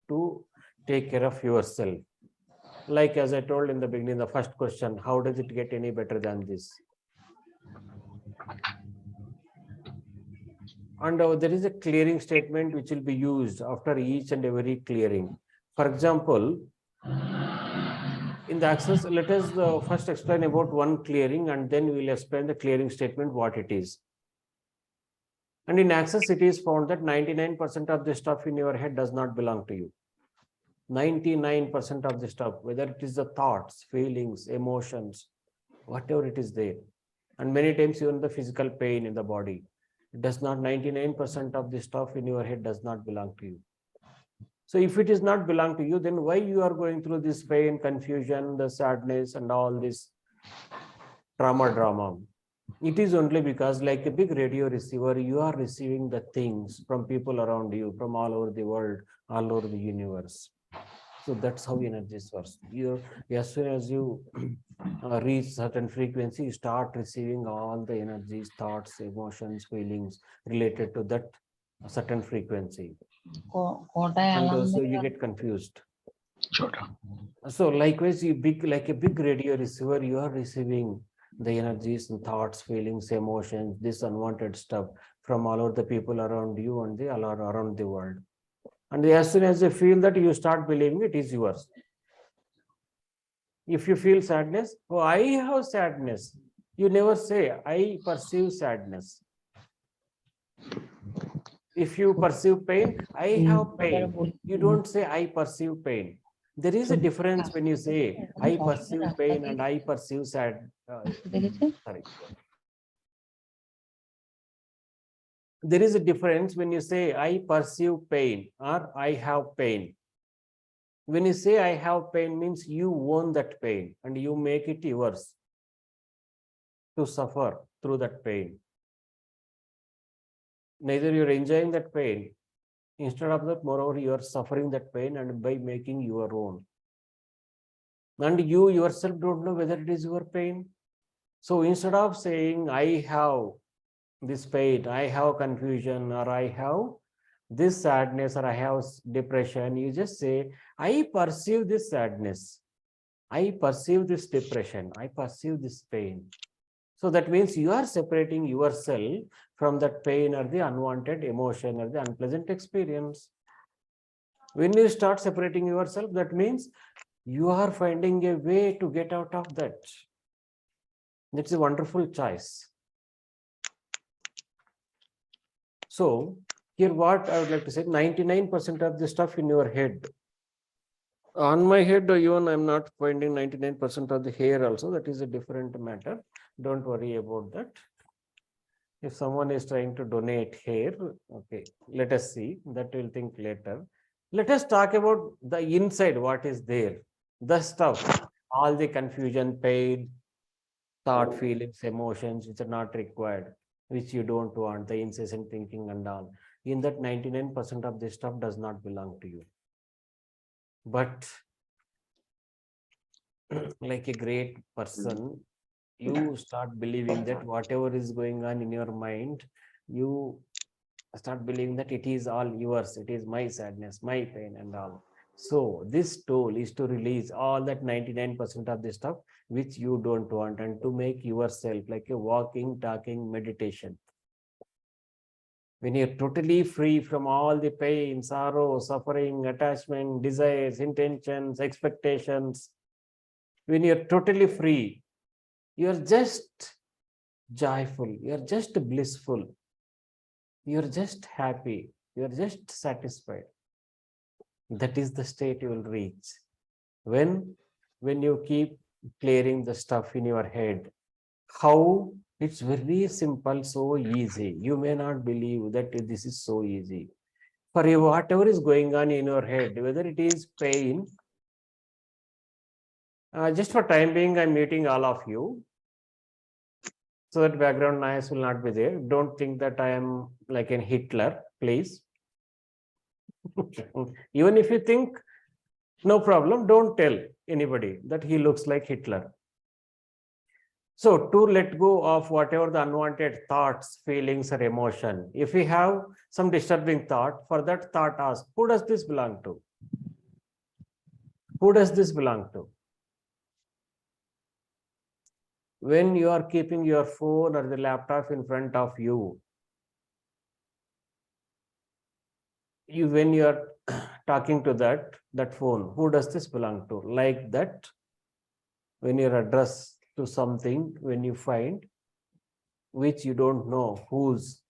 to take care of yourself. Like as I told in the beginning, the first question, how does it get any better than this? And there is a clearing statement which will be used after each and every clearing. For example, in the access, let us first explain about one clearing, and then we will explain the clearing statement, what it is. And in access, it is found that 99% of the stuff in your head does not belong to you. 99% of the stuff, whether it is the thoughts, feelings, emotions, whatever it is there. And many times even the physical pain in the body, it does not, 99% of the stuff in your head does not belong to you. So if it is not belong to you, then why you are going through this pain, confusion, the sadness and all this drama? It is only because, like a big radio receiver, you are receiving the things from people around you, from all over the world, all over the universe. So that's how energies works. As soon as you reach certain frequency, you start receiving all the energies, thoughts, emotions, feelings related to that certain frequency. And also you get confused. So likewise, like a big radio receiver, you are receiving the energies and thoughts, feelings, emotions, this unwanted stuff from all over the people around you and all around the world. And as soon as you feel that, you start believing it is yours. If you feel sadness, oh, I have sadness. You never say, I perceive sadness. If you perceive pain, I have pain. You don't say, I perceive pain. There is a difference when you say, I perceive pain and I perceive sad. Sorry. There is a difference when you say, I perceive pain or I have pain. When you say I have pain, means you own that pain and you make it yours to suffer through that pain. Neither you're enjoying that pain. Instead of that, moreover, you are suffering that pain and by making your own. And you yourself don't know whether it is your pain. So instead of saying, I have this pain, I have confusion, or I have this sadness, or I have depression, you just say, I perceive this sadness, I perceive this depression, I perceive this pain. So that means you are separating yourself from that pain or the unwanted emotion or the unpleasant experience. When you start separating yourself, that means you are finding a way to get out of that. That's a wonderful choice. So here what I would like to say, 99% of the stuff in your head. On my head, even I'm not finding 99% of the hair also. That is a different matter. Don't worry about that. If someone is trying to donate hair, okay, let us see. That we'll think later. Let us talk about the inside, what is there. The stuff, all the confusion, pain, thought, feelings, emotions, which are not required, which you don't want, the incessant thinking and all. In that, 99% of this stuff does not belong to you. But like a great person, you start believing that whatever is going on in your mind, you start believing that it is all yours, it is my sadness, my pain and all. So this tool is to release all that 99% of the stuff which you don't want, and to make yourself like a walking, talking meditation. When you're totally free from all the pain, sorrow, suffering, attachment, desires, intentions, expectations, when you're totally free, you're just joyful, you're just blissful, you're just happy, you're just satisfied. That is the state you will reach when you keep clearing the stuff in your head. How? It's very simple, so easy. You may not believe that this is so easy. For you, whatever is going on in your head, whether it is pain, just for time being, I'm muting all of you, so that background noise will not be there. Don't think that I am like a Hitler, please. Even if you think, no problem, don't tell anybody that he looks like Hitler. So to let go of whatever the unwanted thoughts, feelings, or emotion, if we have some disturbing thought, for that thought ask, who does this belong to? Who does this belong to? When you are keeping your phone or the laptop in front of you, when you are talking to that phone, who does this belong to? Like that, when you're addressed to something, when you find which you don't know whose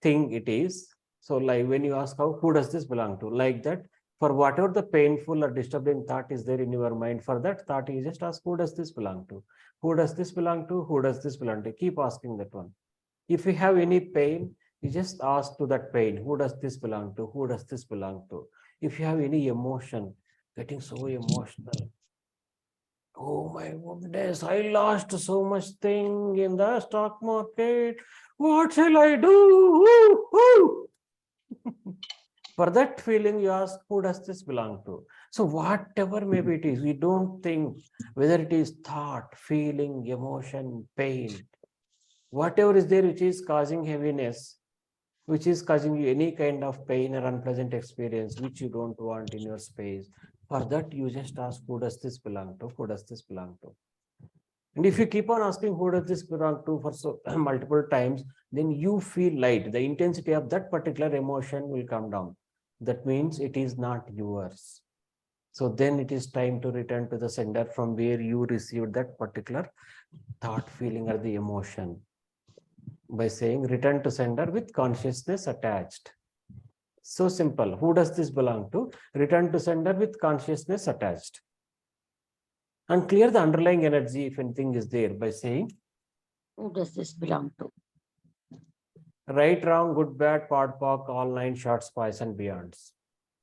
thing it is. So like when you ask who does this belong to? Like that, for whatever the painful or disturbing thought is there in your mind, for that thought, you just ask, who does this belong to? Who does this belong to? Who does this belong to? Keep asking that one. If you have any pain, you just ask to that pain, who does this belong to? Who does this belong to? If you have any emotion, getting so emotional, oh my goodness, I lost so much thing in the stock market. What shall I do? Woo, woo. For that feeling, you ask, who does this belong to? So whatever maybe it is, we don't think whether it is thought, feeling, emotion, pain, whatever is there which is causing heaviness, which is causing you any kind of pain or unpleasant experience, which you don't want in your space. For that, you just ask, who does this belong to? Who does this belong to? And if you keep on asking, who does this belong to for so multiple times, then you feel light. The intensity of that particular emotion will come down. That means it is not yours. So then it is time to return to the sender from where you received that particular thought, feeling, or the emotion, by saying return to sender with consciousness attached. So simple. Who does this belong to? Return to sender with consciousness attached. And clear the underlying energy if anything is there by saying, who does this belong to? right, wrong, good, bad, pod, poc, all nine shorts, spice, and beyonds.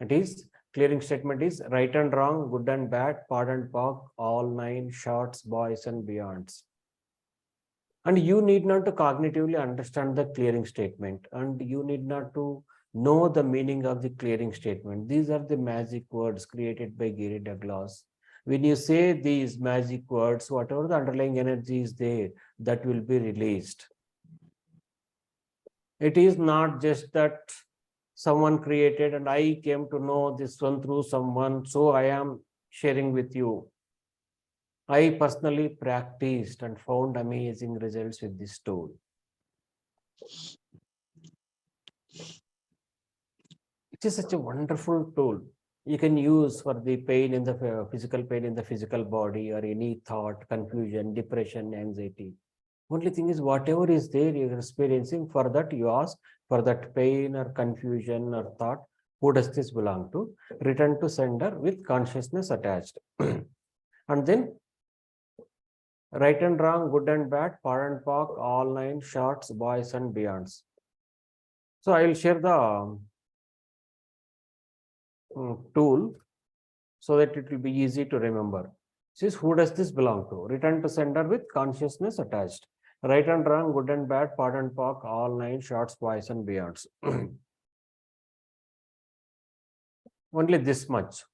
It is clearing statement is right and wrong, good and bad, pod and poc, all nine shorts, boys, and beyonds. And you need not to cognitively understand the clearing statement, and you need not to know the meaning of the clearing statement. These are the magic words created by Gary Douglas. When you say these magic words, whatever the underlying energy is there, that will be released. It is not just that someone created and I came to know this one through someone, so I am sharing with you. I personally practiced and found amazing results with this tool. It is such a wonderful tool you can use for the pain in the physical pain in the physical body, or any thought, confusion, depression, anxiety. Only thing is, whatever is there you're experiencing, for that you ask, for that pain or confusion or thought, who does this belong to? Return to sender with consciousness attached. And then right and wrong, good and bad, par and poc, all nine shorts, boys and beyonds. So I will share the tool so that it will be easy to remember. Says, who does this belong to? Return to sender with consciousness attached. Right and wrong, good and bad, part and poc, all nine shorts, boys and beyonds. Only this much.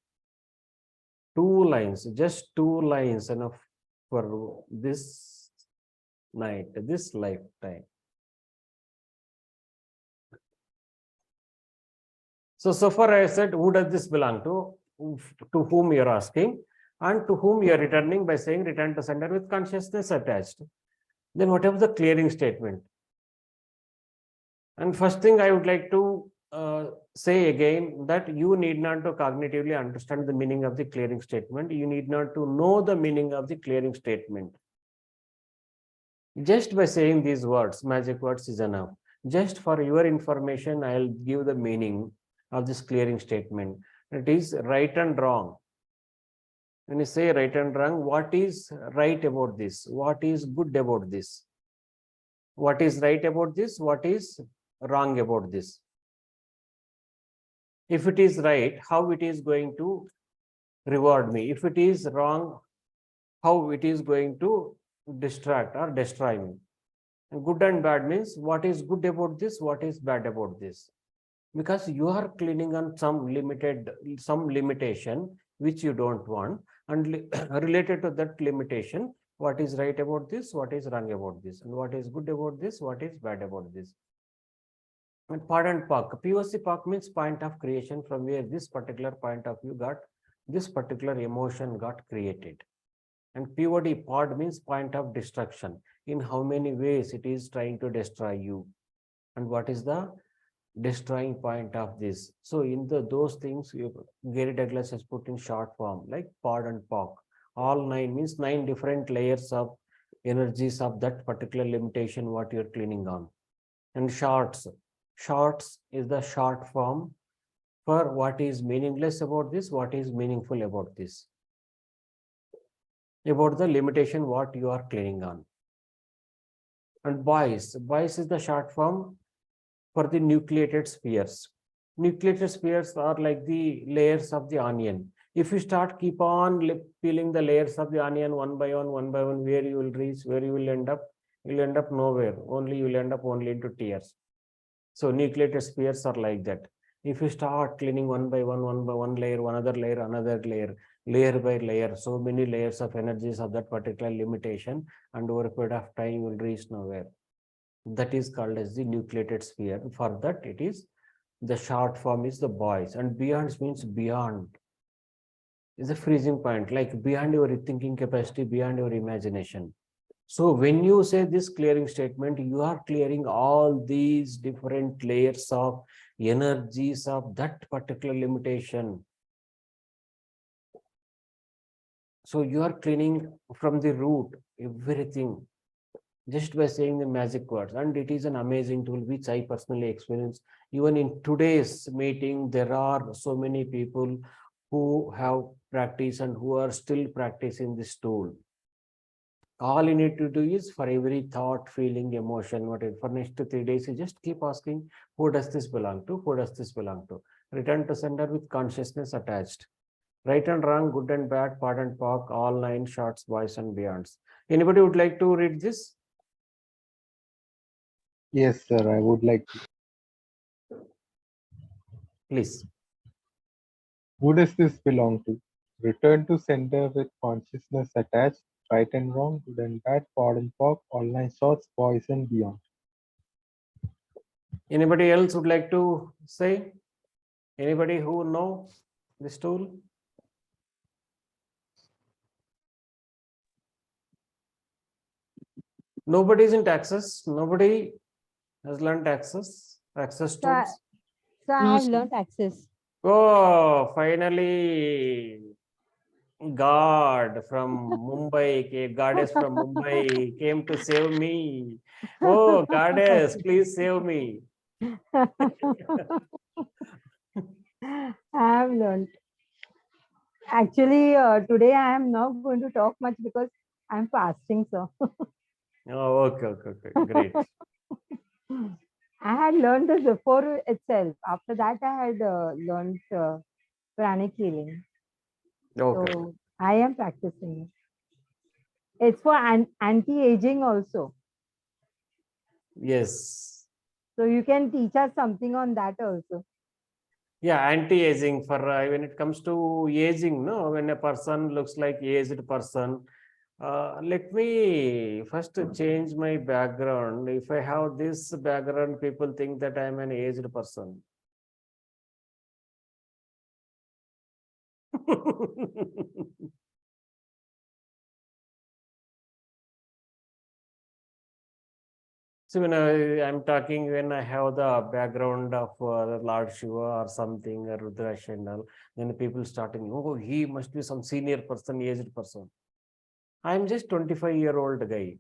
2 lines, just 2 lines enough for this night, this lifetime. So far I said, who does this belong to whom you're asking, and to whom you're returning by saying return to sender with consciousness attached. Then whatever the clearing statement. And first thing I would like to say again that you need not to cognitively understand the meaning of the clearing statement. You need not to know the meaning of the clearing statement. Just by saying these words, magic words, is enough. Just for your information, I'll give the meaning of this clearing statement. It is right and wrong. When you say right and wrong, what is right about this? What is good about this? What is right about this? What is wrong about this? If it is right, how it is going to reward me? If it is wrong, how it is going to distract or destroy me? And good and bad means what is good about this, what is bad about this? Because you are cleaning on some limitation which you don't want, and related to that limitation, what is right about this, what is wrong about this, and what is good about this, what is bad about this. And pod and POC. POC POC means point of creation, from where this particular point of view got, this particular emotion got created. And POD, pod means point of destruction. In how many ways it is trying to destroy you, and what is the destroying point of this. So in those things, Gary Douglas has put in short form like pod and POC. All nine means nine different layers of energies of that particular limitation what you're cleaning on. And shorts. Shorts is the short form for what is meaningless about this, what is meaningful about this. About the limitation what you are cleaning on. And boys. Boys is the short form for the nucleated spheres. Nucleated spheres are like the layers of the onion. If you start keep on peeling the layers of the onion one by one, where you will reach, where you will end up? You will end up nowhere. Only you will end up only into tears. So nucleated spheres are like that. If you start cleaning one by one layer, another layer, layer by layer, so many layers of energies of that particular limitation, and over a period of time you will reach nowhere. That is called as the nucleated sphere. For that, it is the short form is the boys, and beyond means beyond. Is a freezing point, like beyond your thinking capacity, beyond your imagination. So when you say this clearing statement, you are clearing all these different layers of energies of that particular limitation. So you are cleaning from the root everything just by saying the magic words. And it is an amazing tool which I personally experienced. Even in today's meeting, there are so many people who have practiced and who are still practicing this tool. All you need to do is, for every thought, feeling, emotion, whatever, for next 3 days, you just keep asking, who does this belong to? Who does this belong to? Return to sender with consciousness attached. Right and wrong, good and bad, part and POC, all nine shorts, boys and beyonds. Anybody would like to read this? Yes, sir, I would like to. Please. Who does this belong to? Return to sender with consciousness attached, right and wrong, good and bad, pod and pop, online shots, boys and beyond. Anybody else would like to say? Anybody who know this tool? Nobody is in Texas. Nobody has learned Access So, tools. so I No, have sir. learned Access. Oh, finally, God from Mumbai, goddess from Mumbai came to save me. Oh, goddess, please save me. I have learned. Actually, today I am not going to talk much because I am fasting, so Oh, okay, great. I had learned this before itself. After that, I had learned pranic healing. Okay, So I am practicing it. It's for anti-aging also. yes. So you can teach us something on that also. Yeah, anti-aging for when it comes to aging, no, when a person looks like aged person. Let me first change my background. If I have this background, people think that I am an aged person. So when I'm talking, when I have the background of Lord Shiva or something, or Rudrash and all, then people starting, oh, he must be some senior person, aged person. I'm just 25-year-old guy.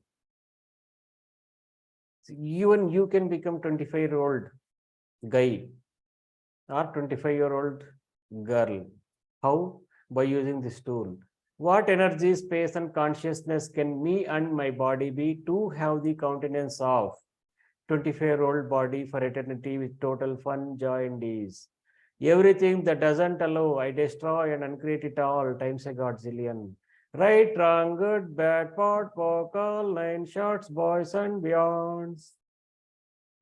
So even you can become 25-year-old guy or 25-year-old girl. How? By using this tool. What energy, space, and consciousness can me and my body be to have the countenance of 25-year-old body for eternity with total fun, joy, and ease? Everything that doesn't allow, I destroy and uncreate it all times a godzillion. Right, wrong, good, bad, pot, pock, all nine shorts, boys, and beyonds.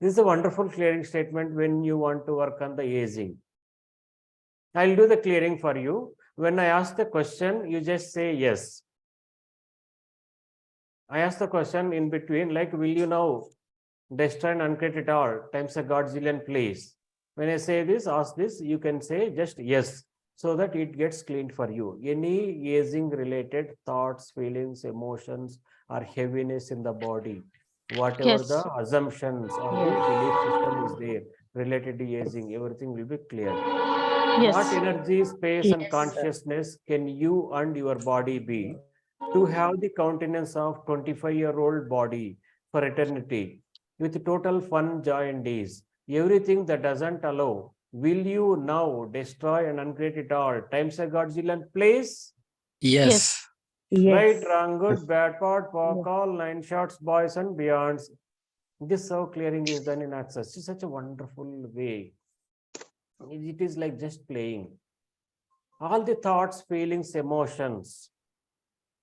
This is a wonderful clearing statement when you want to work on the aging. I'll do the clearing for you. When I ask the question, you just say yes. I ask the question in between, like, will you now destroy and uncreate it all times a godzillion, please. When I say this, ask this, you can say just yes, so that it gets cleaned for you. Any aging related thoughts, feelings, emotions, or heaviness in the body, whatever Yes. the assumptions or the belief system is there related to aging, everything will be clear. What Yes. energy, space, and Yes. consciousness can you and your body be to have the countenance of 25-year-old body for eternity with total fun, joy, and ease? Everything that doesn't allow, will you now destroy and uncreate it all times a godzillion, please? Yes. Right, Yes. wrong, good, bad, part, Yes. all, 9 shots, boys and beyonds. This how clearing is done in Access. It's such a wonderful way. It is like just playing. All the thoughts, feelings, emotions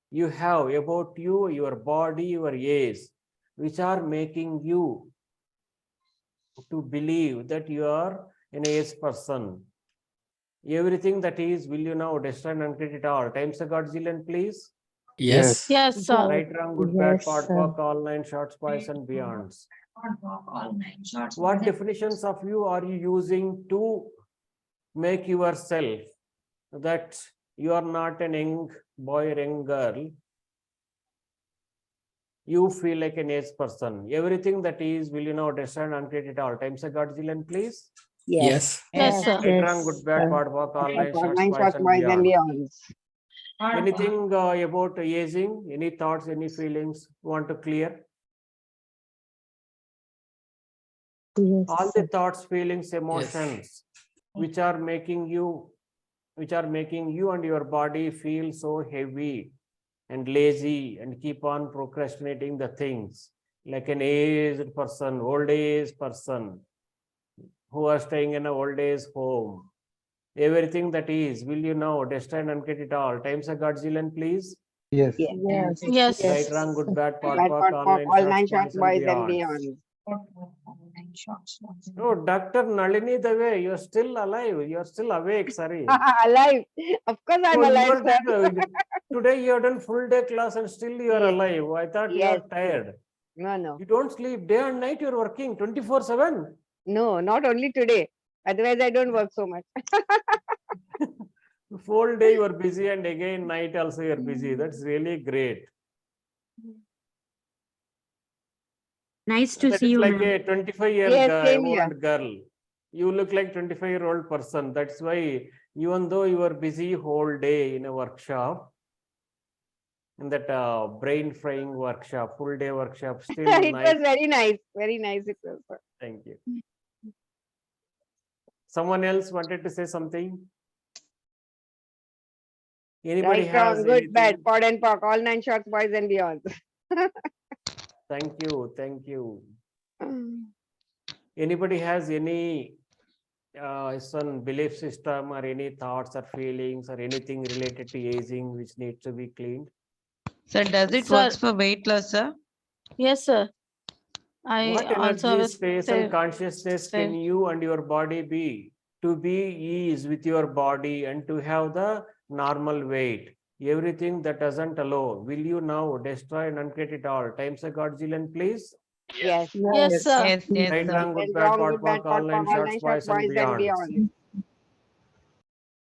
you have about you, your body, your age, which are making you to believe that you are an aged person. Everything that is, will you now destroy and uncreate it all times a godzillion, please? Yes. Yes, sir. Right, wrong, good, bad, Yes, part, sir. all 9 shots, boys and beyonds. What definitions of you are you using to make yourself that you are not an young boy or young girl? You feel like an aged person. Everything that is, will you now destroy and uncreate it all times a godzillion, please? Yes. Yes, sir. Right, wrong, good, bad, part, all 9 shots, boys and beyond. Anything about aging? Any thoughts, any feelings want to clear? Yes, All the sir. thoughts, feelings, emotions, which are making you and your body feel so heavy and lazy and keep on procrastinating the things, like an aged person, old age person who are staying in an old age home. Everything that is, will you now destroy and uncreate it all times a godzillion, please? Yes. Yes. Yes. Right, wrong, good, bad, part, all 9 shots, boys and beyond. Oh, Dr. Nalini Dave, you're still alive. You're still awake. Sorry. Alive. Of course, I'm Oh, alive, sir. today you have done full day class and still you are Yes. alive. I thought you Yes, are tired. No, no. You don't sleep day and night. You're working 24/7. No, not only today. Otherwise, I don't work so much. Full day you are busy and again night also you are busy. That's really great. Nice to That see is you, like ma'am. a 25-year Yes, same here. old girl. You look like 25-year-old person. That's why even though you are busy whole day in a workshop, in that brain frying workshop, full day workshop, still It night. was very nice. Very nice it was, sir. Thank you. Someone else wanted to say something? Anybody Right, has wrong, good, anything? bad, pod and pock, all 9 shots, boys and beyond. Thank you. Thank you. Anybody has any some belief system or any thoughts or feelings or anything related to aging which needs to be cleaned? So does it Sir. works for weight loss, sir? Yes, sir. I What also energy, have space, and consciousness can you and your body be to be ease with your body and to have the normal weight? Everything that doesn't allow, will you now destroy and uncreate it all times a godzillion, please? Yes. Yes, sir. Yes, yes, Right, sir. wrong, good, And bad, wrong, pod, good, bad, poc, all pod, 9 pock, all shots, 9 shots, boys and boys and beyond. beyond.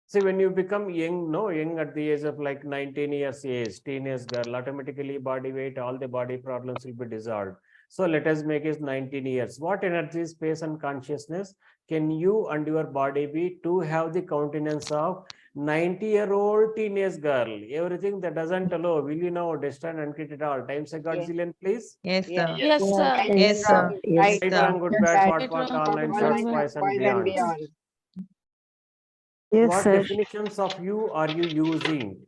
See, when you become young, no, young at the age of like 19 years age, teenage girl, automatically body weight, all the body problems will be dissolved. So let us make it 19 years. What energy, space, and consciousness can you and your body be to have the countenance of 90-year-old teenage girl? Everything that doesn't allow, will you now destroy and uncreate it all times a godzillion, please? Yes, Yes. sir. Yes, sir. Right, Yes, wrong, sir. Yes, right, Right, sir. wrong, good, Yes, bad, sir. pot, Right, poc, wrong, all 9 all shots, 9 boys shots, and boys and beyond. beyond. Yes, What sir. definitions of you are you using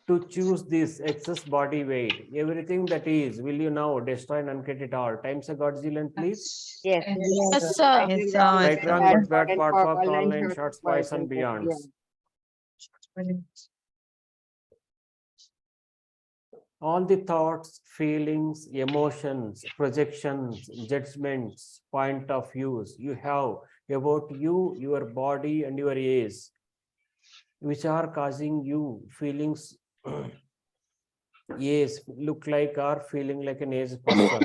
to choose this excess body weight? Everything that is, will you now destroy and uncreate it all times a godzillion, please? Yes. Yes, sir. Right, Yes, wrong, sir. good, Yes, Right, and sir. wrong, bad, good, pod bad, and pot, pock, poc, all all 9 9 shots, shots, boys boys and beyonds. beyond. All the thoughts, feelings, emotions, projections, judgments, point of views you have about you, your body, and your age, which are causing you feelings, yes, look like or feeling like an aged person.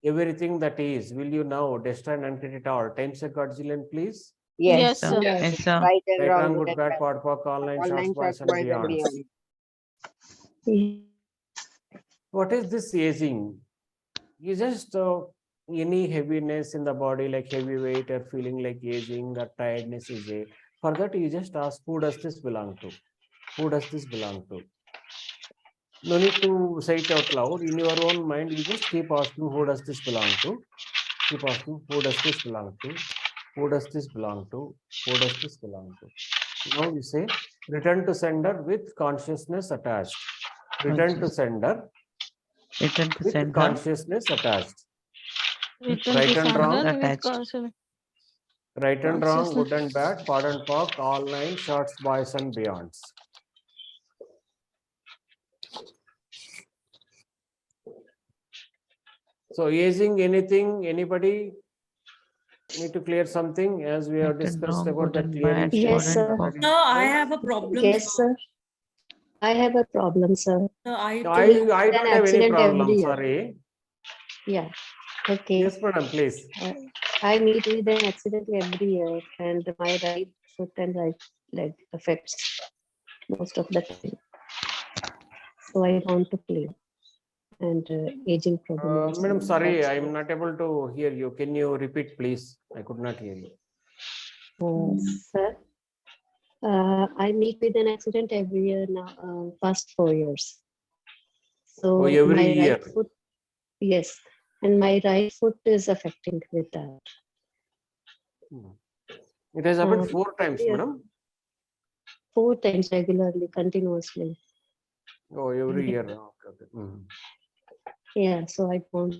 everything that is, will you now destroy and uncreate it all? Times a godzillion, please. Yes, sir. sir. Yes, sir. Right and Right wrong, and good good, and bad, bad. pod, poc, online, shorts, Online boys, short and boys and beyond. beyond. What is this aging? You just any heaviness in the body, like heavy weight or feeling like aging or tiredness is a. For that, you just ask, who does this belong to? Who does this belong to? No need to say it out loud. In your own mind, you just keep asking, who does this belong to? Keep asking, who does this belong to? Who does this belong to? Who does this belong to? Now you say, return to sender with consciousness attached. Return to sender Return to with sender. consciousness attached. Return Right to and wrong. sender with Attached. Right and wrong, good and consciousness. bad, pod and poc, all nine, shorts, boys and beyonds. So aging, anything, anybody need to clear something, as we have Right and discussed wrong, about good the and clearing bad, Yes, statement sir. already. No, I Yes? have a problem. Yes, sir. I have a problem, sir. No, I No, too. I An don't have any accident problem, every year. sorry. Yeah. Okay. Yes, madam, please. I meet with an accident every year, and my right foot and right leg affects most of the time. So I want to clear. And aging problem. also. Madam, sorry, That's I'm not able to hear you. Can you repeat, please? I could not hear you. Sir, I meet with an accident every year now, past 4 years. So Oh, every my year. right foot, yes, and my right foot is affecting with that. It has happened Um, 4 times, yeah. madam. 4 times regularly, continuously. Oh, every year. Okay, okay. Mhm. Yeah, so I don't.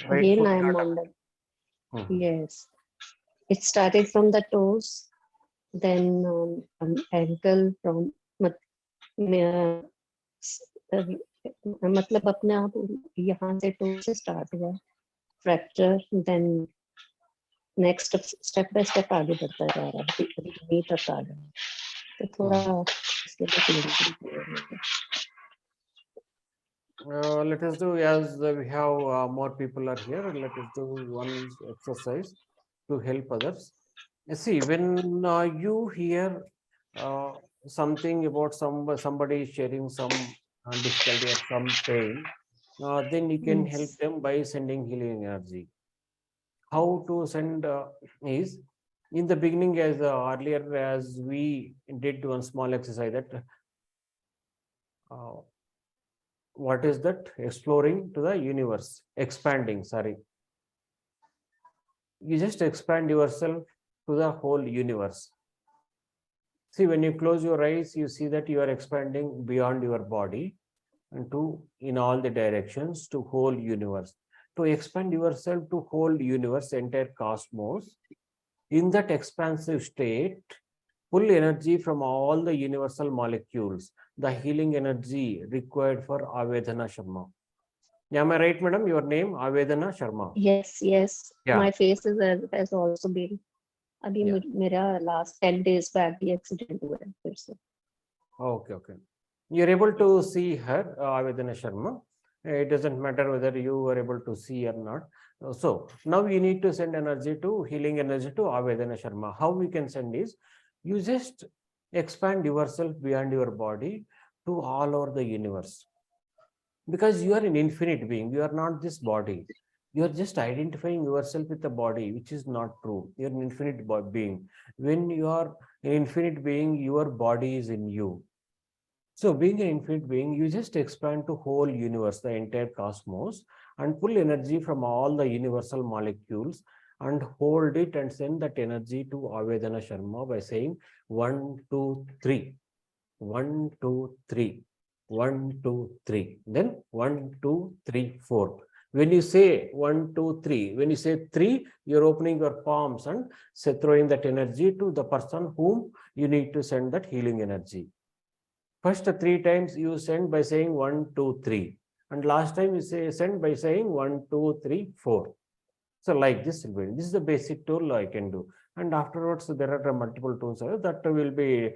Right Again, foot I am not on the. Mhm. Yes, it started from the toes, then from ankle, from मतलब अपने आप यहाँ से to से start हुआ fracture then next step by step आगे बढ़ता जा रहा है नी तक आ गया तो थोड़ा इसके लिए clearing Let us do, as we have more people are here, let us do one exercise to help others. You see, when you hear something about somebody sharing some difficulty or some pain, then you can help Yes. them by sending healing energy. How to send is, in the beginning, as earlier as we did one small exercise that what is that? Exploring to the universe, expanding, sorry. You just expand yourself to the whole universe. See, when you close your eyes, you see that you are expanding beyond your body and to in all the directions to whole universe. To expand yourself to whole universe, entire cosmos, in that expansive state, pull energy from all the universal molecules, the healing energy required for Avedana Sharma. Am I right, madam? Your name, Avedana Sharma. yes Yeah. my face has also been अभी Yeah. मेरा last 10 days back भी accident हुआ है फिर से Okay, okay. You're able to see her, Avedana Sharma. It doesn't matter whether you were able to see or not. So now you need to send energy to healing energy to Avedana Sharma. How we can send is, you just expand yourself beyond your body to all over the universe. Because you are an infinite being, you are not this body. You are just identifying yourself with the body, which is not true. You are an infinite being. When you are an infinite being, your body is in you. So being an infinite being, you just expand to whole universe, the entire cosmos, and pull energy from all the universal molecules and hold it and send that energy to Avedana Sharma by saying 1, 2, 3. 1, 2, 3. 1, 2, 3. Then 1, 2, 3, 4. When you say 1, 2, 3, when you say 3, you're opening your palms and throwing that energy to the person whom you need to send that healing energy. First 3 times you send by saying 1, 2, 3. And last time you say send by saying 1, 2, 3, 4. So like this will be. This is the basic tool I can do. And afterwards, there are multiple tools that we'll be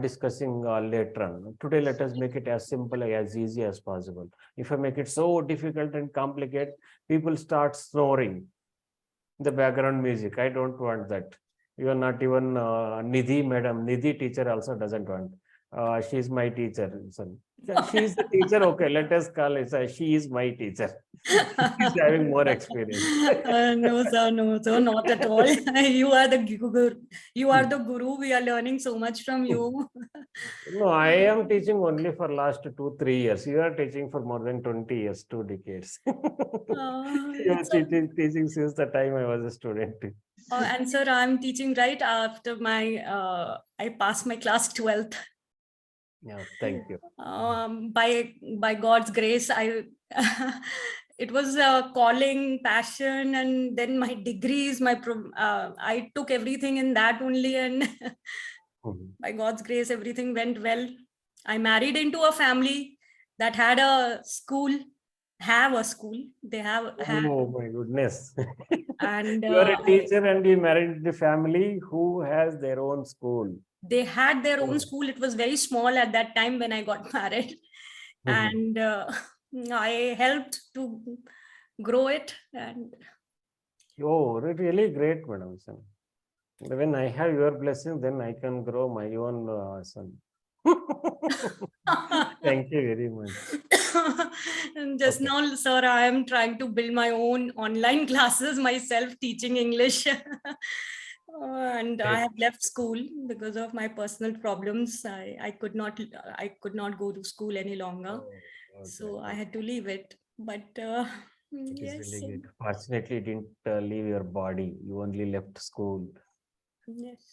discussing later on. Today, let us make it as simple, as easy as possible. If I make it so difficult and complicated, people start snoring the background music. I don't want that. You are not even Nidhi, madam. Nidhi teacher also doesn't want. She is my teacher. Son. She is the teacher. Okay, let us call it. She is my teacher. She's having more experience. No, sir, no, sir, not at all. You are the guru. You are the guru. We are learning so much from you. No, I am teaching only for last 2-3 years. You are teaching for more than 20 years, 2 decades. You are It's a- teaching since the time I was a student. and sir, I'm teaching right after my I passed my class 12th. Yeah, thank you. By God's grace, I it was a calling, passion, and then my degrees. I took everything in that only, and Mhm. by God's grace, everything went well. I married into a family that had a school, have a school. They have had, Oh my goodness. and You are a teacher and you married the family who has their own school. they had their own Oh. school. It was very small at that time when I got married, Mhm. and I helped to grow it. And Oh, really great, madam. Son. When I have your blessing, then I can grow my own son. Thank you very much. and just Okay. now, sir, I am trying to build my own online classes myself, teaching English. And I Great. have left school because of my personal problems. I could not go to school any longer. Oh, So okay. I had to leave it. But It is yes, really good. Fortunately, you didn't leave your body. You only left school. yes,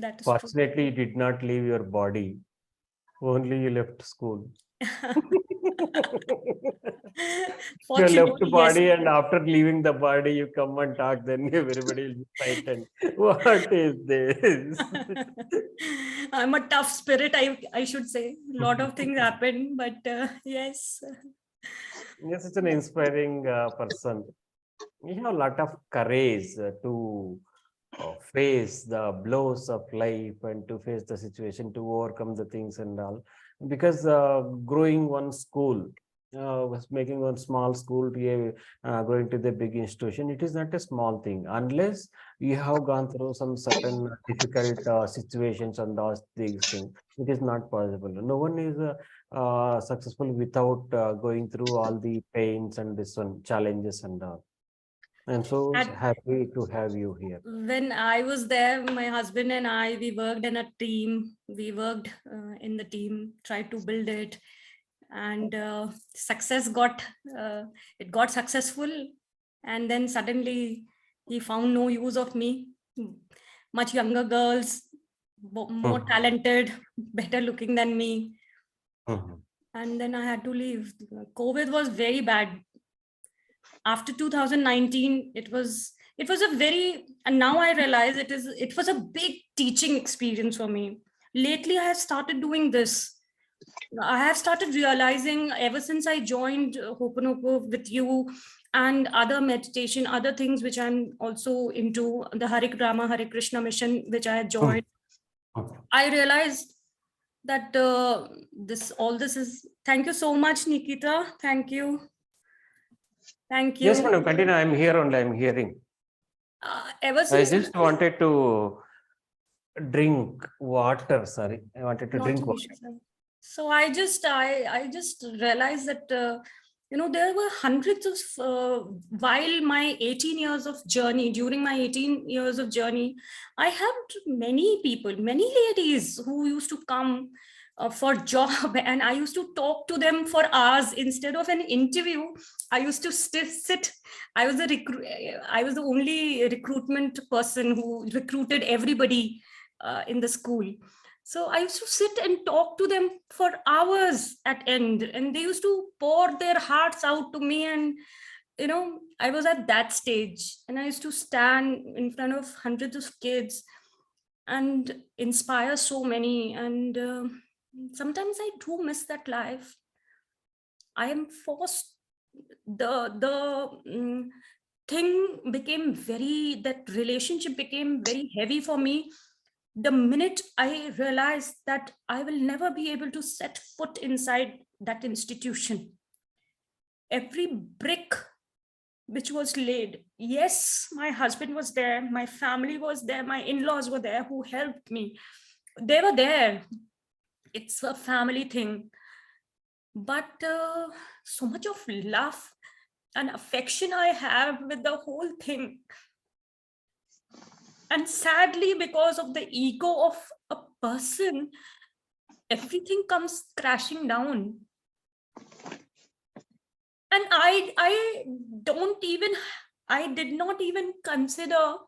that is true. Fortunately, you did not leave your body. Only you left school. You left the Fortunately, yes. body, and after leaving the body, you come and talk. Then everybody will be frightened. What is this? I'm a tough spirit, I should say. A lot of things happen, but yes. Yes, it's an inspiring person. You have a lot of courage to face the blows of life and to face the situation, to overcome the things and all. Because growing one school, was making one small school to going to the big institution, it is not a small thing unless you have gone through some certain difficult situations and those these things. It is not possible. No one is successful without going through all the pains and this one challenges and all. I'm so At, happy to have you here. when I was there, my husband and I, we worked in a team. We worked in the team, tried to build it, and success got it got successful. And then suddenly he found no use of me. Much younger girls, more talented, better looking than me. Mhm. And then I had to leave. COVID was very bad. After 2019, it was a very, and now I realize it was a big teaching experience for me. Lately, I have started doing this. I have started realizing ever since I joined Hooponopono with you and other meditation, other things which I'm also into, the Hare Rama, Hare Krishna mission, which I had joined. I realized that all this is, thank you so much, Nikita. Thank you. Thank Yes, you. madam, continue. I'm here only. I'm hearing. Ever I since just wanted to drink water. Sorry, I wanted to not drink an water. issue, sir. So I just realized that there were hundreds of while my 18 years of journey, during my 18 years of journey, I had many people, many ladies who used to come for job, and I used to talk to them for hours instead of an interview. I used to sit. I was I was the only recruitment person who recruited everybody in the school. So I used to sit and talk to them for hours at end, and they used to pour their hearts out to me. And I was at that stage, and I used to stand in front of hundreds of kids and inspire so many. And sometimes I do miss that life. I am forced, the that relationship became very heavy for me the minute I realized that I will never be able to set foot inside that institution. Every brick which was laid, yes, my husband was there, my family was there, my in-laws were there who helped me. They were there. It's a family thing. But so much of love and affection I have with the whole thing. And sadly, because of the ego of a person, everything comes crashing down. And I did not even consider,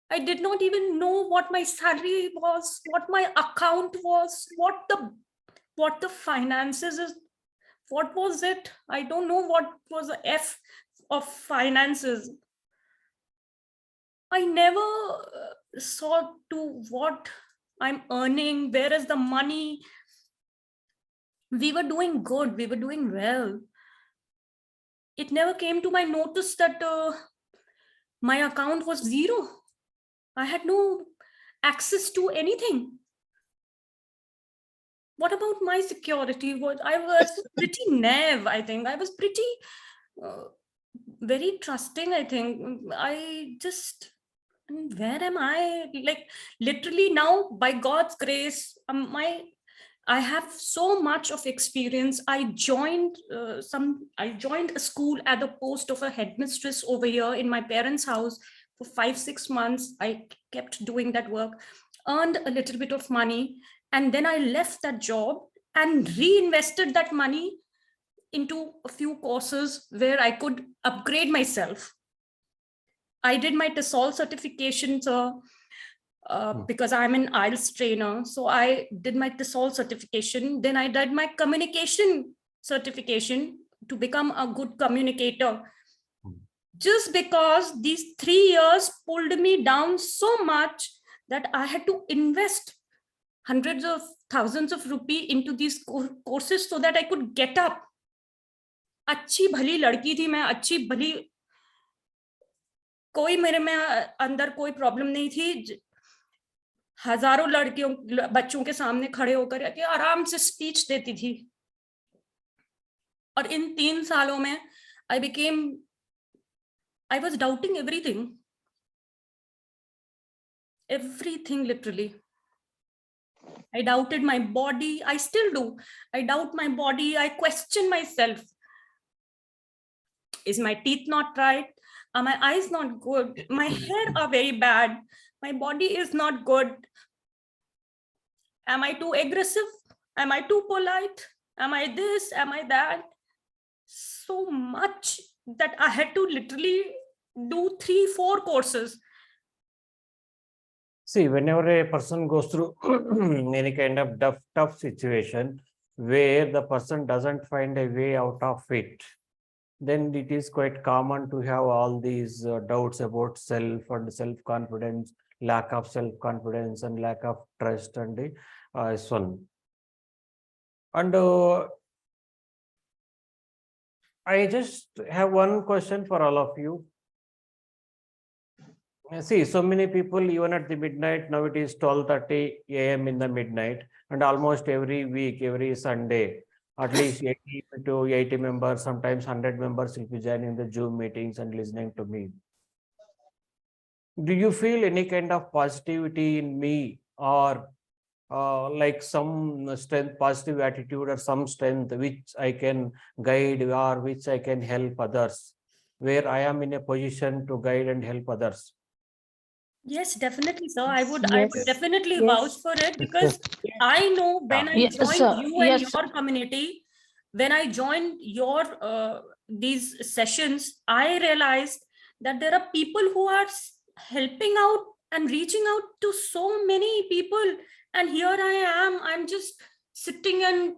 I did not even know what my salary was, what my account was, what the finances is, what was it? I don't know what was the F of finances. I never saw to what I'm earning, where is the money. We were doing good, we were doing well. It never came to my notice that my account was zero. I had no access to anything. What about my security? I was pretty naive, I think. I was pretty very trusting, I think. Where am I? Like, literally now, by God's grace, I have so much of experience. I joined a school at the post of a headmistress over here in my parents' house for 5-6 months. I kept doing that work, earned a little bit of money, and then I left that job and reinvested that money into a few courses where I could upgrade myself. I did my TESOL certification, so because I'm an IELTS trainer. So I did my TESOL certification. Then I did my communication certification to become a good communicator. Just because these 3 years pulled me down so much that I had to invest hundreds of thousands of rupees into these courses so that I could get up. अच्छी भली लड़की थी मैं, अच्छी भली, कोई मेरे में अंदर कोई प्रॉब्लम नहीं थी. हजारों लड़कियों बच्चों के सामने खड़े होकर के आराम से स्पीच देती थी. और इन 3 सालों में I was doubting everything literally. I doubted my body. I still do. I doubt my body. I question myself. Is my teeth not right? Are my eyes not good? My hair are very bad. My body is not good. Am I too aggressive? Am I too polite? Am I this? Am I that? So much that I had to literally do 3-4 courses. See, whenever a person goes through any kind of tough situation where the person doesn't find a way out of it, then it is quite common to have all these doubts about self and self-confidence, lack of self-confidence and lack of trust and so on. And I just have one question for all of you. See, so many people, even at the midnight, now it is 12:30 a.m. in the midnight, and almost every week, every Sunday, at least 80 to 80 members, sometimes 100 members will be joining the Zoom meetings and listening to me. Do you feel any kind of positivity in me, or like some strength, positive attitude, or some strength which I can guide or which I can help others, where I am in a position to guide and help others? Yes, definitely, sir. I would definitely Yes. vouch for it, because I know when I Yes, joined sir. you and Yes, your community, when I joined your these sessions, I realized that there are people who are helping out and reaching out to so many people. And here I am, I'm just sitting and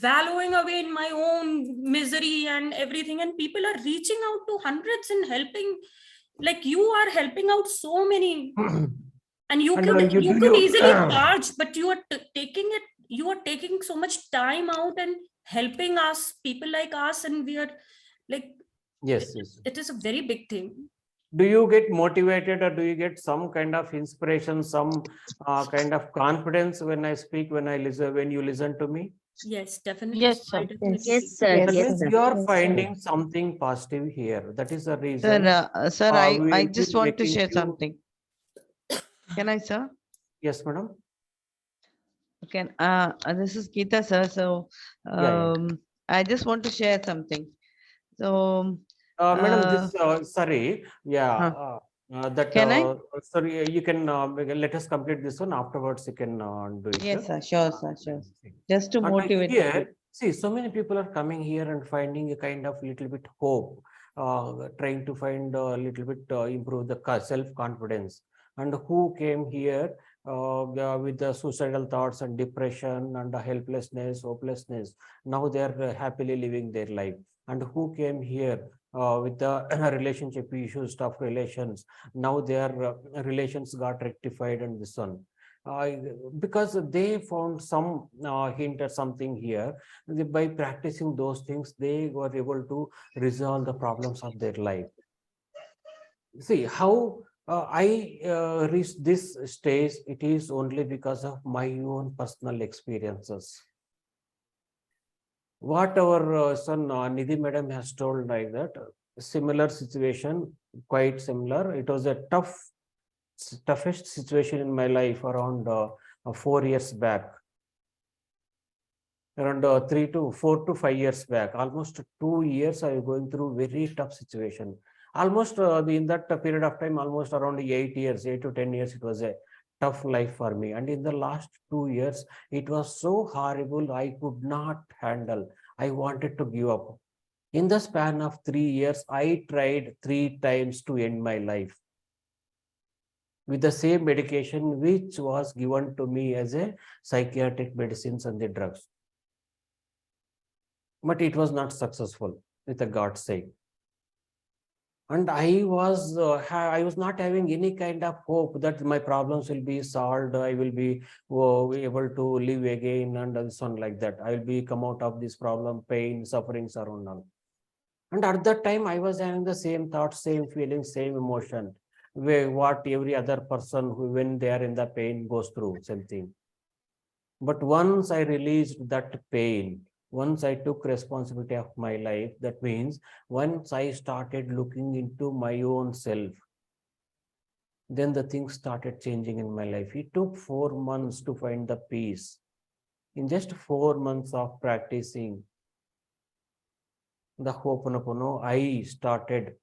wallowing away in my own misery and everything. And people are reaching out to hundreds and helping. Like, you are helping out so many, and you could easily charge, but you are taking so much time out and helping us, people like us, and we are like, Yes, yes. It is a very big thing. Do you get motivated, or do you get some kind of inspiration, some kind of confidence when I speak, when I listen, when you listen to me? Yes, definitely. Yes, I sir. definitely Yes, feel. sir. That Yes, means sir. you are Yes, sir. finding something positive here. That is the Sir, reason sir, we I will be just want to making share you. something. Can I, sir? Yes, madam. Okay, this is Geeta, sir. So, Yeah. I just want to share something. So, Madam, uh, this, sorry, yeah, huh, that, can I? sorry, you can let us complete this one. Afterwards, you can do it. Yes, sir. Sure, sir. Sure. See. Just to And motivate the people. here, see, so many people are coming here and finding a kind of little bit hope, trying to find a little bit improve the self-confidence. And who came here with the suicidal thoughts and depression and the helplessness, hopelessness. Now they are happily living their life. And who came here with the relationship issues, tough relations. Now their relations got rectified and this one. Uh, because they found some hint or something here. By practicing those things, they were able to resolve the problems of their life. See how I reached this stage, it is only because of my own personal experiences. What our son Nidhi madam has told, like that, similar situation, quite similar. It was a toughest situation in my life around 4 years back. Around 4 to 5 years back, almost 2 years, I was going through very tough situation. Almost in that period of time, almost around 8 years, 8 to 10 years, it was a tough life for me. And in the last 2 years, it was so horrible, I could not handle. I wanted to give up. In the span of 3 years, I tried 3 times to end my life with the same medication which was given to me as a psychiatric medicines and the drugs. But it was not successful with a God's sake. And I was not having any kind of hope that my problems will be solved. I will be able to live again and so on, like that. I will be come out of this problem, pain, sufferings around all. And at that time, I was having the same thoughts, same feelings, same emotion. What every other person who, when they are in the pain, goes through, same thing. But once I released that pain, once I took responsibility of my life, that means once I started looking into my own self, then the things started changing in my life. It took 4 months to find the peace. In just 4 months of practicing the Hooponopono, I started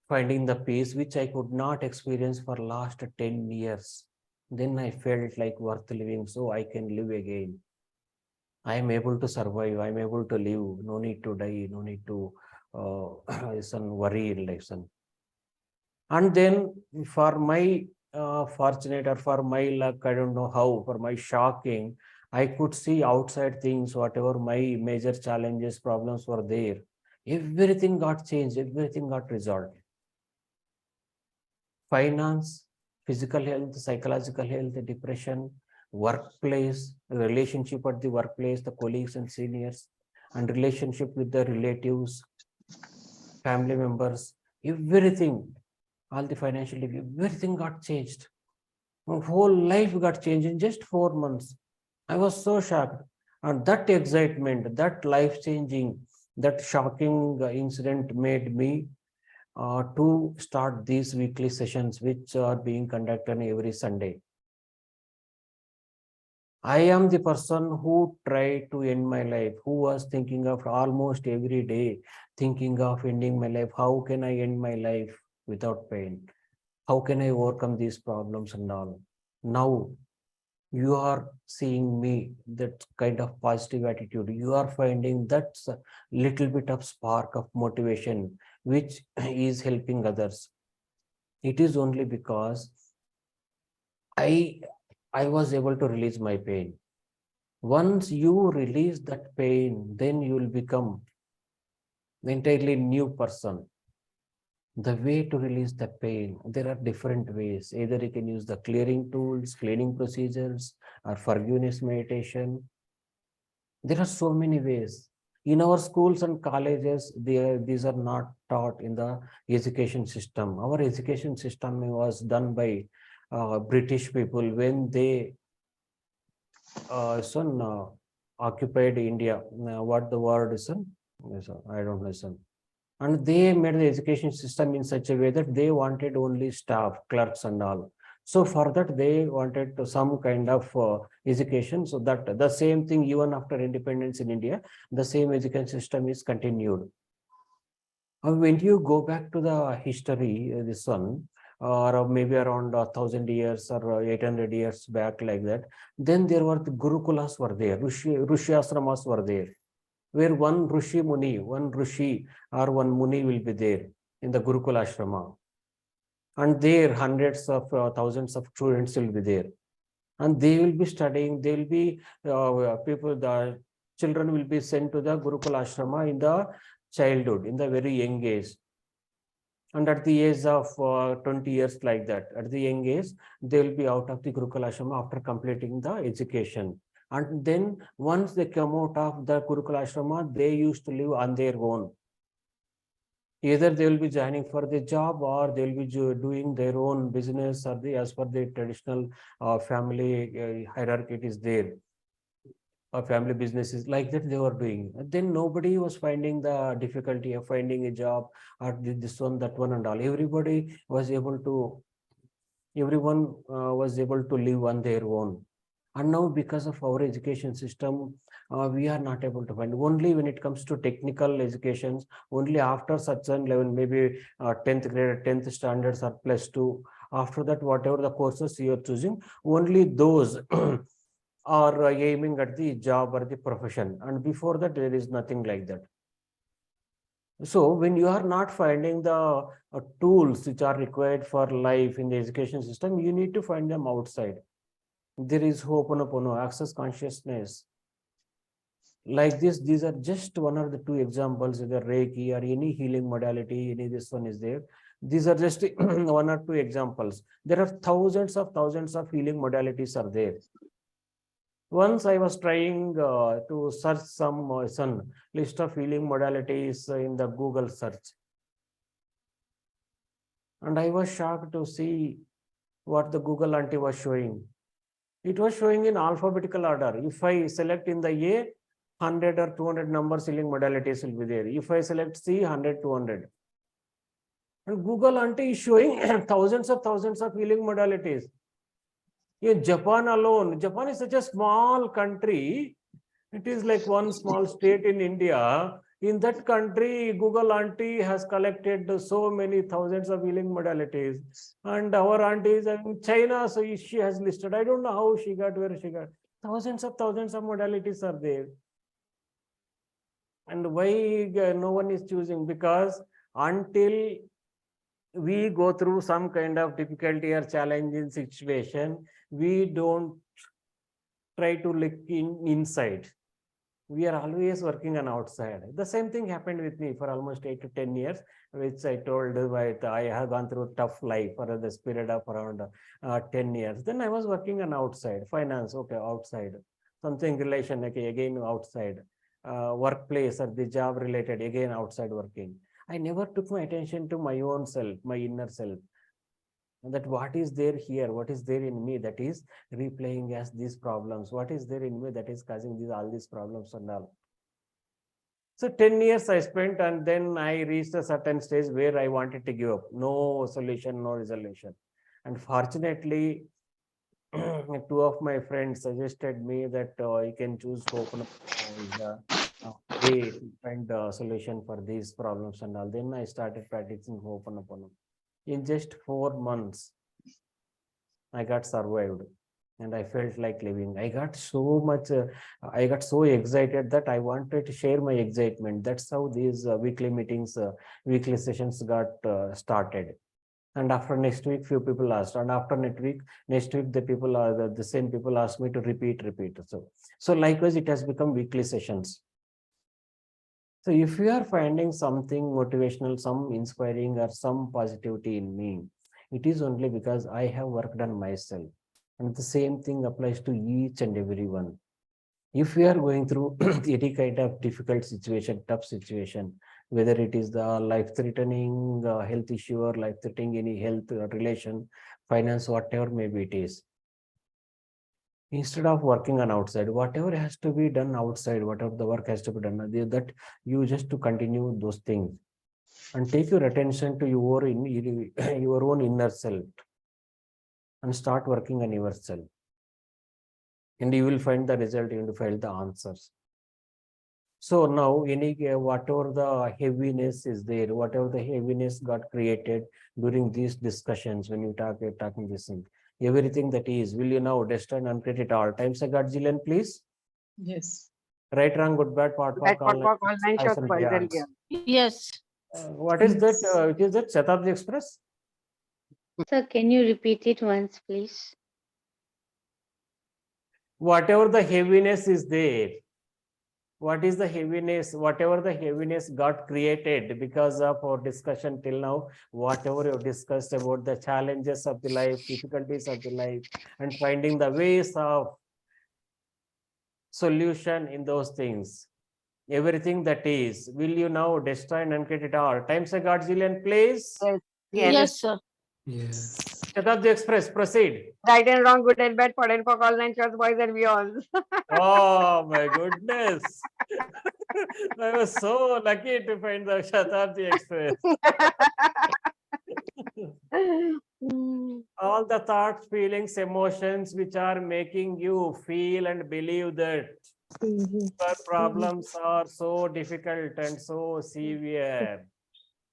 finding the peace which I could not experience for last 10 years. Then I felt like worth living, so I can live again. I am able to survive. I am able to live. No need to die. No need to worry in life. And then for my fortunate or for my luck, I don't know how, for my shocking, I could see outside things, whatever my major challenges, problems were there. Everything got changed. Everything got resolved. Finance, physical health, psychological health, depression, workplace, relationship at the workplace, the colleagues and seniors, and relationship with the relatives, family members, everything, all the financial, everything got changed. My whole life got changed in just 4 months. I was so shocked. And that excitement, that life changing, that shocking incident made me to start these weekly sessions, which are being conducted every Sunday. I am the person who tried to end my life, who was thinking of almost every day, thinking of ending my life. How can I end my life without pain? How can I overcome these problems and all? Now you are seeing me, that kind of positive attitude. You are finding that little bit of spark of motivation, which is helping others. It is only because I was able to release my pain. Once you release that pain, then you will become an entirely new person. The way to release the pain, there are different ways. Either you can use the clearing tools, cleaning procedures, or forgiveness meditation. There are so many ways. In our schools and colleges, these are not taught in the education system. Our education system was done by British people when they son occupied India. What the word is, son? Yes, sir, I don't know, son. And they made the education system in such a way that they wanted only staff, clerks and all. So for that, they wanted some kind of education. So that the same thing, even after independence in India, the same education system is continued. When you go back to the history, this one, or maybe around 1,000 years or 800 years back, like that, then there were the Gurukulas were there, Rishi ashramas were there, where one Rishi or one Muni will be there in the Gurukula ashrama. And there hundreds of thousands of students will be there. And they will be studying, they will be the children will be sent to the Gurukula ashrama in the childhood, in the very young age. And at the age of 20 years, like that, at the young age, they will be out of the Gurukula ashrama after completing the education. And then once they come out of the Gurukula ashrama, they used to live on their own. Either they will be joining for the job, or they will be doing their own business, or as per the traditional family hierarchy it is there. Family businesses like that they were doing. And then nobody was finding the difficulty of finding a job, or this one, that one and all. Everybody was able to, everyone was able to live on their own. And now because of our education system, we are not able to find. Only when it comes to technical educations, only after such a level, maybe 10th grade, 10th standards or +2. After that, whatever the courses you are choosing, only those are aiming at the job or the profession. And before that, there is nothing like that. So when you are not finding the tools which are required for life in the education system, you need to find them outside. There is Hooponopono, access consciousness. Like this, these are just one of the two examples, either Reiki or any healing modality, any this one is there. These are just one or two examples. There are thousands of healing modalities are there. Once I was trying to search some list of healing modalities in the Google search. And I was shocked to see what the Google auntie was showing. It was showing in alphabetical order. If I select in the A, 100 or 200 numbers healing modalities will be there. If I select C, 100, 200. And Google auntie is showing thousands of healing modalities. In Japan alone, Japan is such a small country. It is like one small state in India. In that country, Google auntie has collected so many thousands of healing modalities. And our auntie is in China, so she has listed. I don't know how she got, where she got. Thousands of modalities are there. And why no one is choosing? Because until we go through some kind of difficulty or challenging situation, we don't try to look inside. We are always working on outside. The same thing happened with me for almost 8 to 10 years, which I told that I have gone through a tough life for the period of around 10 years. Then I was working on outside, finance, okay, outside, something relation, okay, again outside, workplace or the job related, again outside working. I never took my attention to my own self, my inner self. And that what is there here, what is there in me that is replaying as these problems, what is there in me that is causing all these problems and all. So 10 years I spent, and then I reached a certain stage where I wanted to give up. No solution, no resolution. And fortunately, two of my friends suggested me that you can choose Hooponopono is the way to find a solution for these problems and all. Then I started practicing Hooponopono. In just 4 months, I got survived and I felt like living. I got so much, I got so excited that I wanted to share my excitement. That's how these weekly meetings, weekly sessions got started. And after next week, few people asked, and after next week, the people are the same people asked me to repeat. So likewise, it has become weekly sessions. So if you are finding something motivational, some inspiring or some positivity in me, it is only because I have worked on myself. And the same thing applies to each and every one. If we are going through any kind of difficult situation, tough situation, whether it is the life-threatening health issue or life-threatening any health relation, finance, whatever maybe it is, instead of working on outside, whatever has to be done outside, whatever the work has to be done, that you just to continue those things and take your attention to your own inner self and start working on yourself. And you will find the result, you will find the answers. So now whatever the heaviness is there, whatever the heaviness got created during these discussions, when you talking this thing, everything that is, will you now destroy and create it all? Times a Godzillion, please. Yes. Right, wrong, good, bad, pot, That all all nine ice shots, and boys and beyonds. girls. Yes. What is that? It is that Shatabdi Express? Sir, can you repeat it once, please? Whatever the heaviness is there, what is the heaviness, whatever the heaviness got created because of our discussion till now, whatever you discussed about the challenges of the life, difficulties of the life, and finding the ways of solution in those things, everything that is, will you now destroy and uncreate it all? Times a Godzillion, please. Yes. Yes, sir. Yes. Shatabdi Express, proceed. Right and wrong, good and bad, pot and pock, all nine shots, boys and beyond. Oh my goodness. I was so lucky to find the Shatabdi Express. All the thoughts, feelings, emotions which are making you feel and believe that your problems are so difficult and so severe.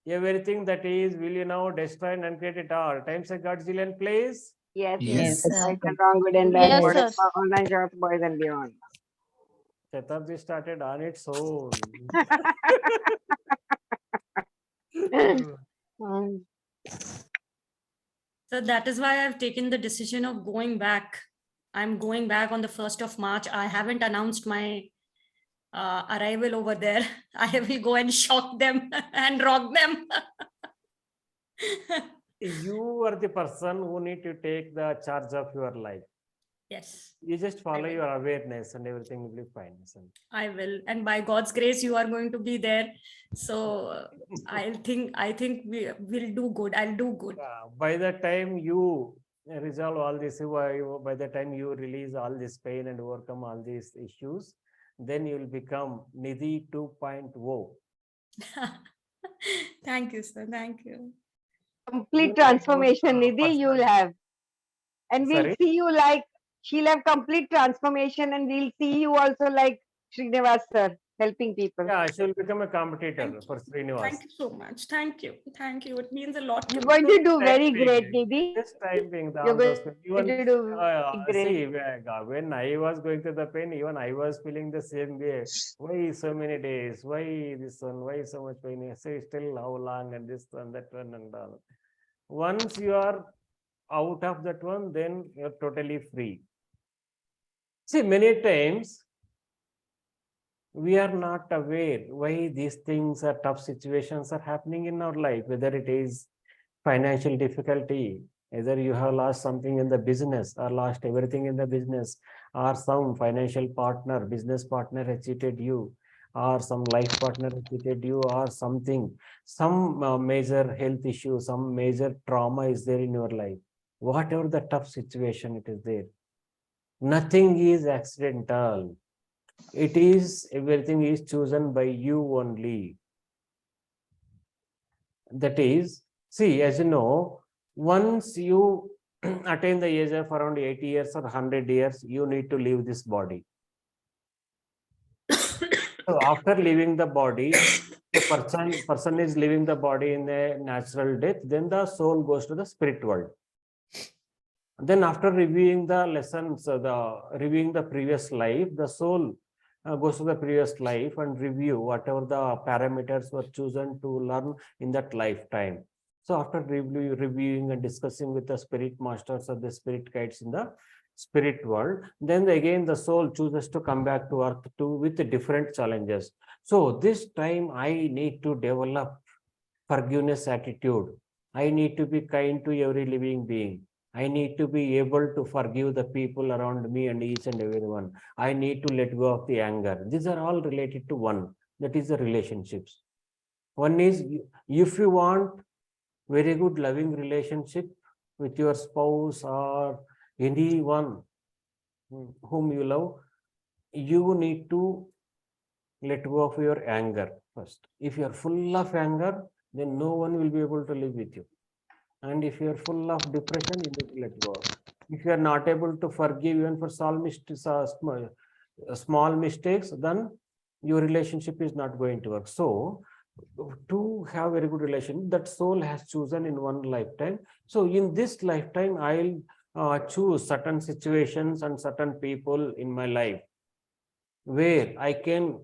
Everything that is, will you now destroy and uncreate it all? Times a Godzillion, please. Yes. Yes. Right and wrong, good and bad, Yes, pot sir. and pock, all nine shots, boys and beyond. Shatabdi started on its own. So that is why I've taken the decision of going back. I'm going back on the 1st of March. I haven't announced my arrival over there. I will go and shock them and rock them. You are the person who need to take the charge of your life. Yes, You just follow will. your awareness and everything will be fine. I will. And by God's grace, you are going to be there. So I think we will do good. I'll do good. By the time you resolve all this, by the time you release all this pain and overcome all these issues, then you will become Nidhi 2.0. Thank you, sir. Thank you. Complete transformation, Nidhi, you'll have. And we'll Sorry? see you like, she'll have complete transformation and we'll see you also like Srinivas sir, helping people. Yeah, she will become a competitor Thank for Srinivas. Thank you so much. Thank you. Thank you. It means a lot. You're me. going to do very Typing, great, Nidhi. Just typing You're all those going things. Even, to do great. see, when I was going through the pain, even I was feeling the same way. Why so many days? Why this one? Why so much pain? I say still how long and this one, that one and all. Once you are out of that one, then you're totally free. See, many times we are not aware why these things are tough situations are happening in our life, whether it is financial difficulty, either you have lost something in the business or lost everything in the business, or some financial partner, business partner has cheated you, or some life partner has cheated you, or something, some major health issue, some major trauma is there in your life. Whatever the tough situation it is there, nothing is accidental. It is, everything is chosen by you only. That is, see, as you know, once you attain the age of around 80 years or 100 years, you need to leave this body. So after leaving the body, the person is leaving the body in a natural death, then the soul goes to the spirit world. Then after reviewing the lessons, reviewing the previous life, the soul goes to the previous life and review whatever the parameters were chosen to learn in that lifetime. So after reviewing and discussing with the spirit masters or the spirit guides in the spirit world, then again the soul chooses to come back to earth with different challenges. So this time I need to develop forgiveness attitude. I need to be kind to every living being. I need to be able to forgive the people around me and each and everyone. I need to let go of the anger. These are all related to one, that is the relationships. One is, if you want very good loving relationship with your spouse or anyone whom you love, you need to let go of your anger first. If you are full of anger, then no one will be able to live with you. And if you are full of depression, you need to let go. If you are not able to forgive even for small mistakes, then your relationship is not going to work. So to have very good relation, that soul has chosen in one lifetime. So in this lifetime, I'll choose certain situations and certain people in my life where I can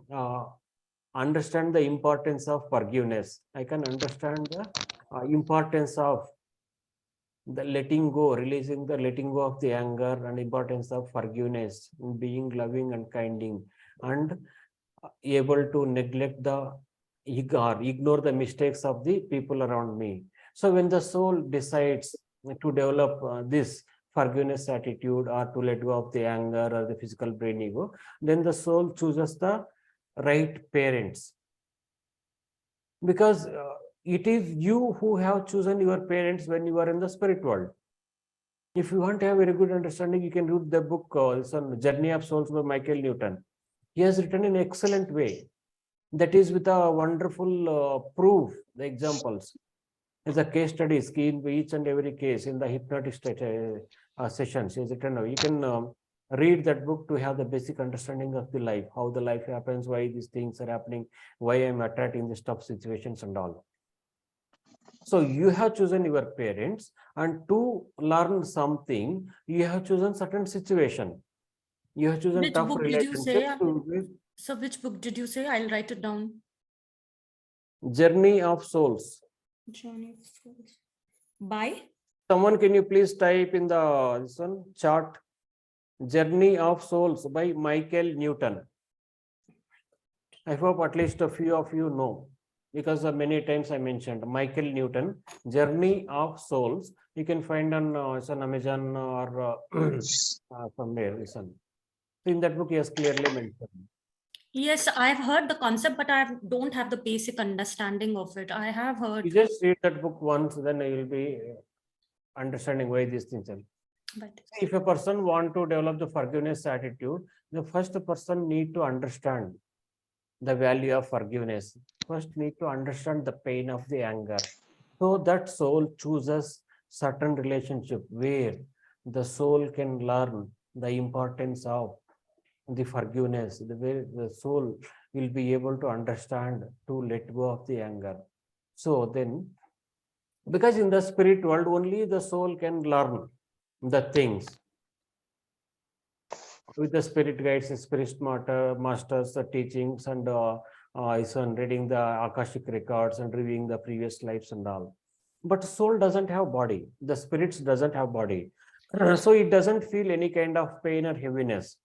understand the importance of forgiveness. I can understand the importance of the letting go, releasing the letting go of the anger, and importance of forgiveness, being loving and kinding, and able to neglect the ignore the mistakes of the people around me. So when the soul decides to develop this forgiveness attitude, or to let go of the anger or the physical brain ego, then the soul chooses the right parents, because it is you who have chosen your parents when you are in the spirit world. If you want to have very good understanding, you can read the book on Journey of Souls by Michael Newton. He has written in an excellent way. That is with a wonderful proof, the examples. As a case studies in each and every case in the hypnotic sessions. He has written. You can read that book to have the basic understanding of the life, how the life happens, why these things are happening, why I'm attracting these tough situations and all. So you have chosen your parents, and to learn something, you have chosen certain situation. You have chosen Which tough book did you say? relationships. So which book did you say? I'll write it down. Journey of Souls. Journey of Souls. By? Someone, can you please type in the this one chart? Journey of Souls by Michael Newton. I hope at least a few of you know, because many times I mentioned Michael Newton, Journey of Souls. You can find on it's on Amazon or somewhere. Listen, in that book, he has clearly mentioned. Yes, I've heard the concept, but I don't have the basic understanding of it. I have heard. You just read that book once, then you will be understanding why these things are. But If a person want to develop the forgiveness attitude, the first person need to understand the value of forgiveness. First need to understand the pain of the anger. So that soul chooses certain relationship where the soul can learn the importance of the forgiveness, the way the soul will be able to understand to let go of the anger. So then, because in the spirit world, only the soul can learn the things with the spirit guides, the spirit masters, the teachings, and is on reading the Akashic records and reviewing the previous lives and all. But soul doesn't have body. The spirits doesn't have body. So it doesn't feel any kind of pain or heaviness.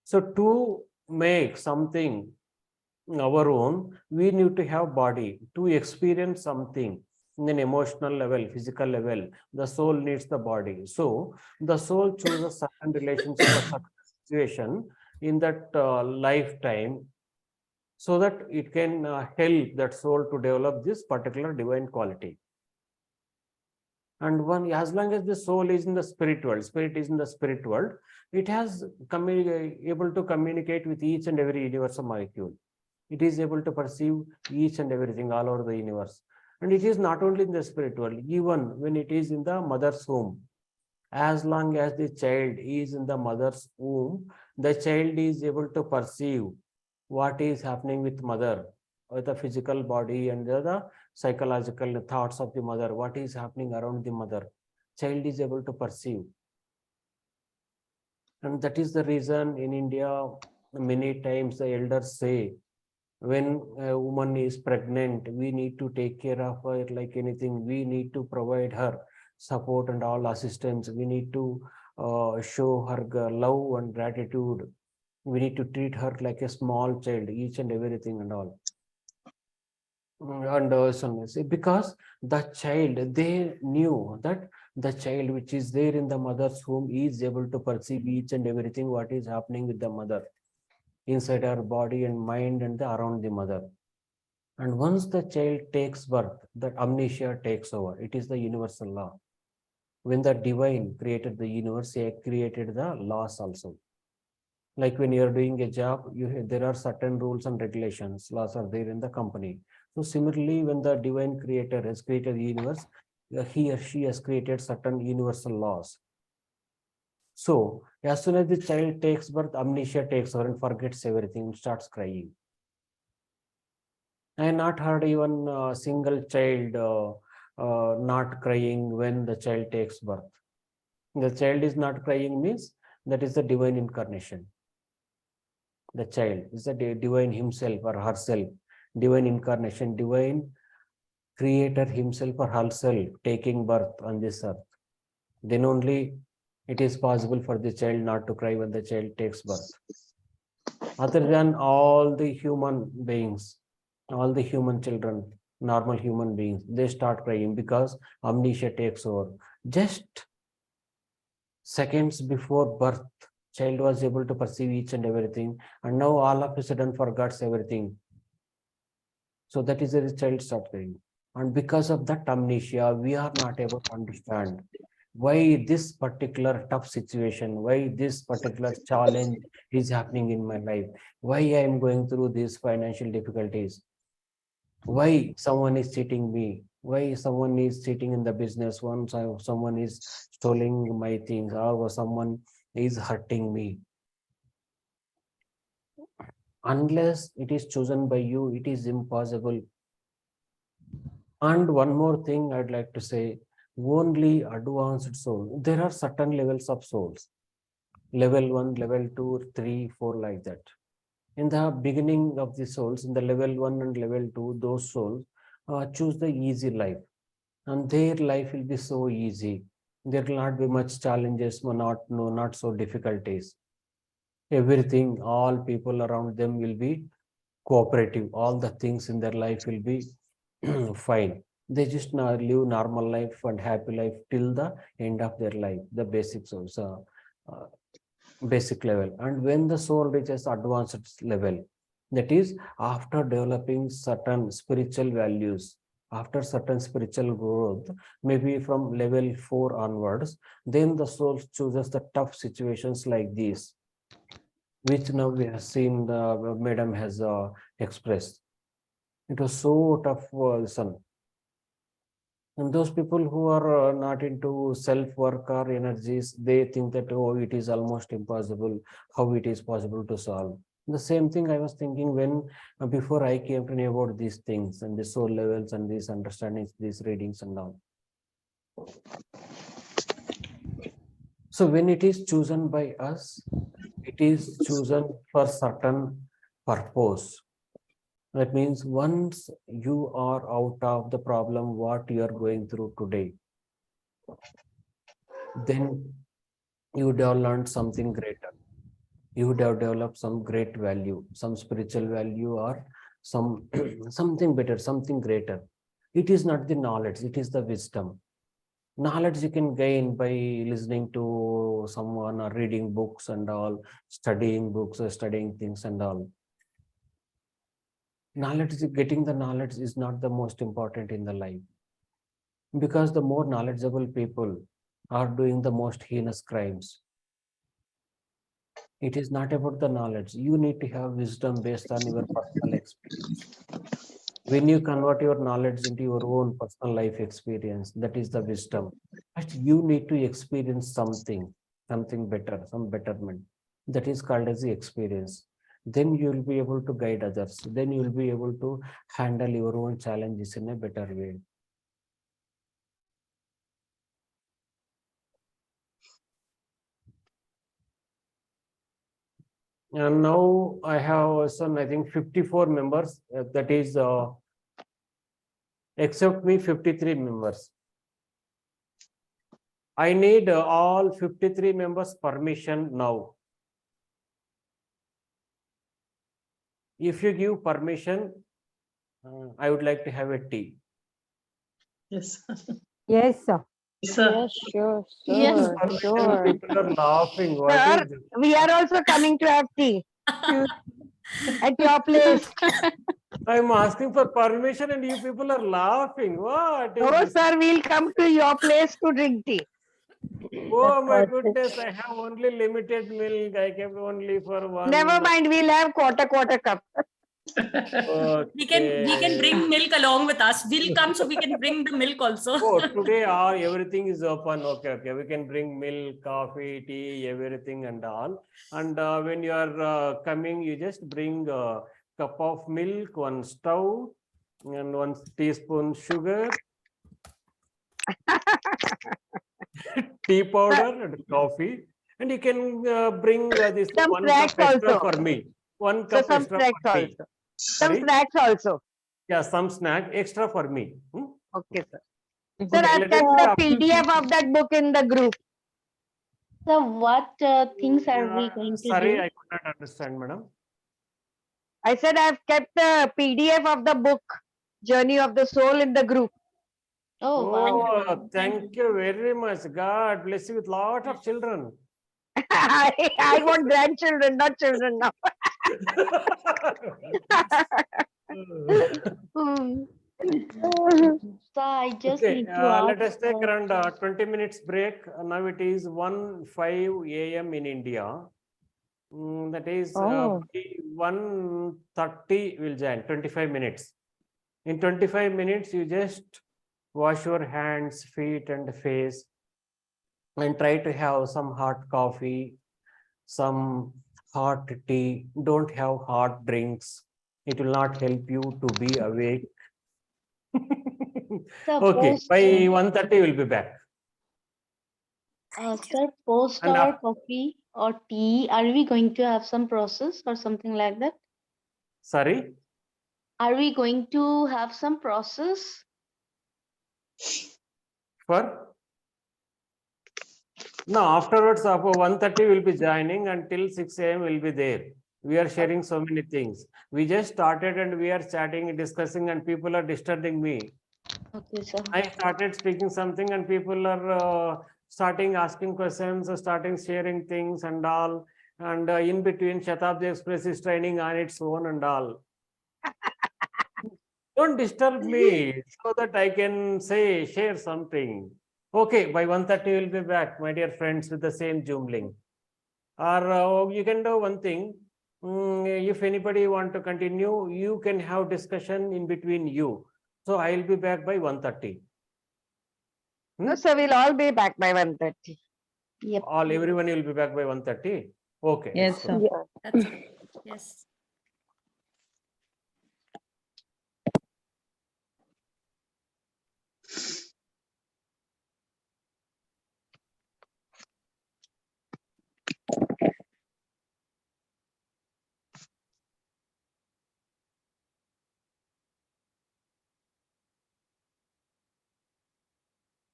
So to make something our own, we need to have body to experience something in an emotional level, physical level. The soul needs the body. So the soul chooses certain relationship or certain situation in that lifetime, so that it can help that soul to develop this particular divine quality. And one, as long as the soul is in the spirit world, spirit is in the spirit world, it has able to communicate with each and every universal molecule. It is able to perceive each and everything all over the universe. And it is not only in the spirit world, even when it is in the mother's womb. As long as the child is in the mother's womb, the child is able to perceive what is happening with mother, with the physical body and the psychological thoughts of the mother, what is happening around the mother. Child is able to perceive. And that is the reason in India, many times the elders say, when a woman is pregnant, we need to take care of her like anything. We need to provide her support and all assistance. We need to show her love and gratitude. We need to treat her like a small child, each and everything and all. And because the child, they knew that The child which is there in the mother's womb is able to perceive each and everything what is happening with the mother, inside her body and mind and around the mother. And once the child takes birth, that amnesia takes over. It is the universal law. When the divine created the universe, he created the laws also. Like when you're doing a job, there are certain rules and regulations, laws are there in the company. So similarly, when the divine creator has created the universe, he or she has created certain universal laws. So as soon as the child takes birth, amnesia takes over and forgets everything and starts crying. I have not heard even a single child not crying when the child takes birth. The child is not crying means that is the divine incarnation. The child is the divine himself or herself, divine incarnation, divine creator himself or herself taking birth on this earth. Then only it is possible for the child not to cry when the child takes birth. Other than all the human beings, all the human children, normal human beings, they start crying because amnesia takes over. Just seconds before birth, child was able to perceive each and everything, and now all of a sudden forgets everything. So that is the child start crying. And because of that amnesia, we are not able to understand why this particular tough situation, why this particular challenge is happening in my life, why I am going through these financial difficulties, why someone is cheating me, why someone is cheating in the business, once someone is stealing my things, or someone is hurting me. Unless it is chosen by you, it is impossible. And one more thing I'd like to say, only advanced soul. There are certain levels of souls. Level 1, level 2, 3, 4, like that. In the beginning of the souls, in the level 1 and level 2, those souls choose the easy life. And their life will be so easy. There will not be much challenges, not so difficulties. Everything, all people around them will be cooperative. All the things in their life will be fine. They just now live normal life and happy life till the end of their life, the basic souls, uh, basic level. And when the soul reaches advanced level, that is after developing certain spiritual values, after certain spiritual growth, maybe from level 4 onwards, then the soul chooses the tough situations like these, which now we have seen the madam has expressed. It was so tough, son. And those people who are not into self-work or energies, they think that, oh, it is almost impossible, how it is possible to solve. The same thing I was thinking when, before I came to know about these things and the soul levels and these understandings, these readings and all. So when it is chosen by us, it is chosen for certain purpose. That means once you are out of the problem, what you are going through today, then you would have learned something greater. You would have developed some great value, some spiritual value, or some something better, something greater. It is not the knowledge, it is the wisdom. Knowledge you can gain by listening to someone or reading books and all, studying books or studying things and all. Knowledge, getting the knowledge is not the most important in the life, because the more knowledgeable people are doing the most heinous crimes. It is not about the knowledge. You need to have wisdom based on your personal experience. When you convert your knowledge into your own personal life experience, that is the wisdom. But you need to experience something, something better, some betterment. That is called as the experience. Then you will be able to guide others. Then you will be able to handle your own challenges in a better way. And now I have some, I think 54 members, that is except me 53 members. I need all 53 members permission now. If you give permission, I would like to have a tea. Yes. Yes, sir. Yes, sure, Yes. sure, Permission, sure. people are laughing. What Sir, is this? we are also coming to have tea at your place. I'm asking for permission and you people are laughing. What is No, this? sir, we'll come to your place to drink tea. Oh my Got it. goodness, I have only limited milk. I kept only for one. Never mind, we'll have quarter cup. We can bring Okay. milk along with us. We'll come so we can bring the milk also. Oh, today everything is open. Okay, okay. We can bring milk, coffee, tea, everything and all. And when you are coming, you just bring a cup of milk, one stout, and 1 teaspoon sugar, tea powder, and coffee. And you can bring this Some 1 cup snacks extra also. for me. One So cup some extra snacks for me. also. Some Sorry? snacks also. Yeah, some snack extra for me. Okay, sir. Sir, Okay, I've let us kept say the after PDF of that book in the group. So what things are we going to sorry, do? I could not understand, madam. I said I've kept the PDF of the book, Journey of the Soul, in the group. Oh, wow. Oh, thank you very much. God bless you with lot of children. I want grandchildren, not children now. So I just Okay, need to let ask. us take around 20 minutes break. Now it is 1:05 a.m. in India. That is Oh. 1:30 will join, 25 minutes. In 25 minutes, you just wash your hands, feet and face and try to have some hot coffee, some hot tea. Don't have hot drinks. It will not help you to be awake. Okay, Suppose, by 1:30 we'll be back. sir, post And our coffee or tea, are we going to have some process or something like that? sorry, Are we going to have some process? for no, afterwards of 1:30 we'll be joining until 6 a.m. we'll be there. We are sharing so many things. We just started and we are chatting, discussing, and people are disturbing me. Okay, sir. I started speaking something and people are starting asking questions, starting sharing things and all. And in between, Shatabdi Express is training on its own and all. Don't disturb me so that I can share something. Okay, by 1:30 we'll be back, my dear friends, with the same Zoom link. Or you can do one thing. If anybody want to continue, you can have discussion in between you. So I'll be back by 1:30. No, sir, we'll all be back by 1:30. Yep. Everyone will be back by 1:30. Okay. Yes, that's good. sir. That's it. Yes.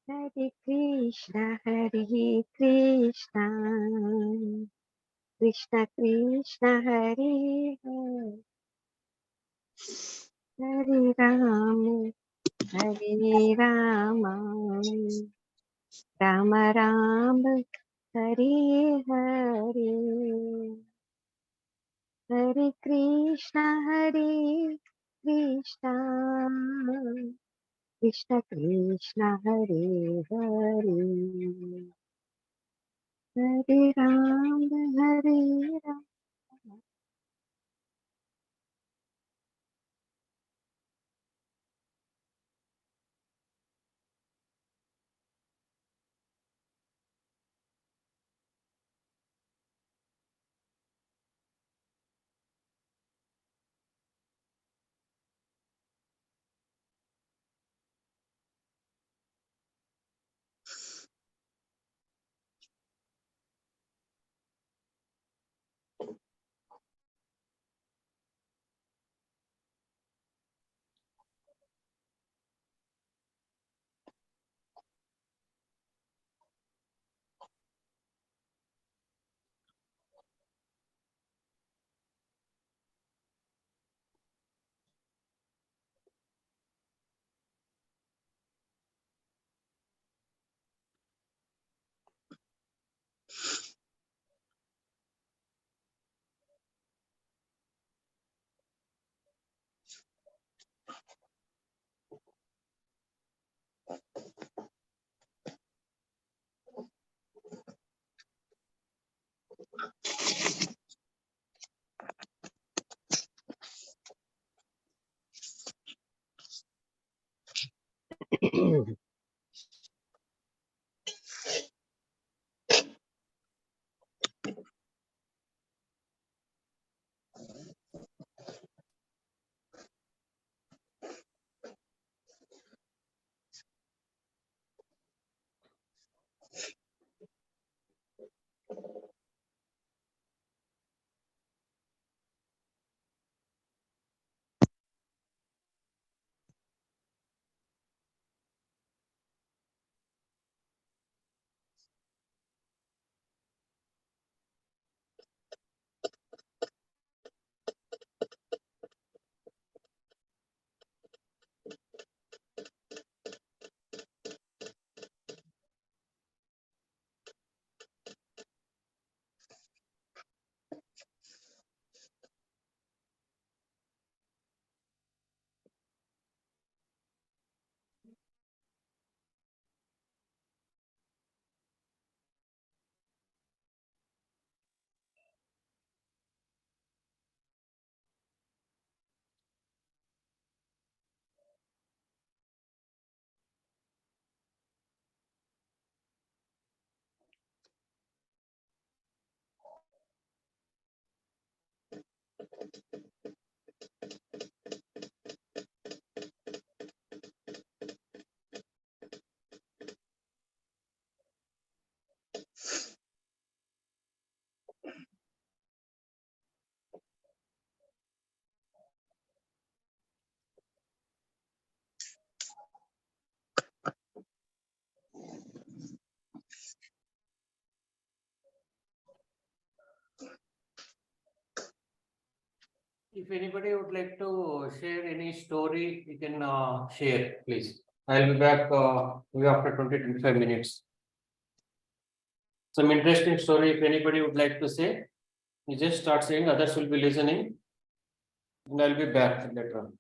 Hare Krishna, Krishna Krishna, Hare Hare, Hare Ram, Hare Rama, Rama Ram, Hare Hare, Hare Krishna, Krishna Krishna Krishna, Hare Hare, Hare Ram, Hare Ram. If anybody would like to share any story, you can share, please. I'll be back maybe after 20-25 minutes. Some interesting story, if anybody would like to say, you just start saying, others will be listening, and I'll be back later on.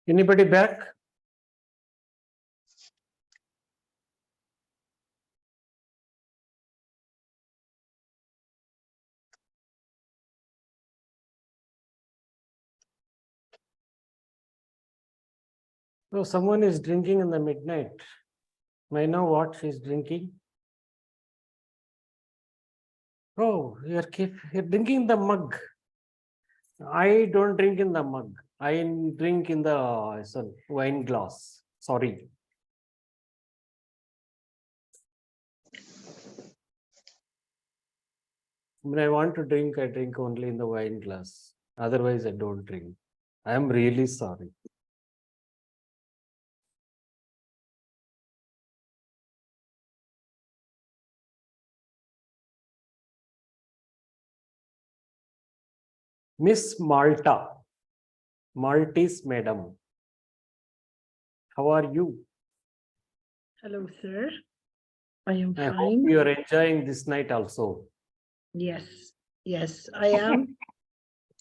Anybody back? No, someone is drinking in the midnight. May I know what she's drinking? Oh, you're drinking the mug. I don't drink in the mug. I drink in the wine glass. Sorry. When I want to drink, I drink only in the wine glass. Otherwise, I don't drink. I am really sorry. Miss Malta, Maltese madam. How are you? Hello, sir. I am I hope fine. you are enjoying this night also. Yes, yes, I am.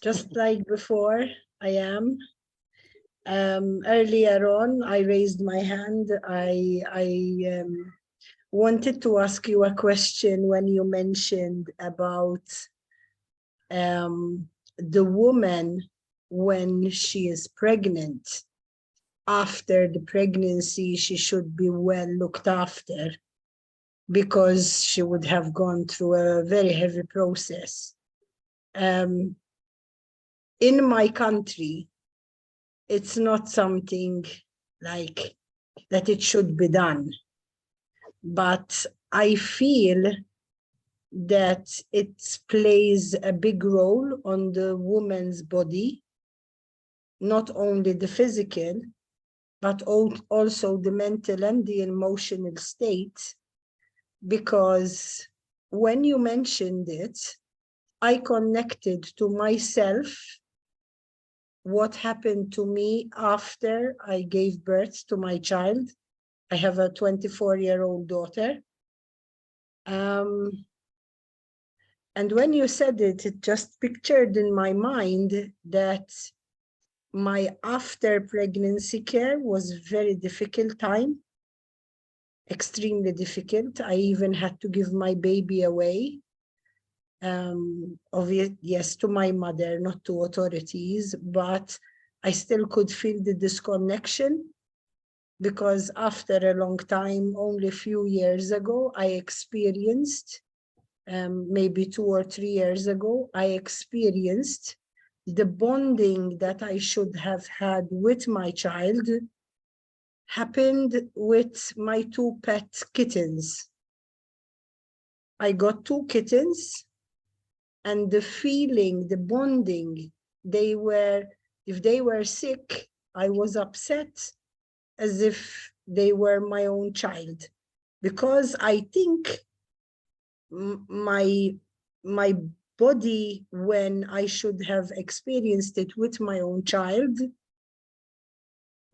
Just like before, I am. Earlier on, I raised my hand. I wanted to ask you a question when you mentioned about the woman when she is pregnant. After the pregnancy, she should be well looked after, because she would have gone through a very heavy process. In my country, it's not something like that it should be done. But I feel that it plays a big role on the woman's body, not only the physical, but also the mental and the emotional state. Because when you mentioned it, I connected to myself what happened to me after I gave birth to my child. I have a 24-year-old daughter. And when you said it, it just pictured in my mind that my after pregnancy care was very difficult time, extremely difficult. I even had to give my baby away. Yes, to my mother, not to authorities, but I still could feel the disconnection, because after a long time, only a few years ago, I experienced, maybe 2 or 3 years ago, I experienced the bonding that I should have had with my child happened with my 2 pet kittens. I got 2 kittens, and the feeling, the bonding, if they were sick, I was upset as if they were my own child, because I think my body, when I should have experienced it with my own child,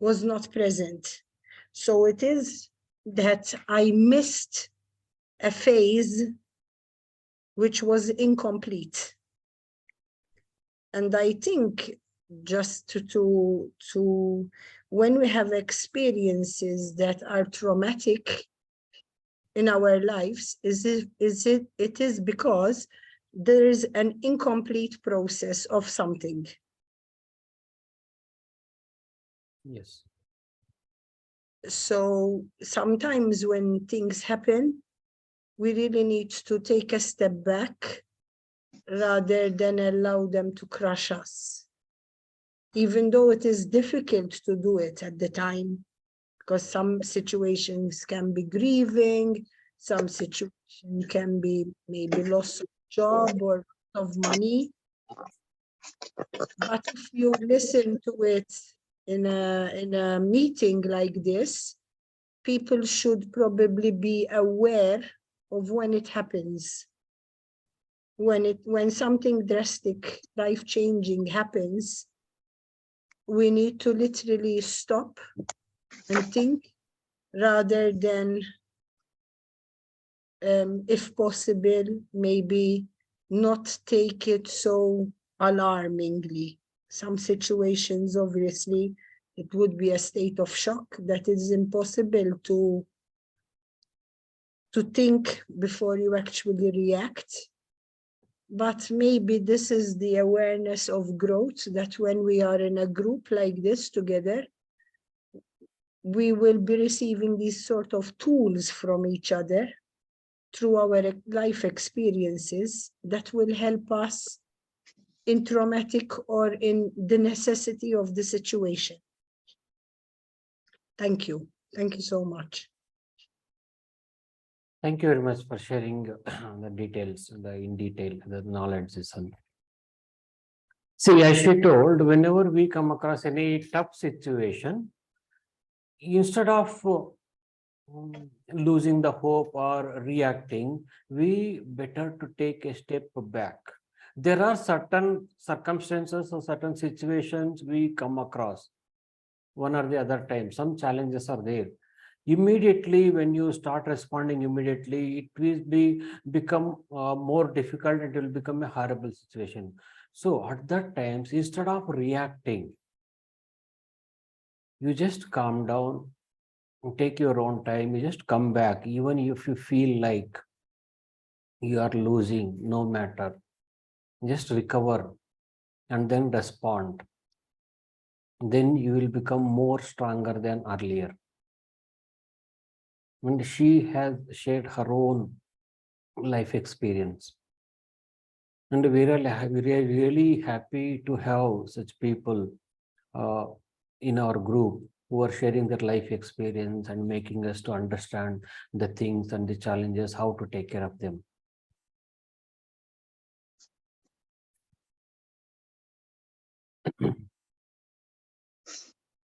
was not present. So it is that I missed a phase which was incomplete. And I think just to when we have experiences that are traumatic in our lives, it is because there is an incomplete process of something. Yes. So sometimes when things happen, we really need to take a step back rather than allow them to crush us, even though it is difficult to do it at the time, because some situations can be grieving, some situation can be maybe loss of job or of money. But if you listen to it in a meeting like this, people should probably be aware of when it happens. When something drastic, life-changing happens, we need to literally stop and think, rather than, if possible, maybe not take it so alarmingly. Some situations, obviously, It would be a state of shock that is impossible to think before you actually react. But maybe this is the awareness of growth, that when we are in a group like this together, we will be receiving these sort of tools from each other through our life experiences that will help us in traumatic or in the necessity of the situation. Thank you. Thank you so much. Thank you very much for sharing the details, in detail, the knowledge. See, as she told, whenever we come across any tough situation, instead of losing the hope or reacting, we better to take a step back. There are certain circumstances or certain situations we come across one or the other time. Some challenges are there. Immediately, when you start responding immediately, it will become more difficult. It will become a horrible situation. So at that times, instead of reacting, you just calm down, take your own time, you just come back. Even if you feel like you are losing, no matter, just recover and then respond. Then you will become more stronger than earlier. And she has shared her own life experience. And we are really happy to have such people in our group who are sharing their life experience and making us to understand the things and the challenges, how to take care of them.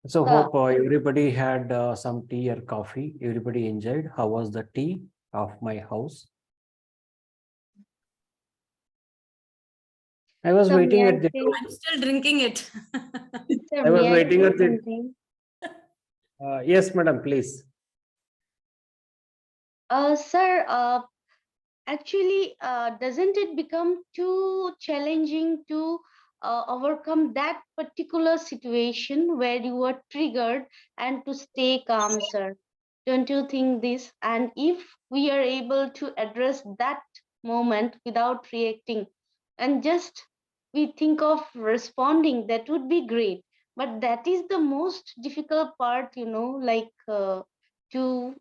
So hope everybody had some tea or coffee. Everybody enjoyed. How was the tea of my house? I was waiting at the door. I'm still drinking it. I was waiting at the. Yes, madam, please. Sir, actually, doesn't it become too challenging to overcome that particular situation where you were triggered and to stay calm, sir? Don't you think this? And if we are able to address that moment without reacting and just we think of responding, that would be great. But that is the most difficult part, like to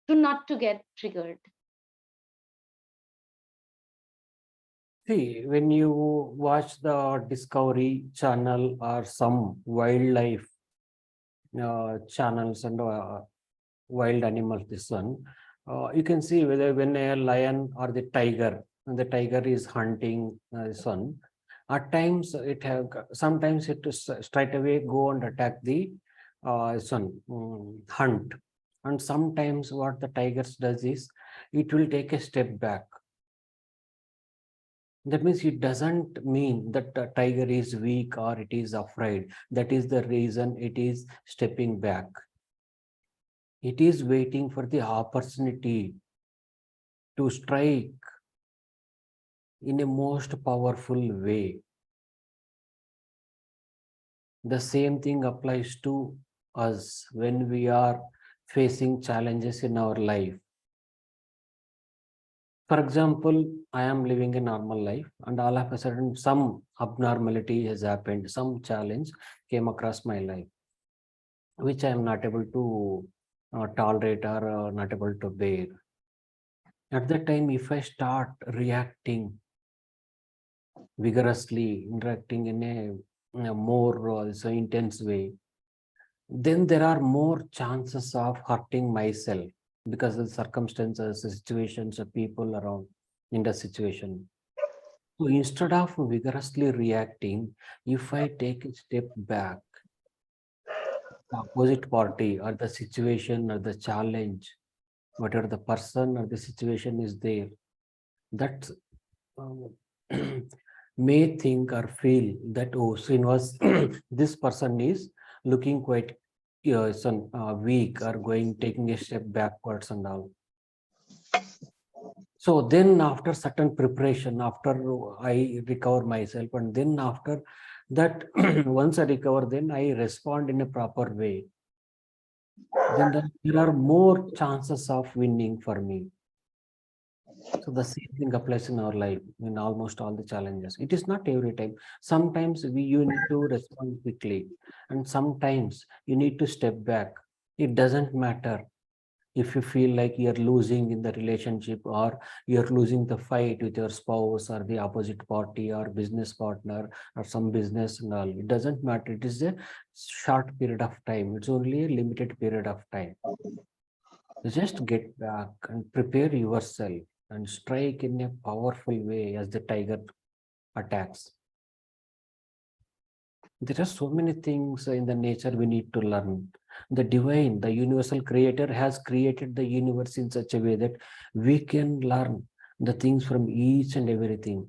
not to get triggered. See, when you watch the Discovery Channel or some wildlife channels and wild animals, this one, you can see whether when a lion or the tiger, and the tiger is hunting this one, at times sometimes it is straight away go and attack the hunt. And sometimes what the tigers does is, it will take a step back. That means it doesn't mean that the tiger is weak or it is afraid. That is the reason it is stepping back. It is waiting for the opportunity to strike in a most powerful way. The same thing applies to us when we are facing challenges in our life. For example, I am living a normal life and all of a sudden some abnormality has happened, some challenge came across my life, which I am not able to tolerate or not able to bear. At that time, if I start reacting vigorously, interacting in a more so intense way, then there are more chances of hurting myself because of the circumstances, the situations, the people around in the situation. So instead of vigorously reacting, if I take a step back, the opposite party or the situation or the challenge, whatever the person or the situation is there, that may think or feel that, oh, Srinivas, this person is looking quite weak or taking a step backwards and all. So then after certain preparation, after I recover myself, and then after that once I recover, then I respond in a proper way, then there are more chances of winning for me. So the same thing applies in our life in almost all the challenges. It is not every time. Sometimes you need to respond quickly, and sometimes you need to step back. It doesn't matter if you feel like you're losing in the relationship, or you're losing the fight with your spouse or the opposite party or business partner or some business and all. It doesn't matter. It is a short period of time. It's only a limited period of time. Just get back and prepare yourself and strike in a powerful way as the tiger attacks. There are so many things in the nature we need to learn. The divine, the universal creator has created the universe in such a way that we can learn the things from each and everything.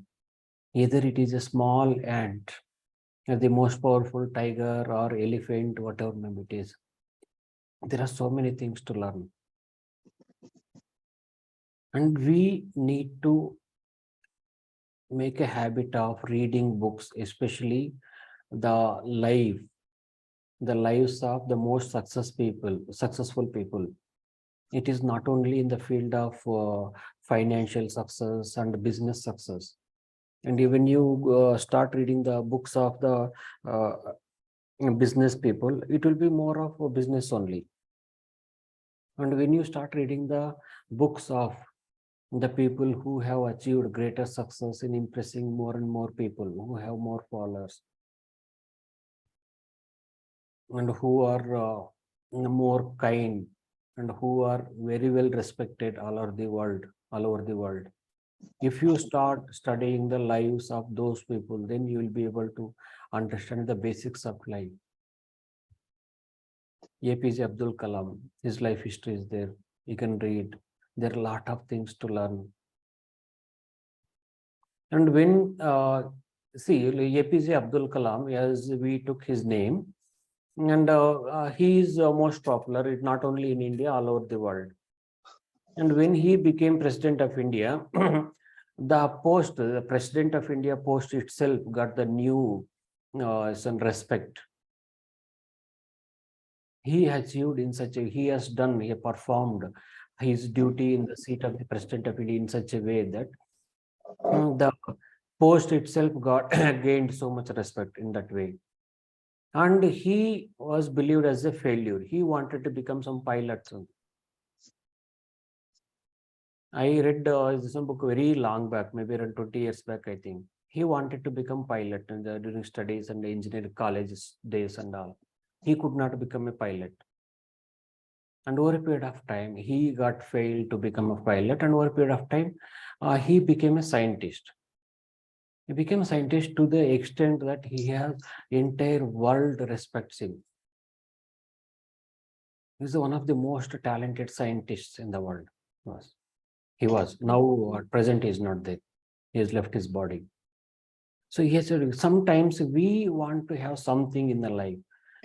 Either it is a small ant, or the most powerful tiger or elephant, whatever name it is. There are so many things to learn. And we need to make a habit of reading books, especially the lives of the most successful people. It is not only in the field of financial success and business success. And even you start reading the books of the business people, it will be more of a business only. And when you start reading the books of the people who have achieved greater success in impressing more and more people, who have more followers, and who are more kind, and who are very well respected all over the world. If you start studying the lives of those people, then you will be able to understand the basics of life. APJ Abdul Kalam, his life history is there. You can read. There are a lot of things to learn. And when see APJ Abdul Kalam, as we took his name, and he is most popular, not only in India, all over the world. And when he became president of India, the president of India post itself got the new some respect. He achieved in such a, he performed his duty in the seat of the president of India in such a way that the post itself got gained so much respect in that way. And he was believed as a failure. He wanted to become some pilot. I read some book very long back, maybe around 20 years back, I think. He wanted to become pilot during studies and engineering colleges days and all. He could not become a pilot. And over a period of time, he got failed to become a pilot. And over a period of time, he became a scientist. He became a scientist to the extent that he has entire world respects him. He's one of the most talented scientists in the world. He was. Now, at present, he is not there. He has left his body. So yes, sometimes we want to have something in the life.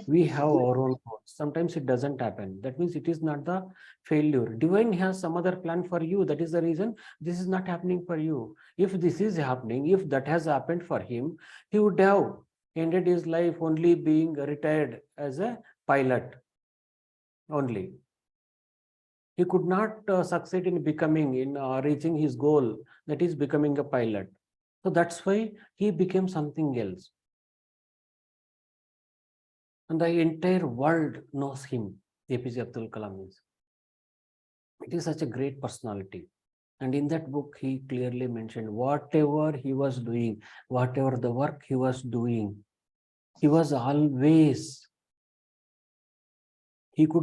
We have our own goals. Sometimes it doesn't happen. That means it is not the failure. Divine has some other plan for you. That is the reason this is not happening for you. If this is happening, if that has happened for him, he would have ended his life only being retired as a pilot only. He could not succeed in reaching his goal, that is becoming a pilot. So that's why he became something else. And the entire world knows him, APJ Abdul Kalam is. It is such a great personality. And in that book, he clearly mentioned whatever he was doing, whatever the work he was doing, he could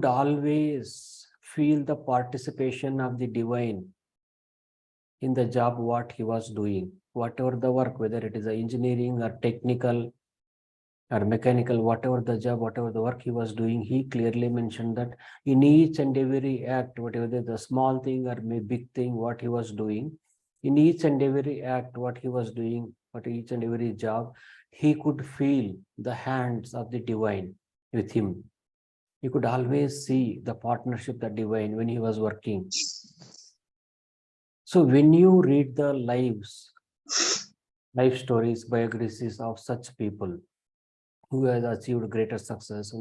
always feel the participation of the divine in the job what he was doing, whatever the work, whether it is engineering or technical or mechanical, whatever the job, whatever the work he was doing, he clearly mentioned that in each and every act, whatever the small thing or big thing, what he was doing, in each and every act, what he was doing, what each and every job, he could feel the hands of the divine with him. He could always see the partnership, the divine, when he was working. So when you read the life stories, biographies of such people, who has achieved greater success,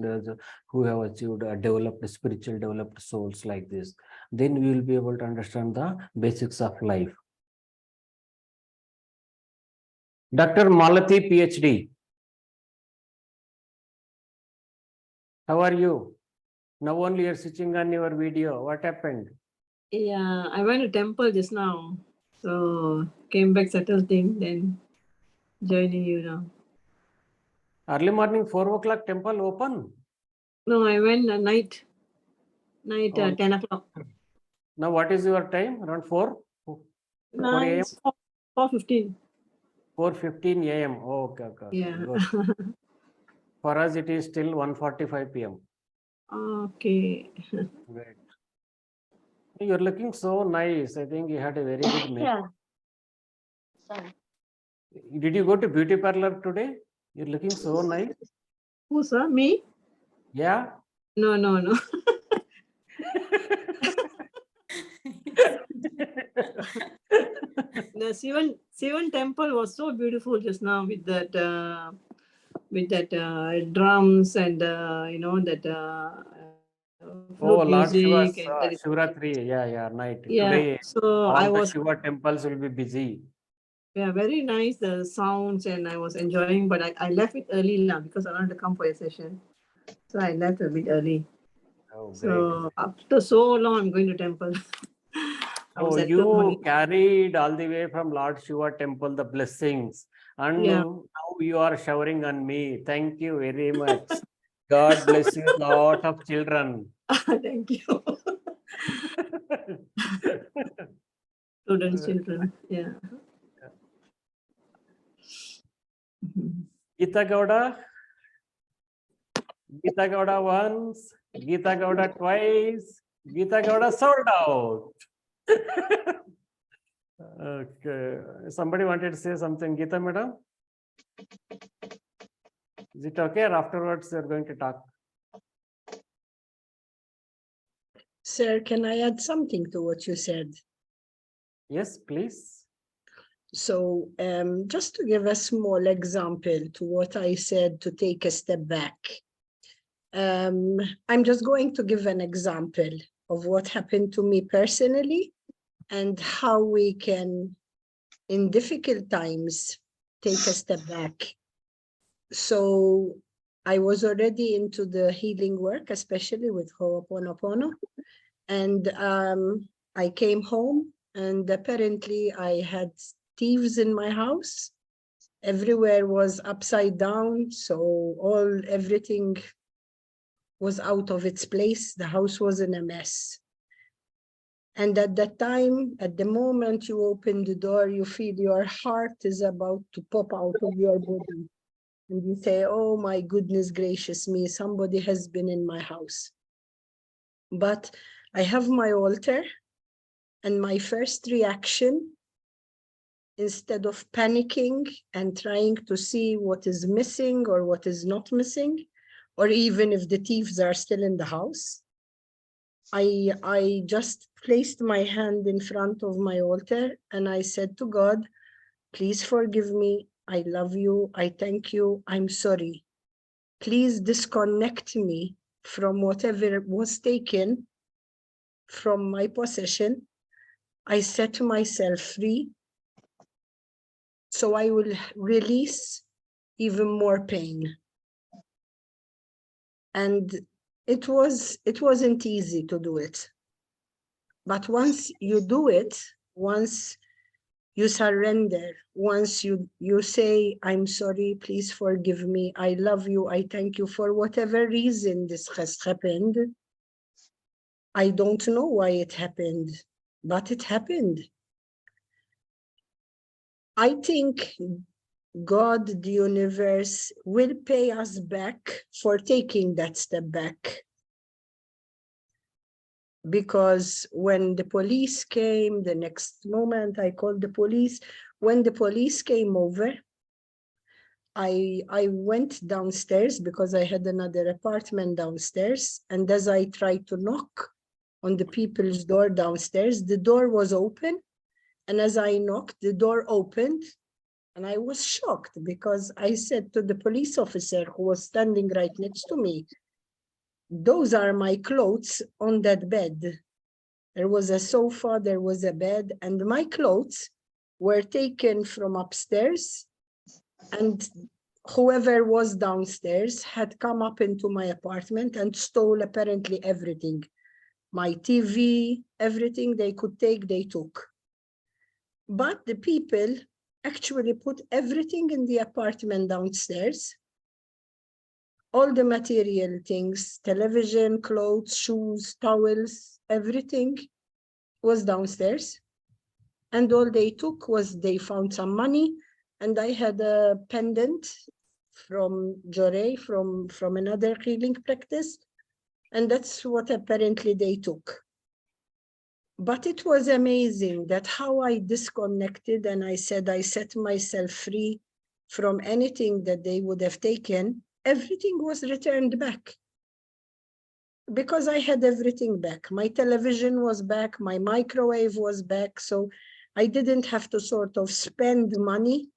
who have achieved developed spiritual developed souls like this, then we will be able to understand the basics of life. Dr. Malati, PhD. How are you? Now only you're switching on your video. What happened? Yeah, I went to temple just now. So came back, settled thing, then joining you now. Early morning, 4 o'clock, temple open? No, I went at night. Night Oh, 10 o'clock. now what is your time? Around 4? 4 a.m.? 4:15. 4:15 a.m. Okay, okay. Yeah. Good. For us, it is still 1:45 p.m. Okay. Great. You're looking so nice. I think you had a very good makeup. Yeah. Sorry. Did you go to beauty parlor today? You're looking so nice. Who, sir? Me? Yeah. No, no, no. The Sivan temple was so beautiful just now with that drums and Oh, flute Lord Shiva's music and very Shivratri. Yeah, night. yeah. Today, So all I the was Shiva temples will be busy. yeah very nice the sounds and I was enjoying, but I left it early now because I wanted to come for a session, so I left a bit early. Oh, great. So after so long, I'm going to temple. I was Oh, at you home. carried all the way from Lord Shiva temple the blessings, and Yeah. now you are showering on me. Thank you very much. God bless you, lot of children. Thank you. Students, children. Yeah. Gita Gowda. Gita Gowda once, Gita Gowda twice, Gita Gowda sold out. Okay. Somebody wanted to say something. Gita madam? Is it okay? Or afterwards you're going to talk? Sir, can I add something to what you said? Yes, please. So just to give a small example to what I said, to take a step back. I'm just going to give an example of what happened to me personally and how we can, in difficult times, take a step back. So I was already into the healing work, especially with Hooponopono. And I came home and apparently I had thieves in my house. Everywhere was upside down. So everything was out of its place. The house was in a mess. And at that time, at the moment you open the door, you feel your heart is about to pop out of your body. And you say, oh my goodness gracious me, somebody has been in my house. But I have my altar, and my first reaction, instead of panicking and trying to see what is missing or what is not missing, or even if the thieves are still in the house, I just placed my hand in front of my altar and I said to God, please forgive me. I love you. I thank you. I'm sorry. Please disconnect me from whatever was taken from my possession. I set myself free so I will release even more pain. And it wasn't easy to do it. But once you do it, once you surrender, once you say, I'm sorry, please forgive me, I love you, I thank you, for whatever reason this has happened. I don't know why it happened, but it happened. I think God, the universe, will pay us back for taking that step back. Because when the police came, the next moment I called the police. When the police came over, I went downstairs because I had another apartment downstairs. And as I tried to knock on the people's door downstairs, the door was open. And as I knocked, the door opened. And I was shocked because I said to the police officer who was standing right next to me, those are my clothes on that bed. There was a sofa, there was a bed, and my clothes were taken from upstairs, and whoever was downstairs had come up into my apartment and stole apparently everything. My TV, everything they could take, they took. But the people actually put everything in the apartment downstairs. All the material things, television, clothes, shoes, towels, everything was downstairs. And all they took was they found some money, and I had a pendant from Jore, from another healing practice. And that's what apparently they took. But it was amazing that how I disconnected, and I said I set myself free from anything that they would have taken. Everything was returned back because I had everything back. My television was back, my microwave was back, so I didn't have to sort of spend money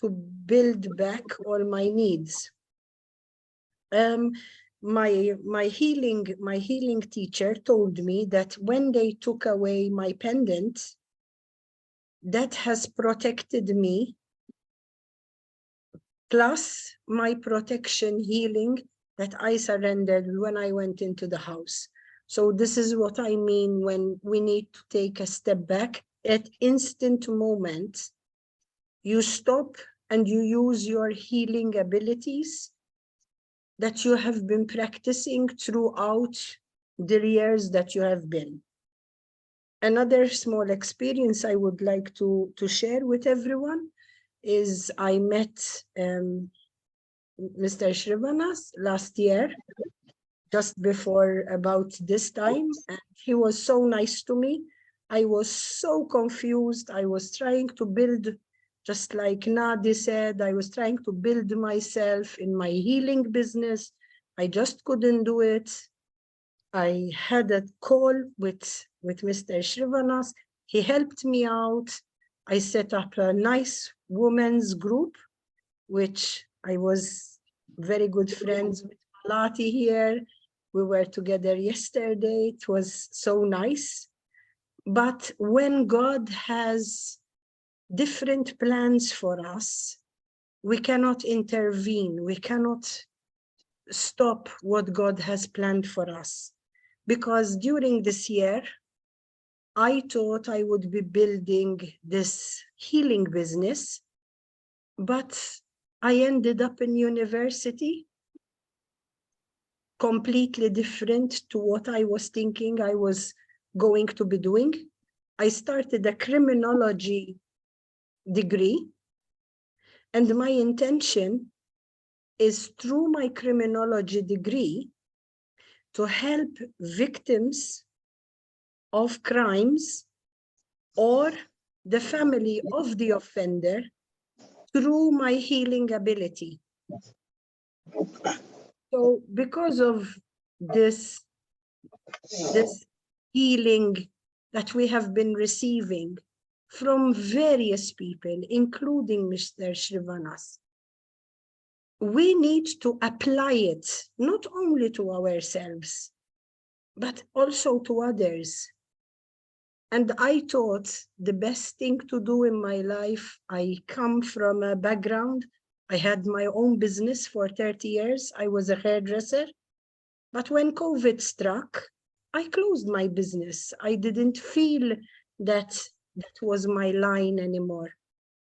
to build back all my needs. My healing teacher told me that when they took away my pendant, that has protected me, plus my protection healing that I surrendered when I went into the house. So this is what I mean when we need to take a step back. At instant moment, you stop and you use your healing abilities that you have been practicing throughout the years that you have been. Another small experience I would like to share with everyone is I met Mr. Shrivanas last year, just before about this time, and he was so nice to me. I was so confused. I was trying to build, just like Nadi said, I was trying to build myself in my healing business. I just couldn't do it. I had a call with Mr. Shrivanas. He helped me out. I set up a nice women's group, which I was very good friends with Malati here. We were together yesterday. It was so nice. But when God has different plans for us, we cannot intervene. We cannot stop what God has planned for us. Because during this year, I thought I would be building this healing business, but I ended up in university, completely different to what I was thinking I was going to be doing. I started a criminology degree, and my intention is through my criminology degree to help victims of crimes or the family of the offender through my healing ability. So because of this healing that we have been receiving from various people, including Mr. Shrivanas, we need to apply it not only to ourselves, but also to others. And I thought the best thing to do in my life, I come from a background, I had my own business for 30 years. I was a hairdresser. But when COVID struck, I closed my business. I didn't feel that that was my line anymore.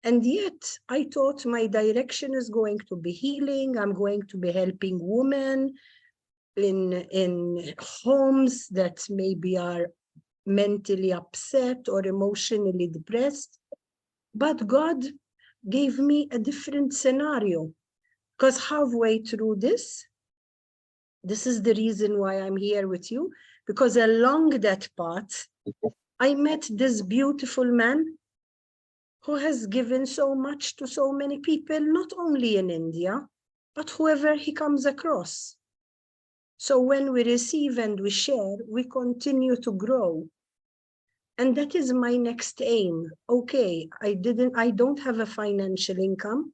And yet I thought my direction is going to be healing. I'm going to be helping women in homes that maybe are mentally upset or emotionally depressed. But God gave me a different scenario, because halfway through this is the reason why I'm here with you, because along that path, I met this beautiful man who has given so much to so many people, not only in India, but whoever he comes across. So when we receive and we share, we continue to grow. And that is my next aim. Okay, I don't have a financial income.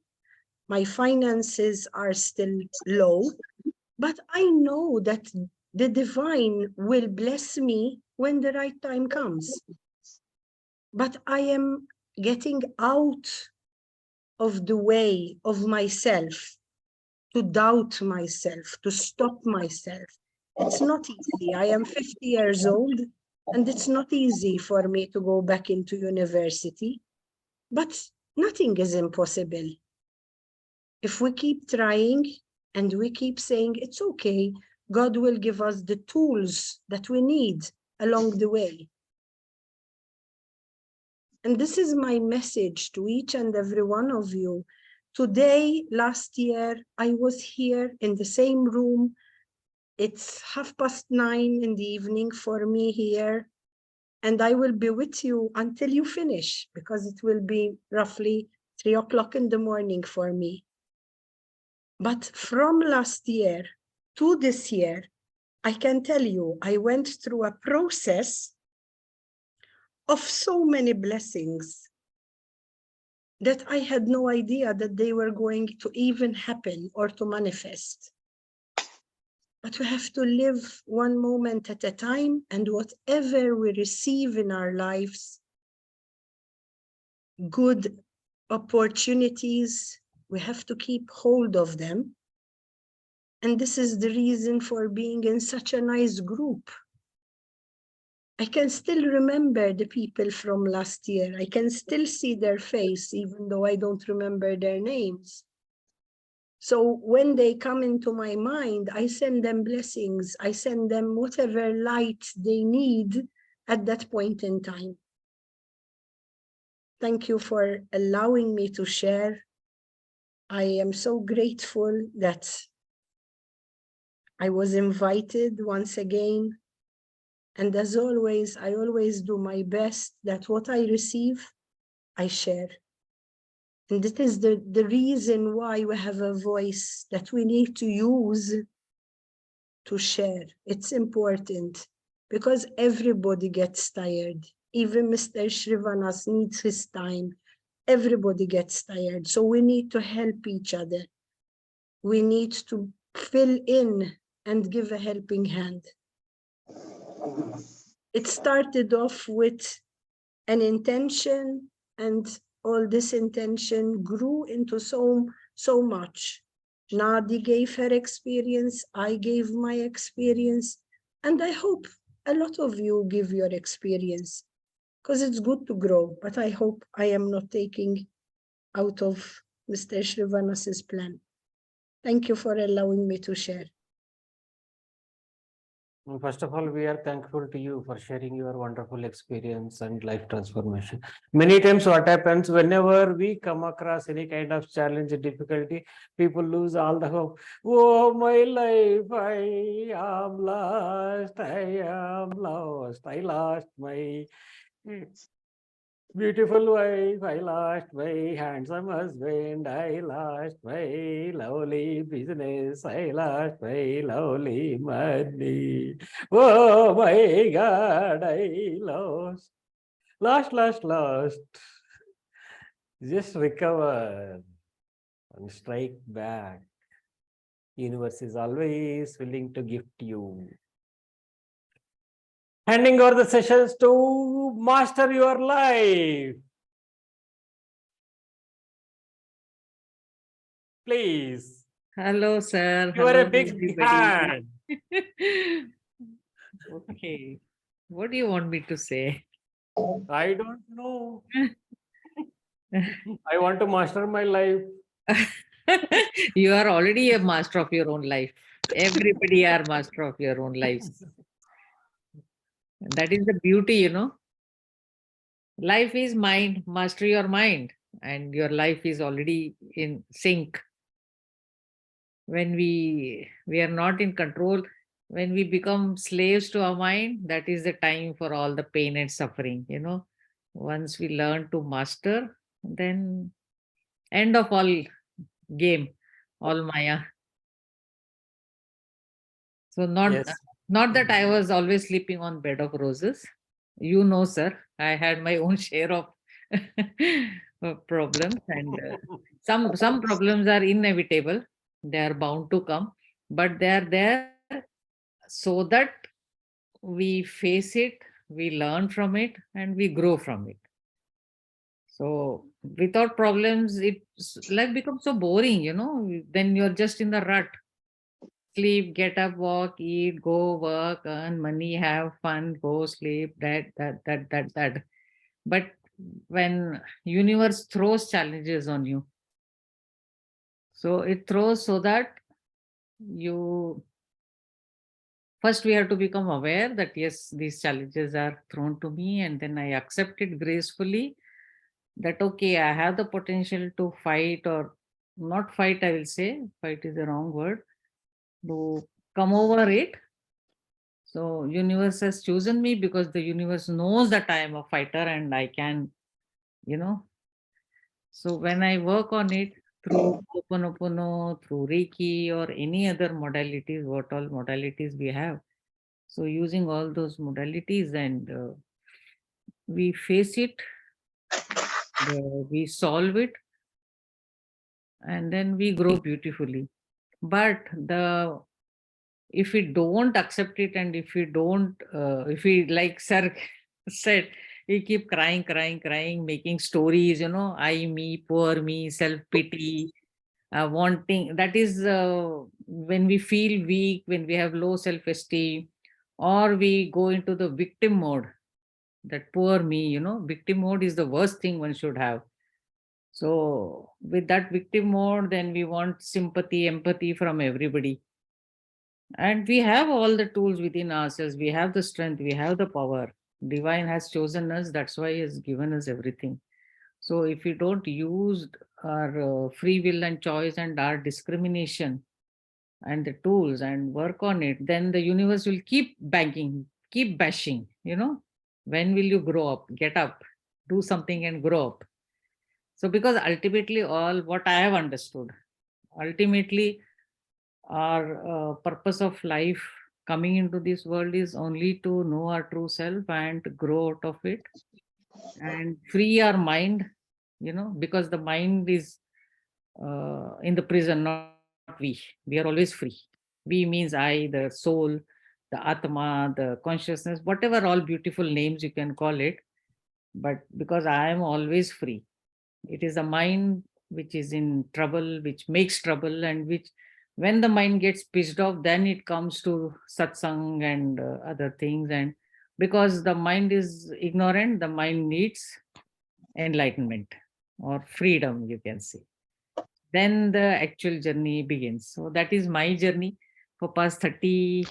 My finances are still low, but I know that the divine will bless me when the right time comes. But I am getting out of the way of myself, to doubt myself, to stop myself. It's not easy. I am 50 years old, and it's not easy for me to go back into university, but nothing is impossible. If we keep trying and we keep saying, it's okay, God will give us the tools that we need along the way. And this is my message to each and every one of you. Today, last year, I was here in the same room. It's 9:30 in the evening for me here. And I will be with you until you finish, because it will be roughly 3 o'clock in the morning for me. But from last year to this year, I can tell you, I went through a process of so many blessings that I had no idea that they were going to even happen or to manifest. But we have to live one moment at a time, and whatever we receive in our lives, good opportunities, we have to keep hold of them. And this is the reason for being in such a nice group. I can still remember the people from last year. I can still see their face, even though I don't remember their names. So when they come into my mind, I send them blessings. I send them whatever light they need at that point in time. Thank you for allowing me to share. I am so grateful that I was invited once again. And as always, I always do my best that what I receive, I share. And that is the reason why we have a voice that we need to use to share. It's important because everybody gets tired. Even Mr. Shrivanas needs his time. Everybody gets tired. So we need to help each other. We need to fill in and give a helping hand. It started off with an intention, and all this intention grew into so much. Nadi gave her experience, I gave my experience, and I hope a lot of you give your experience, because it's good to grow, but I hope I am not taking out of Mr. Shrivanas's plan. Thank you for allowing me to share. First of all, we are thankful to you for sharing your wonderful experience and life transformation. Many times what happens, whenever we come across any kind of challenge or difficulty, people lose all the hope. Oh, my life, I am lost, I am lost, I lost my beautiful wife, I lost my handsome husband, I lost my lovely business, I lost my lovely money. Oh my God, I lost. Just recover and strike back. Universe is always willing to gift you. Handing over the sessions to master your life. Please. Hello, sir. You are Hello, a big everybody. hand. Okay. What do you want me to say? I don't know. I want to master my life. You are already a master of your own life. Everybody are master of your own lives. That is the beauty, you know. Life is mind, master your mind, and your life is already in sync. When we are not in control, when we become slaves to our mind, that is the time for all the pain and suffering, you know. Once we learn to master, then end of all game, all Maya. So not Yes. not that I was always sleeping on bed of roses. You know, sir, I had my own share of problems, and some problems are inevitable. They are bound to come, but they are there so that we face it, we learn from it, and we grow from it. So without problems, life becomes so boring, then you're just in the rut. Sleep, get up, walk, eat, go work, earn money, have fun, go sleep, that. But when universe throws challenges on you, so it throws so that you first we have to become aware that yes, these challenges are thrown to me, and then I accept it gracefully, that okay, I have the potential to fight, or not fight, I will say, fight is the wrong word, to come over it. So universe has chosen me because the universe knows that I am a fighter and I can, you know. So when I work on it through Hooponopono, through Reiki, or any other modalities, what all modalities we have. So using all those modalities, and we face it, we solve it, and then we grow beautifully. But if we don't accept it, and if we don't, if we, like sir said, we keep crying, making stories, I, me, poor me, self-pity, wanting, that is when we feel weak, when we have low self-esteem, or we go into the victim mode, that poor me, victim mode is the worst thing one should have. So with that victim mode, then we want sympathy, empathy from everybody. And we have all the tools within ourselves. We have the strength, we have the power. Divine has chosen us, that's why he has given us everything. So if we don't use our free will and choice and our discrimination and the tools and work on it, then the universe will keep banging, keep bashing, when will you grow up, get up, do something and grow up. So because ultimately, all what I have understood, ultimately our purpose of life coming into this world is only to know our true self and grow out of it and free our mind, because the mind is in the prison, not we. We are always free. We means I, the soul, the Atma, the consciousness, whatever all beautiful names you can call it. But because I am always free, it is the mind which is in trouble, which makes trouble, and which, when the mind gets pissed off, then it comes to satsang and other things. And because the mind is ignorant, the mind needs enlightenment or freedom, you can say. Then the actual journey begins. So that is my journey. For past 30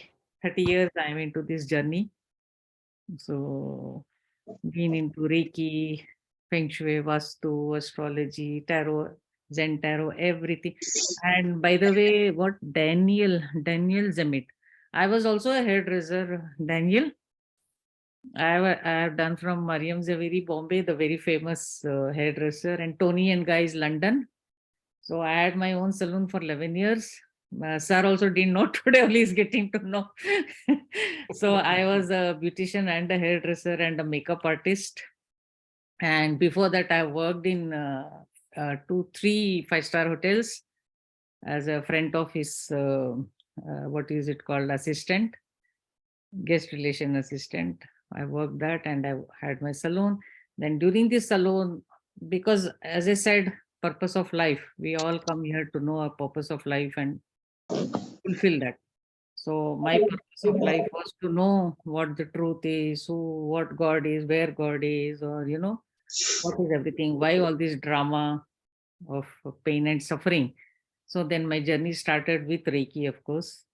years, I am into this journey. So been into Reiki, Feng Shui, Vastu, astrology, tarot, Zen tarot, everything. And by the way, what Daniel Zemit. I was also a hairdresser, Daniel. I have done from Mariam Zaveri, Bombay, the very famous hairdresser, and Tony and Guys, London. So I had my own salon for 11 years. Sir also didn't know, today only is getting to know. So I was a beautician and a hairdresser and a makeup artist. And before that, I worked in 2-3 5-star hotels as a front office, what is it called, assistant, guest relation assistant. I worked that, and I had my salon. Then during this salon, because as I said, purpose of life, we all come here to know our purpose of life and fulfill that. So my purpose of life was to know what the truth is, what God is, where God is, or what is everything, why all this drama of pain and suffering. So then my journey started with Reiki, of course.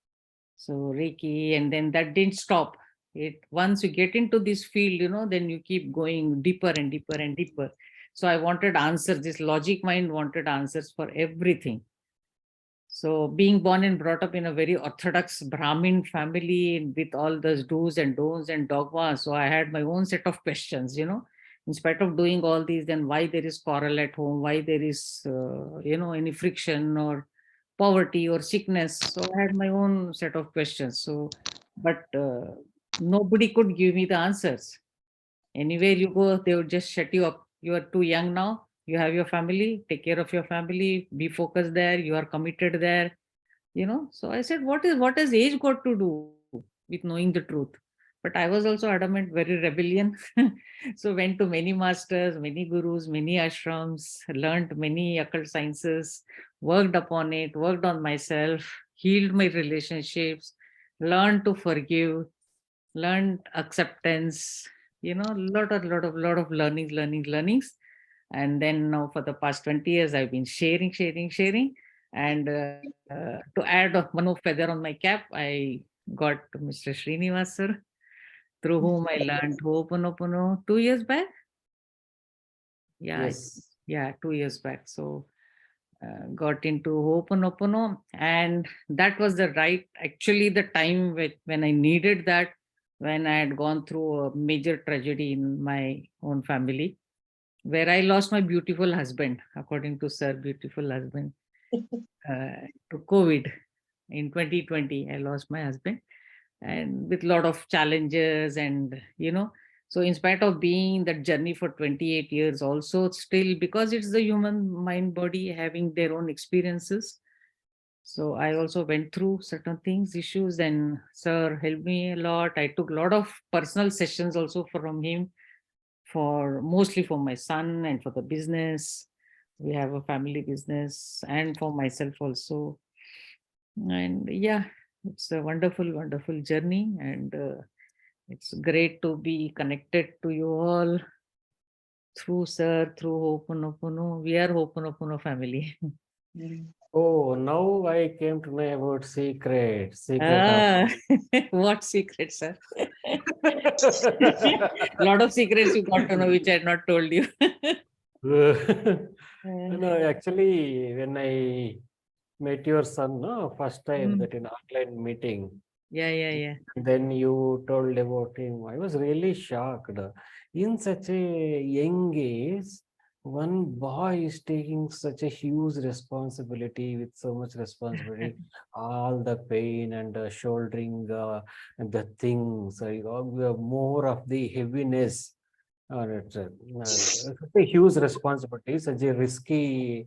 So Reiki, and then that didn't stop. Once you get into this field, then you keep going deeper and deeper and deeper. So I wanted answers. This logic mind wanted answers for everything. So being born and brought up in a very orthodox Brahmin family with all those do's and don'ts and dogmas, so I had my own set of questions, in spite of doing all these, then why there is quarrel at home, why there is, any friction or poverty or sickness. So I had my own set of questions. So, but nobody could give me the answers. Anywhere you go, they would just shut you up. You are too young now. You have your family. Take care of your family. Be focused there. You are committed there. So I said, what has age got to do with knowing the truth? But I was also adamant, very rebellion. So went to many masters, many gurus, many ashrams, learned many occult sciences, worked upon it, worked on myself, healed my relationships, learned to forgive, learned acceptance, lot of learnings. And then now for the past 20 years, I've been sharing. And to add one more feather on my cap, I got Mr. Srinivas sir, through whom I learned Hooponopono 2 years back. Yes. Yeah, 2 years back. So got into Hooponopono, and that was actually the time when I needed that, when I had gone through a major tragedy in my own family, where I lost my beautiful husband, according to sir, beautiful husband, to COVID in 2020. I lost my husband, and with a lot of challenges, and so in spite of being that journey for 28 years, also still, because it's the human mind body having their own experiences. So I also went through certain things, issues, and sir helped me a lot. I took a lot of personal sessions also from him, mostly for my son and for the business. We have a family business, and for myself also. And yeah, it's a wonderful journey, and it's great to be connected to you all through sir, through Ho'oponopono. We are Ho'oponopono family. Oh, now I came to know about secret of. Ah, what secret, sir? Lot of secrets you got to know, which I had not told you. No, actually, when I met your son, no, first time that in online meeting, Yeah. then you told about him. I was really shocked. In such a young age, one boy is taking such a huge responsibility, with so much responsibility, all the pain and shouldering the things, more of the heaviness. It's a huge responsibility, such a risky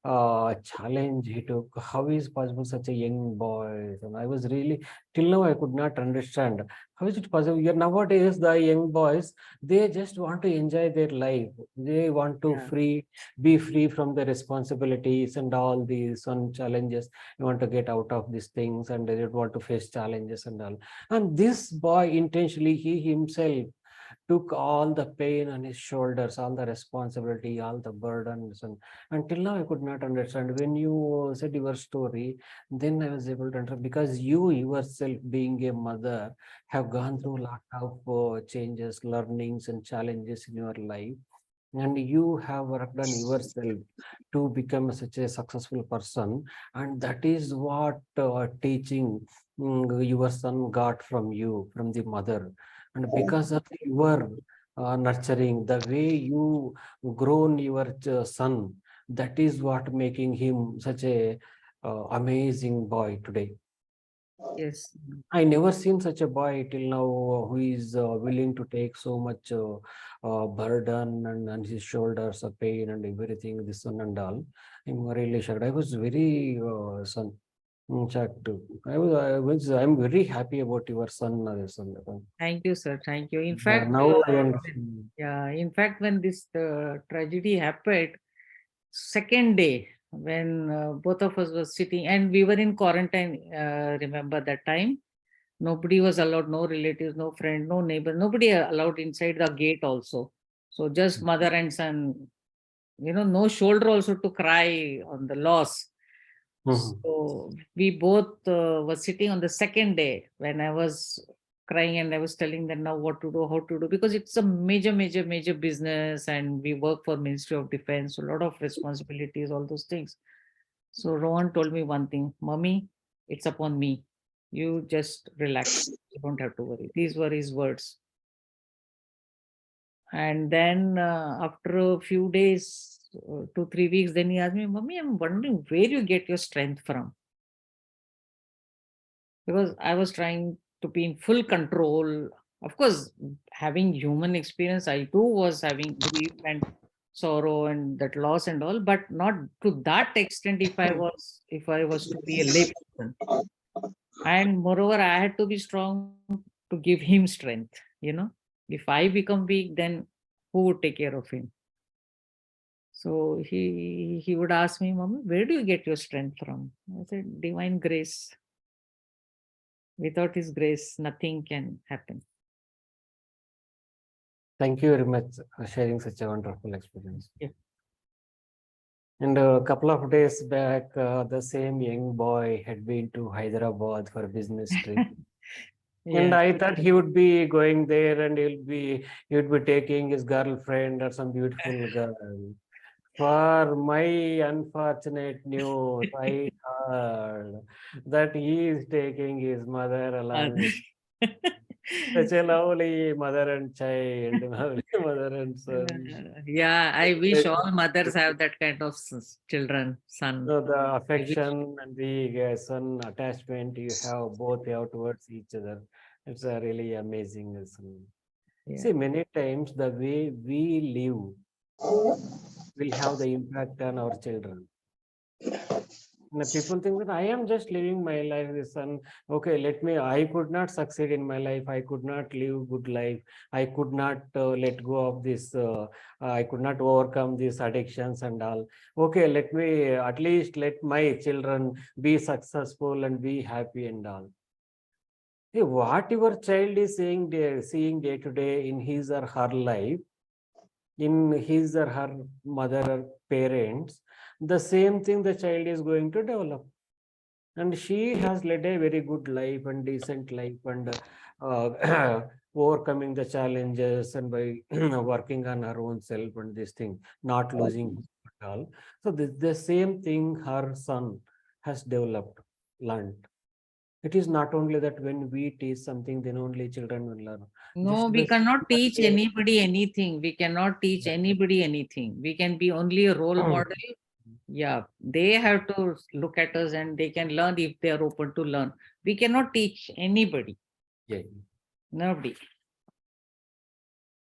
challenge he took. How is possible such a young boy? And I was really, till now I could not understand. How is it possible? Yeah, nowadays the young boys, they just want to enjoy their life. They want to be free from the responsibilities and all these challenges. They want to get out of these things, and they don't want to face challenges and all. And this boy intentionally, he himself took all the pain on his shoulders, all the responsibility, all the burdens. And until now, I could not understand. When you said your story, then I was able to understand, because you yourself, being a mother, have gone through a lot of changes, learnings, and challenges in your life. And you have worked on yourself to become such a successful person. And that is what teaching your son got from you, from the mother. And because of your nurturing, the way you grown your son, that is what making him such a amazing boy today. Yes. I never seen such a boy till now who is willing to take so much burden and on his shoulders, pain and everything, this one and all. I'm really shocked. I was very shocked. I'm very happy about your son. Son. Thank you, sir. Thank you. In Yeah, fact, now I understand. when this tragedy happened, second day, when both of us were sitting, and we were in quarantine, remember that time? Nobody was allowed, no relatives, no friend, no neighbor, nobody allowed inside the gate also. So just mother and son, no shoulder also to cry on the loss. So we both were sitting on the second day when I was crying, and I was telling them now what to do, how to do, because it's a major business, and we work for Ministry of Defense, so a lot of responsibilities, all those things. So Rohan told me one thing, Mommy, it's upon me. You just relax. You don't have to worry. These were his words. And then after a few days, 2-3 weeks, then he asked me, Mommy, I'm wondering where you get your strength from. Because I was trying to be in full control Of course, having human experience, I too was having grief and sorrow and that loss and all, but not to that extent if I was to be a lay person. And moreover, I had to be strong to give him strength, If I become weak, then who would take care of him? So he would ask me, Mommy, where do you get your strength from? I said, divine grace. Without his grace, nothing can happen. Thank you very much for sharing such a wonderful experience. Yeah. And a couple of days back, the same young boy had been to Hyderabad for a business trip. And Yeah. I thought he would be going there and he would be taking his girlfriend or some beautiful girl. For my unfortunate news, I heard that he is taking his mother along with such a lovely mother and child, lovely mother and son. Yeah, I wish all mothers have that kind of children, son. So the I wish. affection and the son attachment you both have towards each other. It's a really amazing. Yeah. See, many times the way we live will have the impact on our children. Now, people think that I am just living my life, this son. Okay, I could not succeed in my life. I could not live good life. I could not let go of this. I could not overcome these addictions and all. Okay, at least let my children be successful and be happy and all. See, what your child is seeing day to day in his or her life, in his or her mother or parents, the same thing the child is going to develop. And she has led a very good life and decent life and overcoming the challenges and by working on her own self and this thing, not losing hope at all. So the same thing her son has developed, learned. It is not only that when we teach something, then only children will learn. No, Just we by cannot teach seeing anybody anything. We cannot teach anybody anything. We can be only a role model. Yeah, they have to look at us and they can learn if they are open to learn. We cannot teach anybody. Yeah. Nobody.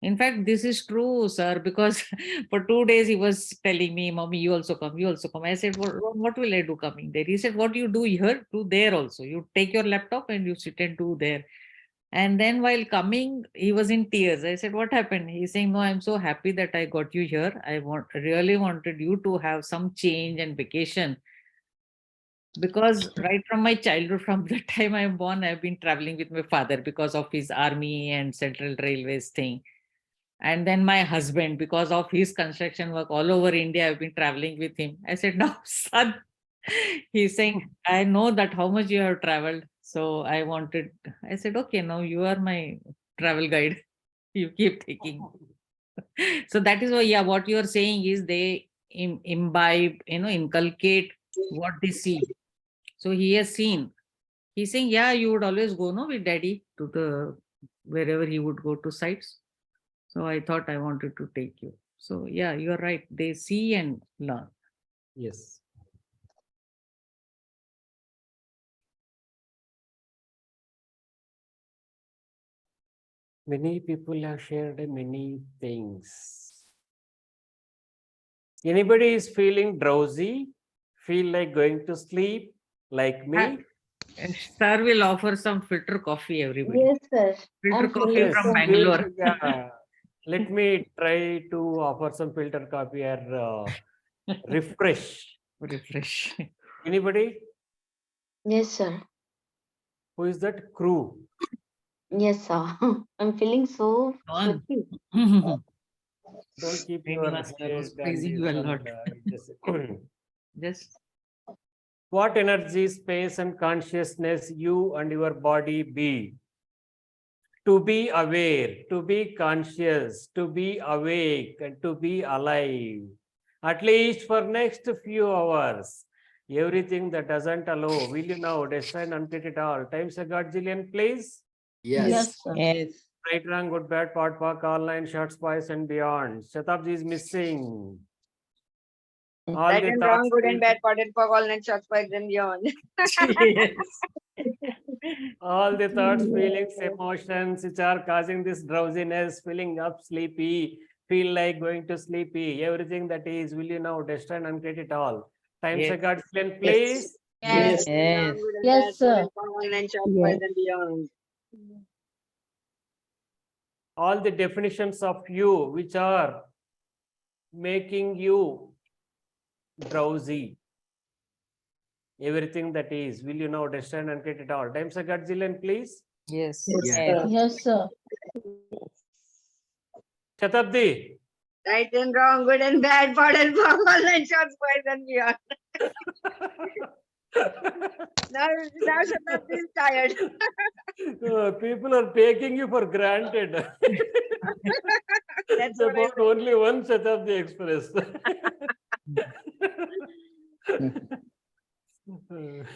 In fact, this is true, sir, because for 2 days he was telling me, Mommy, you also come, you also come. I said, what will I do coming there? He said, what you do here, do there also. You take your laptop and you sit and do there. And then while coming, he was in tears. I said, what happened? He's saying, no, I'm so happy that I got you here. I really wanted you to have some change and vacation. Because right from my childhood, from the time I'm born, I've been traveling with my father because of his army and Central Railways thing. And then my husband, because of his construction work all over India, I've been traveling with him. I said, no, son. He's saying, I know that how much you have traveled. So I said, okay, now you are my travel guide. You keep taking. So that is why, yeah, what you are saying is they imbibe, inculcate what they see. So he has seen. He's saying, yeah, you would always go, no, with daddy to wherever he would go to sites. So I thought I wanted to take you. So yeah, you're right. They see and learn. Yes. Many people have shared many things. Anybody is feeling drowsy, feel like going to sleep, like me? Sir will offer some filter coffee, everybody. Yes, sir. Filter I'm coffee feeling from so Bangalore. Yeah. Let me try to offer some filter coffee or refresh. Refresh. Anybody? Yes, sir. Who is that? Crew. Yes, sir. I'm feeling so On. sweaty. Don't keep your Srinivas, sir was head and praising this you a one. lot. Just What energy, space, and consciousness you and your body be? To be aware, to be conscious, to be awake, and to be alive. At least for next few hours. Everything that doesn't allow, will you now destroy and unpit it all? Times a godzillion, please. Yes. sir. Yes. Right, wrong, good, bad, pot, park, online, short, spice, and beyond. Shatabji is missing. All Right the and thoughts. wrong, good and bad, pot and pog, all night shots, spikes and beyond. yes. All the thoughts, feelings, emotions which are causing this drowsiness, feeling up sleepy, feel like going to sleepy, everything that is, will you now destroy and uncreate it all? Times Yes. a God, please. Yes. Yes, Yes. sir. And short Yes. boys and beyond. All the definitions of you which are making you drowsy, everything that is, will you now destroy and uncreate it all? Times a God, please. Yes. Yes. Yes, sir. Shatabdi. Right and wrong, good and bad, pod and pop, online shots, boys and beyond. Now Shatabdi is tired. People are taking you for granted. That's It's what I about only one Shatabdi Express.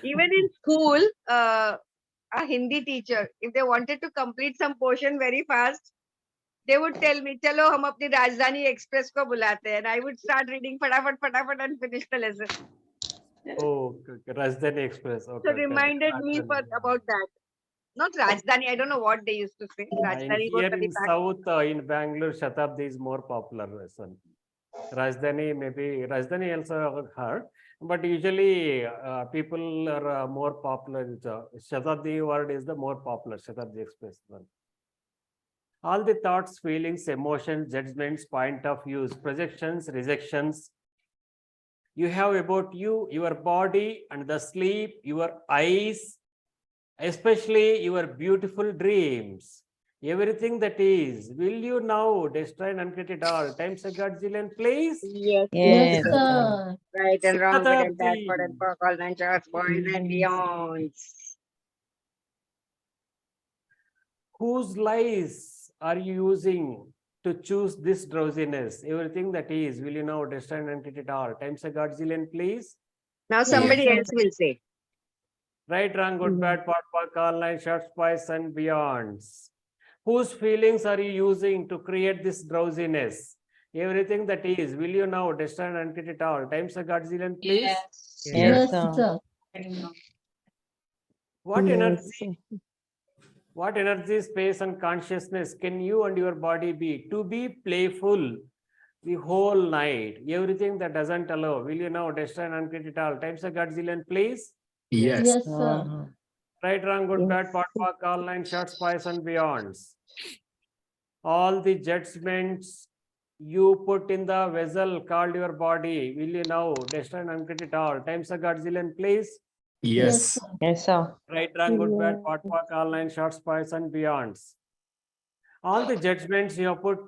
Even in school, a Hindi teacher, if they wanted to complete some portion very fast, they would tell me, "Chalo, hum apni Rajdhani Express ko bulate hain," and I would start reading fatafat, fatafat, and finish the lesson. Oh, okay. Rajdhani Express. Okay, So okay. reminded me about that. Not Rajdhani, I don't know what they used to say. Rajdhani Here was in South, in Bangalore, Shatabdi is more popular. Son. Rajdhani, maybe Rajdhani also I've heard, but usually people are more popular. Shatabdi word is the more popular. Shatabdi Express one. All the thoughts, feelings, emotions, judgments, point of views, projections, rejections you have about you, your body, and the sleep, your eyes, especially your beautiful dreams. Everything that is, will you now destroy and uncreate it all? Times a Godzillion, please. Yes, Yes, sir. right and wrong, good and bad, Shatabdi. pod and pop, all nine shots, boys and beyond. Whose lies are you using to choose this drowsiness? Everything that is, will you now destroy and uncreate it all? Times a Godzillion, please. Now somebody else will say. Right, wrong, good, bad, pot, park, online, short, spice, and beyonds. Whose feelings are you using to create this drowsiness? Everything that is, will you now destroy and uncreate it all? Times a Godzillion, please. Yes, sir. What Yes. energy, what energy, space, and consciousness can you and your body be to be playful the whole night? Everything that doesn't allow, will you now destroy and uncreate it all? Times a Godzillion, please. Yes. Yes, sir. Right, wrong, good, Yes. bad, pot, park, online, short, spice, and beyonds. All the judgments you put in the vessel called your body, will you now destroy and uncreate it all? Times a Godzillion, please. Yes. Right, wrong, good, bad, pot, park, online, short, spice, and beyonds. All the judgments you have put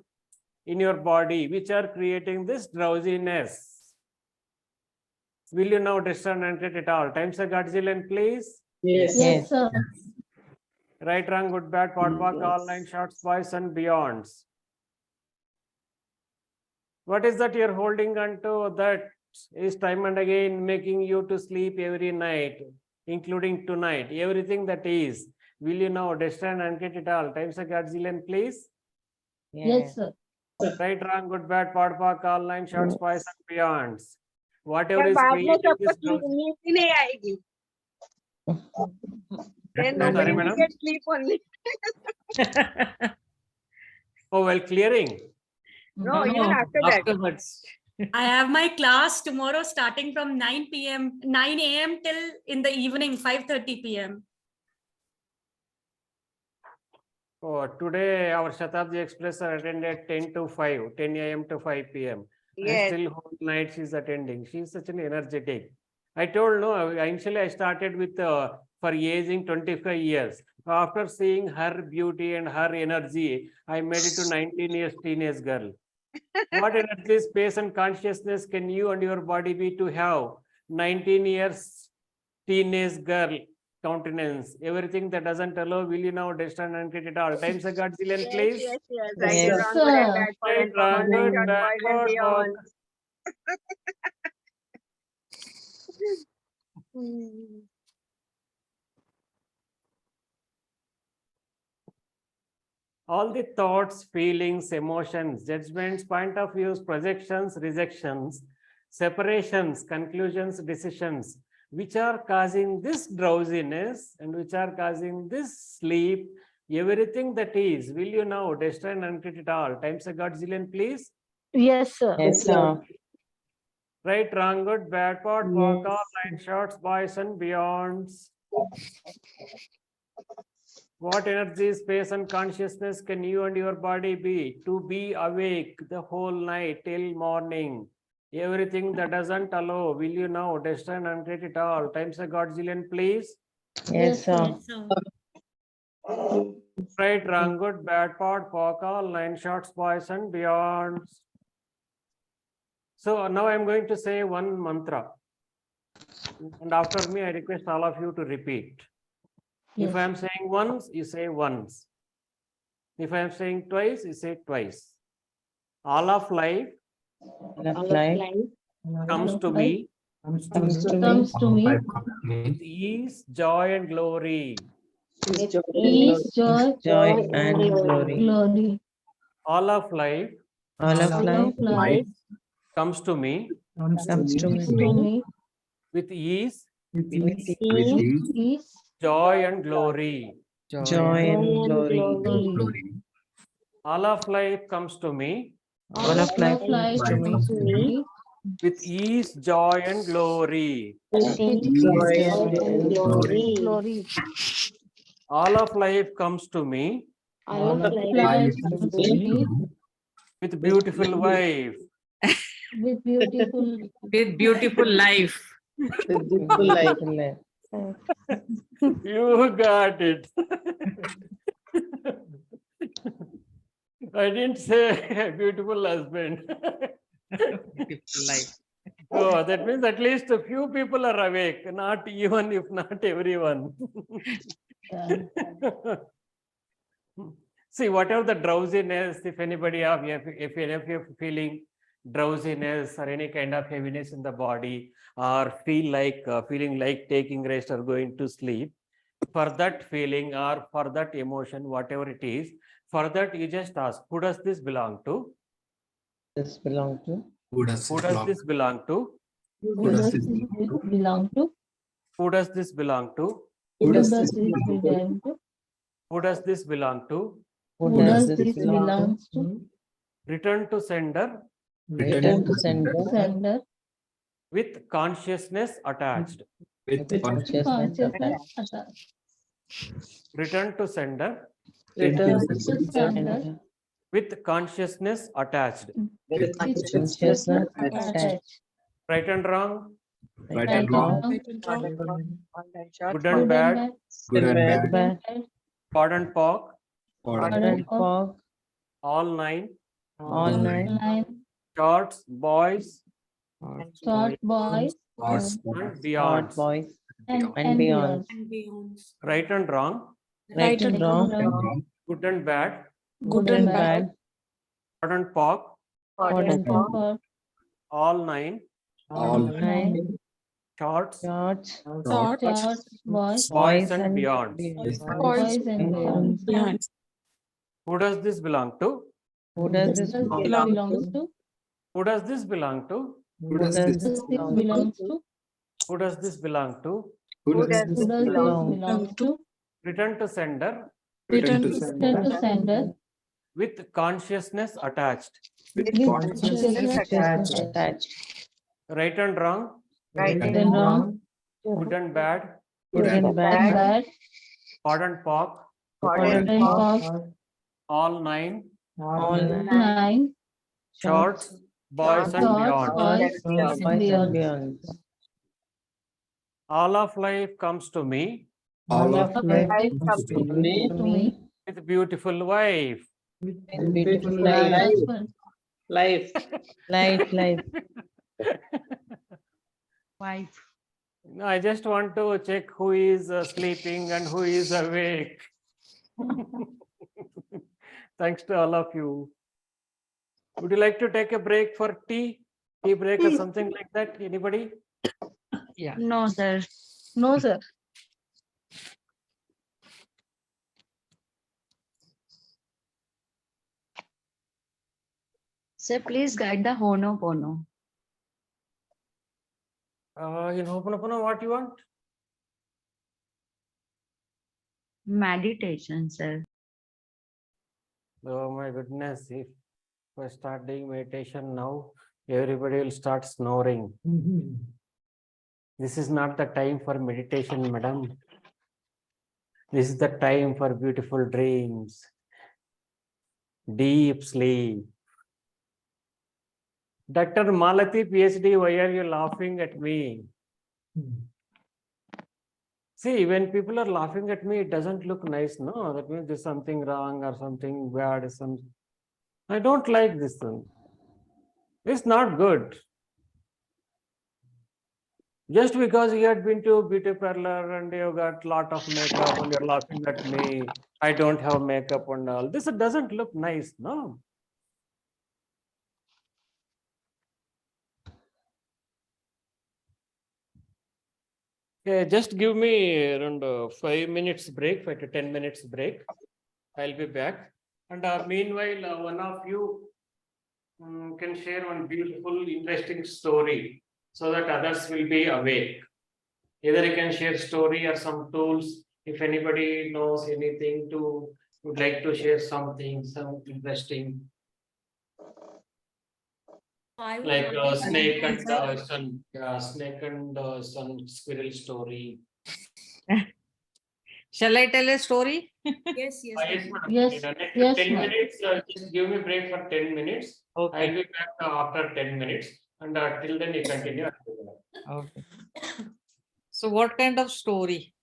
in your body, which are creating this drowsiness, will you now destroy and uncreate it all? Times a Godzillion, please. Yes, sir. Right, wrong, good, bad, pot, park, online, short, spice, and beyonds. What is that you're holding onto that is time and again making you to sleep every night, including tonight? Everything that is, will you now destroy and uncreate it all? Times a Godzillion, please. Yes, sir. Right, wrong, good, bad, pod, park, online, short, spice, and beyonds. Whatever पर is बाद में creating सबको this drowsiness. नींद ही नहीं आएगी. Then No, sorry, nobody will madam. get sleep only. Oh, well, clearing. No, even after that. Afterwards. I have my class tomorrow starting from 9 p.m., 9 a.m. till in the evening, 5:30 p.m. Oh, today our Shatabdi Express are attended 10 to 5, 10 a.m. to 5 p.m. And Yes. still whole night she's attending. She's such an energetic. I told no, initially I started with for aging 25 years. After seeing her beauty and her energy, I made it to 19 years teenage girl. What energy, space, and consciousness can you and your body be to have 19 years teenage girl countenance? Everything that doesn't allow, will you now destroy and uncreate it all? Times a Godzillion, Yes, please. yes, yes. Yes, Right and wrong, good and bad, pod Right, and pop, wrong, online, good, short, bad, boys and pod, beyond. all the thoughts, feelings, emotions, judgments, point of views, projections, rejections, separations, conclusions, decisions, which are causing this drowsiness and which are causing this sleep, everything that is, will you now destroy and uncreate it all? Times a godzillion, please. Yes, sir. Yes, sir. Right, wrong, good, bad, pot, walk, all, line, shorts, boys and beyonds. What energy, space, and consciousness can you and your body be? To be awake the whole night till morning. Everything that doesn't allow, will you now destroy and uncreate it all? Times a godzillion, please. Yes, sir. Right, wrong, good, bad, pot, pock, all, line, shorts, boys, and beyonds. So now I'm going to say one mantra. And after me, I request all of you to repeat. If I am saying once, you say once. If I am saying twice, you say twice. All of life comes to me Comes to me. with ease, joy, and glory. Peace, joy, and glory. glory. All of life All of life Life comes to me comes to to me me. with ease, Peace, joy, and glory. joy and glory. glory. All of life comes to me All of life Life comes to me with ease, joy, and glory. with joy and glory. Glory. All of life comes to me All of Life life comes comes to to me me with beautiful wife. with beautiful. With beautiful life. with beautiful life. You got it. I didn't say beautiful husband. Beautiful life. Oh, that means at least a few people are awake, not even if not everyone. See, whatever the drowsiness, if anybody of you, if any of you are feeling drowsiness or any kind of heaviness in the body, or feeling like taking rest or going to sleep, for that feeling or for that emotion, whatever it is, for that you just ask, who does this belong to? This belong to? Who does Who it does belong? this belong to? Who does this belong to? Who does this belong to? Who Who does does this this belong? belong to? Who does this belong to? Who does this belongs to? Return to sender Return to sender Sender. with consciousness attached. With with consciousness. Consciousness attached. Return to sender Return to Sender sender with consciousness attached. with with consciousness attached. attached. Right and wrong, Right Right and wrong. good and bad, Good and bad. Bad, pod and pock, Pardon. and fog, all nine, all night, Line, shorts, boys, short boys, Pause. and hot beyonds. boys, and and beyond. beyond. Right and wrong, Right and wrong, Wrong, good and bad, good and bad, pod and pock, hot and fog, for all nine, All night, shorts, shorts, short boys, boys and beyonds. boys and beyond. Who does this belong to? Who does this Does this belong belongs to? to? Who does this belong to? who does does this Does this belong? belongs to? Who does this belong to? Who does Who this does this belong? belongs to? Return to sender Return to Return sender to sender with consciousness attached. with with consciousness. consciousness Attached. Right and wrong, and wrong, good and bad, Good Good and and bad, bad, pod and pock, hot and and fog, pop, all nine, all night, nine, shorts, boys and short beyond. boys, boys and beyond. beyond. All of life comes to me All of life comes to me To me, with beautiful wife. with beautiful life, husband, Life. life. Wife. No, I just want to check who is sleeping and who is awake. Thanks to all of you. Would you like to take a break for tea? Tea break or something like that? Anybody? Yeah. No, sir. no sir. Sir, please guide the Honopono. In Hooponopono, what you want? Meditation, sir. Oh my goodness, if I start doing meditation now, everybody will start snoring. This is not the time for meditation, madam. This is the time for beautiful dreams, deep sleep. Dr. Malati, PhD, why are you laughing at me? See, when people are laughing at me, it doesn't look nice. No, that means there's something wrong or something bad. I don't like this thing. It's not good. Just because you had been to a beauty parlor and you got a lot of makeup and you're laughing at me, I don't have makeup and all. This doesn't look nice, no? Okay, just give me around 5 minutes break, 5 to 10 minutes break. I'll be back. And meanwhile, one of you can share one beautiful, interesting story so that others will be awake. Either you can share story or some tools. If anybody knows anything would like to share something, some interesting, I would like like to snake and answer. snake and some squirrel story. Shall I tell a story? Yes, yes. Yes, madam. Yes, In the next yes, 10 ma'am. minutes, just give me break for 10 minutes. Okay. I'll be back after 10 minutes. And till then, you continue. Okay. So what kind of story?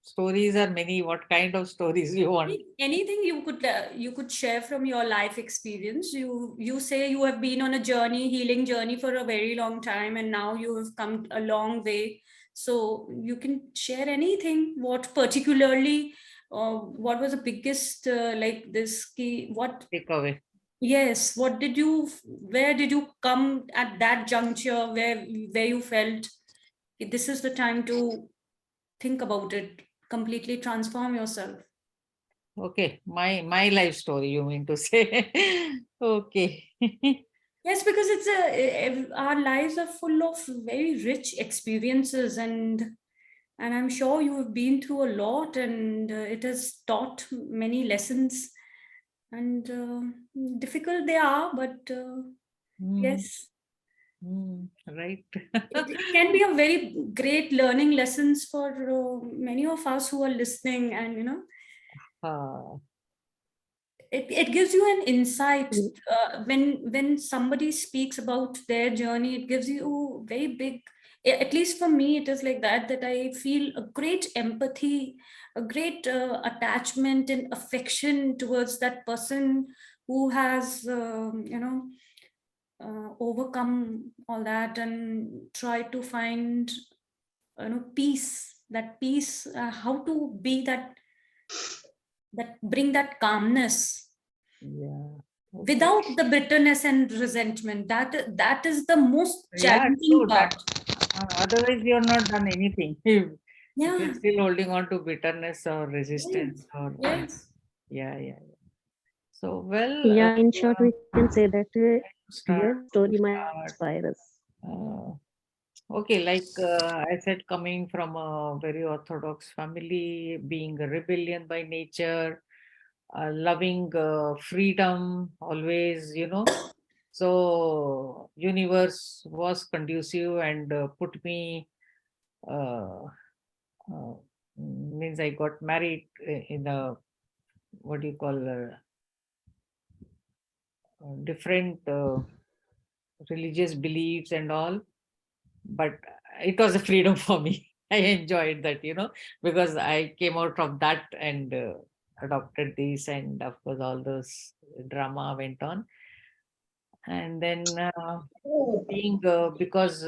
Stories are many. What kind of stories you want? Anything you could share from your life experience. You say you have been on a journey, healing journey for a very long time, and now you have come a long way. So you can share anything. What particularly, what was the biggest like this key? What Take away. Yes, what did you, where did you come at that juncture where you felt this is the time to think about it, completely transform yourself? Okay, my life story, you mean to say? Okay. Yes, because our lives are full of very rich experiences, and I'm sure you have been through a lot, and it has taught many lessons, and difficult they are, but yes. Right. It can be a very great learning lessons for many of us who are listening, and it gives you an insight when somebody speaks about their journey. It gives you very big, at least for me it is like that I feel a great empathy, a great attachment and affection towards that person who has overcome all that and try to find peace, that peace, how to be that bring that calmness Yeah. without the bitterness and resentment. That is the most Yeah, challenging true. part. Otherwise, you have not done anything. If you're Yeah. still holding on to bitterness or resistance Yes. or Yes. yeah. So well, Yeah, in short, we can say that start your story might inspire us. okay, like I said, coming from a very orthodox family, being a rebellion by nature, loving freedom always, so universe was conducive and put me uh, uh, means I got married in a what do you call different religious beliefs and all, but it was a freedom for me. I enjoyed that, because I came out from that and adopted this, and of course all those drama went on. And then being because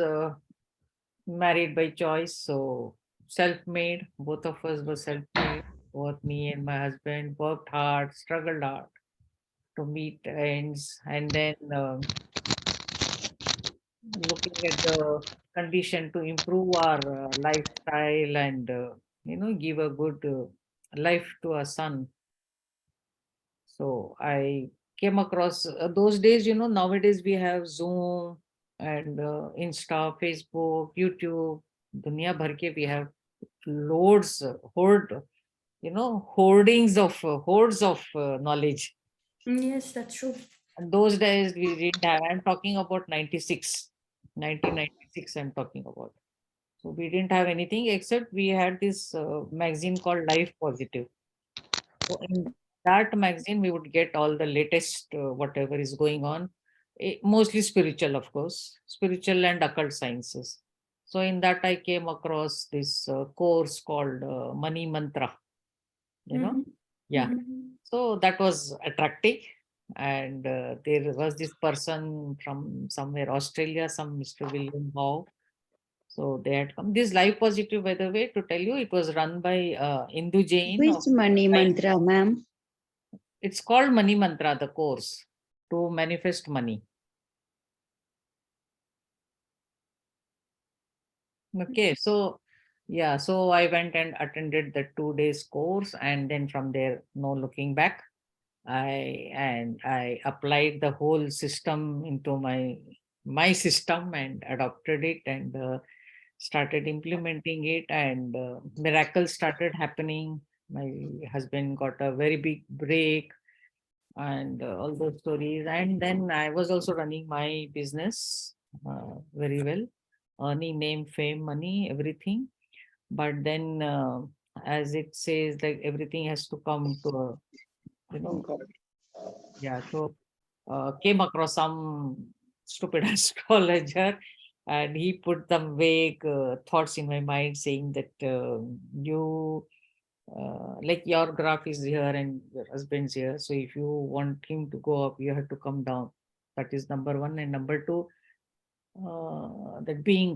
married by choice, so self-made, both of us were self-made, both me and my husband worked hard, struggled hard to meet ends, and then looking at the condition to improve our lifestyle and give a good life to our son. So I came across those days, nowadays we have Zoom, and Insta, Facebook, YouTube, Dunia bhar ke we have loads, hoardings of hordes of knowledge. Yes, that's true. And those days we didn't have. I'm talking about 1996. I'm talking about. So we didn't have anything except we had this magazine called Life Positive. So in that magazine, we would get all the latest whatever is going on, mostly spiritual, of course, spiritual and occult sciences. So in that, I came across this course called Money Mantra. Yeah. So that was attractive. And there was this person from somewhere, Australia, some Mr. William Howe. So they had come. This Life Positive, by the way, to tell you, it was run by Indu Jain. Which money mantra, ma'am? It's called Money Mantra, the course to manifest money. Okay, so yeah, so I went and attended the 2 days course, and then from there, no looking back. I applied the whole system into my system and adopted it and started implementing it, and miracles started happening. My husband got a very big break and all those stories. And then I was also running my business very well, earning name, fame, money, everything. But then, as it says, like everything has to come to a, yeah. So came across some stupid astrologer, and he put some vague thoughts in my mind, saying that you like your graph is here and your husband's here. So if you want him to go up, you have to come down. That is number one. And number two, that being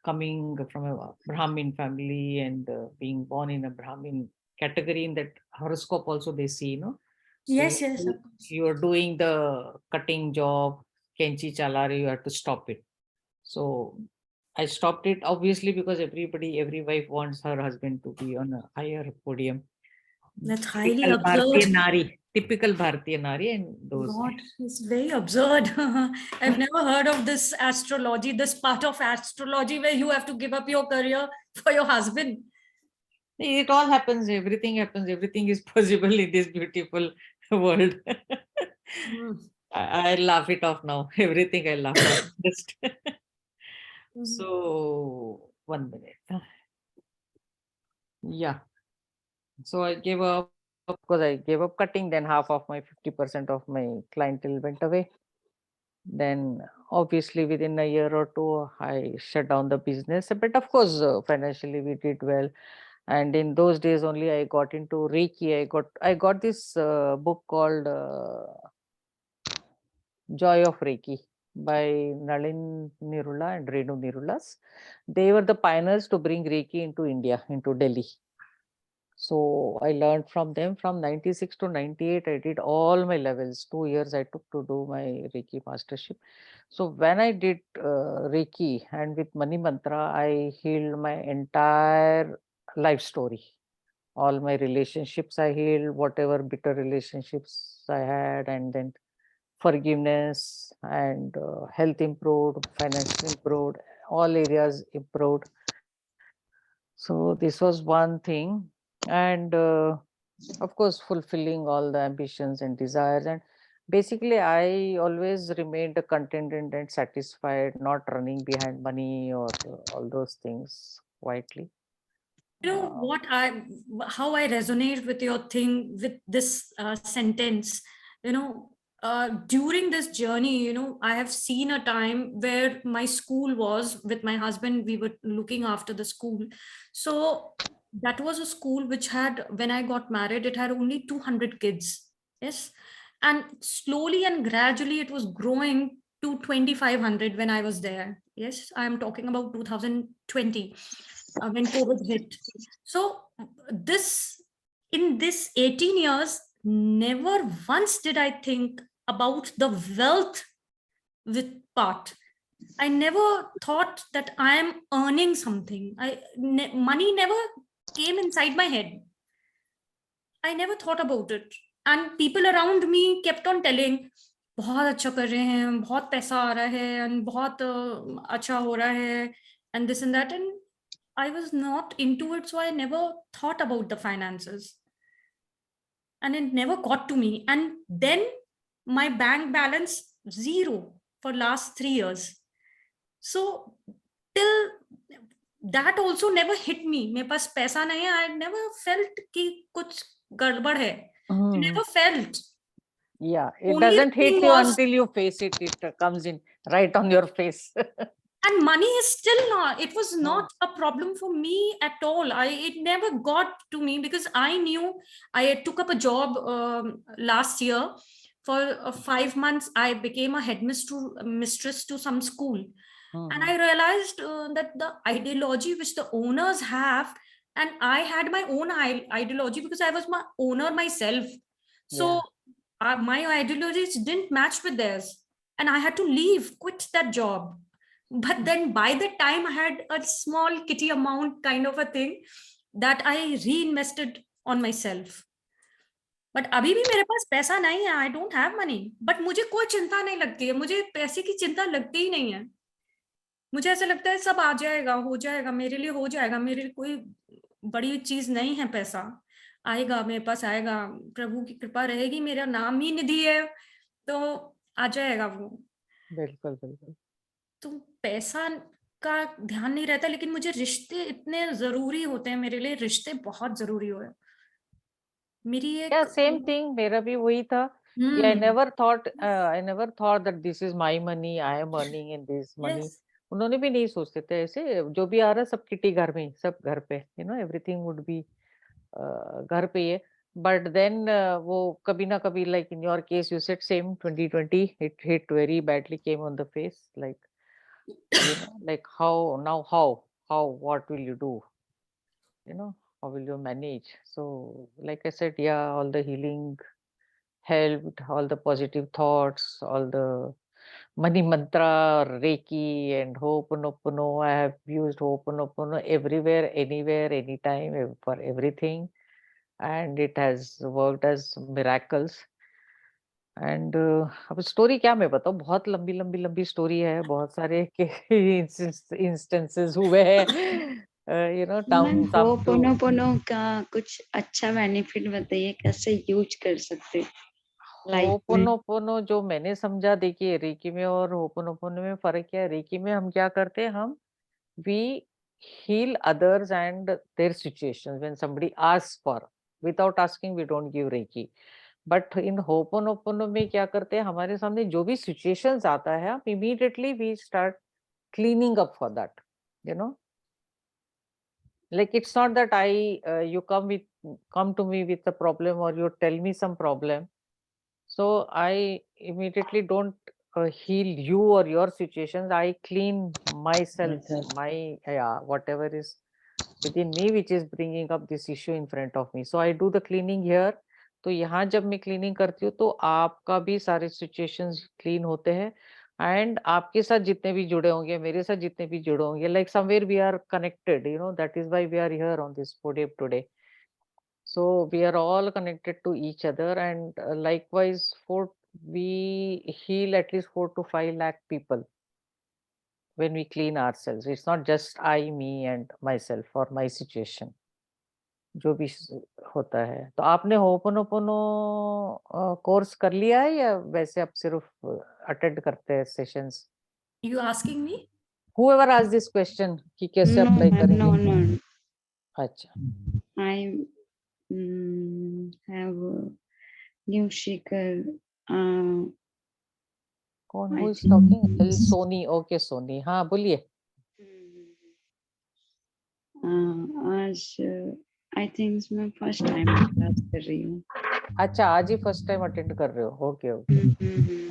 coming from a Brahmin family and being born in a Brahmin category, in that horoscope also they see, So Yes, yes, of course. you are doing the cutting job, Kenchi Chalare, you have to stop it. So I stopped it, obviously, because every wife wants her husband to be on a higher podium. That's highly Typical Bharatiya absurd. Nari, typical Bharatiya Nari, and those. God, it's very absurd. I've never heard of this astrology, this part of astrology where you have to give up your career for your husband. It all happens, everything is possible in this beautiful world. I laugh it off now. Everything I laugh off. Just so 1 minute. Yeah. So I gave up because I gave up cutting. Then half of my 50% of my clientele went away. Then obviously within a year or two, I shut down the business. But of course, financially we did well. And in those days only, I got into Reiki. I got this book called Joy of Reiki by Nalin Nirula and Renu Nirulas. They were the pioneers to bring Reiki into India, into Delhi. So I learned from them from 96 to 98. I did all my levels. 2 years I took to do my Reiki mastership. So when I did Reiki and with Money Mantra, I healed my entire life story. All my relationships I healed, whatever bitter relationships I had, and then forgiveness and health improved, finance improved, all areas improved. So this was one thing. And of course, fulfilling all the ambitions and desires. And basically, I always remained contented and satisfied, not running behind money or all those things quietly. You know what how I resonate with your thing, with this sentence, during this journey, I have seen a time where my school was with my husband, we were looking after the school. So that was a school which had, when I got married, it had only 200 kids. Yes. And slowly and gradually it was growing to 2,500 when I was there. Yes. I'm talking about 2020. When COVID hit. So in this 18 years, never once did I think about the wealth with part. I never thought that I am earning something. Money never came inside my head. I never thought about it. And people around me kept on telling, बहुत अच्छा कर रहे हैं, बहुत पैसा आ रहा है and बहुत अच्छा हो रहा है and this and that, and I was not into it, so I never thought about the finances and it never got to me. And then my bank balance zero for last 3 years. So till that also never hit me. मेरे पास पैसा नहीं है. I never felt कि कुछ गड़बड़ है. I never felt. Yeah, it Only doesn't thing hit you was, until you face it. It comes in right on your face. and money is still not, it was not a problem for me at all. It never got to me because I knew I took up a job last year for 5 months. I became a mistress to some school, and I realized that the ideology which the owners have, and I had my own ideology because I was my owner myself. So my ideologies didn't match with theirs, and I had to leave, quit that job. But then by the time I had a small kitty amount kind of a thing that I reinvested on myself. But अभी भी मेरे पास पैसा नहीं है. I don't have money. But मुझे कोई चिंता नहीं लगती है. मुझे पैसे की चिंता लगती ही नहीं है. मुझे ऐसा लगता है सब आ जाएगा, हो जाएगा, मेरे लिए हो जाएगा. मेरे लिए कोई बड़ी चीज नहीं है पैसा. आएगा, मेरे पास आएगा. प्रभु की कृपा रहेगी. मेरा नाम ही निधि है, तो आ जाएगा वो. बिल्कुल बिल्कुल. तो पैसा का ध्यान नहीं रहता, लेकिन मुझे रिश्ते इतने जरूरी होते हैं. मेरे लिए रिश्ते बहुत जरूरी हुए. मेरी एक Yeah, same thing. मेरा भी वही था. I never thought that this is my money. I am earning in this money. Yes. उन्होंने भी नहीं सोचते थे ऐसे. जो भी आ रहा सब किटी घर में, सब घर पे. Everything would be घर पे ही है. But then वो कभी ना कभी, like in your case, you said same 2020, it hit very badly, came on the face. Like like how, what will you do? How will you manage? So, like I said, yeah, all the healing helped, all the positive thoughts, all the money mantra, Reiki, and Hooponopono. I have used Hooponopono everywhere, anywhere, anytime, for everything, and it has worked as miracles. And अब story क्या मैं बताऊं, बहुत लंबी लंबी लंबी story है, बहुत सारे इंस्टेंसेस हुए हैं. मैम होपोनोपोनो का कुछ अच्छा बेनिफिट बताइए, कैसे यूज कर सकते लाइफ में. होपोनोपोनो जो मैंने समझा, देखिए रेकी में और होपोनोपोनो में फर्क क्या है. रेकी में हम क्या करते हैं, हम we heal others and their situations when somebody asks for. Without asking, we don't give Reiki. But in Ho'oponopono में क्या करते हैं, हमारे सामने जो भी situations आता है, हम immediately we start cleaning up for that. Like it's not that you come to me with a problem or you tell me some problem. So I immediately don't heal you or your situations. I clean myself, whatever is within me which is bringing up this issue in front of me. So I do the cleaning here. तो यहाँ जब मैं cleaning करती हूँ तो आपका भी सारे सिचुएशंस क्लीन होते हैं, एंड आपके साथ जितने भी जुड़े होंगे, मेरे साथ जितने भी जुड़े होंगे, like somewhere we are connected. That is why we are here on this podium today. So we are all connected to each other, and likewise we heal at least 4 to 5 lakh people when we clean ourselves. It's not just I, me and myself or my situation. जो भी होता है. तो आपने ho'oponopono course कर लिया है या वैसे आप सिर्फ अटेंड करते हैं sessions? You asking me? Whoever asked this question कि कैसे अप्लाई करेंगे? No. अच्छा. I have new shaker. कौन who is talking? Soni. Okay Soni, हाँ बोलिए. आज आई थिंक मैं फर्स्ट टाइम क्लास कर रही हूँ. अच्छा, आज ही फर्स्ट टाइम अटेंड कर रहे हो. ओके.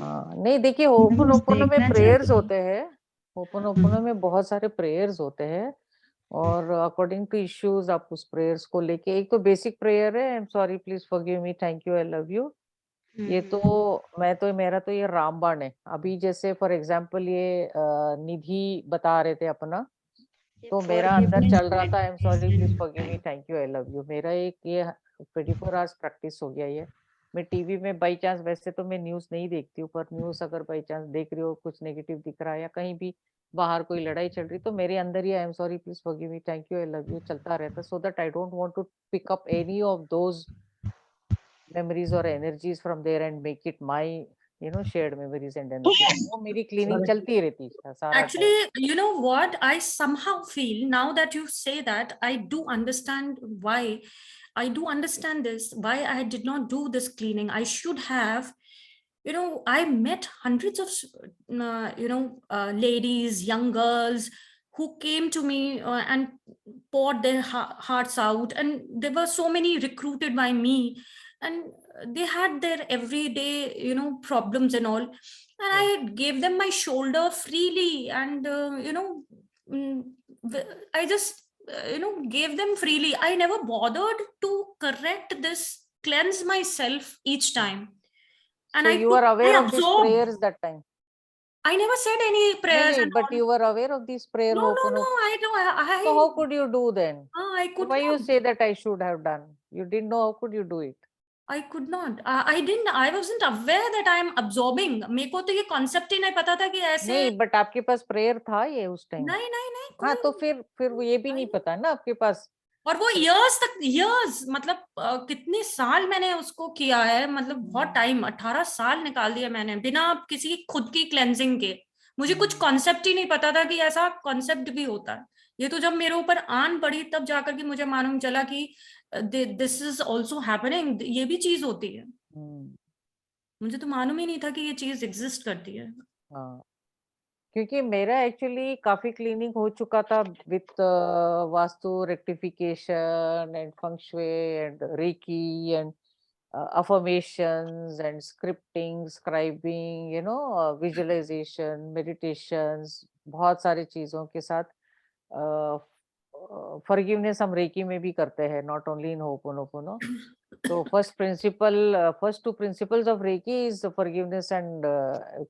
हाँ, नहीं देखिए, होपोनोपोनो में प्रेयर्स होते हैं. होपोनोपोनो में बहुत सारे प्रेयर्स होते हैं, और अकॉर्डिंग टू इश्यूज आप उस प्रेयर्स को लेके, एक तो बेसिक प्रेयर है, आई am sorry, please forgive me, thank you, I love you. ये तो मेरा तो ये रामबाण है. अभी जैसे फॉर एग्जांपल ये निधि बता रहे थे अपना, तो मेरा अंदर चल रहा था, आई am sorry, please forgive me, thank you, I love you. मेरा एक ये 24 आवर्स प्रैक्टिस हो गया. ये मैं टीवी में बाई चांस, वैसे तो मैं न्यूज नहीं देखती हूँ, पर न्यूज अगर बाई चांस देख रही हो, कुछ नेगेटिव दिख रहा है या कहीं भी बाहर कोई लड़ाई चल रही, तो मेरे अंदर ही I am sorry, please forgive me, thank you, I love you चलता रहता, so that I don't want to pick up any of those memories or energies from there and make it my shared memories and energies. वो मेरी cleaning चलती रहती है सारा Actually, you know what? I somehow feel now that you say that, I do understand why. I do understand this, why I did not do this cleaning. I should have, I met hundreds of, ladies, young girls who came to me and poured their hearts out. And there were so many recruited by me, and they had their everyday, problems and all. And I gave them my shoulder freely, and mm, I just gave them freely. I never bothered to correct this, cleanse myself each time. And so you were aware I of these absorbed. prayers that time? I never said any prayers. No, and but all. you were aware of these prayer? No, I don't. So how could you do then? I could Why not. you say that I should have done? You didn't know, how could you do it? I could not. I didn't. I wasn't aware that I am absorbing. मेरे को तो ये concept ही नहीं पता था कि ऐसे. नहीं, but आपके पास prayer था ये उस टाइम? नहीं. हाँ, तो फिर वो ये भी नहीं पता ना आपके पास. और वो years मतलब कितने साल मैंने उसको किया है, मतलब बहुत टाइम, 18 साल निकाल दिया मैंने बिना किसी खुद की क्लेंजिंग के. मुझे कुछ कॉन्सेप्ट ही नहीं पता था कि ऐसा कॉन्सेप्ट भी होता है. ये तो जब मेरे ऊपर आन पड़ी तब जाकर के मुझे मालूम चला कि दिस इज ऑल्सो हैपनिंग, ये भी चीज होती है. मुझे तो मालूम ही नहीं था कि ये चीज एग्जिस्ट करती है. हाँ, क्योंकि मेरा एक्चुअली काफी क्लीनिंग हो चुका था with vastu rectification and feng shui and reiki and affirmations and scripting, scribing, visualization, meditations, बहुत सारी चीजों के साथ forgiveness हम रेकी में भी करते हैं, not only in Ho'oponopono. So first two principles of Reiki is forgiveness and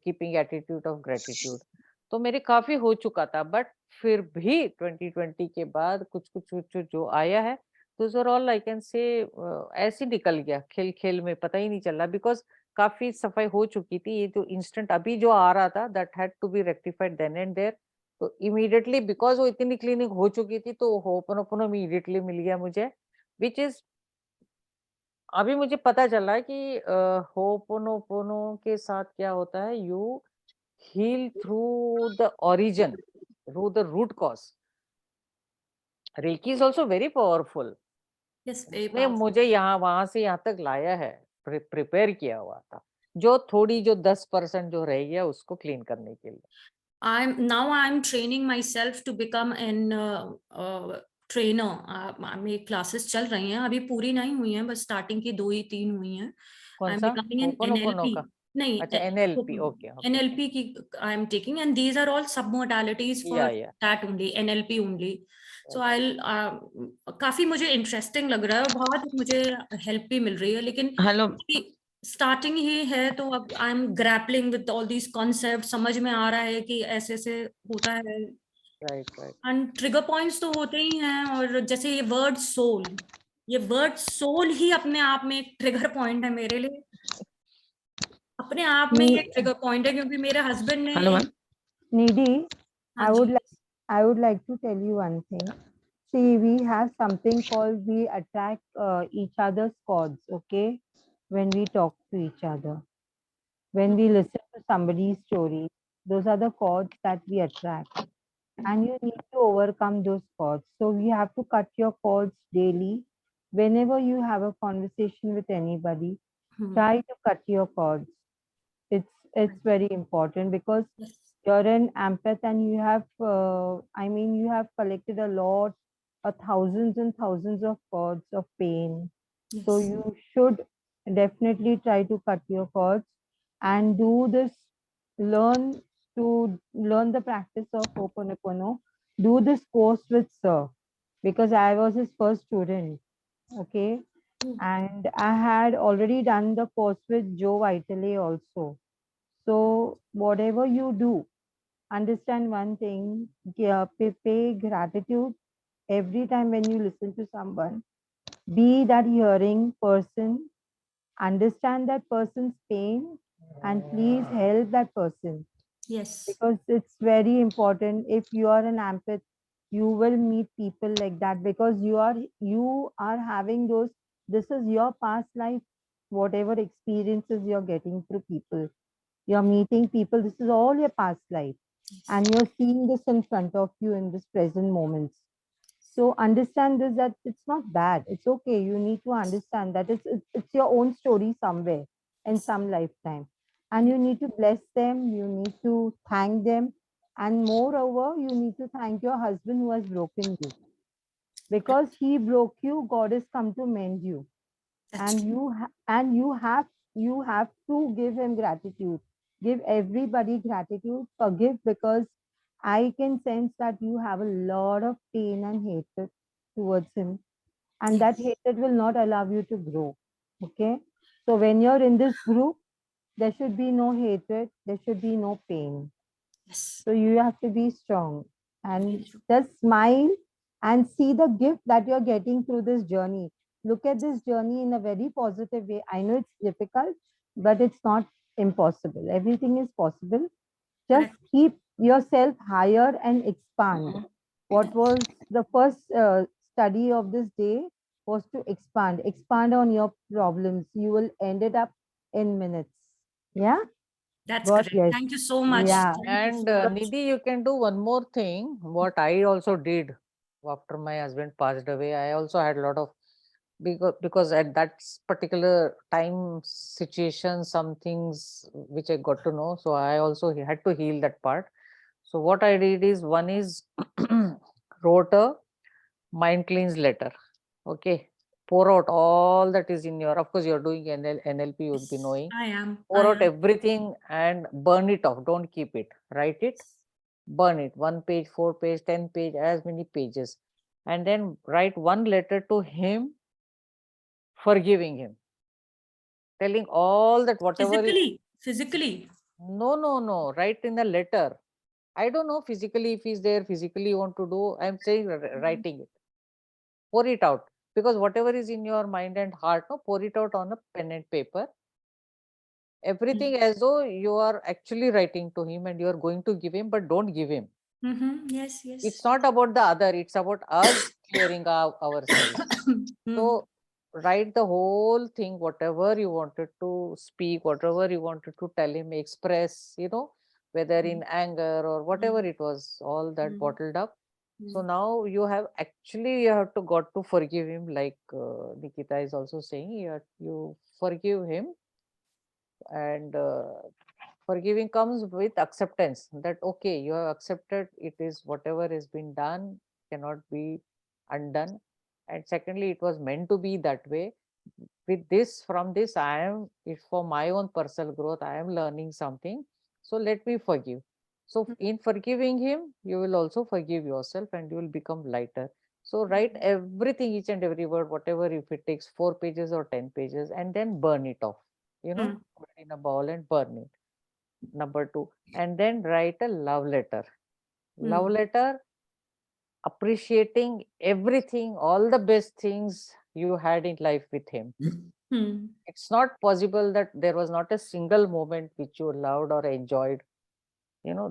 keeping attitude of gratitude. तो मेरे काफी हो चुका था, बट फिर भी 2020 के बाद कुछ जो आया है, those are all I can say ऐसे निकल गया खेल खेल में, पता ही नहीं चला, बिकॉज काफी सफाई हो चुकी थी. ये जो इंस्टेंट अभी जो आ रहा था, that had to be rectified then and there. तो इमीडिएटली, बिकॉज वो इतनी क्लीनिंग हो चुकी थी, तो होपोनोपोनो इमीडिएटली मिल गया मुझे, विच इज अभी मुझे पता चला कि होपोनोपोनो के साथ क्या होता है. You heal through the origin, through the root cause. Reiki is also very powerful. उसने मुझे वहां से यहाँ तक लाया है, प्रिपेयर किया हुआ था, जो 10% जो रह गया उसको क्लीन करने के लिए. I'm training myself to become an trainer. मेरी क्लासेस चल रही हैं, अभी पूरी नहीं हुई हैं, बस स्टार्टिंग की 2 ही 3 हुई हैं. I'm becoming an NLP. नहीं, अच्छा, NLP, okay. NLP की I am taking, and these are all sub modalities for that only, NLP only. So काफी मुझे इंटरेस्टिंग लग रहा है, बहुत मुझे हेल्प भी मिल रही है, लेकिन स्टार्टिंग ही है, तो अब I am grappling with all these concept. समझ में आ रहा है कि ऐसे ऐसे होता है. राइट. एंड ट्रिगर पॉइंट्स तो होते ही हैं. और जैसे ये वर्ड सोल ही अपने आप में एक ट्रिगर पॉइंट है मेरे लिए, अपने आप में ये ट्रिगर पॉइंट है, क्योंकि मेरे हस्बैंड ने Needy, I would like to tell you one thing. See, we have something called, we attract each other's chords, okay? When we talk to each other, when we listen to somebody's story, those are the chords that we attract, and you need to overcome those chords. So we have to cut your chords daily. Whenever you have a conversation with anybody, try to cut your chords. It's very important, because you're an empath, and you have you have collected a lot, thousands and thousands of chords of pain. So you should definitely try to cut your chords and do this. Learn the practice of Ho'oponopono. Do this course with Sir, because I was his first student. Okay. And I had already done the course with Joe Vitale also. So whatever you do, understand one thing, pay gratitude every time when you listen to someone. Be that hearing person understand that person's pain and please help that person, Yes. because it's very important. If you are an empath, you will meet people like that, because you are having those, this is your past life, whatever experiences you're getting through people, you're meeting people, this is all your past life, and you're seeing this in front of you in this present moments. So understand this, that it's not bad, it's okay. You need to understand that it's your own story somewhere in some lifetime, and you need to bless them, you need to thank them, and moreover you need to thank your husband who has broken you, because he broke you, God has come to mend you. That's And you have to give him gratitude, give everybody gratitude, forgive, because I can sense that you have a lot of pain and hatred towards him, and that Yes. hatred will not allow you to grow. Okay, so when you're in this group, there should be no hatred, there should be no pain. Yes. So you have to be strong and Very true. just smile and see the gift that you're getting through this journey. Look at this journey in a very positive way. I know it's difficult, but it's not impossible. Everything is possible. Just Correct. keep yourself higher and expand. What was the first study of this day was to expand. Expand on your problems. You will end it up in minutes. Yeah. That's But correct. yes. Thank you so much. Yeah. Thank you And so much. Nidhi, you can do one more thing. What I also did after my husband passed away, I also had a lot of, because at that particular time situation, some things which I got to know. So I also had to heal that part. So what I did is, one is wrote a mind cleanse letter. Okay. Pour out all that is in your, of course, you're doing NLP, you would be Yes, knowing. I am. Pour out everything and burn it off. Don't keep it. Write it, burn it. 1 page, 4 page, 10 page, as many pages. And then write one letter to him, forgiving him, telling all that whatever is. Physically. No. Write in a letter. I don't know physically if he's there, physically you want to do. I'm saying writing it. Pour it out. Because whatever is in your mind and heart, no, pour it out on a pen and paper. Everything as though you are actually writing to him and you are going to give him, but don't give him. Yes, yes. It's not about the other, it's about us clearing ourselves. So write the whole thing, whatever you wanted to speak, whatever you wanted to tell him, express, whether in anger or whatever it was, all that bottled up. So now you have to got to forgive him, like Nikita is also saying, you forgive him, and forgiving comes with acceptance that, okay, you have accepted, it is whatever has been done, cannot be undone. And secondly, it was meant to be that way. With this, from this, it's for my own personal growth, I am learning something. So let me forgive. So in forgiving him, you will also forgive yourself and you will become lighter. So write everything, each and every word, whatever, if it takes 4 pages or 10 pages, and then burn it off, put it in a bowl and burn it. Number 2, and then write a love letter. Love letter, appreciating everything, all the best things you had in life with him. It's not possible that there was not a single moment which you loved or enjoyed.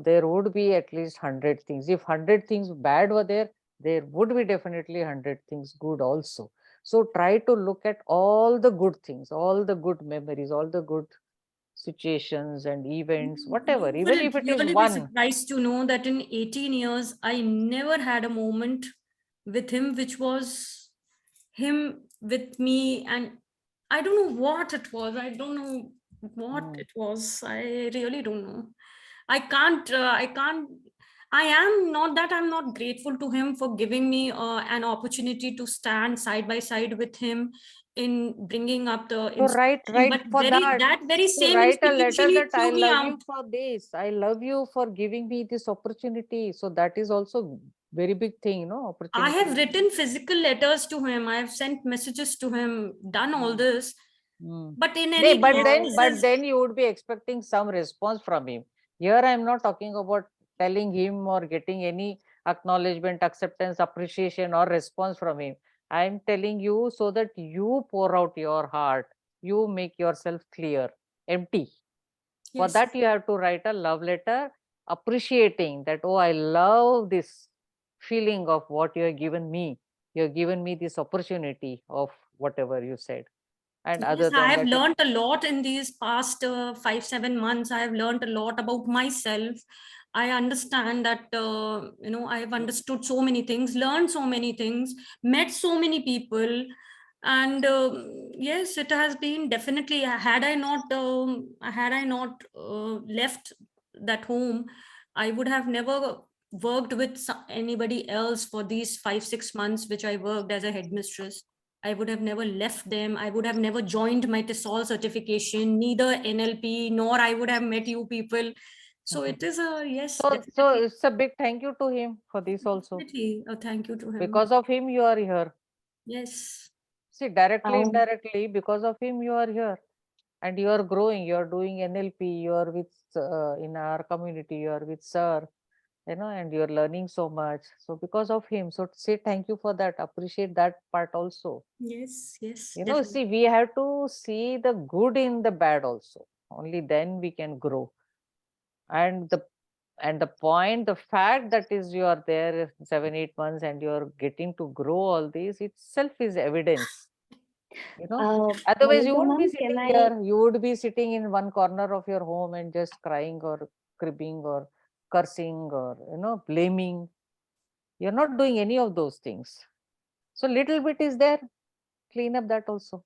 There would be at least 100 things. If 100 things bad were there, there would be definitely 100 things good also. So try to look at all the good things, all the good memories, all the good situations and events, whatever, You even will if it is really be one. surprised to know that in 18 years, I never had a moment with him which was him with me. And I don't know what it was. I don't know what it was. I really don't know. I am not that I'm not grateful to him for giving me an opportunity to stand side by side with him in bringing up the So institution, write but for that. that very So same write a institution letter he that I threw me love out. you for this. I love you for giving me this opportunity. So that is also very big thing, I opportunity. have written physical letters to him. I have sent messages to him, done all this. But in any But then you would be expecting some response from him. Here I am not talking about telling him or getting any acknowledgement, acceptance, appreciation or response from him. I am telling you so that you pour out your heart. you make yourself clear, empty. For Yes. that, you have to write a love letter appreciating that, oh, I love this feeling of what you have given me. You have given me this opportunity of whatever you said. And Yes, other I than have that, learned a lot in these past 5-7 months. I have learned a lot about myself. I understand that I have understood so many things, learned so many things, met so many people, and yes, it has been definitely. Had I not left that home, I would have never worked with anybody else for these 5-6 months which I worked as a headmistress. I would have never left them. I would have never joined my TESOL certification, neither NLP, nor I would have met you people. So it is a yes, so definitely, it's a big thank you to him for this also. definitely a thank you to him. Because of him, you are here. Yes. See, directly, Um, indirectly, because of him, you are here. And you are growing, you are doing NLP, you are with, in our community, you are with sir, and you're learning so much. So because of him, so say thank you for that, appreciate that part also. Yes. Yes. Definitely. See, we have to see the good in the bad also. Only then we can grow. And the point, the fact that is you are there 7-8 months and you are getting to grow all this itself is evidence. Otherwise you Monica wouldn't be ma'am, can sitting I? here. You would be sitting in one corner of your home and just crying or cribbing or cursing or blaming. You're not doing any of those things. So little bit is there. Clean up that also.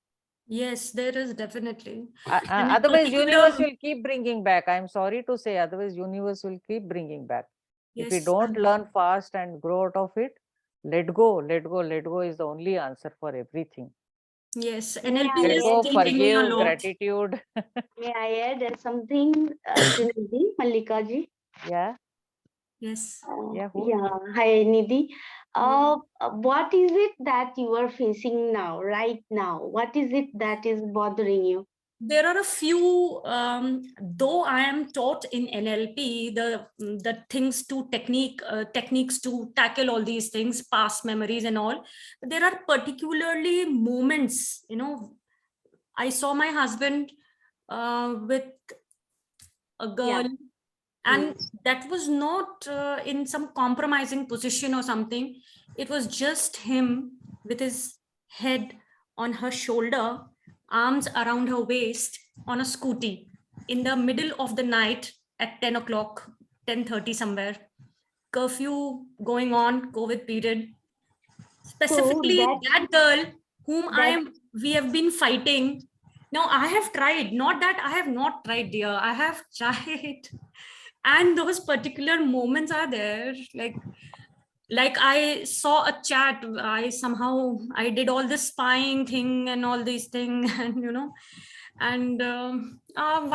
Yes, there is definitely. And in Otherwise universe particular, will keep bringing back. I'm sorry to say, otherwise universe will keep bringing back. If we yes, don't learn fast and grow out of it, let go, let go, let go is the only answer for everything. yes, May NLP Let I is go, add teaching me a forgive, something? lot. gratitude. May I add something, Nidhi, Mallika ji? Yeah, Yes. yeah, who? Yeah. Hi, Nidhi. Yeah. What is it that you are facing now, right now? What is it that is bothering you? There are a few, though I am taught in NLP the things to techniques to tackle all these things, past memories and all. There are particularly moments, I saw my husband with a girl, Yeah. and that was not in some compromising position or something. It was just him with his head on her shoulder, arms around her waist, on a scooty in the middle of the night at 10 o'clock, 10:30 somewhere. Curfew going on, COVID period. So Specifically, that girl whom that we have been fighting. Now I have tried, not that I have not tried, dear. I have tried. And those particular moments are there. Like I saw a chat. I did all this spying thing and all these things, and and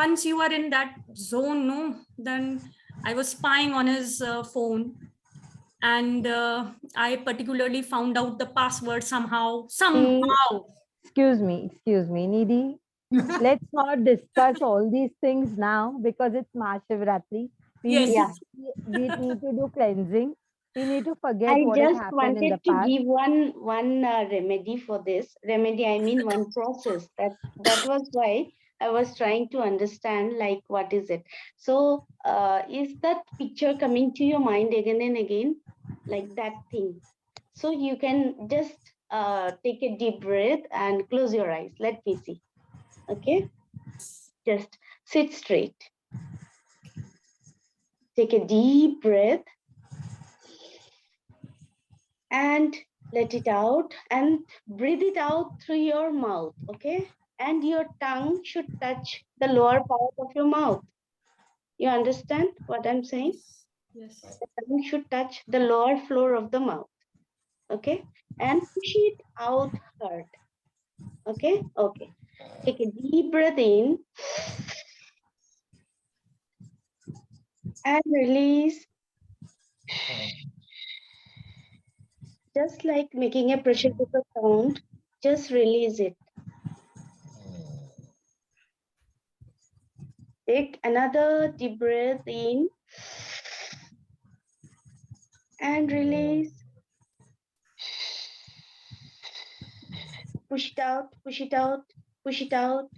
once you are in that zone, no, then I was spying on his phone, and I particularly found out the password somehow. Excuse me, Nidhi. Let's not discuss all these things now because it's Mahashivratri. We need Yes. to we need to do cleansing. We need to forget I what has just happened in wanted the to past. give one remedy for this. Remedy, I mean one process. That was why I was trying to understand like what is it. So is that picture coming to your mind again and again, like that thing? So you can just take a deep breath and close your eyes. Let me see. Okay, just sit straight. Take a deep breath and let it out and breathe it out through your mouth. Okay, and your tongue should touch the lower part of your mouth. You understand what I'm saying? Yes. The tongue should touch the lower floor of the mouth. Okay, and push it out hard. Okay, okay. Take a deep breath in and release, just like making a pressure cooker sound. Just release it. Take another deep breath in and release. Push it out, push it out. push it out.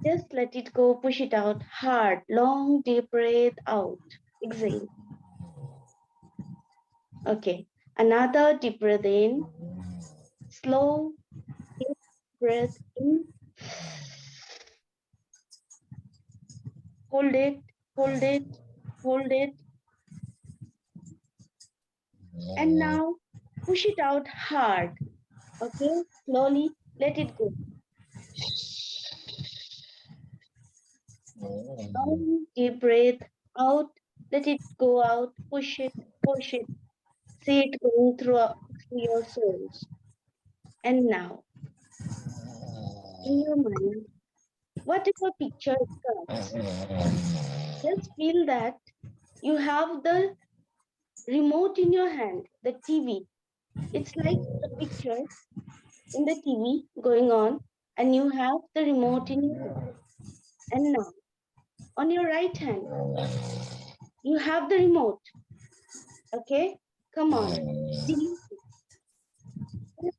Just let it go, push it out hard, long, deep breath out. Exhale. Okay, another deep breath in, slow, deep breath in. Hold it, hold it, hold it. And now push it out hard. Okay, slowly let it go. Long, deep breath out, let it go out, push it, push it. See it going through your soles. And now, in your mind, whatever picture it comes, just feel that you have the remote in your hand, the TV. It's like the picture in the TV going on, and you have the remote in your hand. And now, on your right hand, you have the remote. Okay, come on, delete it.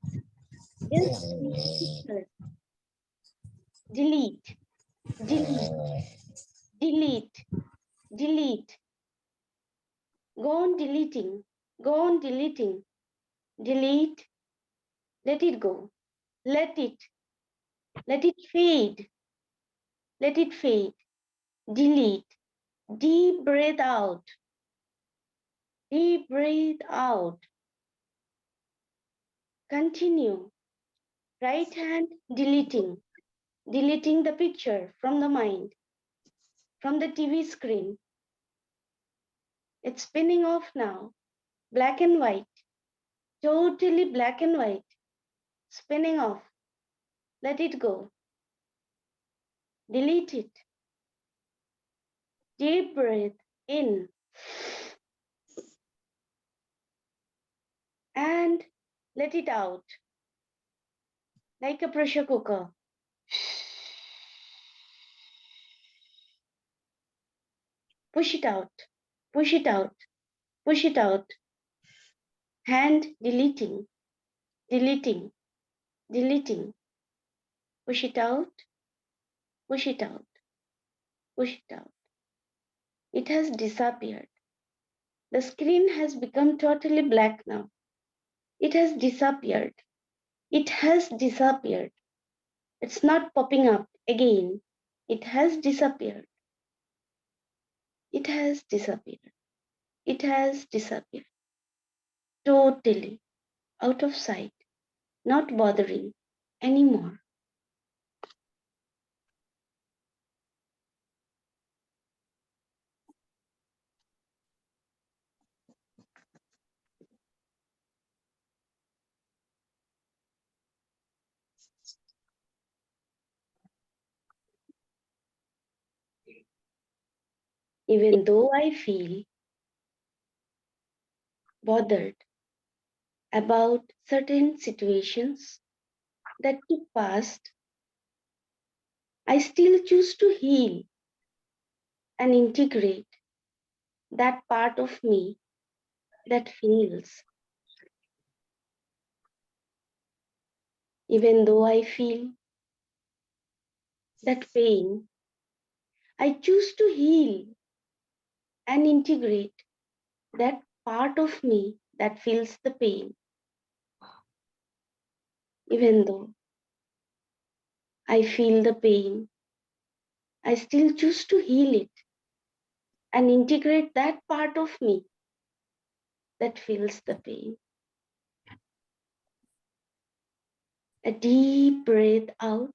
Just see the picture. Delete, delete, delete, delete. Go on deleting, go on deleting. Delete, let it go. Let it fade. Let it fade. Delete. Deep breath out. Deep breath out. Continue. Right hand deleting. Deleting the picture from the mind, from the TV screen. It's spinning off now. Black and white. Totally black and white. Spinning off. Let it go. Delete it. Deep breath in. And let it out. Like a pressure cooker. Push it out. Push it out. Push it out. Hand deleting. Deleting. Deleting. Push it out. Push it out. Push it out. It has disappeared. The screen has become totally black now. It has disappeared. It has disappeared. It's not popping up again. It has disappeared. It has disappeared. It has disappeared. Totally out of sight, not bothering anymore. Even though I feel bothered about certain situations that took past, I still choose to heal and integrate that part of me that feels. Even though I feel that pain, I choose to heal and integrate that part of me that feels the pain. Even though I feel the pain, I still choose to heal it and integrate that part of me that feels the pain. A deep breath out.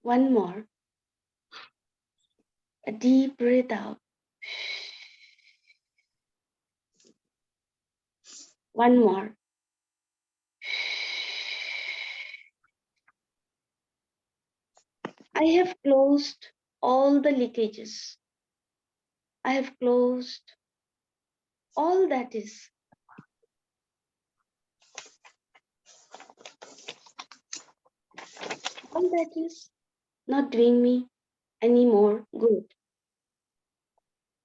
One more. A deep breath out. One more. I have closed all the leakages. I have closed all that is. All that is not doing me any more good.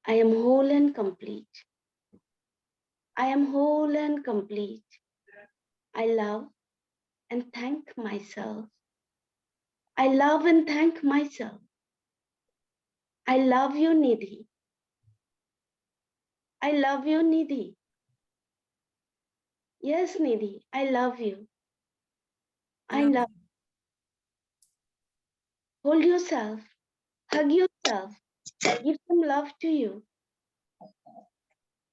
I am whole and complete. I am whole and complete. I love and thank myself. I love and thank myself. I love you, Nidhi. I love you, Nidhi. Yes, Nidhi, I love you. I love. Hold yourself. Hug yourself. Give some love to you.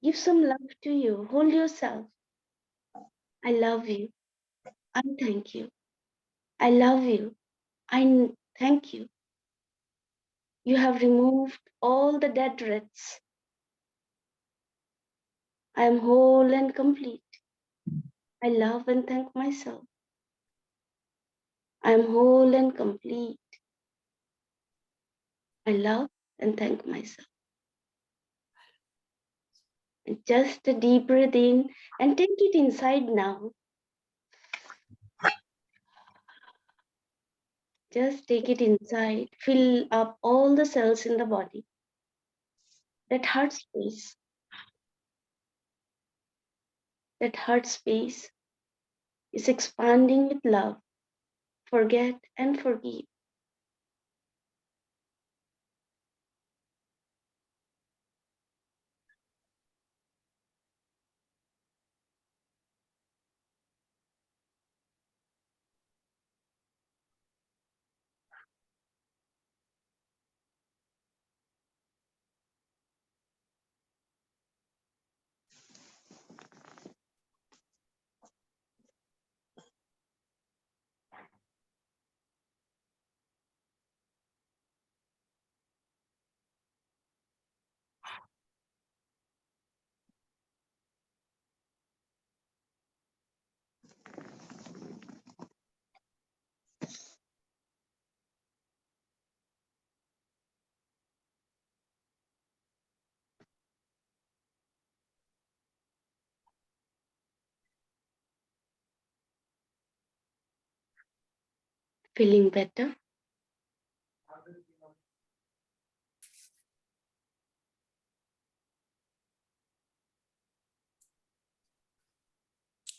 Give some love to you. Hold yourself. I love you. I thank you. I love you. Thank you. You have removed all the dead reds. I am whole and complete. I love and thank myself. I am whole and complete. I love and thank myself. And just a deep breath in and take it inside now. Just take it inside. Fill up all the cells in the body. That heart space. That heart space is expanding with love. Forget and forgive. Feeling better?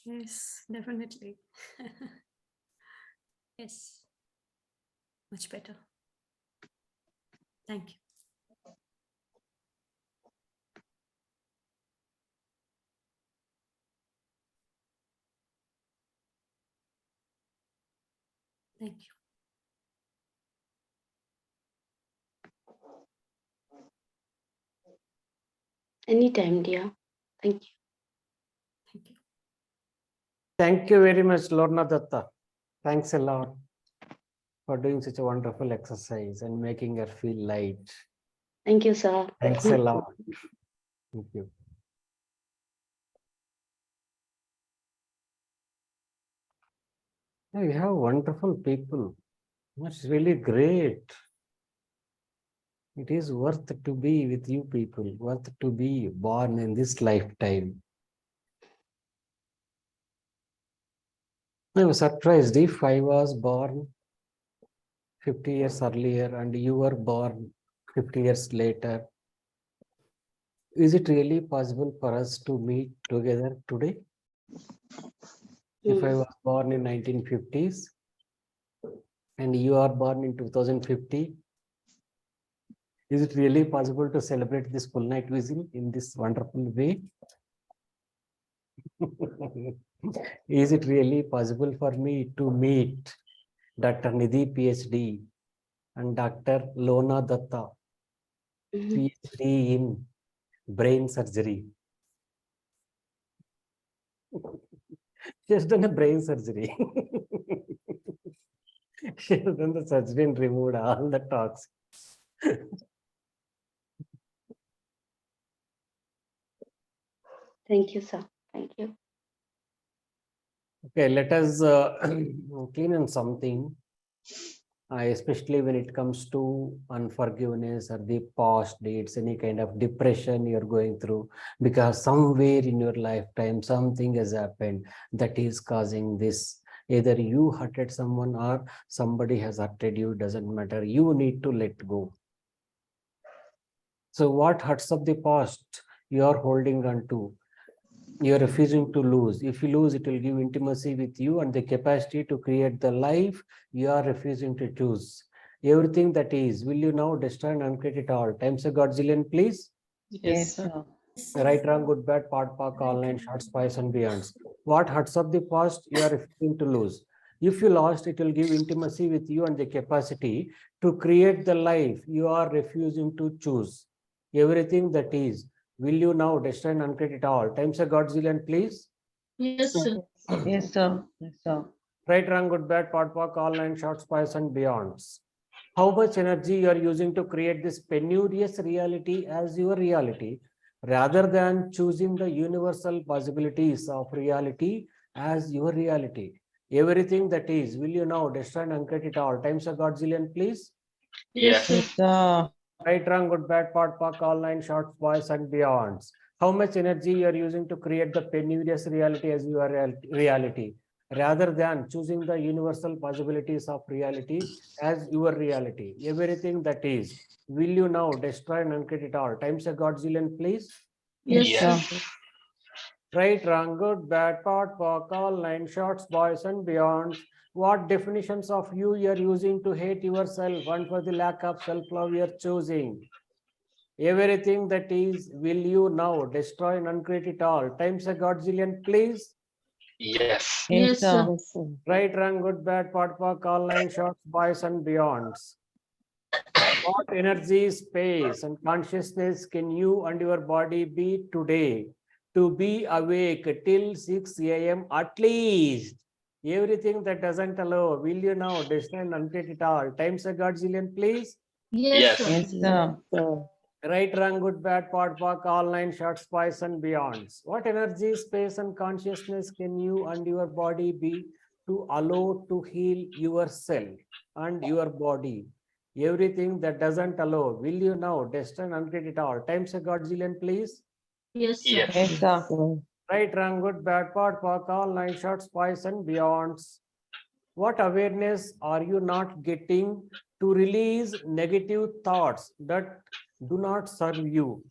Yes, definitely. Yes, much better. Thank you. Thank you. Anytime, dear. Thank you. Thank you. Thank you very much, Lorna Datta. Thanks a lot for doing such a wonderful exercise and making her feel light. Thank you, sir. Thanks a lot. Thank you. Yeah, we have wonderful people. It's really great. It is worth to be with you people, worth to be born in this lifetime. I was surprised if I was born 50 years earlier and you were born 50 years later. Is it really possible for us to meet together today? If I was born in 1950s and you are born in 2050, is it really possible to celebrate this full night vision in this wonderful way? Is it really possible for me to meet Dr. Nidhi, PhD, and Dr. Lona Datta, PhD in brain surgery? She has done a brain surgery. She has done the surgery and removed all the toxins. Thank you, sir. Thank you. Okay, let us clean on something, especially when it comes to unforgiveness or the past dates, any kind of depression you're going through, because somewhere in your lifetime, something has happened that is causing this. Either you hurted someone or somebody has hurted you, doesn't matter. You need to let go. So what hurts of the past you are holding on to? You are refusing to lose. If you lose, it will give intimacy with you and the capacity to create the life you are refusing to choose. Everything that is, will you now destroy and uncreate it all? Times a godzillion, please. Yes, sir. Right, wrong, good, bad, part, park, online, short, spice, and beyonds. What hurts of the past you are refusing to lose. If you lost, it will give intimacy with you and the capacity to create the life you are refusing to choose. Everything that is, will you now destroy and uncreate it all? Times a godzillion, please. Yes, sir. Yes, sir. Yes, sir. Right, wrong, good, bad, part, park, online, short, spice, and beyonds. How much energy you are using to create this penurious reality as your reality, rather than choosing the universal possibilities of reality as your reality. Everything that is, will you now destroy and uncreate it all? Times a godzillion, please. Yes, sir. Yes, sir. Right, wrong, good, bad, part, park, online, short, voice, and beyonds. How much energy you are using to create the penurious reality as your reality, rather than choosing the universal possibilities of reality as your reality. Everything that is, will you now destroy and uncreate it all? Times a godzillion, please. Yes, sir. Right, wrong, good, bad, part, park, online, shorts, boys, and beyonds. What definitions of you are using to hate yourself and for the lack of self-love you are choosing? Everything that is, will you now destroy and uncreate it all? Times a godzillion, please. Yes, Yes, sir. sir. Yes, sir. Right, wrong, good, bad, part, park, online, shorts, boys, and beyonds. What energy, space, and consciousness can you and your body be today to be awake till 6 a.m. at least? Everything that doesn't allow, will you now destroy and uncreate it all? Times a godzillion, please. Yes, sir. Yes, sir. Right, wrong, good, bad, part, park, online, short, spice, and beyonds. What energy, space, and consciousness can you and your body be to allow to heal yourself and your body? Everything that doesn't allow, will you now destroy and uncreate it all? Times a godzillion, please. Yes, sir. Yes, sir. Right, wrong, good, bad, part, park, online, short, spice, and beyonds. What awareness are you not getting to release negative thoughts that do not serve you?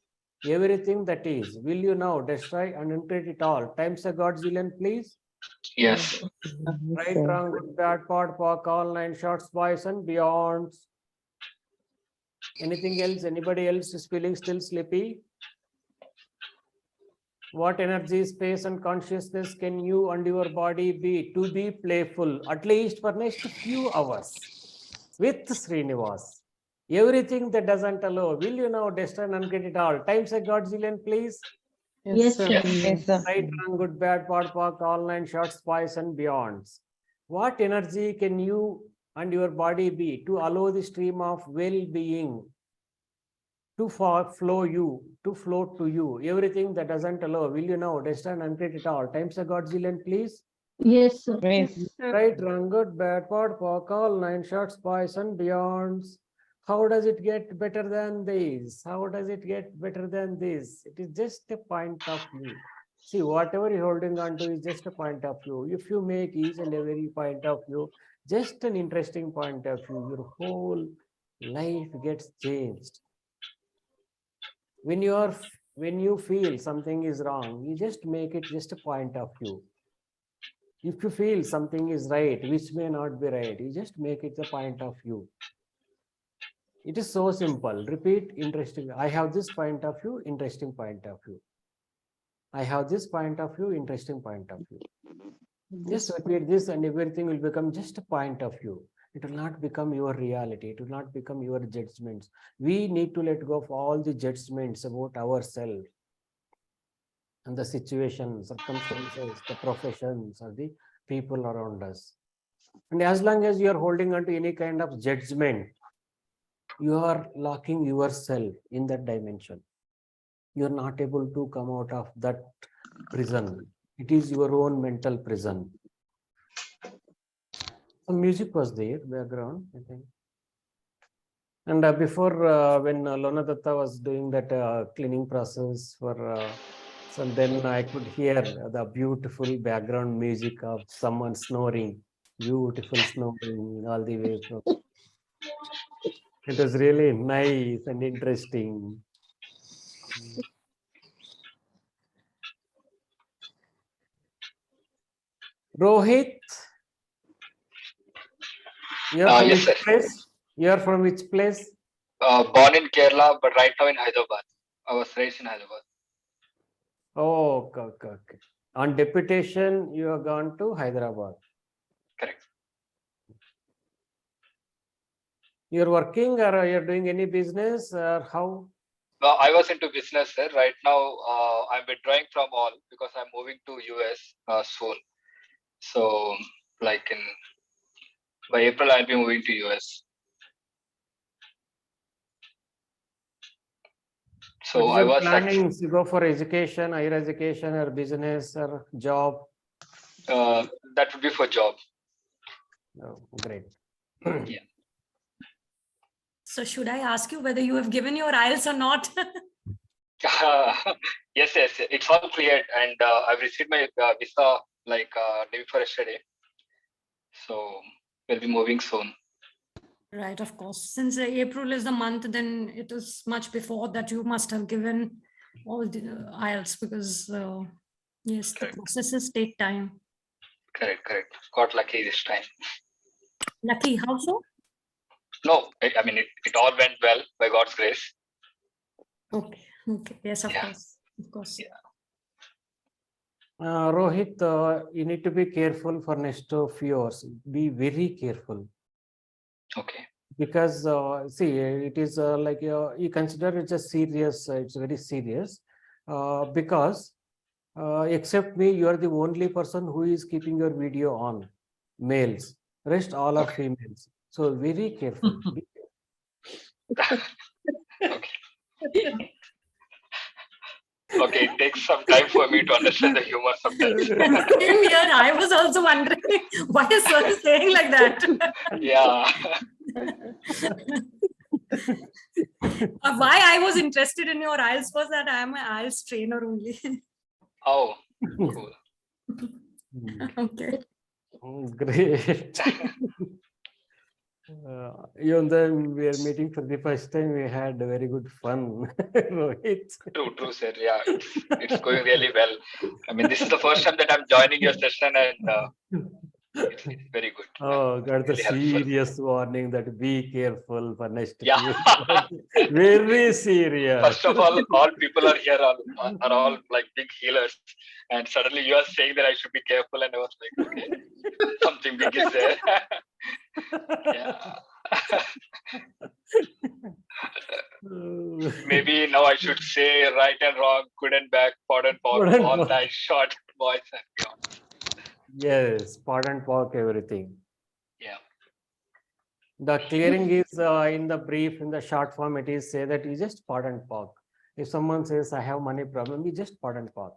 Everything that is, will you now destroy and uncreate it all? Times a godzillion, please. Yes. Right, wrong, good, bad, part, park, online, shorts, boys, and beyonds. Anything else? Anybody else is feeling still sleepy? What energy, space, and consciousness can you and your body be to be playful at least for next few hours with Srinivas? Everything that doesn't allow, will you now destroy and uncreate it all? Times a godzillion, please. Yes, sir. Yes, sir. Right, wrong, good, bad, part, park, online, short, spice, and beyonds. What energy can you and your body be to allow the stream of well-being to flow you, to float to you? Everything that doesn't allow, will you now destroy and uncreate it all? Times a godzillion, please. Yes, sir. Yes. Right, wrong, good, bad, part, park, all nine shorts, boys, and beyonds. How does it get better than this? How does it get better than this? It is just a point of view. See, whatever you're holding on to is just a point of view. If you make each and every point of view just an interesting point of view, your whole life gets changed. When you feel something is wrong, you just make it just a point of view. If you feel something is right, which may not be right, you just make it the point of view. It is so simple. Repeat, interesting. I have this point of view, interesting point of view. I have this point of view, interesting point of view. Just repeat this and everything will become just a point of view. It will not become your reality. It will not become your judgments. We need to let go of all the judgments about ourselves and the situation, circumstances, the professions, or the people around us. And as long as you are holding on to any kind of judgment, you are locking yourself in that dimension. You are not able to come out of that prison. It is your own mental prison. Some music was there, background, I think. And before, when Lona Datta was doing that cleaning process for so then I could hear the beautiful background music of someone snoring, beautiful snoring all the way from. It was really nice and interesting. Rohit, you're from Yes, which sir. place? You're from which place? Born in Kerala, but right now in Hyderabad. I was raised in Hyderabad. Oh, okay. On deputation, you have gone to Hyderabad. Correct. You're working or you're doing any business or how? I was into business, sir. Right now, I'm withdrawing from all because I'm moving to US soon. So, like by April, I'll be moving to US. So What is I your was planning? You go for education, higher education, or business or job? that would be for job. Oh, great. Yeah. So should I ask you whether you have given your IELTS or not? Yes. It's all cleared, and I've received my visa like day before yesterday. So we'll be moving soon. Right, of course. Since April is the month, then it is much before that you must have given all the IELTS because yes, the processes take time. Correct. Got lucky this time. Lucky, how so? No, I mean it all went well by God's grace. Okay. Yes, of course. Yeah. Rohit, you need to be careful for next few hours. Be very careful. Okay. Because see, it is like you consider it as serious. It's very serious because except me, you are the only person who is keeping your video on. Males, rest all are females. So very careful. Be Okay. Okay, it takes some time for me to understand the humor sometimes. Same here. I was also wondering why is sir saying like that. Yeah. Why I was interested in your IELTS was that I am an IELTS trainer only. Oh, cool. Okay. Great. Even then we are meeting for the first time, we had very good fun. Rohit. True, sir. Yeah, it's going really well. I mean, this is the first time that I'm joining your session, and it's very good. Oh, got the Really helpful. serious warning that be careful for next Yeah. few. Very serious. First of all people are here are all like big healers, and suddenly you are saying that I should be careful, and I was like, okay, something big is there. Yeah. Maybe now I should say right and wrong, good and bad, pod and pop, Good and all pop. that short boys and beyond. Yes, pot and pork, everything. Yeah. The clearing is in the brief, in the short form, it is say that you just pot and pork. If someone says, I have money problem, you just pot and pork.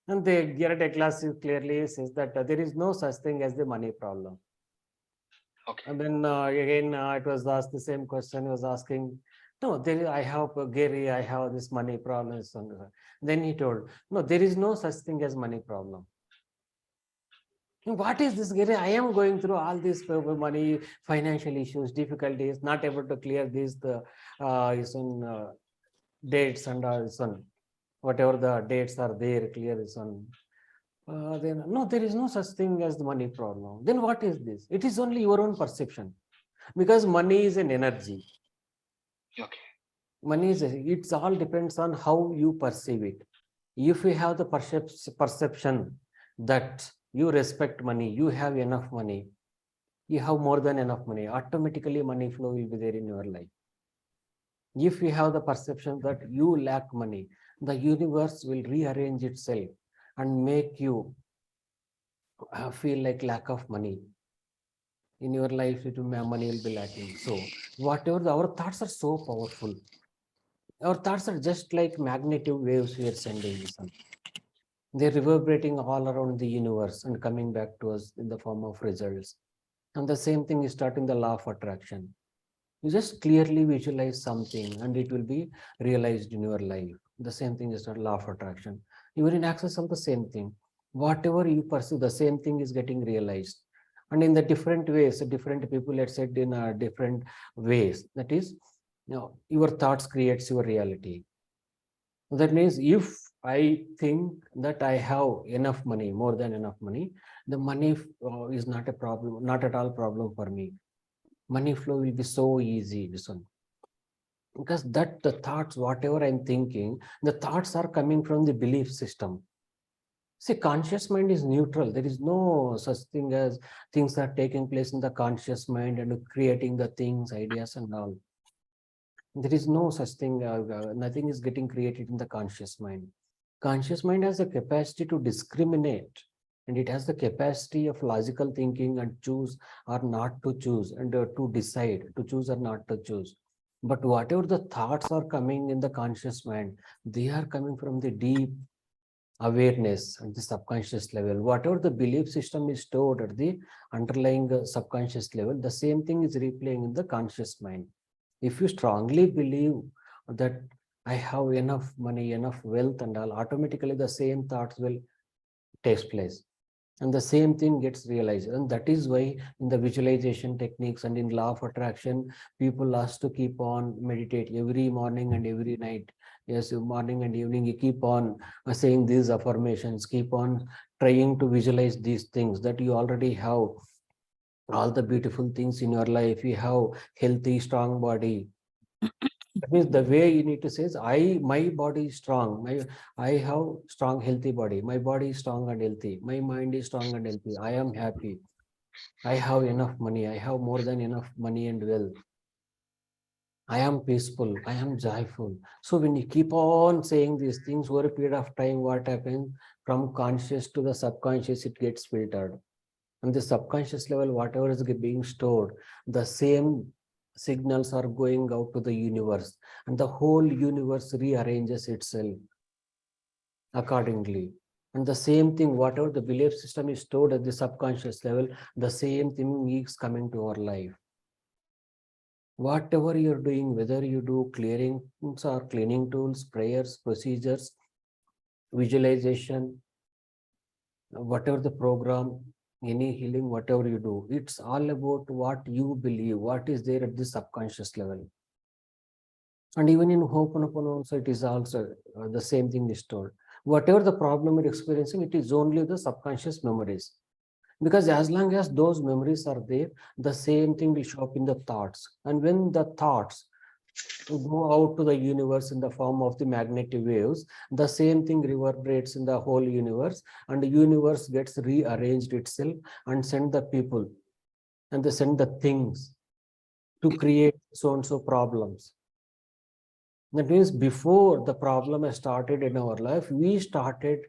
And the Garrett class clearly says that there is no such thing as the money problem. Okay. And then again, it was asked the same question. He was asking, no, I have Gary, I have this money problem. Then he told, no, there is no such thing as money problem. What is this, Gary? I am going through all these money, financial issues, difficulties, not able to clear these dates and whatever the dates are there, clear this one. Then no, there is no such thing as the money problem. Then what is this? It is only your own perception, because money is an energy. Okay. Money is it's all depends on how you perceive it. If you have the perception that you respect money, you have enough money, you have more than enough money, automatically money flow will be there in your life. If you have the perception that you lack money, the universe will rearrange itself and make you feel like lack of money. In your life, money will be lacking. So whatever, our thoughts are so powerful. Our thoughts are just like magnetic waves we are sending. They're reverberating all around the universe and coming back to us in the form of results. And the same thing is starting the law of attraction. You just clearly visualize something and it will be realized in your life. The same thing is the law of attraction. You are in access of the same thing. Whatever you pursue, the same thing is getting realized. And in the different ways, different people had said in different ways. That is, your thoughts creates your reality. That means if I think that I have enough money, more than enough money, the money is not a problem, not at all problem for me. Money flow will be so easy, this one. Because that the thoughts, whatever I'm thinking, the thoughts are coming from the belief system. See, conscious mind is neutral. There is no such thing as things are taking place in the conscious mind and creating the things, ideas and all. There is no such thing, nothing is getting created in the conscious mind. Conscious mind has the capacity to discriminate, and it has the capacity of logical thinking and choose or not to choose, and to decide to choose or not to choose. But whatever the thoughts are coming in the conscious mind, they are coming from the deep awareness at the subconscious level. Whatever the belief system is stored at the underlying subconscious level, the same thing is replaying in the conscious mind. If you strongly believe that I have enough money, enough wealth and all, automatically the same thoughts will take place. And the same thing gets realized. And that is why in the visualization techniques and in law of attraction, people ask to keep on meditate every morning and every night. Yes, morning and evening, you keep on saying these affirmations, keep on trying to visualize these things that you already have all the beautiful things in your life. You have healthy, strong body. That means the way you need to say is, my body is strong. I have strong, healthy body. My body is strong and healthy. My mind is strong and healthy. I am happy. I have enough money. I have more than enough money and wealth. I am peaceful. I am joyful. So when you keep on saying these things over a period of time, what happens? From conscious to the subconscious, it gets filtered. On the subconscious level, whatever is being stored, the same signals are going out to the universe, and the whole universe rearranges itself accordingly. And the same thing, whatever the belief system is stored at the subconscious level, the same thing is coming to our life. Whatever you're doing, whether you do clearing or cleaning tools, prayers, procedures, visualization, whatever the program, any healing, whatever you do, it's all about what you believe, what is there at the subconscious level. And even in Hooponopono also, it is also the same thing is told. Whatever the problem you're experiencing, it is only the subconscious memories. Because as long as those memories are there, the same thing will show up in the thoughts. And when the thoughts go out to the universe in the form of the magnetic waves, the same thing reverberates in the whole universe, and the universe gets rearranged itself and send the people and they send the things to create so and so problems. That means before the problem has started in our life, we started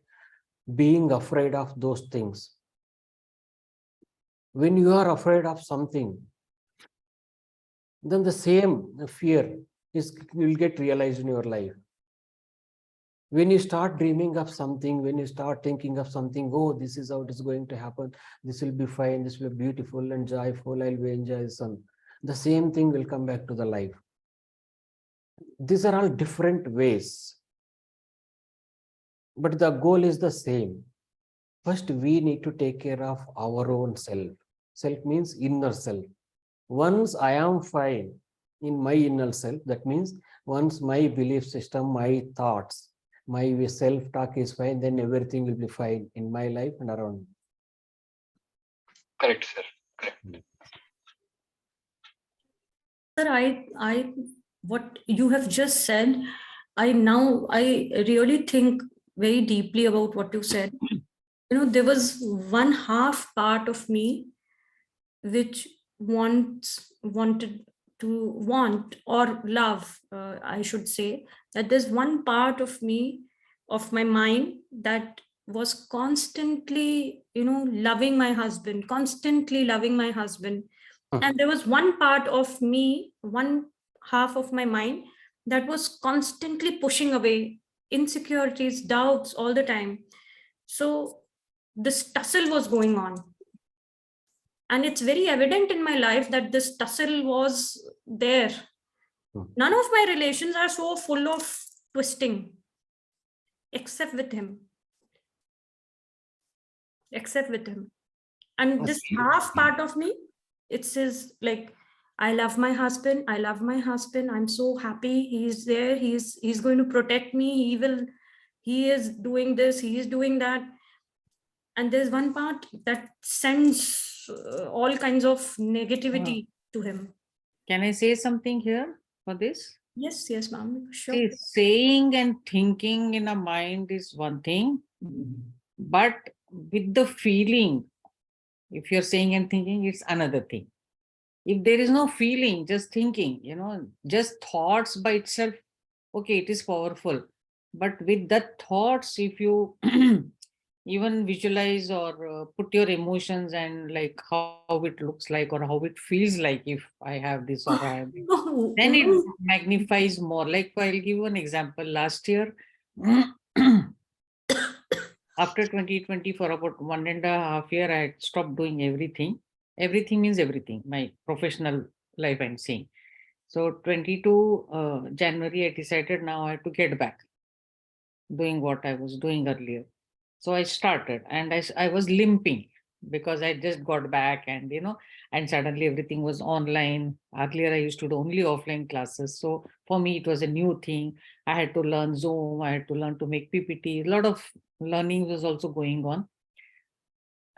being afraid of those things. When you are afraid of something, then the same fear will get realized in your life. When you start dreaming of something, when you start thinking of something, oh, this is how it is going to happen, this will be fine, this will be beautiful and joyful, I'll be enjoy the sun. The same thing will come back to the life. These are all different ways, but the goal is the same. First, we need to take care of our own self. Self means inner self. Once I am fine in my inner self, that means once my belief system, my thoughts, my self-talk is fine, then everything will be fine in my life and around me. Correct, sir. Correct. Sir, what you have just said, I really think very deeply about what you said. You know, there was one half part of me which wanted to want or love, I should say, that there's one part of me, of my mind, that was constantly, loving my husband, constantly loving my husband. And there was one part of me, one half of my mind, that was constantly pushing away insecurities, doubts all the time. So this tussle was going on. And it's very evident in my life that this tussle was there. None of my relations are so full of twisting, except with him. Except with him. And this half part of me, it says like, I love my husband. I love my husband. I'm so happy. He's there. He's going to protect me. He is doing this. He is doing that. and there's one part that sends all kinds of negativity to him. Can I say something here for this? Yes, yes, ma'am. Sure. See, saying and thinking in a mind is one thing, but with the feeling, if you're saying and thinking, it's another thing. If there is no feeling, just thinking, just thoughts by itself, okay, it is powerful. But with that thoughts, if you even visualize or put your emotions and like how it looks like or how it feels like, if I have this or I have this, No, then it no. magnifies more. Like I'll give you an example. Last year, after 2020, for about 1.5 years, I had stopped doing everything. Everything means everything, my professional life, I'm saying. So 22 January, I decided now I have to get back doing what I was doing earlier. So I started, and I was limping because I just got back, and and suddenly everything was online. Earlier I used to do only offline classes. So for me, it was a new thing. I had to learn Zoom, I had to learn to make PPT. A lot of learning was also going on.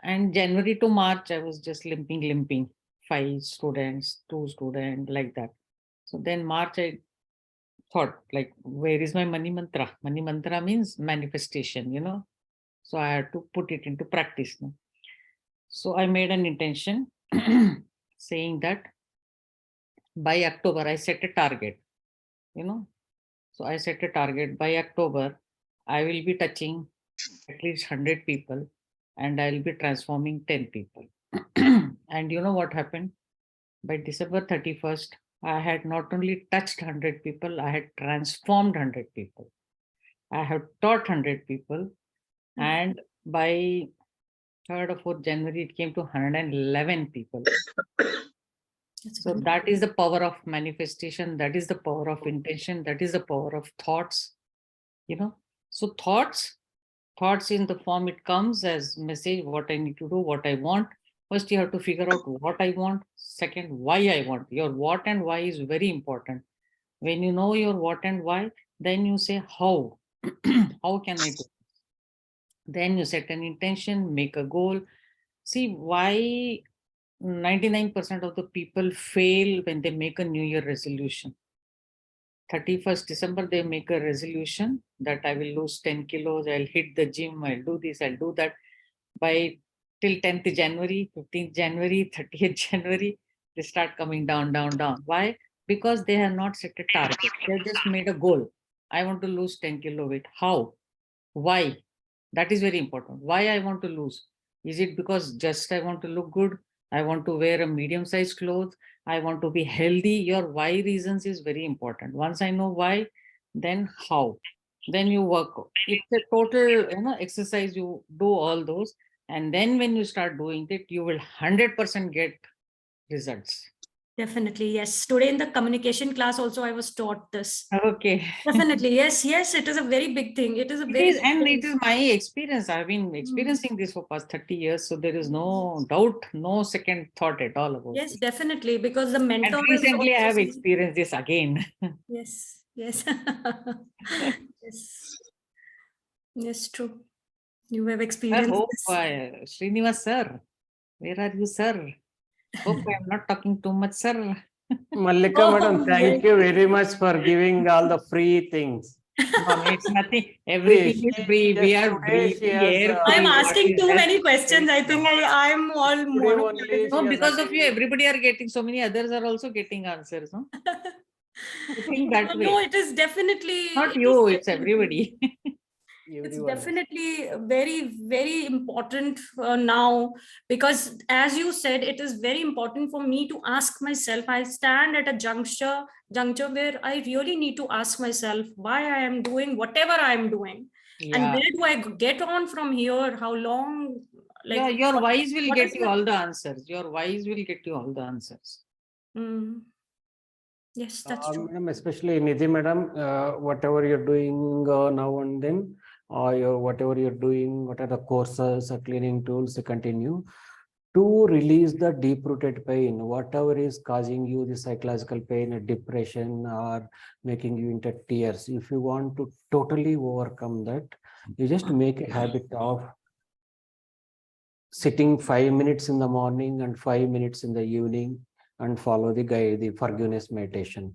And January to March, I was just limping, 5 students, 2 students, like that. So then March, I thought, like, where is my money mantra? Money mantra means manifestation. So I had to put it into practice now. So I made an intention saying that by October, I set a target. So I set a target by October, I will be touching at least 100 people and I'll be transforming 10 people. And you know what happened? By December 31st, I had not only touched 100 people, I had transformed 100 people. I have taught 100 people. And by 3rd or 4th January, it came to 111 people. So that is the power of manifestation. That is the power of intention. That is the power of thoughts. So thoughts in the form it comes as message, what I need to do, what I want. First, you have to figure out what I want. Second, why I want. Your what and why is very important. When you know your what and why, then you say how. How can I do? Then you set an intention, make a goal. See why 99% of the people fail when they make a New Year resolution. 31st December, they make a resolution that I will lose 10 kilos, I'll hit the gym, I'll do this, I'll do that. By till 10th January, 15th January, 30th January, they start coming down, down, down. Why? Because they have not set a target. They just made a goal. I want to lose 10 kilo weight. How? Why? That is very important. Why I want to lose? Is it because just I want to look good? I want to wear a medium sized clothes. I want to be healthy. Your why reasons is very important. Once I know why, then how? Then you work. It's a total exercise. You do all those. And then when you start doing it, you will 100% get results. Definitely, yes. Today in the communication class also I was taught this. Okay. Definitely, yes, yes. It is a very big thing. It is a very big And thing. it is my experience. I've been experiencing this for past 30 years. So there is no doubt, no second thought at all about Yes, this. definitely, because the And mentor is recently I also have saying- experienced this again. Yes, yes. Yes. Yes, true. You have I experienced hope, this. Srinivas sir, where are you, sir? Hope I'm not talking too much, sir. Mallika madam, Oh, thank yes. you very much for giving all the free things. No, it's nothing. See, Everything is she free. We just are today she breathing has air I'm free. What asking is too that? many questions. I think I'm all today only monopolizing. she No, has because of you, attended. everybody are getting, so many others are also getting answers. No? I think that No, way. it is definitely, Not it is you, it's definitely. everybody. It's Everyone has. definitely very, very important now, because as you said, it is very important for me to ask myself. I stand at a juncture where I really need to ask myself why I am doing whatever I am doing, and Yeah. where do I get on from here? How long? Yeah, Like your wise will what get is you the? all the answers. Your wise will get you all the answers. Mm, yes, that's true. Madam, especially Nidhi madam, whatever you're doing now and then, or whatever you're doing, what are the courses or cleaning tools to continue to release the deep-rooted pain, whatever is causing you the psychological pain, depression, or making you into tears. If you want to totally overcome that, you just make a habit of sitting 5 minutes in the morning and 5 minutes in the evening and follow the forgiveness meditation.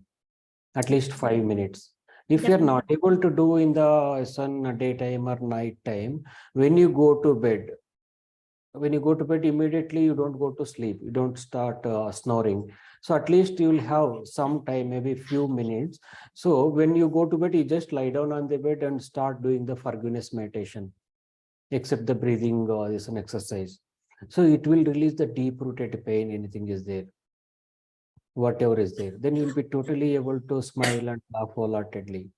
At least 5 minutes. If you're not able to do in the daytime or night time, when you go to bed, immediately you don't go to sleep, you don't start snoring. So at least you will have some time, maybe few minutes. So when you go to bed, you just lie down on the bed and start doing the forgiveness meditation, except the breathing is an exercise. So it will release the deep rooted pain, anything is there, whatever is there. Then you will be totally able to smile and laugh wholeheartedly.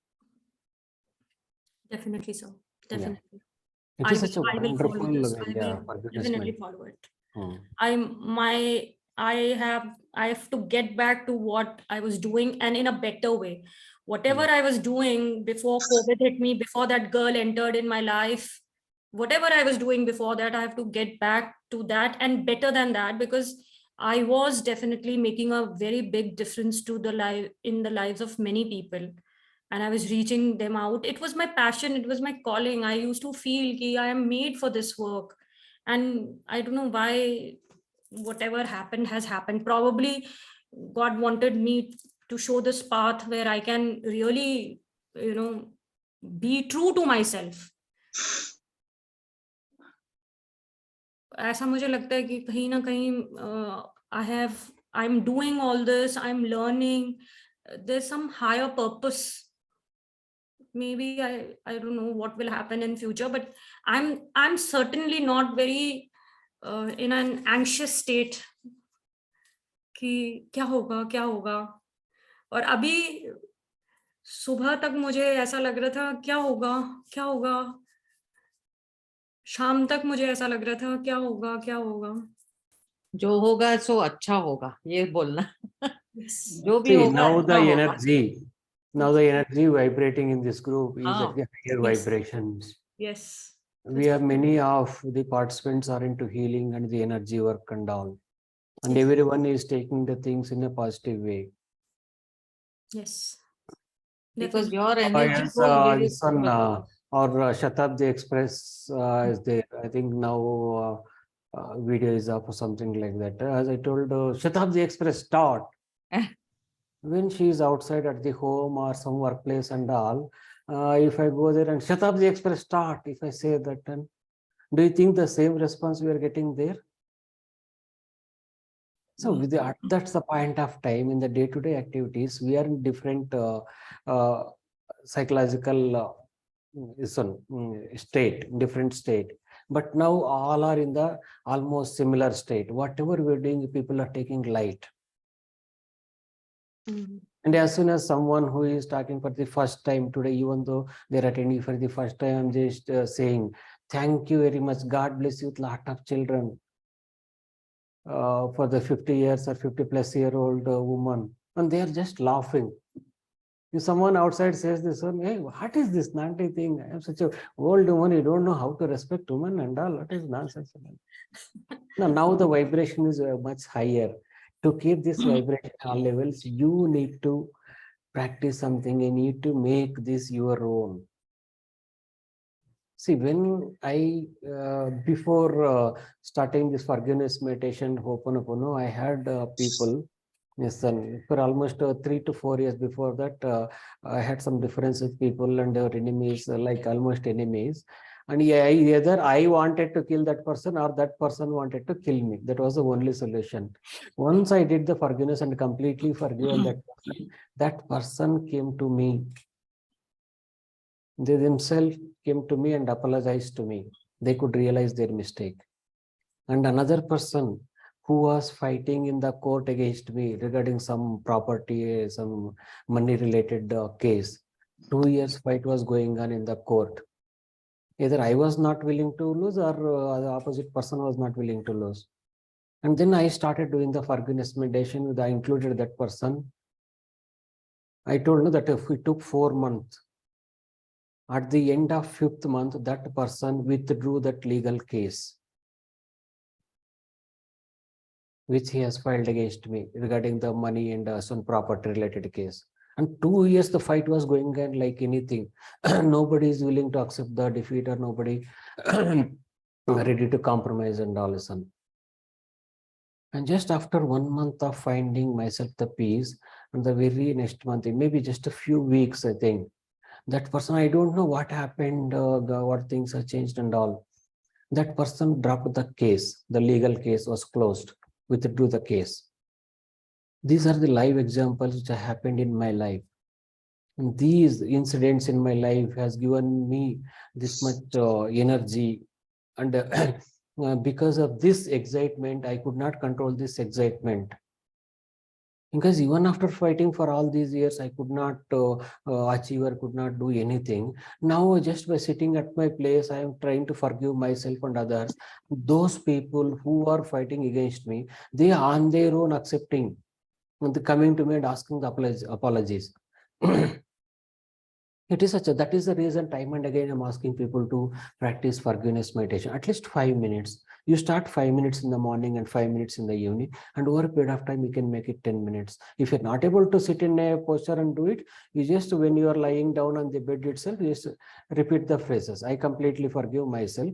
Definitely so. Yeah. Definitely. It is such a I will follow wonderful this. way, I will forgiveness definitely meditation. follow it. Hmm. I have to get back to what I was doing and in a better way. Whatever I was doing before COVID hit me, before that girl entered in my life, whatever I was doing before that, I have to get back to that and better than that, because I was definitely making a very big difference to the life in the lives of many people. And I was reaching them out. It was my passion, it was my calling. I used to feel that I am made for this work. And I don't know why whatever happened has happened. Probably God wanted me to show this path where I can really, be true to myself. ऐसा मुझे लगता है कि कहीं ना कहीं I'm doing all this, I'm learning, there's some higher purpose. Maybe I don't know what will happen in future, but I'm certainly not very in an anxious state कि क्या होगा. और अभी सुबह तक मुझे ऐसा लग रहा था क्या होगा. शाम तक मुझे ऐसा लग रहा था क्या होगा. जो होगा सो अच्छा होगा, ये बोलना. जो भी See, होगा now अच्छा the होगा. energy, now the energy vibrating in this group is at the higher Yes. vibrations. Yes. We have many of the participants are into healing and the energy work and all. And Yes. everyone is taking the things in a positive way. Yes. Because Definitely. your energy Yes, will give this one, or Shatabdi Express is there. I think now video is up or something like that. As I told, Shatabdi Express start. When she is outside at the home or some workplace and all, if I go there and Shatabdi Express start, if I say that, then do you think the same response we are getting there? So that's the point of time in the day-to-day activities. We are in different psychological state, different state. But now all are in the almost similar state. Whatever we're doing, people are taking light. And as soon as someone who is talking for the first time today, even though they're attending for the first time, I'm just saying, thank you very much. God bless you with lot of children. For the 50 years or 50+ year old woman. And they are just laughing. If someone outside says this one, hey, what is this naughty thing? I am such a old woman, you don't know how to respect women and all. What is nonsense? Now the vibration is much higher. To keep this vibration all levels, you need to practice something. You need to make this your own. See, when I, before starting this forgiveness meditation, Hooponopono, I had people, yes, and for almost 3 to 4 years before that, I had some difference with people and they were enemies, like almost enemies. And yeah, either I wanted to kill that person or that person wanted to kill me. That was the only solution. Once I did the forgiveness and completely forgiven that person came to me. They themselves came to me and apologized to me. They could realize their mistake. And another person who was fighting in the court against me regarding some property, some money related case. 2 years fight was going on in the court. Either I was not willing to lose or the opposite person was not willing to lose. And then I started doing the forgiveness meditation. I included that person. I told you that if we took 4 months, at the end of 5th month, that person withdrew that legal case which he has filed against me regarding the money and some property related case. And 2 years the fight was going on like anything. Nobody is willing to accept the defeat or nobody ready to compromise and all, son. And just after 1 month of finding myself the peace, and the very next month, maybe just a few weeks, I think, that person, I don't know what happened, what things have changed and all. That person dropped the case. The legal case was closed, withdrew the case. These are the live examples which have happened in my life. And these incidents in my life has given me this much energy. And because of this excitement, I could not control this excitement. Because even after fighting for all these years, I could not achieve or could not do anything. Now, just by sitting at my place, I am trying to forgive myself and others. Those people who are fighting against me, they are on their own accepting, and coming to me and asking the apologies. It is that is the reason time and again I'm asking people to practice forgiveness meditation, at least 5 minutes. You start 5 minutes in the morning and 5 minutes in the evening, and over a period of time you can make it 10 minutes. If you're not able to sit in a posture and do it, you just, when you are lying down on the bed itself, you just repeat the phrases. I completely forgive myself.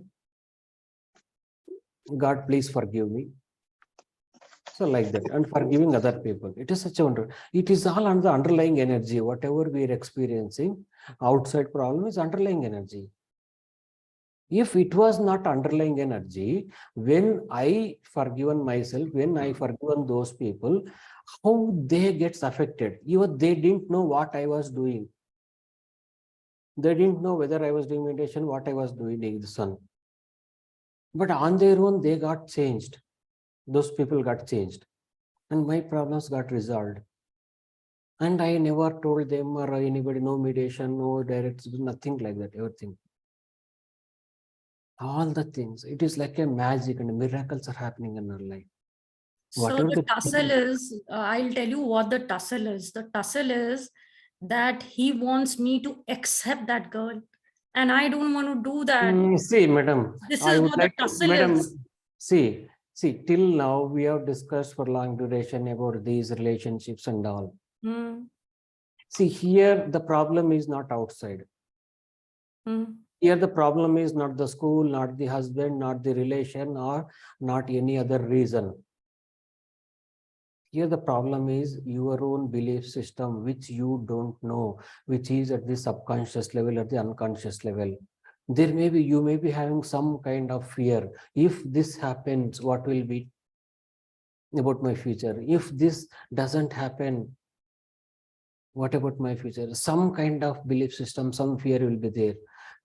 God, please forgive me. So like that, and forgiving other people. It is such a wonder. It is all on the underlying energy. Whatever we are experiencing, outside problem is underlying energy. If it was not underlying energy, when I forgiven myself, when I forgiven those people, how they gets affected? Even they didn't know what I was doing. They didn't know whether I was doing meditation, what I was doing in the sun. But on their own, they got changed. Those people got changed. And my problems got resolved. And I never told them or anybody, no meditation, no direct, nothing like that, everything. All the things. It is like a magic and miracles are happening in our life. So Whatever the the tussle is, I'll tell you what the tussle is. The tussle is that he wants me to accept that girl, and I don't want to do that. See, madam, This I is would what the like to, tussle madam, is. see, till now we have discussed for long duration about these relationships and all. Hmm. See, here the problem is not outside. Hmm. Here the problem is not the school, not the husband, not the relation, or not any other reason. Here the problem is your own belief system, which you don't know, which is at the subconscious level, at the unconscious level. There may be, you may be having some kind of fear. If this happens, what will be about my future? If this doesn't happen, what about my future? Some kind of belief system, some fear will be there.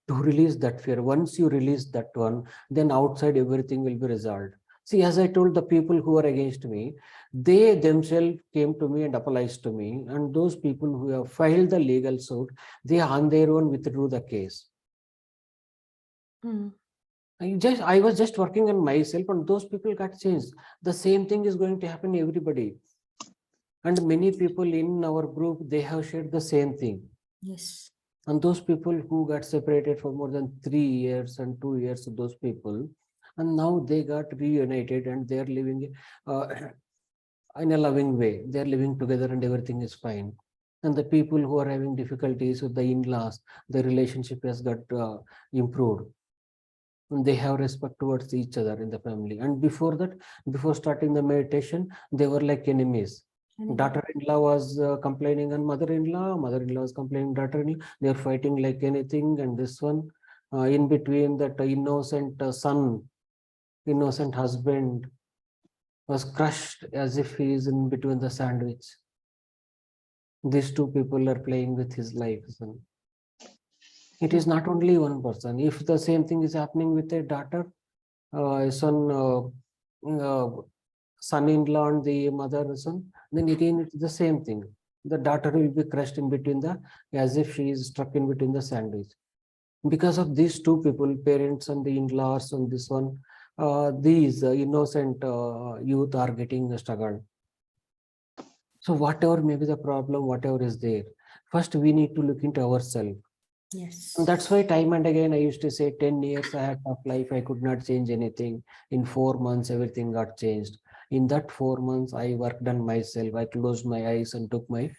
To release that fear, once you release that one, then outside everything will be resolved. See, as I told, the people who are against me, they themselves came to me and apologized to me. And those people who have filed the legal suit, they on their own withdrew the case. Hmm. I was just working on myself, and those people got changed. The same thing is going to happen to everybody. And many people in our group, they have shared the same thing. Yes. And those people who got separated for more than 3 years and 2 years, those people, and now they got reunited and they're living uh, in a loving way. They're living together and everything is fine. And the people who are having difficulties with the in-laws, the relationship has got improved. And they have respect towards each other in the family. And before that, before starting the meditation, they were like enemies. Daughter-in-law was complaining on mother-in-law, mother-in-law was complaining daughter-in-law. They're fighting like anything. And this one, in between, that innocent son, innocent husband was crushed as if he is in between the sandwich. These two people are playing with his life. So it is not only one person. If the same thing is happening with a daughter, son-in-law and the mother son, then again it's the same thing. The daughter will be crushed in between as if she is stuck in between the sandwich. Because of these two people, parents and the in-laws and this one, these innocent youth are getting struggled. So whatever may be the problem, whatever is there, first we need to look into ourselves. Yes. And that's why time and again I used to say 10 years I had of life, I could not change anything. In 4 months, everything got changed. In that 4 months, I worked on myself. I closed my eyes and took my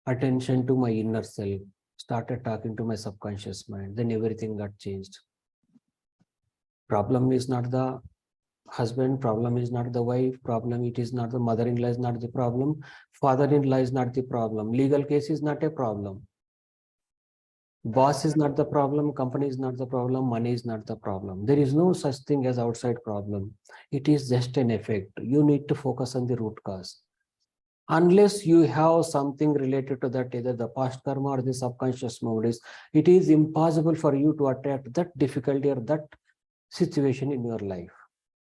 attention to my inner self, started talking to my subconscious mind. Then everything got changed. Problem is not the husband, problem is not the wife, problem it is not the mother-in-law is not the problem, father-in-law is not the problem, legal case is not a problem, boss is not the problem, company is not the problem, money is not the problem. There is no such thing as outside problem. It is just an effect. You need to focus on the root cause. Unless you have something related to that, either the past karma or the subconscious memories, it is impossible for you to attract that difficulty or that situation in your life.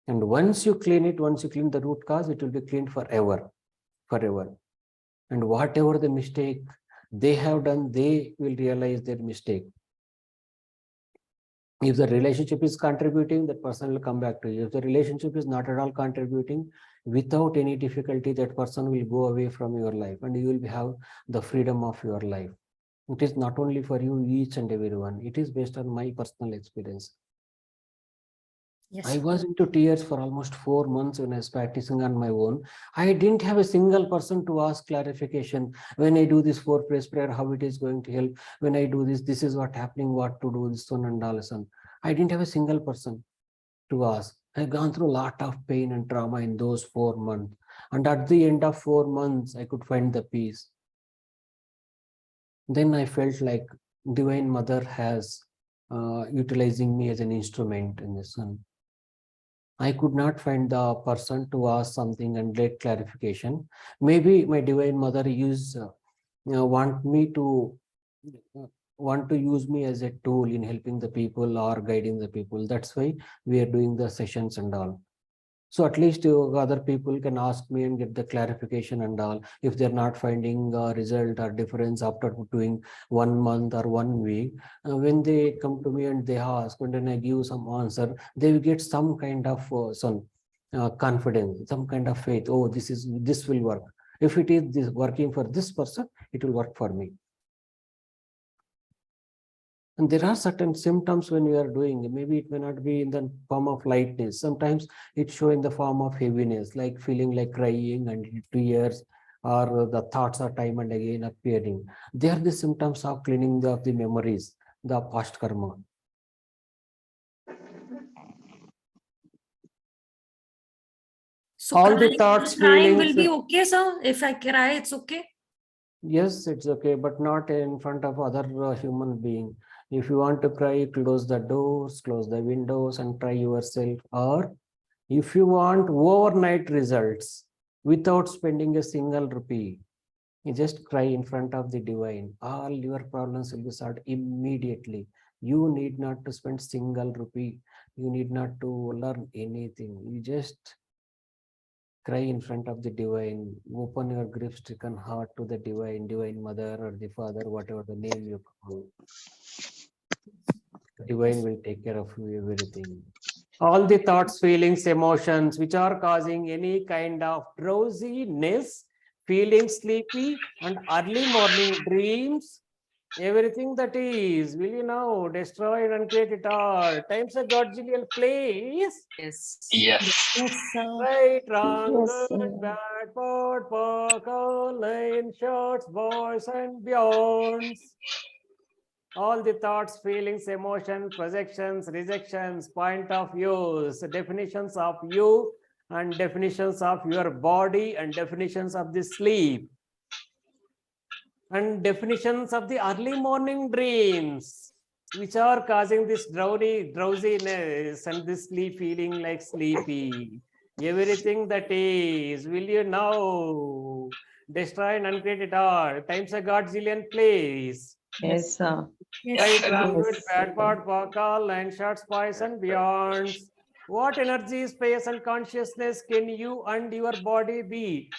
And once you clean it, once you clean the root cause, it will be cleaned forever, forever. And whatever the mistake they have done, they will realize their mistake. If the relationship is contributing, that person will come back to you. If the relationship is not at all contributing, without any difficulty, that person will go away from your life and you will have the freedom of your life. It is not only for you, each and everyone. It is based on my personal experience. Yes. I was into tears for almost 4 months when I was practicing on my own. I didn't have a single person to ask clarification. When I do this 4-phase prayer, how it is going to help. When I do this, this is what happening, what to do, this one and all. I didn't have a single person to ask. I've gone through a lot of pain and trauma in those 4 months. And at the end of 4 months, I could find the peace. Then I felt like Divine Mother has utilizing me as an instrument in this one. I could not find the person to ask something and get clarification. Maybe my Divine Mother want to use me as a tool in helping the people or guiding the people. That's why we are doing the sessions and all. So at least other people can ask me and get the clarification and all. If they're not finding a result or difference after doing 1 month or 1 week, when they come to me and they ask, when I give some answer, they will get some kind of confidence, some kind of faith. Oh, this will work. If it is this working for this person, it will work for me. And there are certain symptoms when you are doing, maybe it may not be in the form of lightness. Sometimes it show in the form of heaviness, like feeling like crying and tears, or the thoughts are time and again appearing. They are the symptoms of cleaning of the memories, the past karma. So All the thoughts, crying will feelings. be okay, sir. If I cry, it's okay. Yes, it's okay, but not in front of other human being. If you want to cry, close the doors, close the windows and try yourself. Or if you want overnight results without spending a single rupee, you just cry in front of the divine. All your problems will be solved immediately. You need not to spend single rupee. You need not to learn anything. You just cry in front of the divine. Open your grief-stricken heart to the divine, divine mother or the father, whatever the name you call. The divine will take care of you, everything. All the thoughts, feelings, emotions which are causing any kind of drowsiness, feeling sleepy and early morning dreams, everything that is, will you now destroy and create it all? Times a Godzillion, please. Yes. Yes. Yes, sir. Right, wrong, Yes, good, bad, pot, pork, line, shorts, boys and beyonds. All the thoughts, feelings, emotions, projections, rejections, point of views, definitions of you and definitions of your body and definitions of the sleep and definitions of the early morning dreams, which are causing this drowsiness and this sleep feeling like sleepy. Everything that is, will you now destroy and uncreate it all? Times a Godzillion, please. Yes, sir. Right, wrong, good, Yes. bad, part, vocal, line shots, spice, and beyonds. What energy, space, and consciousness can you and your body be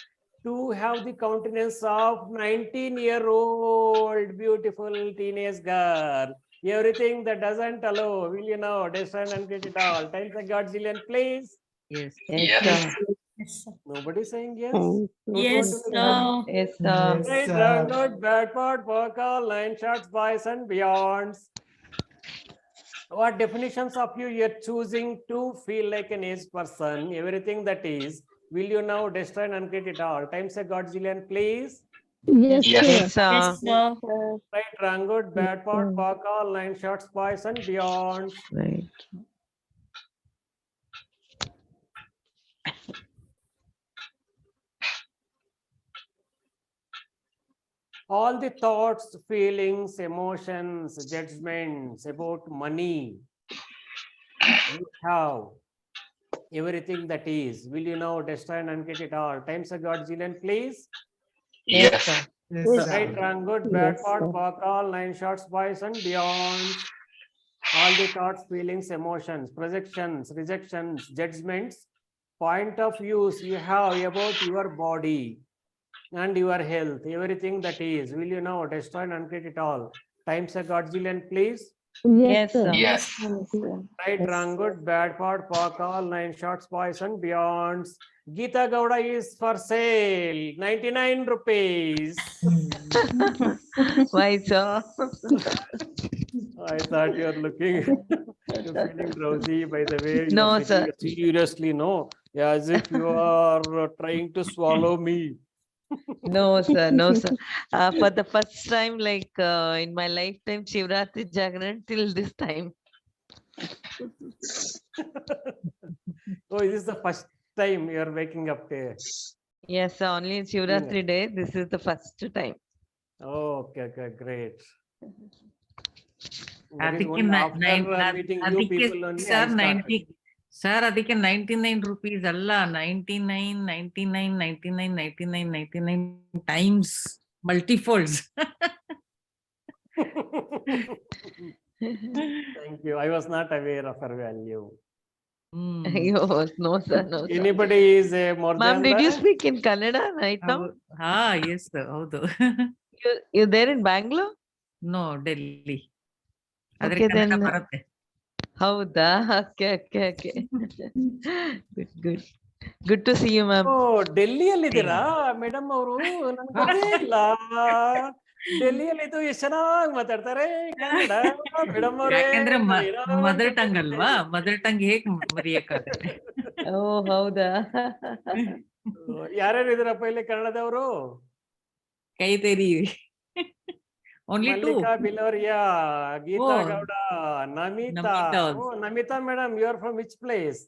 to have the countenance of 19-year-old beautiful teenage girl? Everything that doesn't allow, will you know, destroy and get it all? Times a Godzillion, please. Yes. Yes, Yes. sir. Yes, sir. Nobody saying yes? Mm. Don't want Yes, to sir. Yes, sir. right, wrong, good, bad, part, vocal, line shots, spice, and beyonds. What definitions of you're choosing to feel like an aged person, everything that is, will you now destroy and uncreate it all? Times a Godzillion, please. Yes, Yes. Yes, sir. Yes, sir. Right, wrong, good, bad, part, park, all line shots, boys and beyonds. Right. all the thoughts, feelings, emotions, judgments about money you have, everything that is, will you now destroy and uncreate it all? Times a Godzillion, please. Yes. Yes, Yes, sir. Right, wrong, good, bad, Yes, part, sir. park, all, 9 shots, boys and beyond. All the thoughts, feelings, emotions, projections, rejections, judgments, point of views you have about your body and your health, everything that is, will you now destroy and uncreate it all? Times a Godzillion, please. Yes, sir. Yes. Yes, sir. Right, Yes. wrong, good, bad, part, park, all, 9 shots, boys and beyonds. Geeta Gowda is for sale, 99 rupees. Why, sir? I thought you're looking, you're feeling drowsy by the way you're No, sitting. sir. Seriously, no, as if you are trying to swallow me. No, sir. No, sir. For the first time, like in my lifetime, Shivratri Jagran till this time. Oh, is this the first time you're waking up here? Yes, sir. Only in Shivratri day. This is the first time. Oh, okay, great. That is ಅದಕ್ಕೆ only after meeting you people only I sir started. Sir ಅದಕ್ಕೆ 99 rupees ಅಲ್ಲ 99 99 99 99 99 times multifolds. Thank you. I was not aware of her value. No, sir. No, sir. Anybody is more Ma'am, than did you that? speak in Kannada right now? Yes, sir. ಹೌದು. You're there in Bangalore? No, Delhi. ಆದ್ರೆ Okay, Kannada then. ಬರುತ್ತೆ. ಹೌದಾ? Okay. Good. Good to see you, ma'am. Oh, ಡೆಲ್ಲಿಯಲ್ಲಿ ಇದ್ದೀರಾ madam ಅವರು? ನನ್ಗೆ ಗೊತ್ತೇ ಇಲ್ಲ. ಡೆಲ್ಲಿಯಲ್ಲಿ ಇದು ಎಷ್ಟು ಚೆನ್ನಾಗಿ ಮಾತಾಡ್ತಾರೆ ಕನ್ನಡ ಮೇಡಮ್ ಅವರೇ. ಯಾಕಂದ್ರೆ ಮದರ್ ಟಂಗ್ ಅಲ್ವಾ, ಮದರ್ ಟಂಗ್ ಹೇಗ್ ಮರೆಯಕ್ಕಾಗುತ್ತೆ? ಓ ಹೌದಾ? ಯಾರ್ಯಾರು ಇದ್ದೀರಪ್ಪ ಇಲ್ಲಿ ಕನ್ನಡದವರು? ಕೈ ತೆರಿ. Only two. Mallika Biloria, Geeta Gowda, Namita. Oh, Namita madam, you are from which place?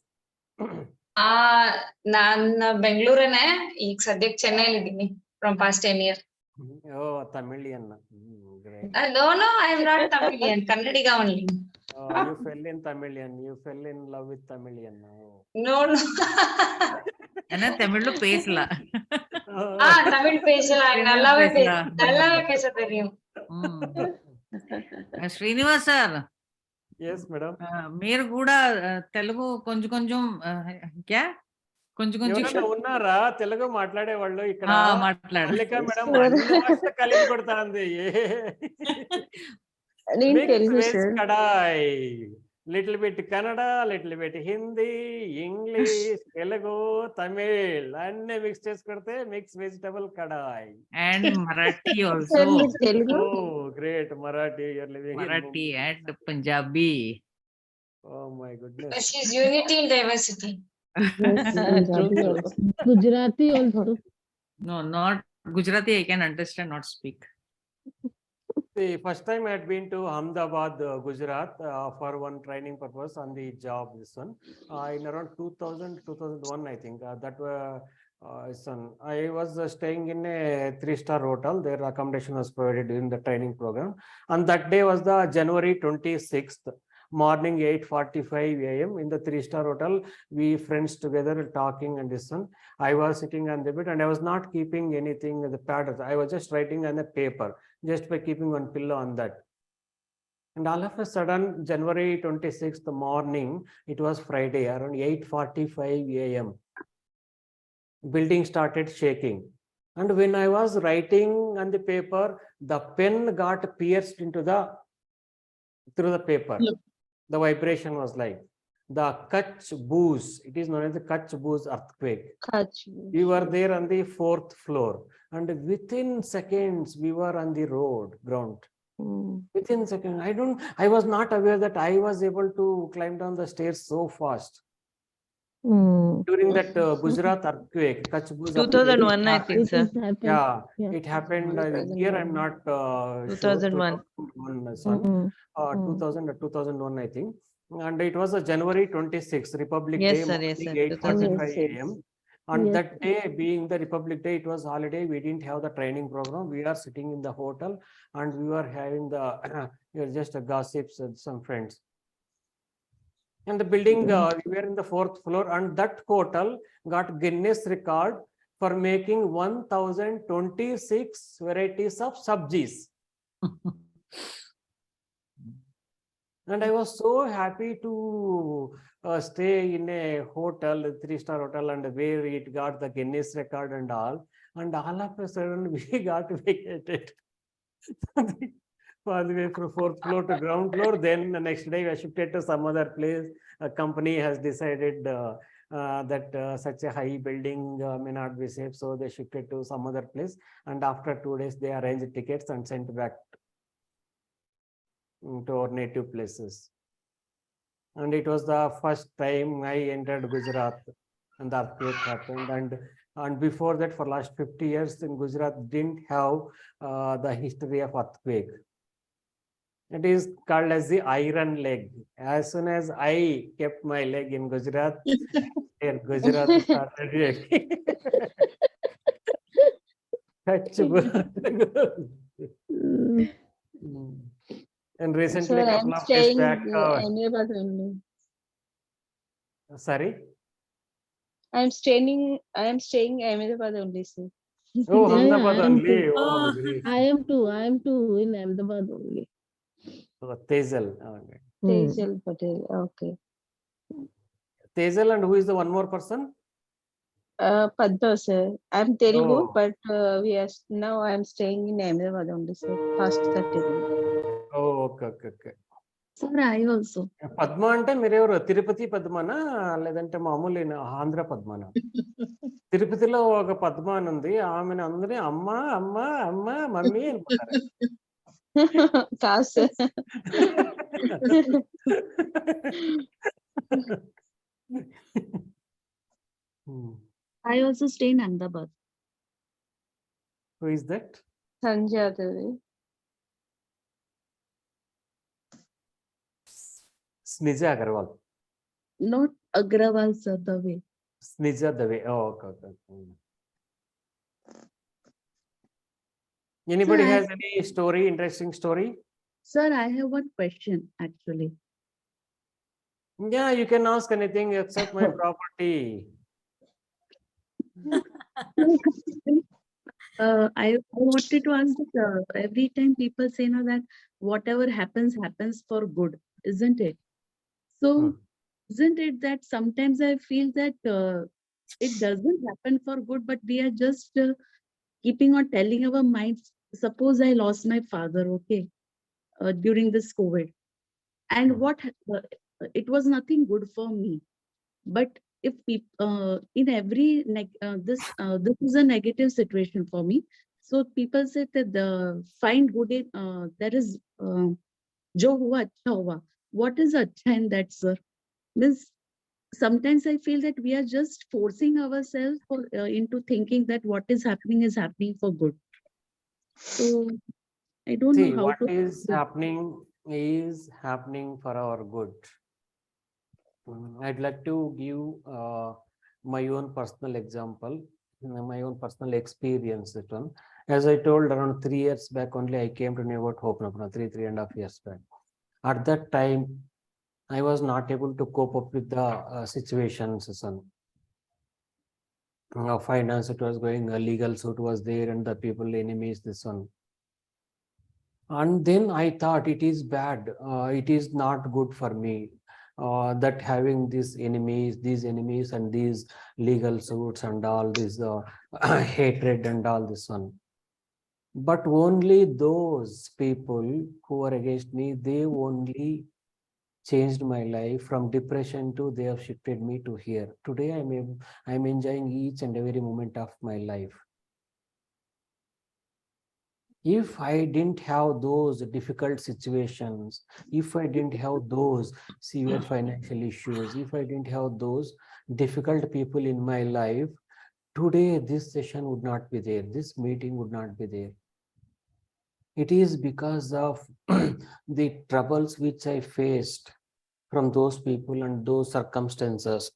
ನಾನು ಬೆಂಗಳೂರನೇ, ಈಗ ಸದ್ಯಕ್ಕೆ ಚೆನ್ನೈಲಿ ಇದ್ದೀನಿ from past 10 years. Oh, Tamilian. Great. No, I am not Tamilian, Kannadiga only. Oh, you fell in Tamilian. You fell in love with Tamilian. Oh. No. என்ன தமிழ்ல பேசல. தமிழ் பேசலாம், நல்லாவே பேச தெரியும். శ్రీనివాస్ సార్. Yes, madam. మీరు కూడా తెలుగు కొంచెం కొంచెం క్యా కొంచెం కొంచెం ఉన్నారా తెలుగు మాట్లాడే వాళ్ళు ఇక్కడ? మాట్లాడాలి మేడం అన్ని భాషలు కలిపి కొడతాంది. Kadai, little bit Kannada, little bit Hindi, English, Telugu, Tamil, అన్ని మిక్స్ చేసి కొడితే mix vegetable kadai. And Marathi also. Oh, great. Marathi, you're living Marathi in and Punjabi. Oh my goodness. She's unity in diversity. Gujarati also. No, not Gujarati. I can understand, not speak. The first time I had been to Ahmedabad, Gujarat for one training purpose on the job. This one in around 2001, I think. I was staying in a 3-star hotel. Their accommodation was provided during the training program. And that day was the January 26th. Morning 8:45 a.m. in the 3-star hotel. We friends together talking and this one. I was sitting on the bed and I was not keeping anything in the pad. I was just writing on the paper, just by keeping one pillow on that. And all of a sudden, January 26th morning, it was Friday, around 8:45 a.m. Building started shaking. And when I was writing on the paper, the pen got pierced through the paper. The vibration was like the Kutch Booz. It is known as the Kutch Booz earthquake. We were there on the 4th floor, and within seconds we were on the ground. Within seconds, I was not aware that I was able to climb down the stairs so fast. During that Gujarat earthquake, Kutch Booz 2001, I think, sir. Yeah, it happened. Here I'm not 2001. Sure. 2000 or 2001, I think. And it was a January 26th, Republic Yes, Day, sir, yes, morning, sir. 8:45 a.m. And Yes. that day, being the Republic Day, it was holiday. We didn't have the training program. We are sitting in the hotel and we were having the just a gossips with some friends. And the building, we were in the 4th floor, and that hotel got Guinness record for making 1026 varieties of sabjis. And I was so happy to stay in a hotel, a 3-star hotel, and where it got the Guinness record and all. And all of a sudden, we got vacated. All the way from 4th floor to ground floor. Then the next day, we are shifted to some other place. A company has decided that such a high building may not be safe. So they shifted to some other place. And after 2 days, they arranged tickets and sent back to our native places. And it was the first time I entered Gujarat and the earthquake happened. And before that, for last 50 years in Gujarat, didn't have the history of earthquake. It is called as the iron leg. As soon as I kept my leg in Gujarat, Gujarat started reacting. Touch wood. And recently, a couple of days back, Ahmedabad only. sorry. I am staying Ahmedabad only, sir. Oh, Yeah, Ahmedabad I am only. too. Oh, great. I am too in Ahmedabad only. Oh, Tezal. Okay. Tejal Patel. Okay. Tezal, and who is the one more person? Padma, sir. I'm Telugu, Oh. but now I'm staying in Ahmedabad only, sir. Past 30 days. Oh, okay, okay, okay. Sir, I also. Padma అంటే మీరెవరు తిరుపతి పద్మనా లేదంటే మామూలు ఆంధ్ర పద్మనా? తిరుపతిలో ఒక పద్మ అని ఉంది. ఆమెను అందరూ అమ్మ అమ్మ అమ్మ మమ్మీ అనుకుంటారు. కాదు sir. I also stay in Ahmedabad. Who is that? Sanjay Devi. Snija Agarwal. Not Agrawal, sir, the way. Snija Dave. Oh, okay, okay. Anybody Sir, has any story, interesting story? Sir, I have one question actually. Yeah, you can ask anything except my property. I wanted to ask that every time people say now that whatever happens for good, isn't it? So, isn't it that sometimes I feel that it doesn't happen for good, but we are just keeping on telling our minds. Suppose I lost my father, okay, during this COVID, and it was nothing good for me. But if people in every this is a negative situation for me. So people say that the find good in there is jo hua acha hua. What is acha in that, sir? Means sometimes I feel that we are just forcing ourselves into thinking that what is happening for good. So I don't See, know how what to. is happening for our good. I'd like to give my own personal example, my own personal experience. As I told, around 3 years back only, I came to know about Hooponopono, 3.5 years back. At that time, I was not able to cope up with the situations. Finance, it was going, a legal suit was there, and the people, enemies, this one. And then I thought it is bad. It is not good for me. That having these enemies and these legal suits and all this hatred and all this one. But only those people who are against me, they only changed my life from depression to they have shifted me to here. Today I'm enjoying each and every moment of my life. If I didn't have those difficult situations, if I didn't have those severe financial issues, if I didn't have those difficult people in my life, today this session would not be there, this meeting would not be there. It is because of the troubles which I faced from those people and those circumstances.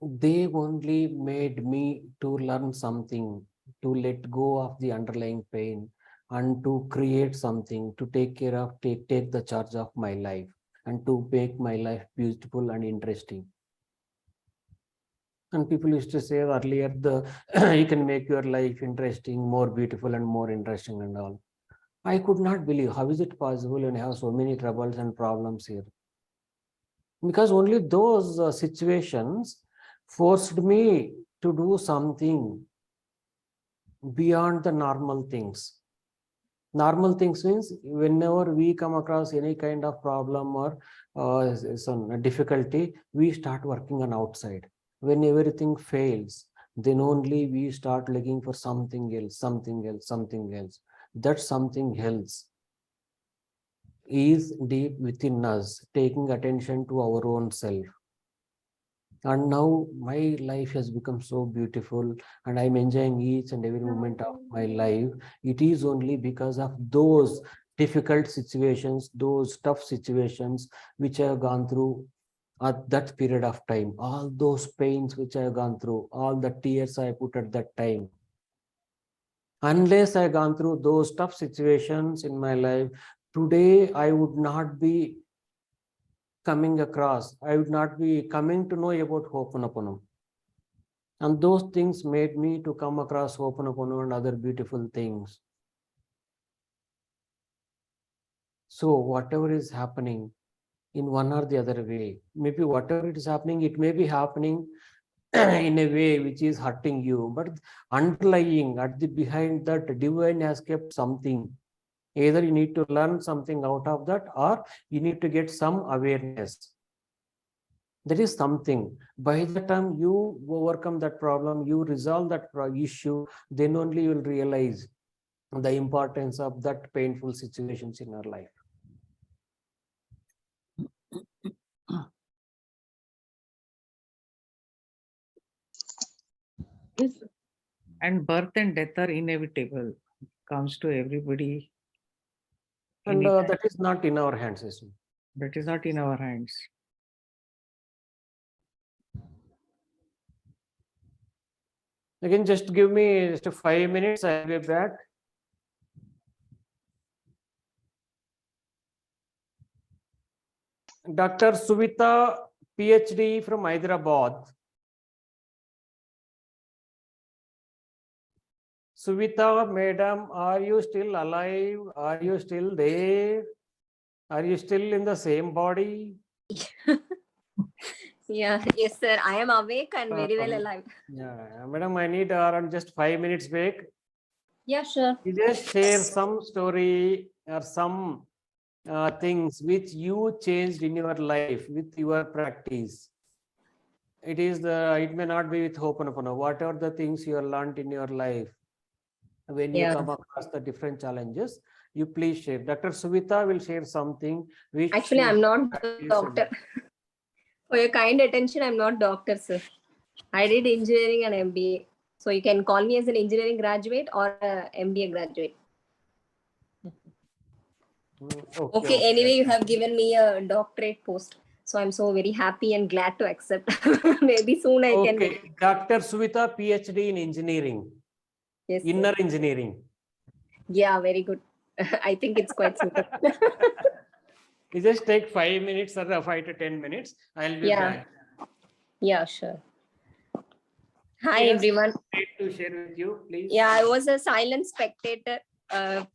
they only made me to learn something, to let go of the underlying pain and to create something, to take care of, take the charge of my life and to make my life beautiful and interesting. And people used to say earlier, you can make your life interesting, more beautiful and more interesting and all. I could not believe, how is it possible and have so many troubles and problems here? Because only those situations forced me to do something beyond the normal things. Normal things means whenever we come across any kind of problem or some difficulty, we start working on outside. When everything fails, then only we start looking for something else, something else, something else. That something else is deep within us, taking attention to our own self. And now my life has become so beautiful and I'm enjoying each and every moment of my life. It is only because of those difficult situations, those tough situations which I have gone through at that period of time, all those pains which I have gone through, all the tears I put at that time. Unless I gone through those tough situations in my life, today I would not be coming across, I would not be coming to know about Hooponopono. And those things made me to come across Hooponopono and other beautiful things. So whatever is happening in one or the other way, maybe whatever it is happening, it may be happening in a way which is hurting you, but underlying at the behind that, divine has kept something. Either you need to learn something out of that or you need to get some awareness. There is something. By the time you overcome that problem, you resolve that issue, then only you will realize the importance of that painful situations in our life. Yes. And birth and death are inevitable. Comes to everybody. And anytime. that is not in our hands. That is not in our hands. Again, just give me just 5 minutes, I'll be back. Dr. Suvita, PhD from Hyderabad. Suvita, madam, are you still alive? Are you still there? Are you still in the same body? Yeah, yes, sir. I am awake and very well alive. Yeah, madam, I need around just 5 minutes break. Yeah, sure. You just share some story or some things which you changed in your life with your practice. It may not be with Hooponopono. Whatever the things you learned in your life, when you Yeah. come across the different challenges, you please share. Dr. Suvita will share something which Actually, I'm not doctor. For your kind attention, I'm not doctor, sir. I did engineering and MBA. So you can call me as an engineering graduate or a MBA graduate. Okay, anyway, you have given me a doctorate post. So I'm so very happy and glad to accept. Maybe soon I can. Okay, Dr. Suvita, PhD in engineering. Yes, Inner sir. engineering. Yeah, very good. I think it's quite suitable. You just take 5 minutes or 5 to 10 minutes. I'll be back. Yeah, sure. Hi, Yes, everyone. great to share with you, please. Yeah, I was a silent spectator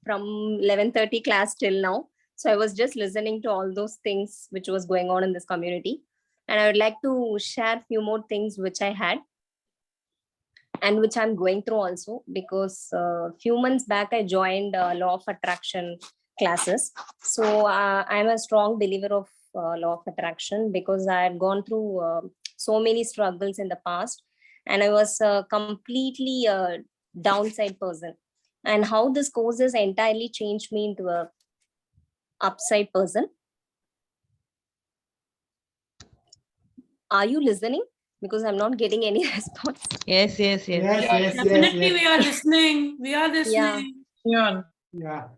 from 11:30 class till now. So I was just listening to all those things which was going on in this community. And I would like to share few more things which I had and which I'm going through also, because few months back I joined law of attraction classes. So I'm a strong believer of law of attraction, because I had gone through so many struggles in the past, and I was completely a downside person. And how this course has entirely changed me into a upside person. Are you listening? Because I'm not getting any response. Yes, yes, yes. Definitely, we are listening. We are listening. Yeah.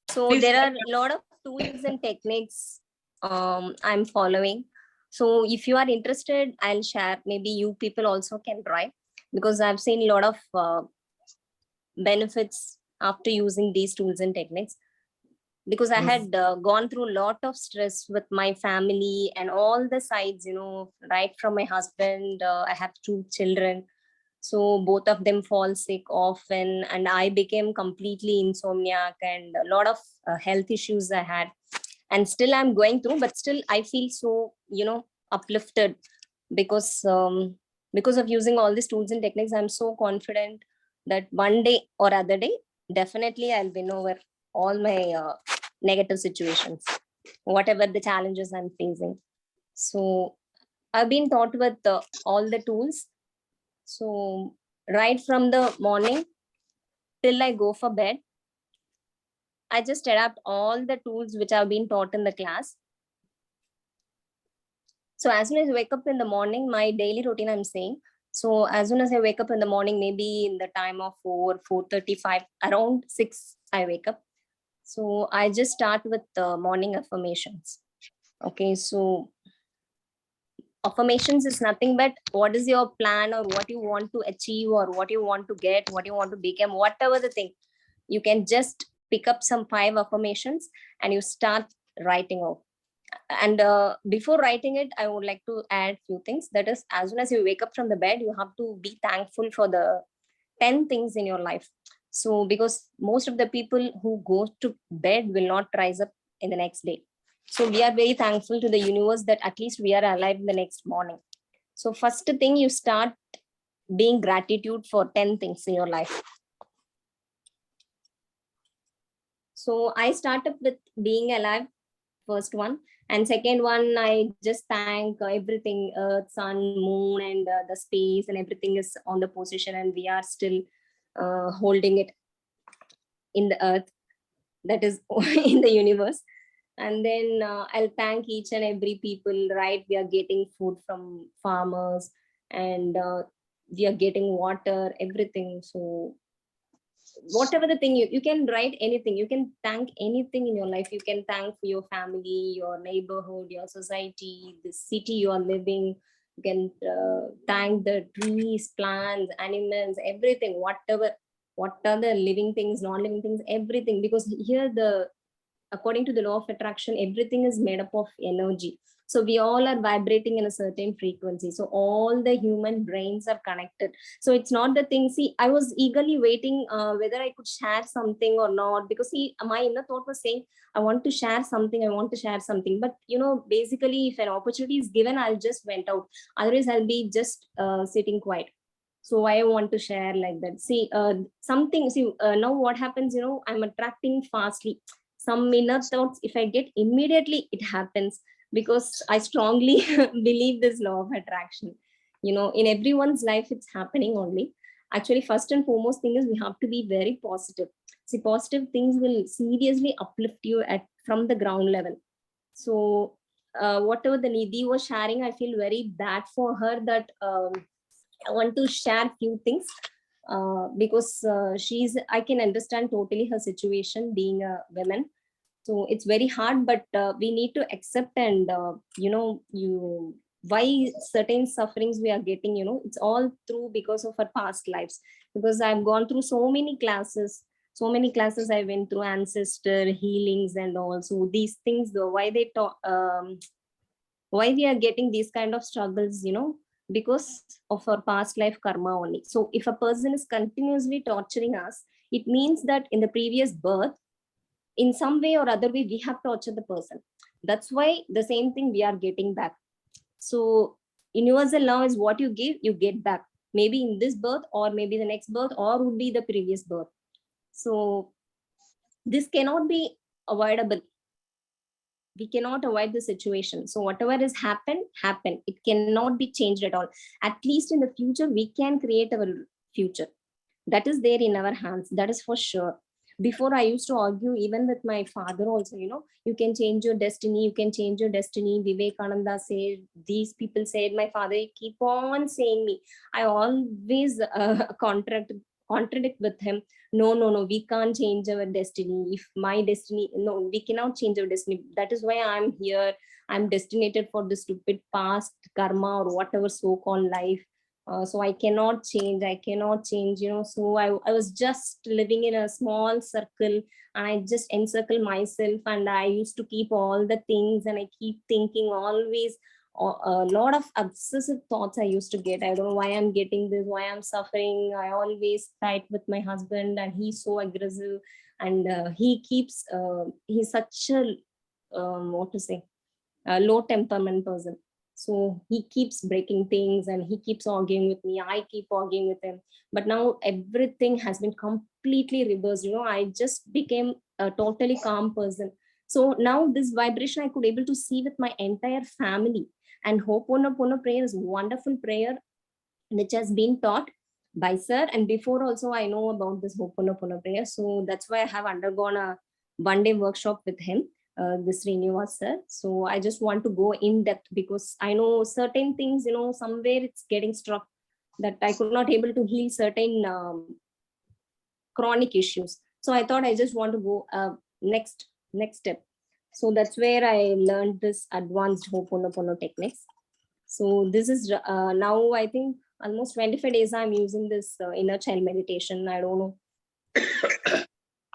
So Please there are a lot of tools and techniques I'm following So if you are interested, I'll share. Maybe you people also can try, because I've seen a lot of benefits after using these tools and techniques. Because I had gone through a lot of stress with my family and all the sides, right from my husband. I have 2 children. So both of them fall sick often, and I became completely insomniac, and a lot of health issues I had. And still I'm going through, but still I feel so, uplifted, because of using all these tools and techniques. I'm so confident that one day or other day, definitely I'll win over all my negative situations, whatever the challenges I'm facing. So I've been taught with all the tools. So right from the morning till I go for bed, I just adapt all the tools which have been taught in the class. So as soon as I wake up in the morning, my daily routine I'm saying. So as soon as I wake up in the morning, maybe in the time of 4:35, around 6, I wake up. So I just start with the morning affirmations. Okay, so affirmations is nothing but what is your plan, or what you want to achieve, or what you want to get, what you want to become, whatever the thing. You can just pick up some 5 affirmations and you start writing off. And before writing it, I would like to add few things. That is, as soon as you wake up from the bed, you have to be thankful for the 10 things in your life. So because most of the people who go to bed will not rise up in the next day. So we are very thankful to the universe that at least we are alive the next morning. So first thing, you start being gratitude for 10 things in your life. So I started with being alive, first one. And second one, I just thank everything, earth, sun, moon, and the space, and everything is on the position, and we are still holding it in the earth, that is in the universe. And then I'll thank each and every people, right? We are getting food from farmers, and we are getting water, everything. So whatever the thing, you can write anything, you can thank anything in your life. You can thank for your family, your neighborhood, your society, the city you are living. You can thank the trees, plants, animals, everything, whatever, what are the living things, non-living things, everything. Because here, according to the law of attraction, everything is made up of energy. So we all are vibrating in a certain frequency. So all the human brains are connected. So it's not the thing. See, I was eagerly waiting whether I could share something or not, because see, my inner thought was saying, I want to share something, I want to share something. But basically, if an opportunity is given, I'll just went out. Otherwise, I'll be just sitting quiet. So I want to share like that. See, something. See, now what happens? I'm attracting fastly. Some inner thoughts, if I get immediately, it happens, because I strongly believe this law of attraction. In everyone's life, it's happening only. Actually, first and foremost thing is we have to be very positive. See, positive things will seriously uplift you from the ground level. So whatever the Nidhi was sharing, I feel very bad for her that I want to share few things because I can understand totally her situation being a woman. So it's very hard, but we need to accept, and why certain sufferings we are getting, it's all through because of our past lives. Because I've gone through so many classes I went through, ancestor healings and all. So these things, though, why they talk, why we are getting these kind of struggles, because of our past life karma only. So if a person is continuously torturing us, it means that in the previous birth, in some way or other way, we have tortured the person. That's why the same thing we are getting back. So universal law is what you give, you get back. Maybe in this birth, or maybe the next birth, or would be the previous birth. So this cannot be avoidable. We cannot avoid the situation. So whatever has happened. It cannot be changed at all. At least in the future, we can create our future. That is there in our hands. That is for sure. Before, I used to argue even with my father also, you can change your destiny, you can change your destiny. Vivekananda said, these people said, my father keep on saying me. I always contradict with him. No, no, no, we can't change our destiny. If my destiny, no, we cannot change our destiny. That is why I'm here. I'm destinated for the stupid past karma or whatever so-called life. So I cannot change. I cannot change, So I was just living in a small circle, and I just encircle myself, and I used to keep all the things, and I keep thinking always a lot of obsessive thoughts I used to get. I don't know why I'm getting this, why I'm suffering. I always fight with my husband, and he's so aggressive, and he's such a what to say, a low temperament person. So he keeps breaking things, and he keeps arguing with me. I keep arguing with him. But now everything has been completely reversed. I just became a totally calm person. So now this vibration I could able to see with my entire family. And Hooponopono prayer is a wonderful prayer which has been taught by sir. And before also I know about this Hooponopono prayer. So that's why I have undergone a one-day workshop with him. This Srinivas sir. So I just want to go in depth, because I know certain things, somewhere it's getting struck, that I could not able to heal certain chronic issues. So I thought I just want to go next step. So that's where I learned this advanced Hooponopono techniques. So this is now I think almost 25 days I'm using this inner child meditation. I don't know.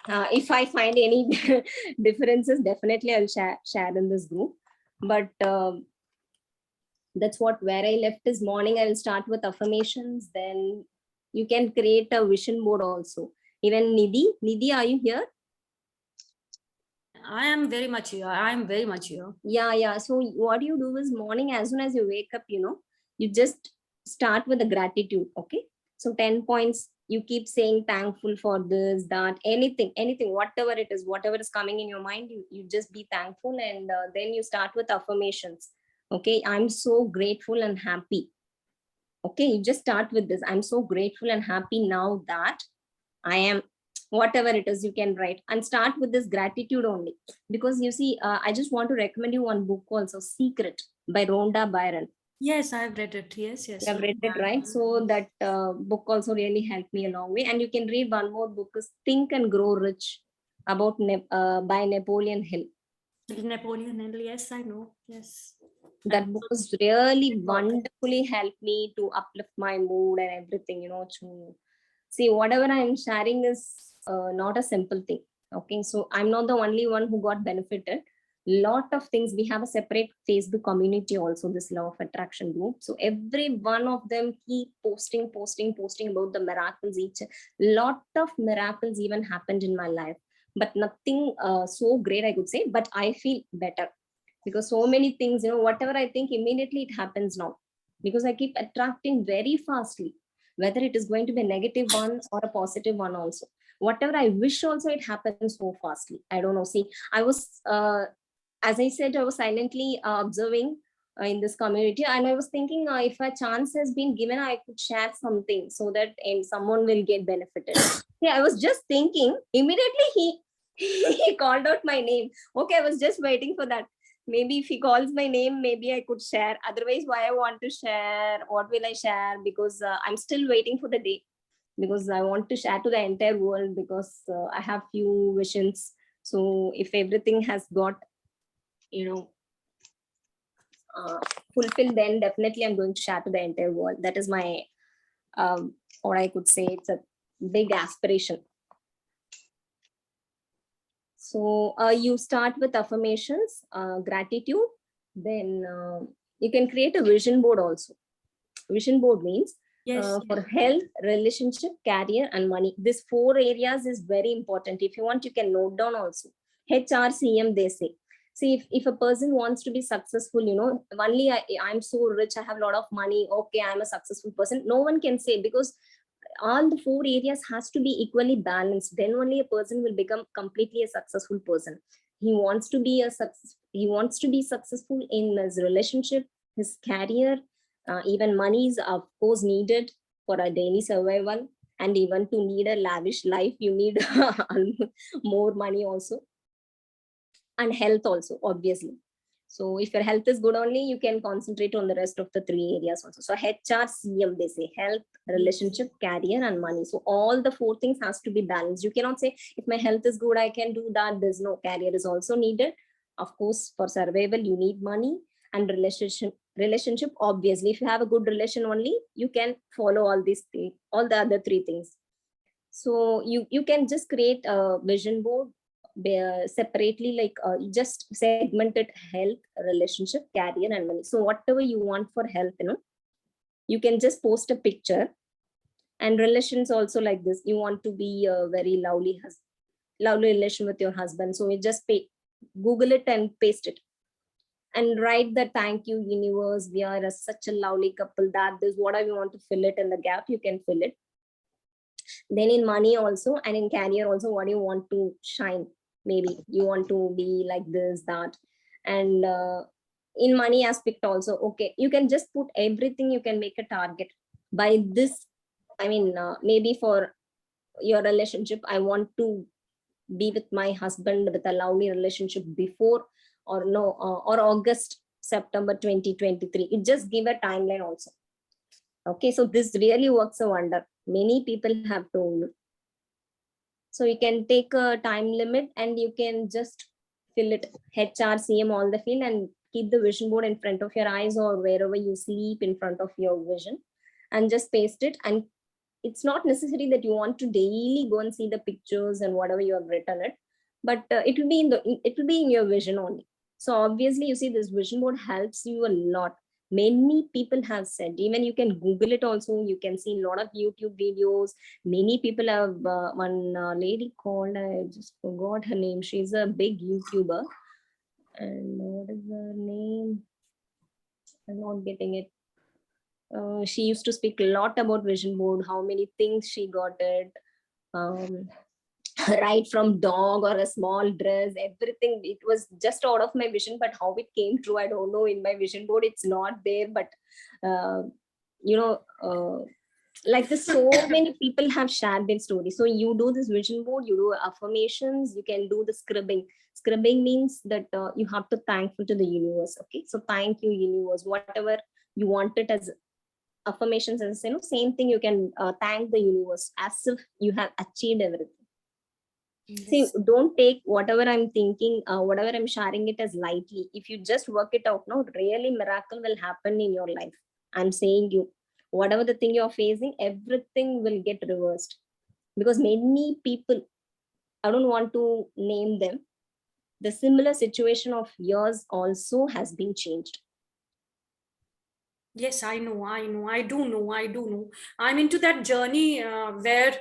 If I find any differences, definitely I'll share in this group. But that's where I left this morning. I will start with affirmations. Then you can create a vision board also. Even Nidhi, are you here? I am very much here. I am very much here. Yeah. So what you do is morning, as soon as you wake up, you just start with the gratitude. Okay. So 10 points. You keep saying thankful for this, that, anything, whatever it is, whatever is coming in your mind, you just be thankful. And then you start with affirmations. Okay. I'm so grateful and happy. Okay. You just start with this. I'm so grateful and happy now that I am, whatever it is, you can write and start with this gratitude only. Because you see, I just want to recommend you one book also, Secret by Rhonda Byrne. Yes, I've read it. Yes. You have read it, right? So that book also really helped me a long way. And you can read one more book, is Think and Grow Rich, about by Napoleon Hill. Napoleon Hill, yes, I know. Yes. That book was really wonderfully helped me to uplift my mood and everything, to see whatever I'm sharing is not a simple thing. Okay, so I'm not the only one who got benefited. Lot of things. We have a separate Facebook community also, this law of attraction group. So every one of them keep posting about the miracles. Lot of miracles even happened in my life, but nothing so great I could say. But I feel better, because so many things, whatever I think, immediately it happens now, because I keep attracting very fastly, whether it is going to be a negative one or a positive one also. Whatever I wish also, it happens so fastly. I don't know. See, I was, as I said, I was silently observing in this community, and I was thinking, if a chance has been given, I could share something so that someone will get benefited. Yeah, I was just thinking, immediately he called out my name. Okay, I was just waiting for that. Maybe if he calls my name, maybe I could share. Otherwise, why I want to share? What will I share? Because I'm still waiting for the day, because I want to share to the entire world, because I have few visions. So if everything has got, fulfilled, then definitely I'm going to share to the entire world. That is my, or I could say it's a big aspiration. So you start with affirmations, gratitude, then you can create a vision board also. Vision board means for health, relationship, career, and money. These 4 areas is very important. If you want, you can note down also. HRCM, they say. See, if a person wants to be successful, only I'm so rich, I have a lot of money, okay, I'm a successful person. No one can say, because all the 4 areas has to be equally balanced. Then only a person will become completely a successful person. He wants to be successful in his relationship, his career, even money is of course needed for a daily survival. And even to lead a lavish life, you need more money also, and health also, obviously. So if your health is good only, you can concentrate on the rest of the 3 areas also. So HRCM, they say health, relationship, career, and money. So all the 4 things has to be balanced. You cannot say if my health is good, I can do that. There's no career is also needed. Of course, for survival, you need money. And relationship, obviously, if you have a good relation only, you can follow all these things, all the other 3 things. So you can just create a vision board separately, like just segmented health, relationship, career, and money. So whatever you want for health, you can just post a picture. And relations also like this. You want to be a very lovely relation with your husband. So you just Google it and paste it. And write the thank you universe. We are such a lovely couple. That is whatever you want to fill it in the gap, you can fill it. Then in money also, and in career also, what you want to shine. Maybe you want to be like this, that. And in money aspect also, okay, you can just put everything. You can make a target by this. I mean, maybe for your relationship, I want to be with my husband with a lovely relationship before or August, September 2023. It just give a timeline also. Okay, so this really works a wonder. Many people have told. So you can take a time limit and you can just fill it HRCM all the field and keep the vision board in front of your eyes or wherever you sleep in front of your vision and just paste it. And it's not necessary that you want to daily go and see the pictures and whatever you have written it, but it will be in your vision only. So obviously, you see, this vision board helps you a lot. Many people have said, even you can Google it also. You can see a lot of YouTube videos. Many people have one lady called, I just forgot her name. She's a big YouTuber. And what is her name? I'm not getting it. She used to speak a lot about vision board, how many things she got it. Right from dog or a small dress, everything. It was just out of my vision, but how it came true, I don't know. In my vision board, it's not there, but like this, so many people have shared their story. So you do this vision board, you do affirmations, you can do the scribbing. Scribbing means that you have to thankful to the universe. Okay, so thank you universe, whatever you want it as affirmations, and same thing, you can thank the universe as if you have achieved everything. See, don't take whatever I'm thinking, whatever I'm sharing it as lightly. If you just work it out, no, really miracle will happen in your life. I'm saying you, whatever the thing you're facing, everything will get reversed. Because many people, I don't want to name them, the similar situation of yours also has been changed. Yes, I know. I do know. I'm into that journey where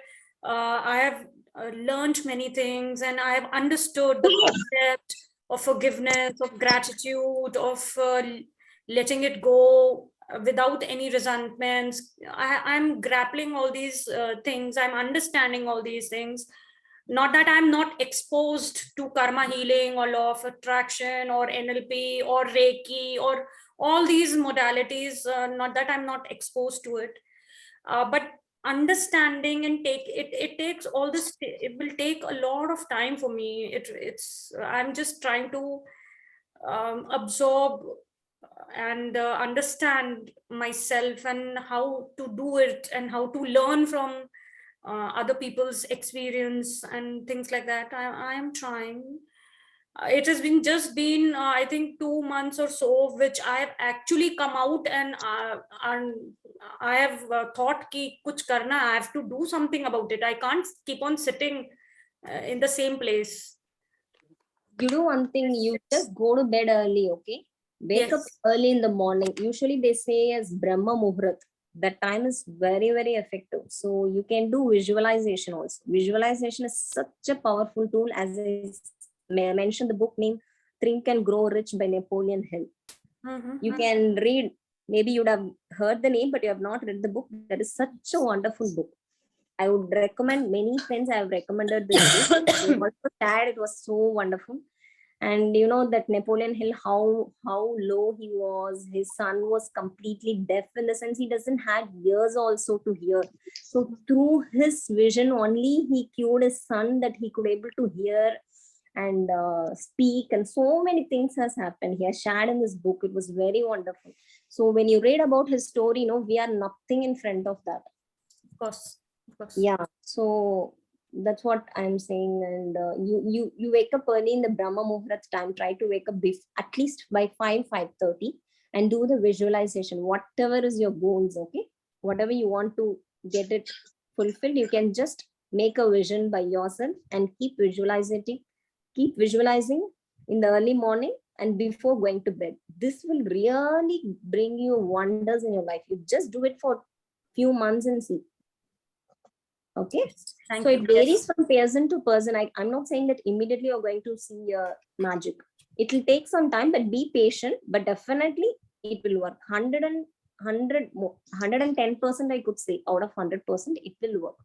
I have learned many things, and I have understood the concept of forgiveness, of gratitude, of letting it go without any resentments. I'm grappling all these things. I'm understanding all these things. Not that I'm not exposed to karma healing or law of attraction or NLP or Reiki or all these modalities, not that I'm not exposed to it, but understanding and it takes all this. It will take a lot of time for me. I'm just trying to absorb and understand myself and how to do it and how to learn from other people's experience and things like that. I am trying. It has been I think 2 months or so, which I have actually come out and I have thought ki kuch karna, I have to do something about it. I can't keep on sitting in the same place. You do one thing, you just go to bed early, okay? Wake up early in the morning. Usually they say as Brahma Muhurat. That time is very, very effective. So you can do visualization also. Visualization is such a powerful tool. As I mentioned, the book name Think and Grow Rich by Napoleon Hill. You can read, maybe you would have heard the name, but you have not read the book. That is such a wonderful book. I would recommend, many friends I have recommended this book. They were so sad, it was so wonderful. And you know that Napoleon Hill, how low he was. His son was completely deaf, in the sense he doesn't have ears also to hear. So through his vision only, he cured his son that he could able to hear and speak, and so many things has happened. He has shared in this book. It was very wonderful. So when you read about his story, we are nothing in front of that. Of course. Of course. Yeah. So that's what I'm saying. And you wake up early in the Brahma Muhurat time. Try to wake up at least by 5:30 and do the visualization. Whatever is your goals, okay? Whatever you want to get it fulfilled, you can just make a vision by yourself and keep visualizing in the early morning and before going to bed. This will really bring you wonders in your life. You just do it for few months and see. Okay. Thank So you. it varies from person to person. I'm not saying that immediately you're going to see magic. It will take some time, but be patient. But definitely it will work. 110% I could say, out of 100%, it will work.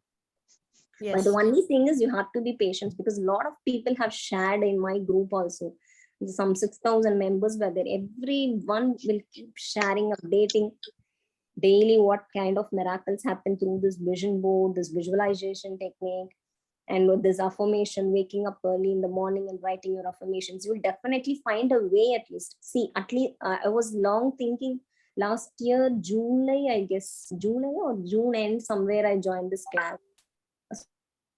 Yes. But the only thing is you have to be patient, because a lot of people have shared in my group also. Some 6,000 members were there. Everyone will keep sharing, updating daily what kind of miracles happen through this vision board, this visualization technique, and with this affirmation, waking up early in the morning and writing your affirmations. You'll definitely find a way. At least see, at least I was long thinking. Last year July, I guess July or June end, somewhere I joined this class.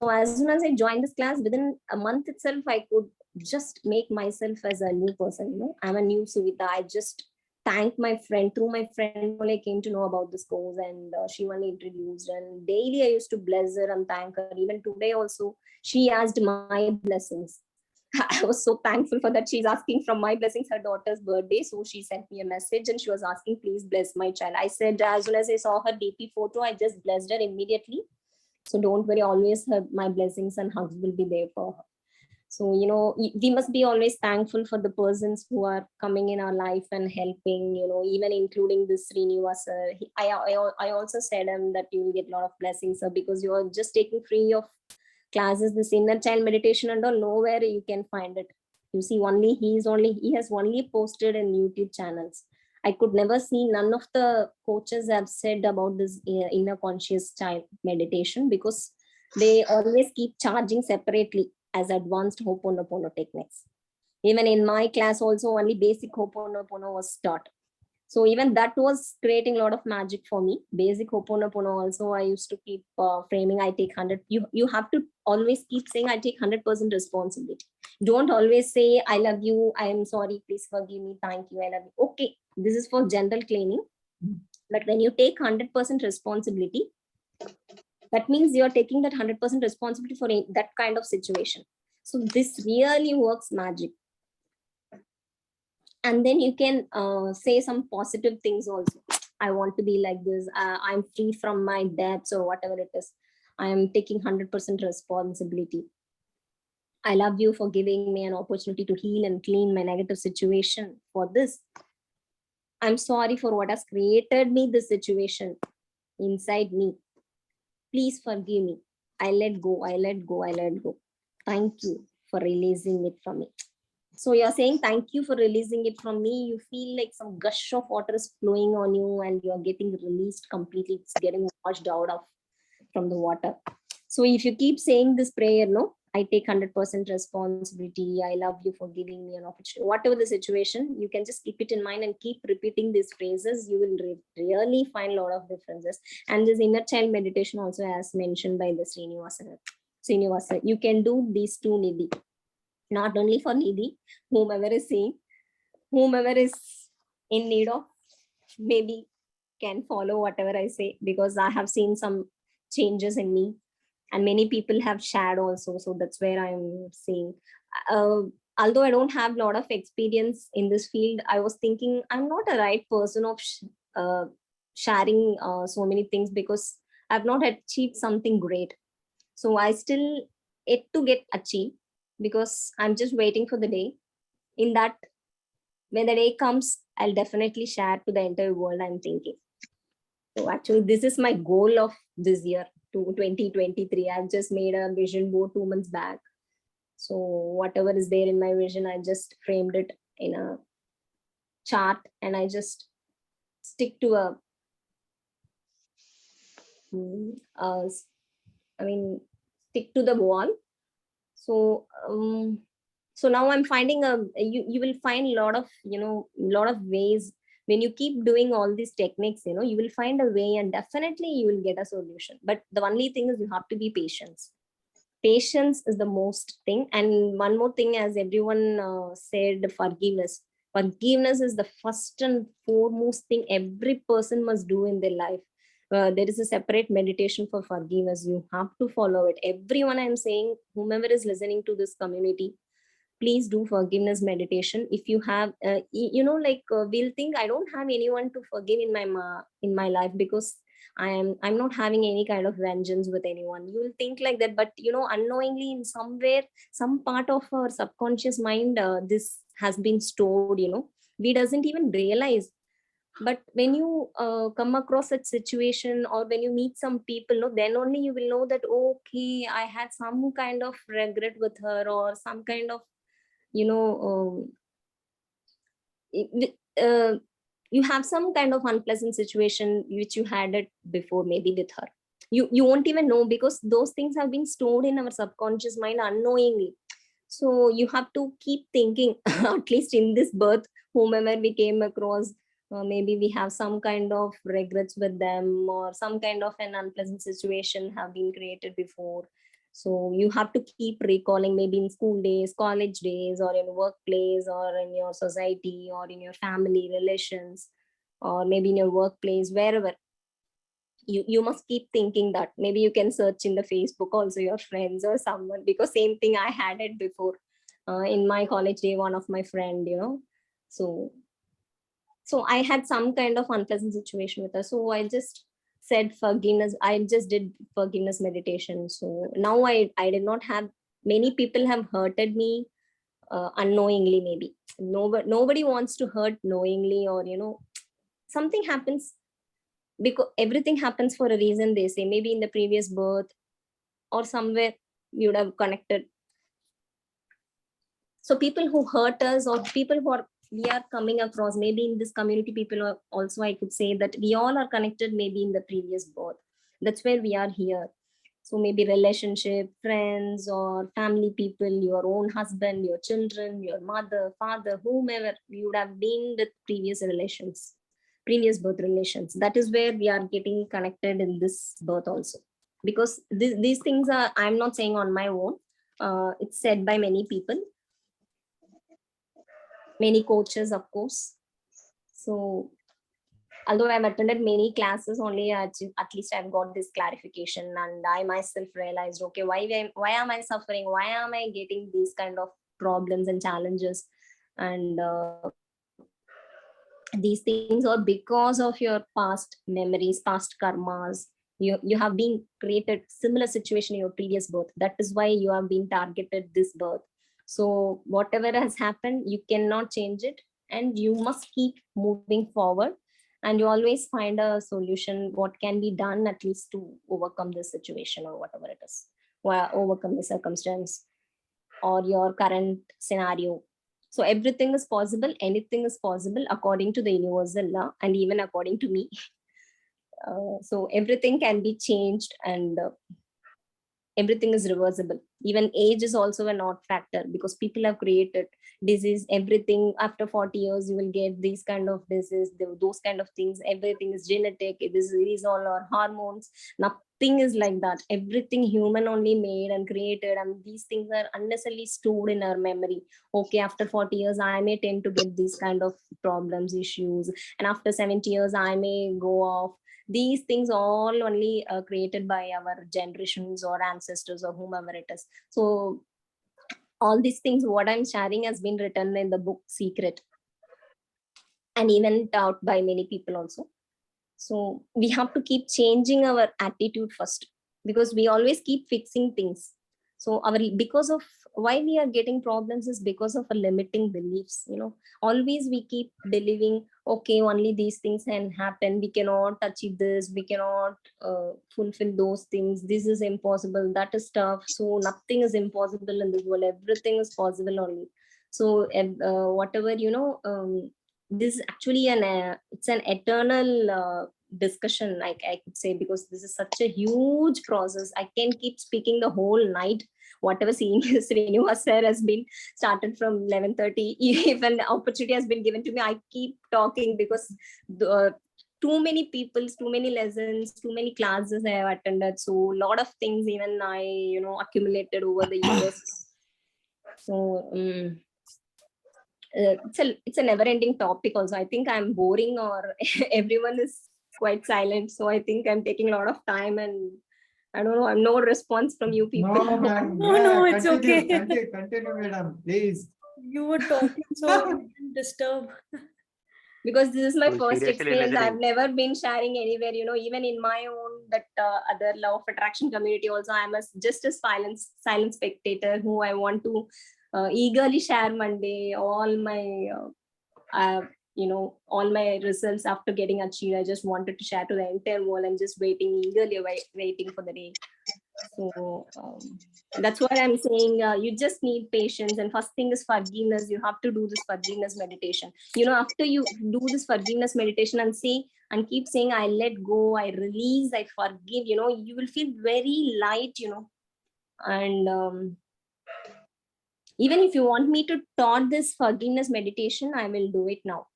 So as soon as I joined this class, within a month itself, I could just make myself as a new person. I'm a new Suvita. I just thank my friend. Through my friend, I came to know about this course, and she only introduced. And daily I used to bless her and thank her. Even today also, she asked my blessings. I was so thankful for that. She's asking from my blessings, her daughter's birthday. So she sent me a message and she was asking, please bless my child. I said, as soon as I saw her DP photo, I just blessed her immediately. So don't worry, always my blessings and hugs will be there for her. So, we must be always thankful for the persons who are coming in our life and helping, even including this Srinivasa. I also said that you will get a lot of blessings, sir, because you are just taking free of classes, this inner child meditation and all. Nowhere you can find it. You see, he has only posted in YouTube channels. I could never see, none of the coaches have said about this inner conscious child meditation, because they always keep charging separately as advanced Hooponopono techniques. Even in my class also, only basic Hooponopono was taught. So even that was creating a lot of magic for me. Basic Hooponopono also, I used to keep framing, I take 100. You have to always keep saying, I take 100% responsibility. Don't always say, I love you, I am sorry, please forgive me, thank you, I love you. Okay, this is for general cleaning. But when you take 100% responsibility, that means you're taking that 100% responsibility for that kind of situation. So this really works magic. And then you can say some positive things also. I want to be like this. I'm free from my debts or whatever it is. I am taking 100% responsibility. I love you for giving me an opportunity to heal and clean my negative situation. For this, I'm sorry for what has created me this situation inside me. Please forgive me. I let go. I let go. I let go. Thank you for releasing it from me. So you're saying thank you for releasing it from me. You feel like some gush of water is flowing on you and you're getting released completely. It's getting washed out from the water. So if you keep saying this prayer, I take 100% responsibility. I love you for giving me an opportunity. Whatever the situation, you can just keep it in mind and keep repeating these phrases. You will really find a lot of differences. And this inner child meditation also, as mentioned by the Srinivasa, you can do these two, Nidhi. Not only for Nidhi, whomever is in need of, maybe can follow whatever I say, because I have seen some changes in me and many people have shared also. So that's where I'm saying, although I don't have a lot of experience in this field, I was thinking I'm not a right person of sharing so many things, because I've not achieved something great. So I still yet to get achieved, because I'm just waiting for the day. In that, when the day comes, I'll definitely share to the entire world, I'm thinking. So actually, this is my goal of this year, to 2023. I've just made a vision board 2 months back. So whatever is there in my vision, I just framed it in a chart and I just stick to stick to the wall. So So now I'm finding you will find a lot of, lot of ways. When you keep doing all these techniques, you will find a way, and definitely you will get a solution. But the only thing is you have to be patient. Patience is the most thing. And one more thing, as everyone said, forgiveness is the first and foremost thing every person must do in their life. There is a separate meditation for forgiveness. You have to follow it. Everyone, I'm saying, whomever is listening to this community, please do forgiveness meditation. If you have we'll think, I don't have anyone to forgive in my life, because I'm not having any kind of vengeance with anyone. You will think like that, but unknowingly, in somewhere, some part of our subconscious mind, this has been stored. We doesn't even realize. But when you come across such situation, or when you meet some people, no, then only you will know that, okay, I had some kind of regret with her, or some kind of, you know you have some kind of unpleasant situation which you had it before, maybe with her. You won't even know, because those things have been stored in our subconscious mind unknowingly. So you have to keep thinking, at least in this birth, whomever we came across, maybe we have some kind of regrets with them, or some kind of an unpleasant situation have been created before. So you have to keep recalling, maybe in school days, college days, or in workplace, or in your society, or in your family relations, or maybe in your workplace, wherever. You must keep thinking that. Maybe you can search in the Facebook also, your friends or someone, because same thing I had it before, in my college day, one of my friend, so I had some kind of unpleasant situation with her. So I just said forgiveness. I just did forgiveness meditation. So now I did not have, many people have hurted me unknowingly, maybe. Nobody wants to hurt knowingly, or something happens, because everything happens for a reason, they say. Maybe in the previous birth, or somewhere you would have connected. So people who hurt us, or people who are we are coming across, maybe in this community, people are also, I could say that we all are connected, maybe in the previous birth. That's where we are here. So maybe relationship, friends, or family people, your own husband, your children, your mother, father, whomever you would have been with previous relations, previous birth relations. That is where we are getting connected in this birth also. Because these things are, I'm not saying on my own. It's said by many people, many coaches, of course. So although I've attended many classes, only at least I've got this clarification, and I myself realized, okay, why am I suffering? Why am I getting these kind of problems and challenges? And these things are because of your past memories, past karmas. You have been created similar situation in your previous birth. That is why you have been targeted this birth. So whatever has happened, you cannot change it, and you must keep moving forward, and you always find a solution, what can be done at least to overcome this situation, or whatever it is, or overcome the circumstance or your current scenario. So everything is possible, anything is possible, according to the universal law, and even according to me. So everything can be changed, and everything is reversible. Even age is also a not factor, because people have created disease, everything. After 40 years you will get these kind of disease, those kind of things. Everything is genetic, it is all our hormones. Nothing is like that. Everything human only made and created, and these things are unnecessarily stored in our memory. Okay, after 40 years I may tend to get these kind of problems, issues, and after 70 years I may go off. These things all only created by our generations or ancestors or whomever it is. So all these things what I'm sharing has been written in the book Secret, and even taught by many people also. So we have to keep changing our attitude first, because we always keep fixing things. So because of why we are getting problems is because of a limiting beliefs. Always we keep believing, okay, only these things can happen, we cannot achieve this, we cannot fulfill those things, this is impossible, that is tough. So nothing is impossible in this world, everything is possible only. So whatever this is actually it's an eternal discussion, like I could say, because this is such a huge process. I can keep speaking the whole night. Whatever senior Srinivas sir has been started from 11:30. If an opportunity has been given to me, I keep talking because too many people, too many lessons, too many classes I have attended. So a lot of things even I, accumulated over the years. So it's a never ending topic also. I think I'm boring or everyone is quite silent. So I think I'm taking a lot of time and I don't know, I'm no response from you people. No, ma'am. No, it's continue, okay. Continue, madam, please. You were talking, so we didn't disturb. Because this is my We're first seriously experience. I've listening. never been sharing anywhere, even in my own that other law of attraction community also, I'm just a silent spectator who I want to eagerly share one day all my all my results after getting achieved. I just wanted to share to the entire world. I'm just eagerly waiting for the day. So that's what I'm saying. You just need patience, and first thing is forgiveness. You have to do this forgiveness meditation. After you do this forgiveness meditation and keep saying, I let go, I release, I forgive, you will feel very light, and even if you want me to taught this forgiveness meditation, I will do it now.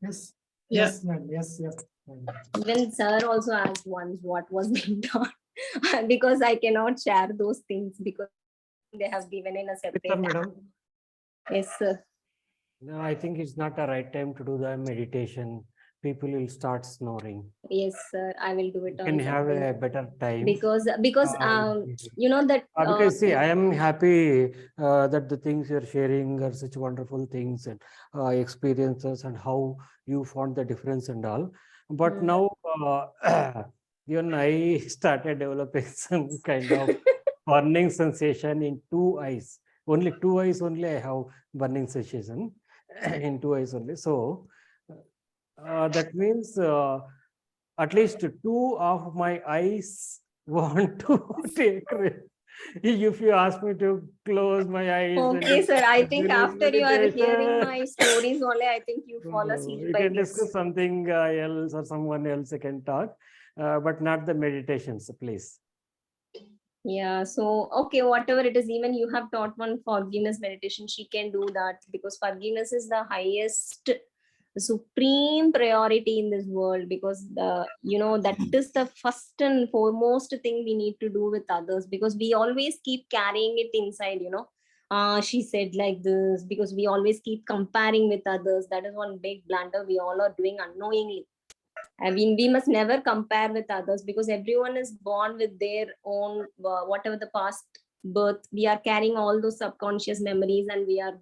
Yes. Yeah. Yes, ma'am. Yes. Even sir also asked once what was being done. Because I cannot share those things because they have given in a separate. Madam. Yes, sir. No, I think it's not the right time to do the meditation. People will start snoring. Yes, sir. I will do it You can on have a Saturday. better time. Because that Because see, I am happy that the things you're sharing are such wonderful things and experiences and how you found the difference and all. But now, even I started developing some kind of burning sensation in two eyes. Only two eyes only I have burning sensation in two eyes only. So that means at least two of my eyes want to take rest. If you ask me to close my eyes, okay, sir. I think finish after you are hearing meditation, my stories only, I think you fall asleep. you I can guess. discuss something else or someone else can talk, but not the meditations, please. Yeah, so okay, whatever it is, even you have taught one forgiveness meditation, she can do that because forgiveness is the highest supreme priority in this world, because that is the first and foremost thing we need to do with others, because we always keep carrying it inside. She said like this, because we always keep comparing with others. That is one big blunder we all are doing unknowingly. I mean, we must never compare with others, because everyone is born with their own whatever the past birth. We are carrying all those subconscious memories, and we are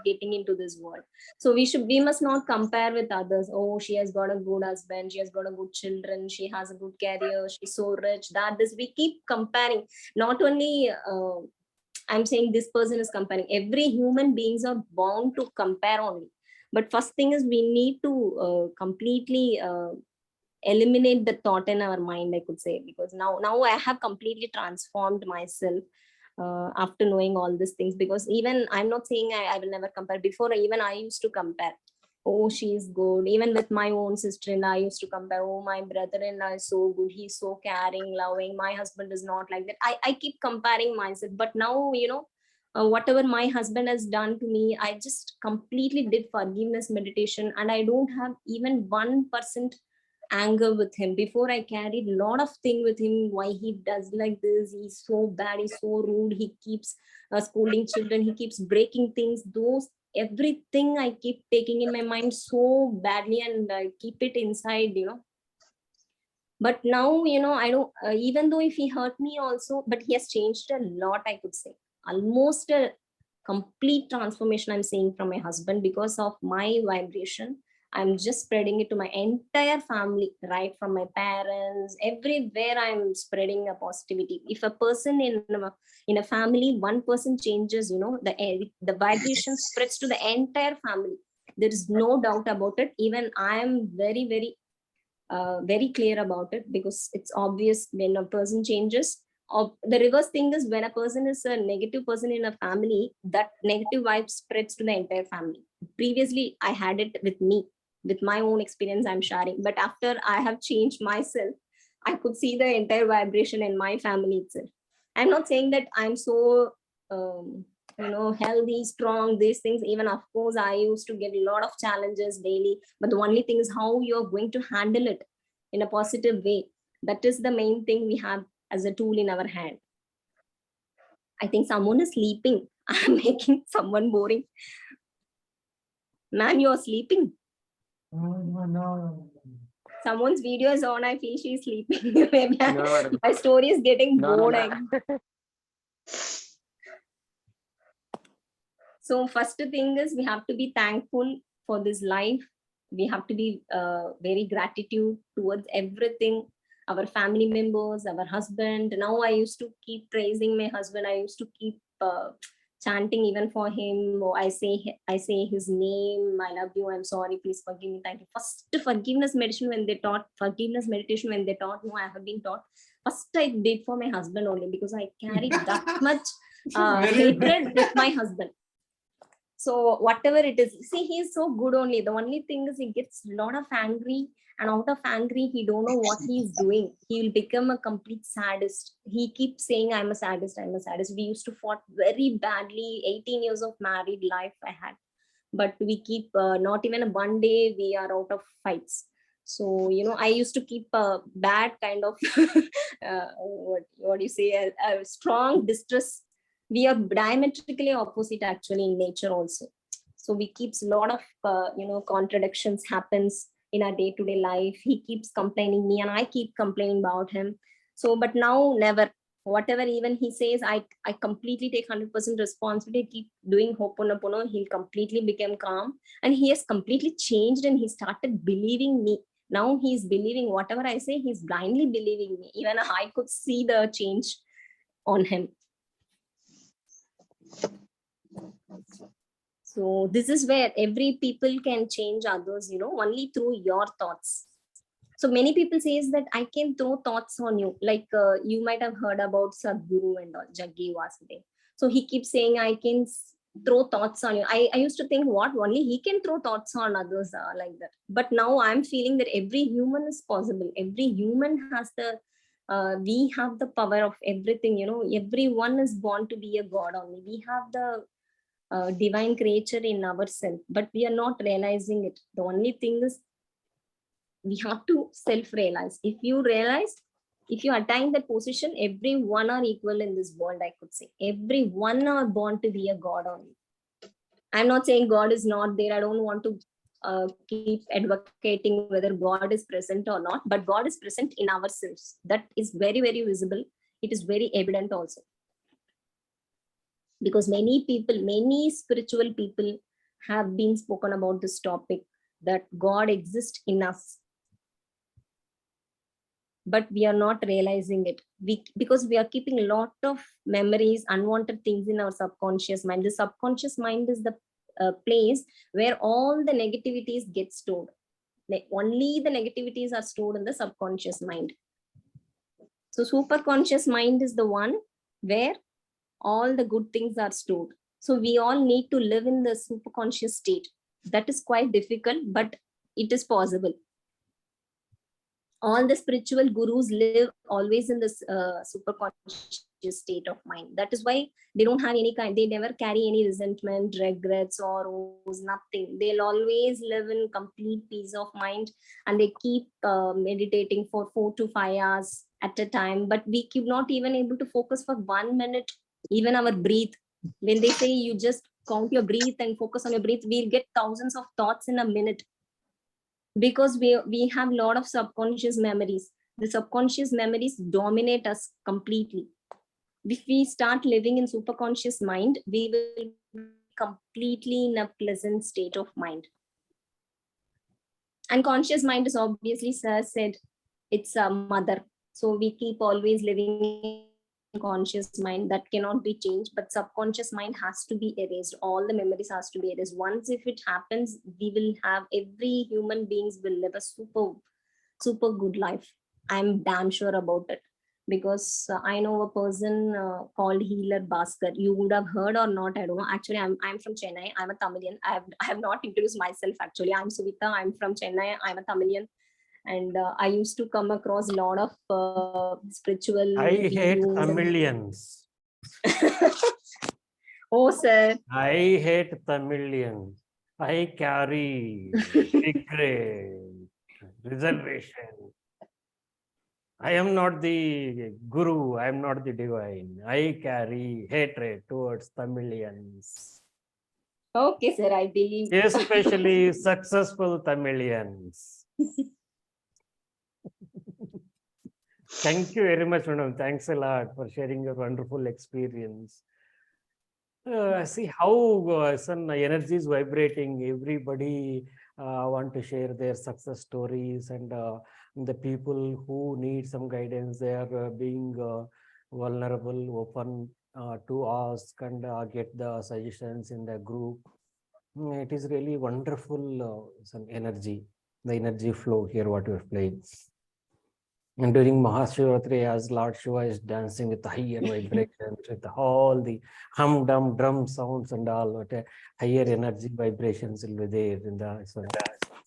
getting into this world. So we must not compare with others. Oh, she has got a good husband, she has got a good children, she has a good career, she's so rich. We keep comparing. Not only I'm saying this person is comparing. Every human beings are bound to compare only. But first thing is we need to completely eliminate the thought in our mind, I could say, because now I have completely transformed myself after knowing all these things. Because even I'm not saying I will never compare. Before, even I used to compare. Oh, she's good. Even with my own sister-in-law, I used to compare. Oh, my brother-in-law is so good. He's so caring, loving. My husband is not like that. I keep comparing myself. But now, whatever my husband has done to me, I just completely did forgiveness meditation, and I don't have even 1% anger with him. Before, I carried a lot of thing with him, why he does like this, he's so bad, he's so rude, he keeps scolding children, he keeps breaking things. Those everything I keep taking in my mind so badly, and I keep it inside. But now, I don't, even though if he hurt me also, but he has changed a lot, I could say. Almost a complete transformation I'm seeing from my husband because of my vibration. I'm just spreading it to my entire family, right from my parents, everywhere. I'm spreading a positivity. If a person in a family, one person changes, the vibration spreads to the entire family. There is no doubt about it. Even I am very, very very clear about it, because it's obvious when a person changes. The reverse thing is, when a person is a negative person in a family, that negative vibe spreads to the entire family. Previously, I had it with me. with my own experience I'm sharing. But after I have changed myself, I could see the entire vibration in my family itself. I'm not saying that I'm so healthy, strong, these things. Even of course, I used to get a lot of challenges daily. But the only thing is how you're going to handle it in a positive way. That is the main thing we have as a tool in our hand. I think someone is sleeping. I'm making someone boring. Man, you're sleeping. No. Someone's video is on. I feel she's sleeping. Maybe my story is getting bored. So first thing is we have to be thankful for this life. We have to be very gratitude towards everything, our family members, our husband. Now I used to keep praising my husband. I used to keep chanting even for him. I say his name. I love you. I'm sorry. Please forgive me. Thank you. First forgiveness meditation when they taught, forgiveness meditation when they taught. No, I have been taught. First I did for my husband only because I carried that much hatred with my husband. So whatever it is, see, he's so good only. The only thing is he gets a lot of angry, and out of angry, he don't know what he's doing. He will become a complete sadist. He keeps saying, I'm a sadist, I'm a sadist. We used to fought very badly. 18 years of married life I had. But we keep, not even one day we are out of fights. So, I used to keep a bad kind of, what do you say, a strong distress. We are diametrically opposite actually in nature also. So we keeps a lot of contradictions happens in our day-to-day life. He keeps complaining me and I keep complaining about him. So but now never, whatever even he says, I completely take 100% responsibility. Keep doing Hooponopono. He'll completely become calm, and he has completely changed and he started believing me. Now he's believing whatever I say. He's blindly believing me. Even I could see the change on him. So this is where every people can change others, only through your thoughts. So many people says that I can throw thoughts on you. Like you might have heard about Sadhguru and all, Jaggi Vasudev. So he keeps saying, I can throw thoughts on you. I used to think what only he can throw thoughts on others like that. But now I'm feeling that every human is possible. Every human has we have the power of everything, everyone is born to be a god only. We have the divine creature in ourselves, but we are not realizing it. The only thing is we have to self-realize. If you realize, if you attain that position, everyone are equal in this world, I could say. Everyone are born to be a god only. I'm not saying God is not there. I don't want to keep advocating whether God is present or not, but God is present in ourselves. That is very, very visible. It is very evident also. Because many people, many spiritual people have been spoken about this topic, that God exists in us. But we are not realizing it. Because we are keeping a lot of memories, unwanted things in our subconscious mind. The subconscious mind is the place where all the negativities get stored. Only the negativities are stored in the subconscious mind. So superconscious mind is the one where all the good things are stored. So we all need to live in the superconscious state. That is quite difficult, but it is possible. All the spiritual gurus live always in this superconscious state of mind. That is why they don't have they never carry any resentment, regrets, sorrows, nothing. They'll always live in complete peace of mind, and they keep meditating for 4 to 5 hours at a time. But we keep not even able to focus for 1 minute, even our breath. When they say you just count your breath and focus on your breath, we'll get thousands of thoughts in a minute. Because we have a lot of subconscious memories. The subconscious memories dominate us completely. If we start living in superconscious mind, we will be completely in a pleasant state of mind. And conscious mind is obviously, sir said, it's a mother. So we keep always living in conscious mind. That cannot be changed, but subconscious mind has to be erased. All the memories has to be erased. Once if it happens, we will have, every human beings will live a super good life. I'm damn sure about it. because I know a person called Healer Bhaskar. You would have heard or not, I don't know. Actually, I'm from Chennai. I'm a Tamilian. I have not introduced myself actually. I'm Suvita. I'm from Chennai. I'm a Tamilian. And I used to come across a lot of spiritual I hate videos. Tamilians. Oh, sir. I hate Tamilians. I carry regret, reservation. I am not the guru. I am not the divine. I carry hatred towards Tamilians, Okay, sir. I believe. especially successful Tamilians. Thank you very much, madam. Thanks a lot for sharing your wonderful experience. See how some energy is vibrating. Everybody want to share their success stories, and the people who need some guidance, they are being vulnerable, open to ask and get the suggestions in the group. It is really wonderful. Some energy, the energy flow here, what you have played. And during Mahashivratri, as Lord Shiva is dancing with higher vibrations, with all the hum dum drum sounds and all, what a higher energy vibrations will be there in the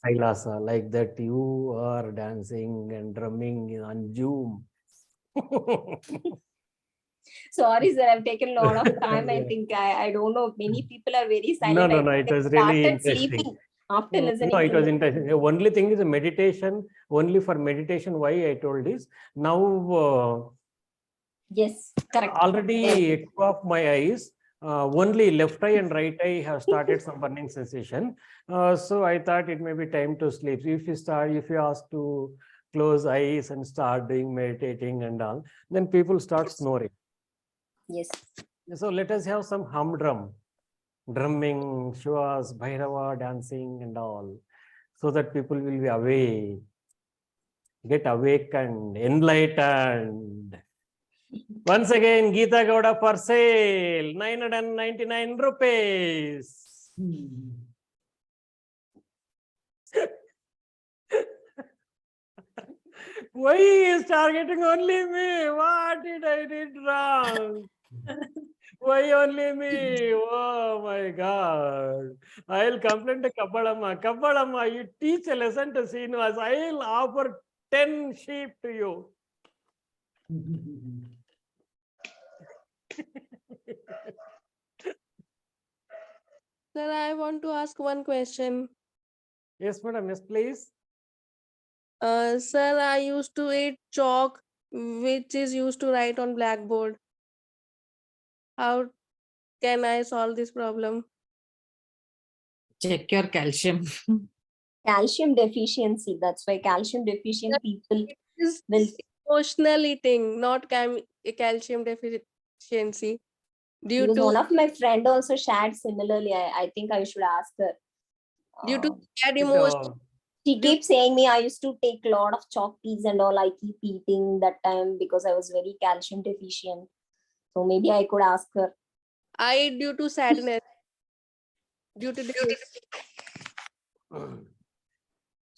Kailasa. Like that, you are dancing and drumming on Zoom. Sorry, sir. I've taken a lot of time. I Yeah. think I don't know. Many people are very No, silent. no, I no. think It they was really started interesting. sleeping after listening No, it to was you. interesting. The only thing is the meditation. Only for meditation, why I told is now. Yes, correct. Already two of my eyes, only left eye and right eye have started some burning sensation. So I thought it may be time to sleep. If you ask to close eyes and start doing meditating and all, then people start snoring. Yes. So let us have some humdrum, drumming, Shivas, Bhairava, dancing and all, so that people will be awake, get awakened, enlightened. Once again, Geeta Gowda for sale, 999 rupees. Why is targeting only me? What did I did wrong? Why only me? Oh my God. I'll complain to Kabbalama. Kabbalama, you teach a lesson to Srinivas. I'll offer 10 sheep to you. Sir, I want to ask one question. Yes, madam. Yes, please. Sir, I used to eat chalk, which is used to write on blackboard. How can I solve this problem? Check your calcium. Calcium deficiency. That's why calcium deficient people It's will. emotional eating, not calcium deficiency. Due Because to one of my friend also shared similarly. I think I should ask her. due to bad It, emotion. She keeps saying me I used to take a lot of chalk teas and all. I keep eating that time because I was very calcium deficient. So maybe I could ask her. I eat due to sadness. Due to depression.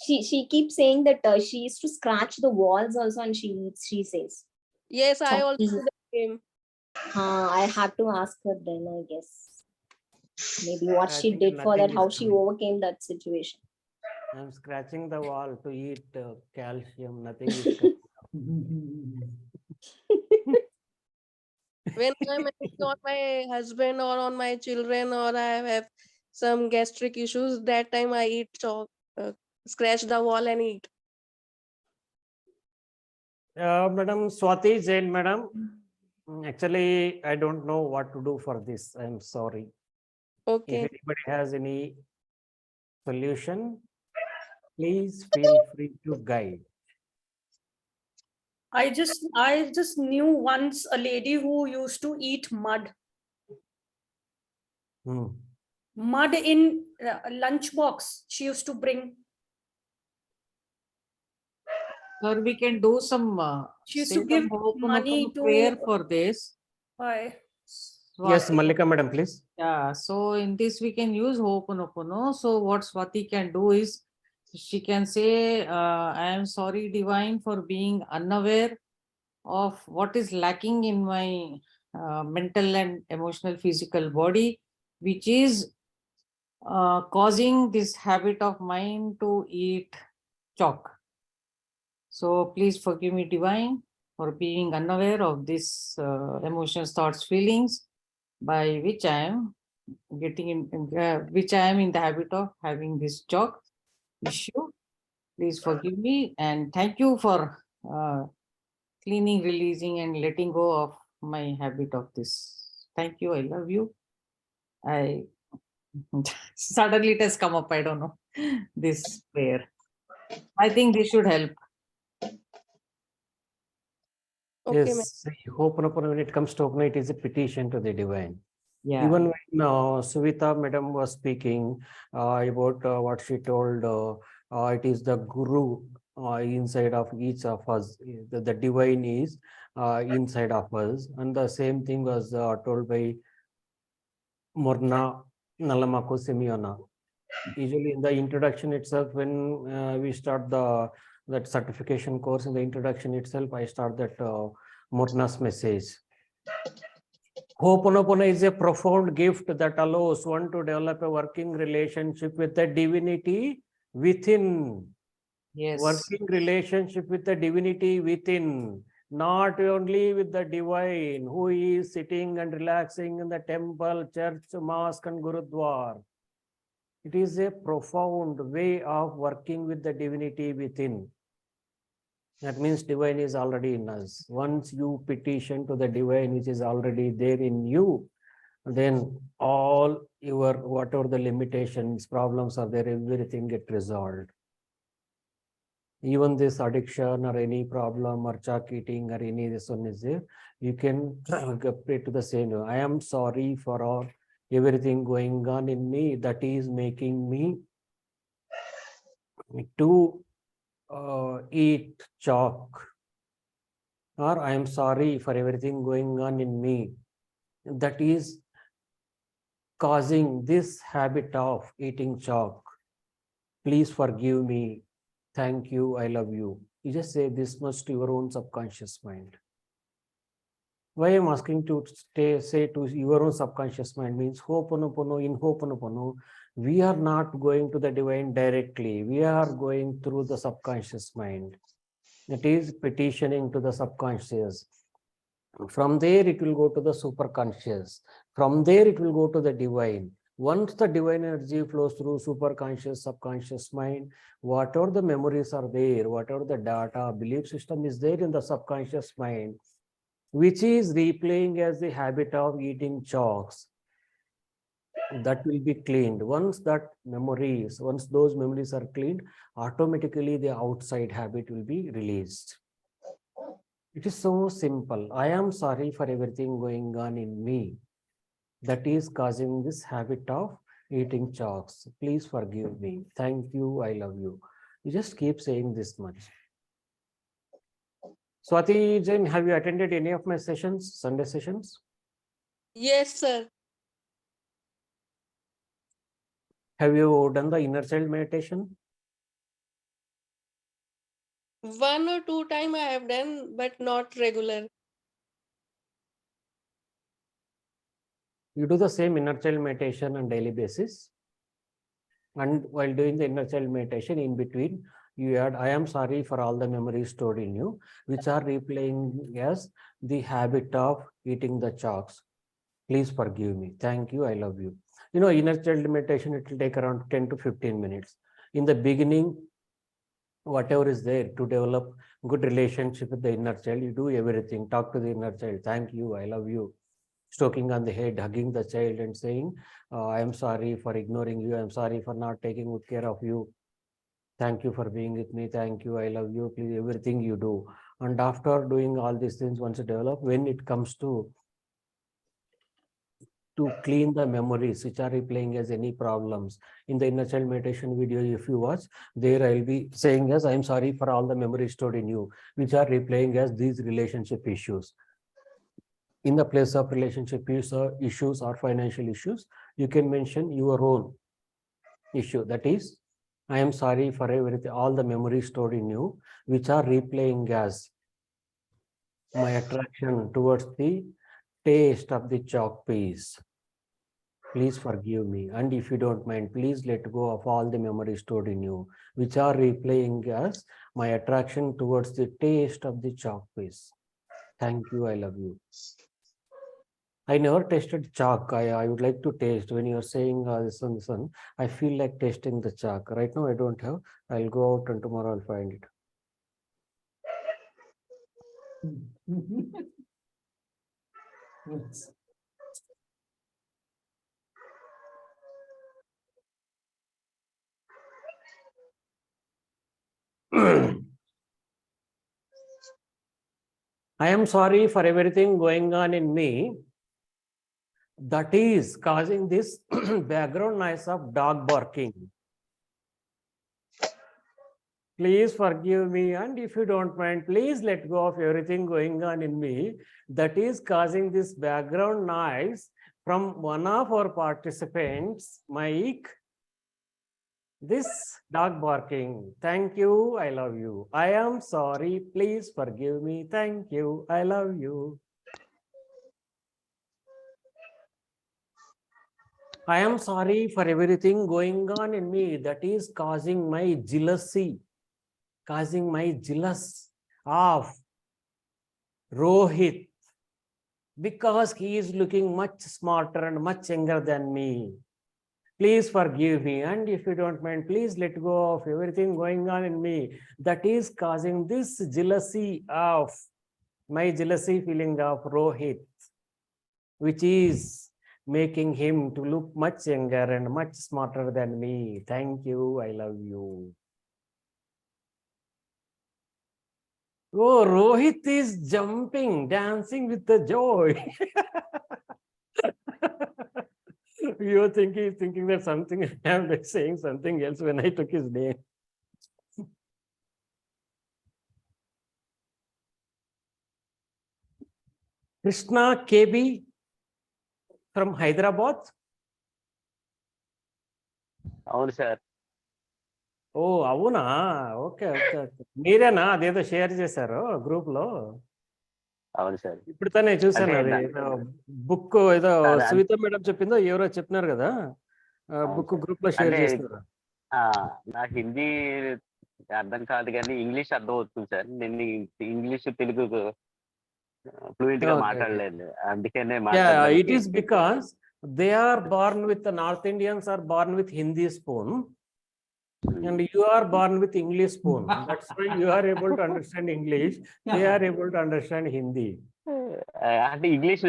She keeps saying that she used to scratch the walls also and she eats, she says. Yes, I Chalk also tea. do the same. I had to ask her then, I guess. Maybe what I she think did for that, nothing how is she coming. overcame that situation. I'm scratching the wall to eat calcium. Nothing is coming. When I'm angry on my husband or on my children, or I have some gastric issues, that time I eat chalk, scratch the wall and eat. Madam Swati Jain, madam. Actually, I don't know what to do for this. I'm sorry. Okay. If anybody has any solution, please feel free to guide. I just knew once a lady who used to eat mud. Mud in lunchbox she used to bring. Or we can do some She used say to give some money Hooponopono to. prayer for this. Why? Yes, Swati. Mallika madam, please. Yeah, so in this we can use Hooponopono. So what Swati can do is she can say, I am sorry, divine, for being unaware of what is lacking in my mental and emotional physical body, which is causing this habit of mine to eat chalk. So please forgive me, Divine, for being unaware of this emotions, thoughts, feelings, by which I am which I am in the habit of having this chalk issue. Please forgive me, and thank you for cleaning, releasing, and letting go of my habit of this. Thank you. I love you. I suddenly it has come up. I don't know this prayer. I think this should help. Okay, ma'am. Yes, Ho'oponopono, when it comes to Ho'oponopono, it is a petition to the divine. Yeah. Even when Suvita madam was speaking about what she told, it is the Guru inside of each of us. The divine is inside of us. And the same thing was told by Morna Nalamako Simeona. Usually in the introduction itself, when we start that certification course, in the introduction itself, I start that Morna's message. Ho'oponopono is a profound gift that allows one to develop a working relationship with the divinity within. Yes. Working relationship with the divinity within, not only with the divine who is sitting and relaxing in the temple, church, mosque, and gurudwar. It is a profound way of working with the divinity within. That means divine is already in us. Once you petition to the divine which is already there in you, then all your whatever the limitations, problems are there, everything get resolved. Even this addiction or any problem or chalk eating or any this one is there, you can pray to the same. I am sorry for all everything going on in me that is making me to eat chalk, or I am sorry for everything going on in me that is causing this habit of eating chalk. Please forgive me. Thank you. I love you. You just say this much to your own subconscious mind. Why I'm asking to say to your own subconscious mind means Ho'oponopono, in Ho'oponopono, we are not going to the divine directly. We are going through the subconscious mind. It is petitioning to the subconscious. From there, it will go to the superconscious. From there, it will go to the divine. Once the divine energy flows through superconscious, subconscious mind, whatever the memories are there, whatever the data, belief system is there in the subconscious mind, which is replaying as the habit of eating chalks, that will be cleaned. Once those memories are cleaned, automatically the outside habit will be released. It is so simple. I am sorry for everything going on in me that is causing this habit of eating chalks. Please forgive me. Thank you. I love you. You just keep saying this much. Swati Jain, have you attended any of my sessions, Sunday sessions? Yes, sir. Have you done the inner child meditation? One or two time I have done, but not regular. You do the same inner child meditation on daily basis. And while doing the inner child meditation, in between, you add, I am sorry for all the memories stored in you, which are replaying as the habit of eating the chalks. Please forgive me. Thank you. I love you. You know, inner child meditation, it will take around 10 to 15 minutes. In the beginning, whatever is there to develop good relationship with the inner child, you do everything. Talk to the inner child. Thank you. I love you. Stroking on the head, hugging the child and saying, I am sorry for ignoring you. I'm sorry for not taking good care of you. Thank you for being with me. Thank you. I love you. Please, everything you do. And after doing all these things, once you develop, when it comes to clean the memories which are replaying as any problems, in the inner child meditation video, if you watch, there I'll be saying as, I'm sorry for all the memories stored in you, which are replaying as these relationship issues. In the place of relationship issues or financial issues, you can mention your own issue. That is, I am sorry for everything, all the memories stored in you, which are replaying as my attraction towards the taste of the chalk piece. Please forgive me. And if you don't mind, please let go of all the memories stored in you, which are replaying as my attraction towards the taste of the chalk piece. Thank you. I love you. I never tasted chalk. I would like to taste. When you're saying this one, I feel like tasting the chalk. Right now, I don't have. I'll go out and tomorrow I'll find it. Yes. I am sorry for everything going on in me that is causing this background noise of dog barking. Please forgive me, and if you don't mind, please let go of everything going on in me that is causing this background noise from one of our participants, Mike. This dog barking. Thank you. I love you. I am sorry. Please forgive me. Thank you. I love you. I am sorry for everything going on in me that is causing my jealousy, causing my jealous of Rohit, because he is looking much smarter and much younger than me. Please forgive me, and if you don't mind, please let go of everything going on in me that is causing this jealousy of my jealousy feeling of Rohit, which is making him to look much younger and much smarter than me. Thank you. I love you. Oh, Rohit is jumping, dancing with the joy. You're thinking that something, I'm saying something else when I took his name. Krishna KB from Hyderabad. అవును sir. ఓ అవునా, okay okay okay. మీరేనా అదేదో share చేశారు group లో? అవును sir. ఇప్పుడు తనే చూసాను, అది బుక్ ఏదో సార్, సునీత మేడం చెప్పిందో ఎవరో చెప్పినారు కదా, బుక్ గ్రూప్ లో షేర్ అంటే చేస్తున్నారు. నాకు హిందీ అర్థం కాదు కానీ ఇంగ్లీష్ అర్థం అవుతుంది సార్. నేను ఇంగ్లీష్ తెలుగు ఫ్లూయెంట్ గా మాట్లాడలేదు, అందుకనే It is because they are born with the North Indians are born with Hindi spoon and you are born with English spoon. That's why you are able to understand English. They are able to understand Hindi. అంటే English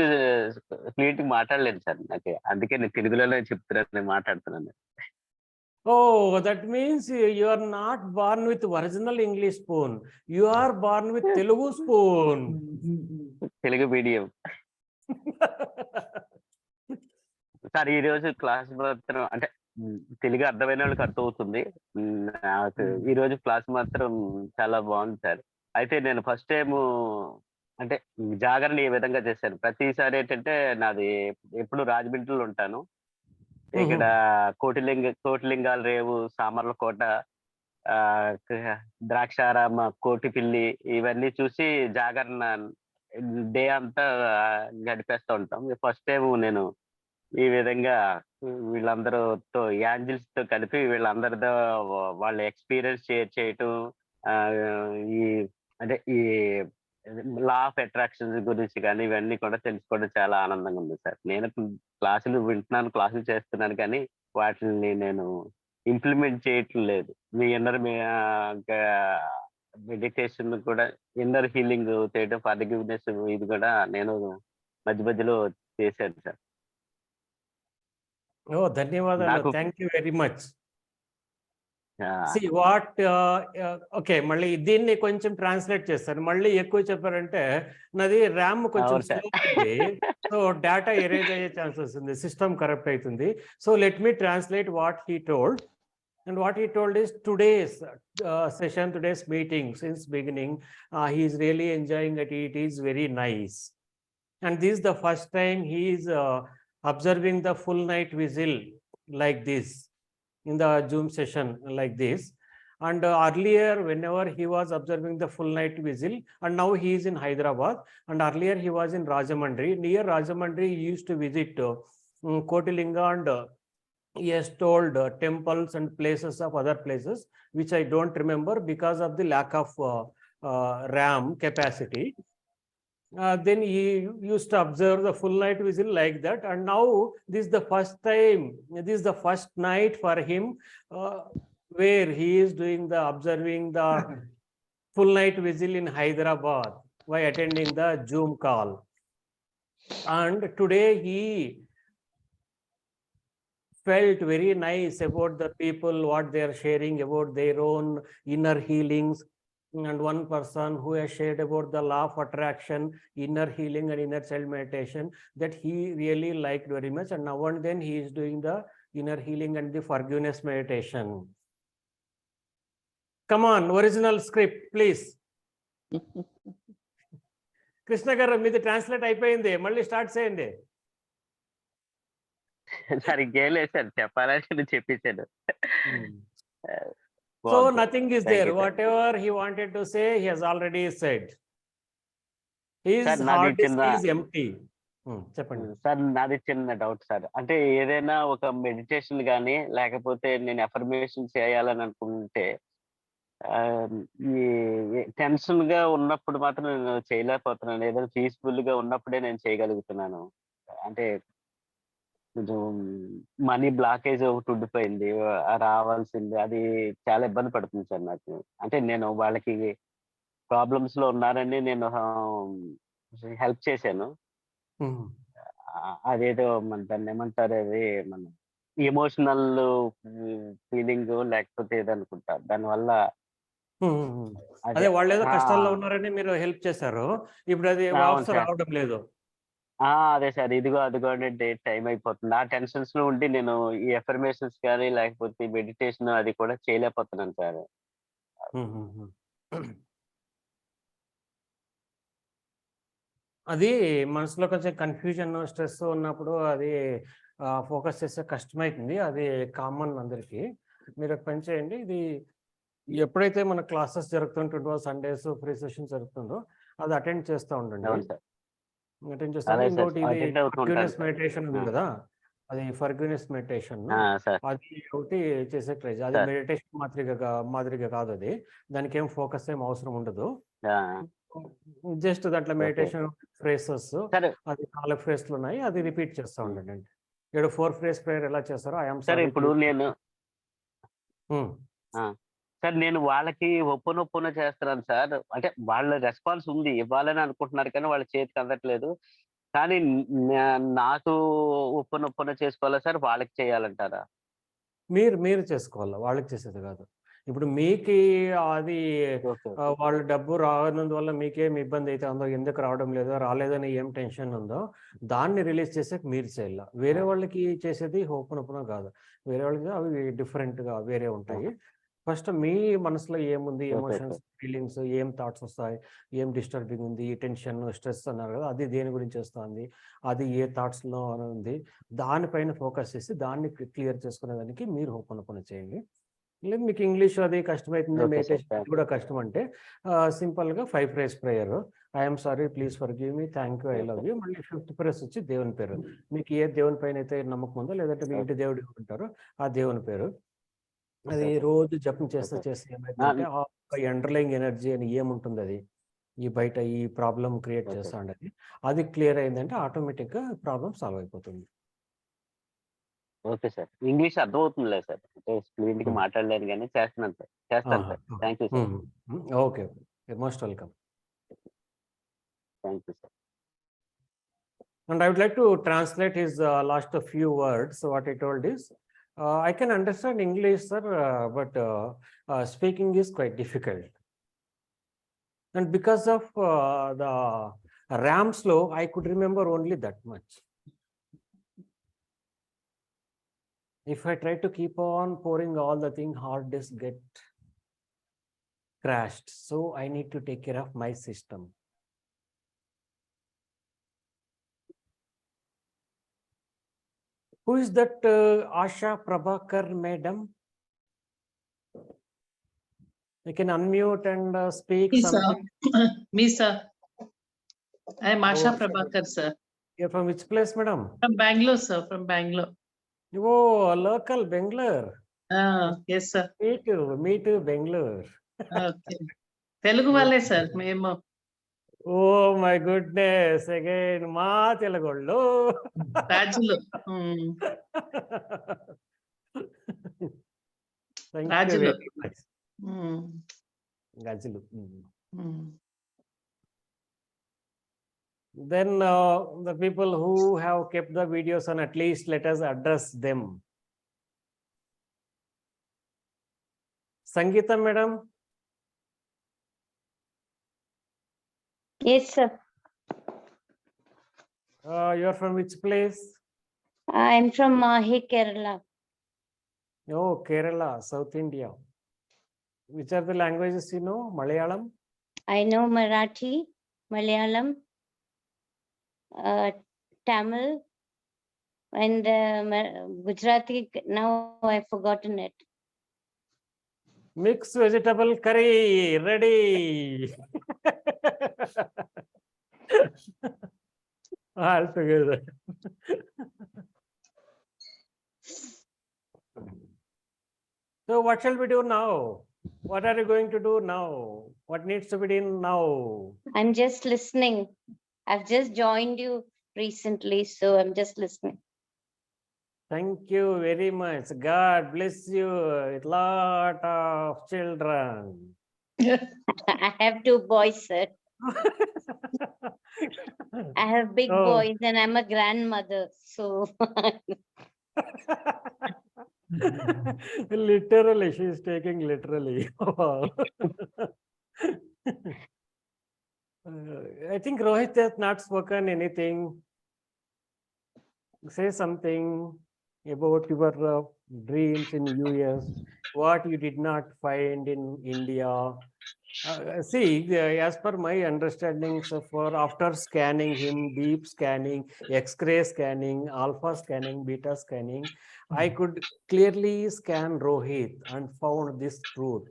fluent మాట్లాడలేదు sir నాకు, అందుకే నేను తెలుగులోనే చెప్తున్నాను, నేను మాట్లాడుతున్నాను. Oh, that means you are not born with original English spoon. You are born with Telugu spoon. Telugu medium. Sir ఈ రోజు క్లాస్ మాత్రం అంటే తెలుగు అర్థమైన వాళ్ళకి అర్థం అవుతుంది. నాకు ఈ రోజు క్లాస్ మాత్రం చాలా బాగుంది సార్. అయితే నేను ఫస్ట్ టైం అంటే జాగరణ ఏ విధంగా చేశాను, ప్రతిసారి ఏంటంటే నాది ఎప్పుడు రాజమండ్రిలో ఉంటాను. ఇక్కడ కోటిలింగాల రేవు, సామర్లకోట, ద్రాక్షారామ, కోటిపిల్లి ఇవన్నీ చూసి జాగరణ డే అంతా గడిపేస్తూ ఉంటాం. ఫస్ట్ టైం నేను ఈ విధంగా వీళ్ళందరితో యాంజిల్స్ తో కలిపి వీళ్ళందరితో వాళ్ళ ఎక్స్పీరియన్స్ షేర్ చేయటం, ఈ అంటే ఈ లా ఆఫ్ అట్రాక్షన్స్ గురించి కానీ ఇవన్నీ కూడా తెలుసుకోవడం చాలా ఆనందంగా ఉంది సార్. నేను క్లాసులు వింటున్నాను, క్లాసులు చేస్తున్నాను, కానీ వాటిని నేను ఇంప్లిమెంట్ చేయటం లేదు. మీ ఇన్నర్ మెడిటేషన్ కూడా, ఇన్నర్ హీలింగ్ చేయడం, ఫర్గివ్నెస్ ఇది కూడా నేను మధ్య మధ్యలో చేశాను సార్. Oh, ధన్యవాదాలు. Thank you very much. See what okay, మళ్ళీ దీన్ని కొంచెం ట్రాన్స్లేట్ చేస్తాను. మళ్ళీ ఎక్కువ చెప్పారంటే నాది ర్యామ్ కొంచెం స్లో ఉంది, సో డేటా ఎరేజ్ అయ్యే ఛాన్సెస్ ఉంది, సిస్టమ్ కరప్ట్ అవుతుంది. So let me translate what he told. And what he told is today's session, today's meeting since beginning, he is really enjoying it. It is very nice. And this is the first time he is observing the full night vigil like this in the Zoom session like this. And earlier, whenever he was observing the full night vigil, and now he is in Hyderabad, and earlier he was in Rajamandri. Near Rajamandri, he used to visit Kotilinga, and he has told temples and places of other places, which I don't remember because of the lack of RAM capacity. Then he used to observe the full night vigil like that, and now this is the first time, this is the first night for him where he is doing the observing the full night vigil in Hyderabad by attending the Zoom call. And today he felt very nice about the people, what they are sharing about their own inner healings. And one person who has shared about the law of attraction, inner healing and inner child meditation, that he really liked very much. And now and then he is doing the inner healing and the forgiveness meditation. Come on, original script, please. Krishna garu, మీది translate అయిపోయింది, మళ్ళీ start చేయండి. Sir ఇంకేం లేదు sir, చెప్పాలని చెప్పించాను. So nothing is there. Whatever he wanted to say, he has already said. His heart is empty. చెప్పండి sir. నాది చిన్న డౌట్ సార్. అంటే ఏదైనా ఒక మెడిటేషన్ కానీ లేకపోతే నేను అఫర్మేషన్ చేయాలని అనుకుంటే ఈ టెన్షన్ గా ఉన్నప్పుడు మాత్రం నేను చేయలేకపోతున్నాను. ఏదైనా పీస్ఫుల్ గా ఉన్నప్పుడే నేను చేయగలుగుతున్నాను. అంటే కొంచెం మనీ బ్లాకేజ్ ఒకటి ఉండిపోయింది, రావాల్సింది. అది చాలా ఇబ్బంది పడుతుంది సార్ నాకు. అంటే నేను వాళ్ళకి ప్రాబ్లమ్స్ లో ఉన్నారని నేను హెల్ప్ చేశాను. అదేదో మన దాన్ని ఏమంటారు, అది మన ఎమోషనల్ ఫీలింగ్ లేకపోతే ఏదనుకుంటా, దానివల్ల అదే వాళ్ళు ఏదో కష్టాల్లో ఉన్నారని మీరు హెల్ప్ చేశారు, ఇప్పుడు అది వాపస్ రావడం లేదు. అదే సార్, ఇదిగో అదిగో అంటే టైం అయిపోతుంది. ఆ టెన్షన్స్ లో ఉండి నేను ఈ ఎఫర్మేషన్స్ కానీ లేకపోతే మెడిటేషన్ అది కూడా చేయలేకపోతున్నాను సార్. అది మనసులో కొంచెం కన్ఫ్యూజన్, స్ట్రెస్ ఉన్నప్పుడు అది ఫోకస్ చేస్తే కష్టమవుతుంది. అది కామన్ అందరికీ. మీరు ఒక పని చేయండి, ఇది ఎప్పుడైతే మన క్లాసెస్ జరుగుతుంటుందో, సండేస్ ఫ్రీ సెషన్ జరుగుతుందో అది అటెండ్ చేస్తూ ఉండండి. అటెండ్ చేస్తాను. ఇంకోటి ఇది ఫర్గివ్నెస్ మెడిటేషన్ ఉంది కదా, అది ఫర్గివ్నెస్ మెడిటేషన్, అది ఒకటి చేసే ట్రై. అది మెడిటేషన్ మాదిరిగా కాదు, అది దానికి ఏం ఫోకస్ ఏం అవసరం ఉండదు. జస్ట్ దాంట్లో మెడిటేషన్ ఫ్రేసెస్, అది 4 ఫ్రేస్లు ఉన్నాయి, అది రిపీట్ చేస్తూ ఉండండి. 4 ఫ్రేస్ ప్రేయర్ ఎలా చేస్తారో ఐఎమ్ సారీ. ఇప్పుడు నేను సార్ నేను వాళ్ళకి ఒప్పునొప్పున చేస్తున్నాను సార్. అంటే వాళ్ళ రెస్పాన్స్ ఉంది, ఇవ్వాలని అనుకుంటున్నారు కానీ వాళ్ళ చేతికి అందట్లేదు. కానీ నాకు ఒప్పునొప్పున చేసుకోవాలా సార్, వాళ్ళకి చేయాలంటారా? మీరు చేసుకోవాలా, వాళ్ళకి చేసేది కాదు. ఇప్పుడు మీకు అది వాళ్ళ డబ్బు రానందువల్ల మీకేం ఇబ్బంది అయితే ఉందో, ఎందుకు రావడం లేదో, రాలేదని ఏం టెన్షన్ ఉందో, దాన్ని రిలీజ్ చేసే మీరు చేయాల. వేరే వాళ్ళకి చేసేది హోపనొప్పున కాదు, వేరే వాళ్ళకి అవి డిఫరెంట్గా వేరే ఉంటాయి. ఫస్ట్ మీ మనసులో ఏముంది, ఎమోషన్స్, ఫీలింగ్స్, ఏం థాట్స్ వస్తాయి, ఏం డిస్టర్బింగ్ ఉంది, టెన్షన్, స్ట్రెస్ అన్నారు కదా, అది దేని గురించి వస్తుంది, అది ఏ థాట్స్లో ఉంది, దానిపైన ఫోకస్ చేసి దాన్ని క్లియర్ చేసుకునేదానికి మీరు హోపనొప్పున చేయండి. లేదు మీకు ఇంగ్లీష్ అది కష్టమవుతుంది, మెడిటేషన్ కూడా కష్టం అంటే సింపుల్గా 5 phrase prayer, I'm sorry, please for give me, thank you, I love you. మళ్ళీ 5th ఫ్రేస్ వచ్చి దేవుని పేరు. మీకు ఏ దేవుని పైన అయితే నమ్మకం ఉందో, లేదంటే మీ ఇంటి దేవుడు ఉంటారో ఆ దేవుని పేరు, అది రోజు జపం చేస్తే ఏమైందంటే ఆ అండర్లైంగ్ ఎనర్జీ అని ఏముంటుంది, అది ఈ బయట ఈ ప్రాబ్లం క్రియేట్ చేస్తా ఉండేది, అది క్లియర్ అయిందంటే ఆటోమేటిక్గా ప్రాబ్లం సాల్వ్ అయిపోతుంది. Okay sir. ఇంగ్లీష్ అర్థమవుతుందిలే సార్, అంటే ఫ్లూయెంట్‌గా మాట్లాడలేను కానీ చేస్తాను sir. Thank you sir. Okay, most welcome. Thank you sir. And I would like to translate his last few words. What he told is, I can understand English, sir, but speaking is quite difficult. And because of the RAM slow, I could remember only that much. If I try to keep on pouring all the thing, hard disk get crashed. So I need to take care of my system. Who is that Asha Prabhakar madam? You can unmute and speak Me, sir. something. Me, sir. I am Asha Oh, Prabhakar, sir. you're from which place, madam? From Bangalore, sir. From Bangalore. Oh, local Bangalore. Yes, sir. Me too, Bangalore. Okay. Telugu వాళ్ళే sir మేము. Oh my goodness, again, మా తెలుగోళ్ళు. రాజులు. Thank you రాజులు. very much. Rajuలు. Then the people who have kept the videos on, at least let us address them. Sangeeta madam. Yes, sir. You are from which place? I'm from Mahi, Kerala. Oh, Kerala, South India. Which are the languages you know? Malayalam? I know Marathi, Malayalam, Tamil, and Gujarati. Now I've forgotten it. Mixed vegetable curry, ready. All together. So what shall we do now? What are you going to do now? What needs to be done now? I'm just listening. I've just joined you recently, so I'm just listening. Thank you very much. God bless you with lot of children. I have 2 boys, sir. I have big boys and I'm a grandmother, so literally, she is taking literally. I think Rohit has not spoken anything. Say something about your dreams in US, what you did not find in India. See, as per my understanding, so for after scanning him, deep scanning, X-ray scanning, alpha scanning, beta scanning, I could clearly scan Rohit and found this truth.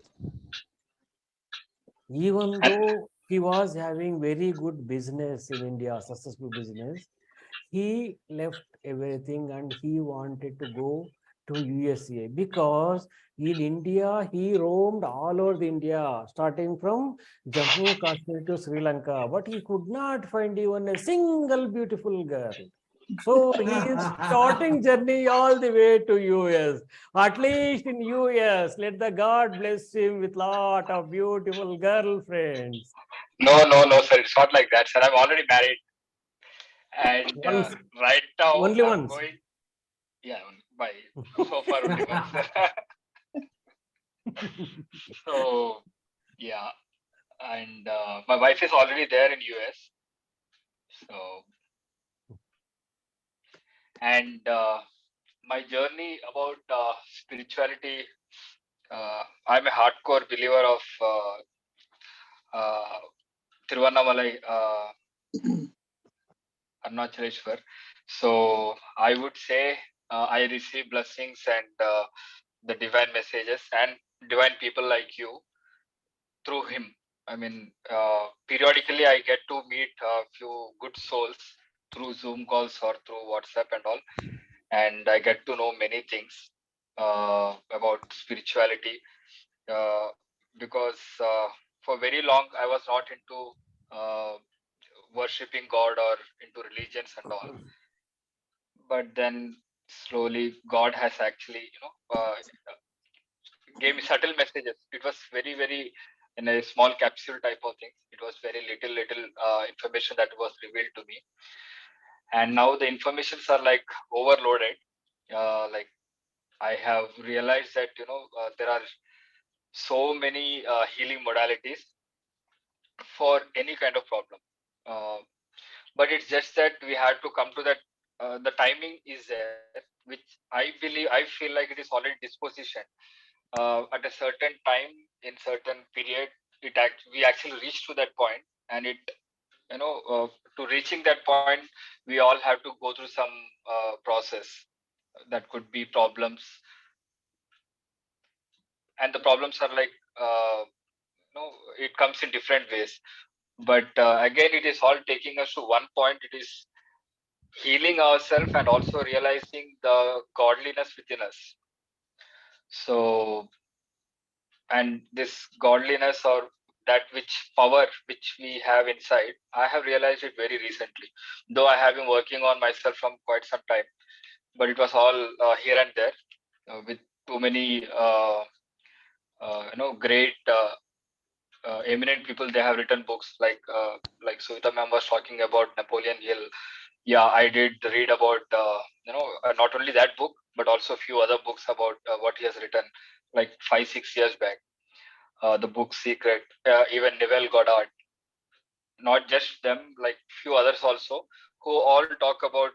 Even though he was having very good business in India, successful business, he left everything and he wanted to go to USA because in India, he roamed all over the India, starting from Jammu, Kashmir to Sri Lanka, but he could not find even a single beautiful girl. So he is starting journey all the way to US. At least in US, let the God bless him with lot of beautiful girlfriends. No, sir. It's not like that, sir. I'm already married. And right now, only I'm once. going. Yeah, by so far only once. So, yeah. And my wife is already there in US. So, and my journey about spirituality, I'm a hardcore believer of Tiruvannamalai, Arunachaleshwar. So I would say I receive blessings and the divine messages and divine people like you through him. I mean, periodically I get to meet a few good souls through Zoom calls or through WhatsApp and all, and I get to know many things about spirituality because for very long I was not into worshipping God or into religions and all, but then slowly God has actually gave me subtle messages. It was very in a small capsule type of thing. It was very little information that was revealed to me, and now the informations are like overloaded. Like I have realized that there are so many healing modalities for any kind of problem, but it's just that we have to come to that. The timing is there, which I feel like it is already disposition. At a certain time in certain period, we actually reach to that point, and it to reaching that point, we all have to go through some process. That could be problems, and the problems are like it comes in different ways. But again, it is all taking us to one point. It is healing ourselves and also realizing the godliness within us. So, and this godliness or that which power which we have inside, I have realized it very recently. Though I have been working on myself from quite some time, but it was all here and there with too many great eminent people. They have written books like Suvita ma'am was talking about Napoleon Hill. Yeah, I did read about not only that book but also a few other books about what he has written like 5-6 years back. The book Secret, even Neville Goddard, not just them, like few others also, who all talk about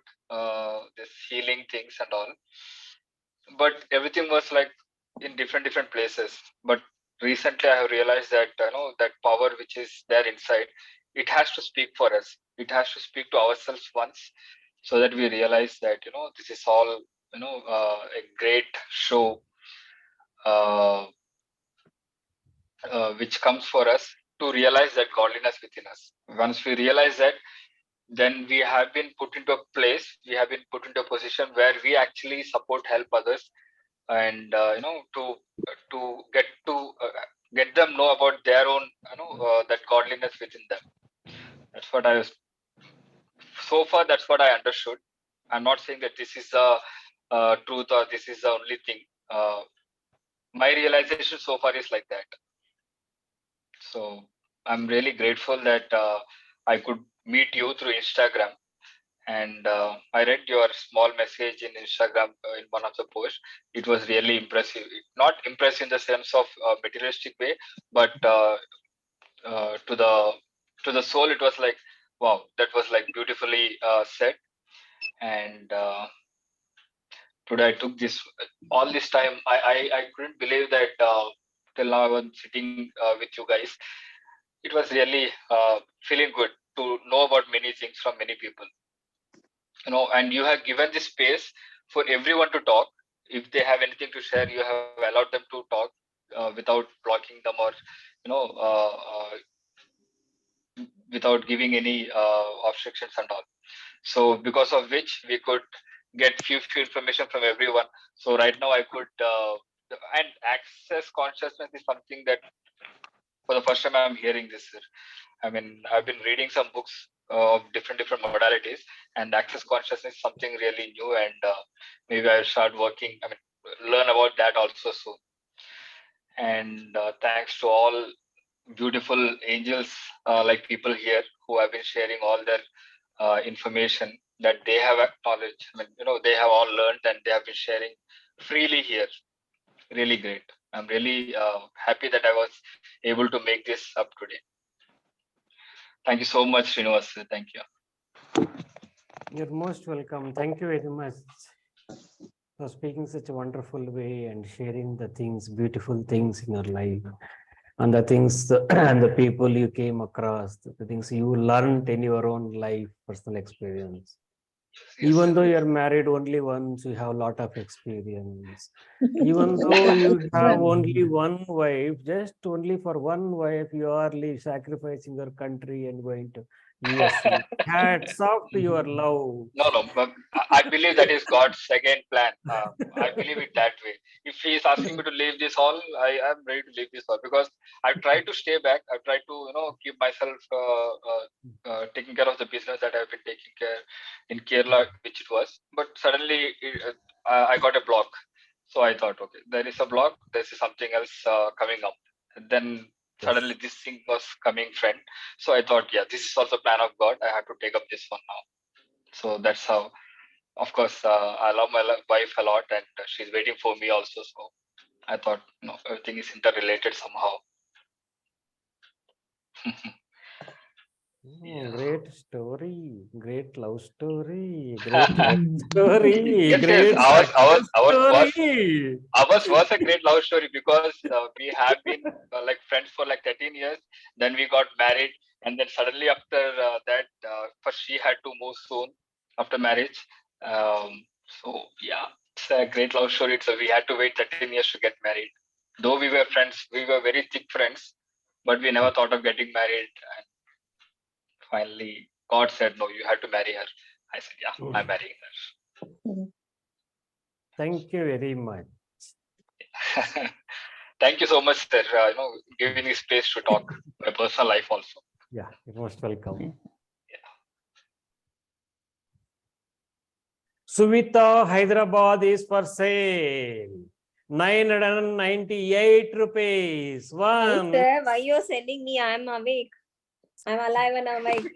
this healing things and all. But everything was like in different places. But recently I have realized that that power which is there inside, it has to speak for us. It has to speak to ourselves once, so that we realize that this is all a great show which comes for us to realize that godliness within us. Once we realize that, then we have been put into a place, we have been put into a position where we actually support, help others, and to get them know about their own that godliness within them. That's what I was so far. That's what I understood. I'm not saying that this is the truth or this is the only thing. My realization so far is like that. So I'm really grateful that I could meet you through Instagram. And I read your small message in Instagram in one of the posts. It was really impressive. Not impressive in the sense of materialistic way, but to the soul, it was like, wow, that was like beautifully said. And today I took this all this time. I couldn't believe that till now I was sitting with you guys. It was really feeling good to know about many things from many people. And you have given this space for everyone to talk. If they have anything to share, you have allowed them to talk without blocking them or you know uh, uh, without giving any obstructions and all. So because of which we could get few information from everyone. So right now I could and access consciousness is something that for the first time I'm hearing this, sir. I mean, I've been reading some books of different modalities, and access consciousness is something really new, and maybe I'll start working. I mean, learn about that also soon. And thanks to all beautiful angels like people here who have been sharing all their information that they have acknowledged. I mean, they have all learned and they have been sharing freely here. Really great. I'm really happy that I was able to make this up today. Thank you so much, Srinivas. Thank you. You're most welcome. Thank you very much for speaking such a wonderful way and sharing the things, beautiful things in your life, and the things and the people you came across, the things you learned in your own life, personal experience. Even though you're married only once, you have a lot of experience. Even though you have only one wife, just only for one wife, you are sacrificing your country and going to USA. Hats off to your love. No, but I believe that is God's second plan. I believe it that way. If He is asking me to leave this all, I am ready to leave this all because I've tried to stay back. I've tried to, keep myself taking care of the business that I've been taking care in Kerala, which it was. But suddenly I got a block. So I thought, okay, there is a block. There is something else coming up. And then suddenly this thing was coming friend. So I thought, yeah, this is also plan of God. I have to take up this one now. So that's how. Of course, I love my wife a lot, and she's waiting for me also. So I thought, everything is interrelated somehow. Great story, great love story, great life story, Yes, great success story. ours was a great love story because we have been like friends for like 13 years. Then we got married, and then suddenly after that, first she had to move soon after marriage. So yeah, it's a great love story. So we had to wait 13 years to get married. Though we were friends, we were very thick friends. but we never thought of getting married. And finally, God said, "No, you have to marry her." I said, "Yeah, I'm marrying her." Thank you very much. Thank you so much, sir. Giving me space to talk my personal life also. Yeah, you're most welcome. Suvita, Hyderabad is for sale. 998 rupees. Hi, One. sir. Why you're sending me? I'm awake. I'm alive and awake.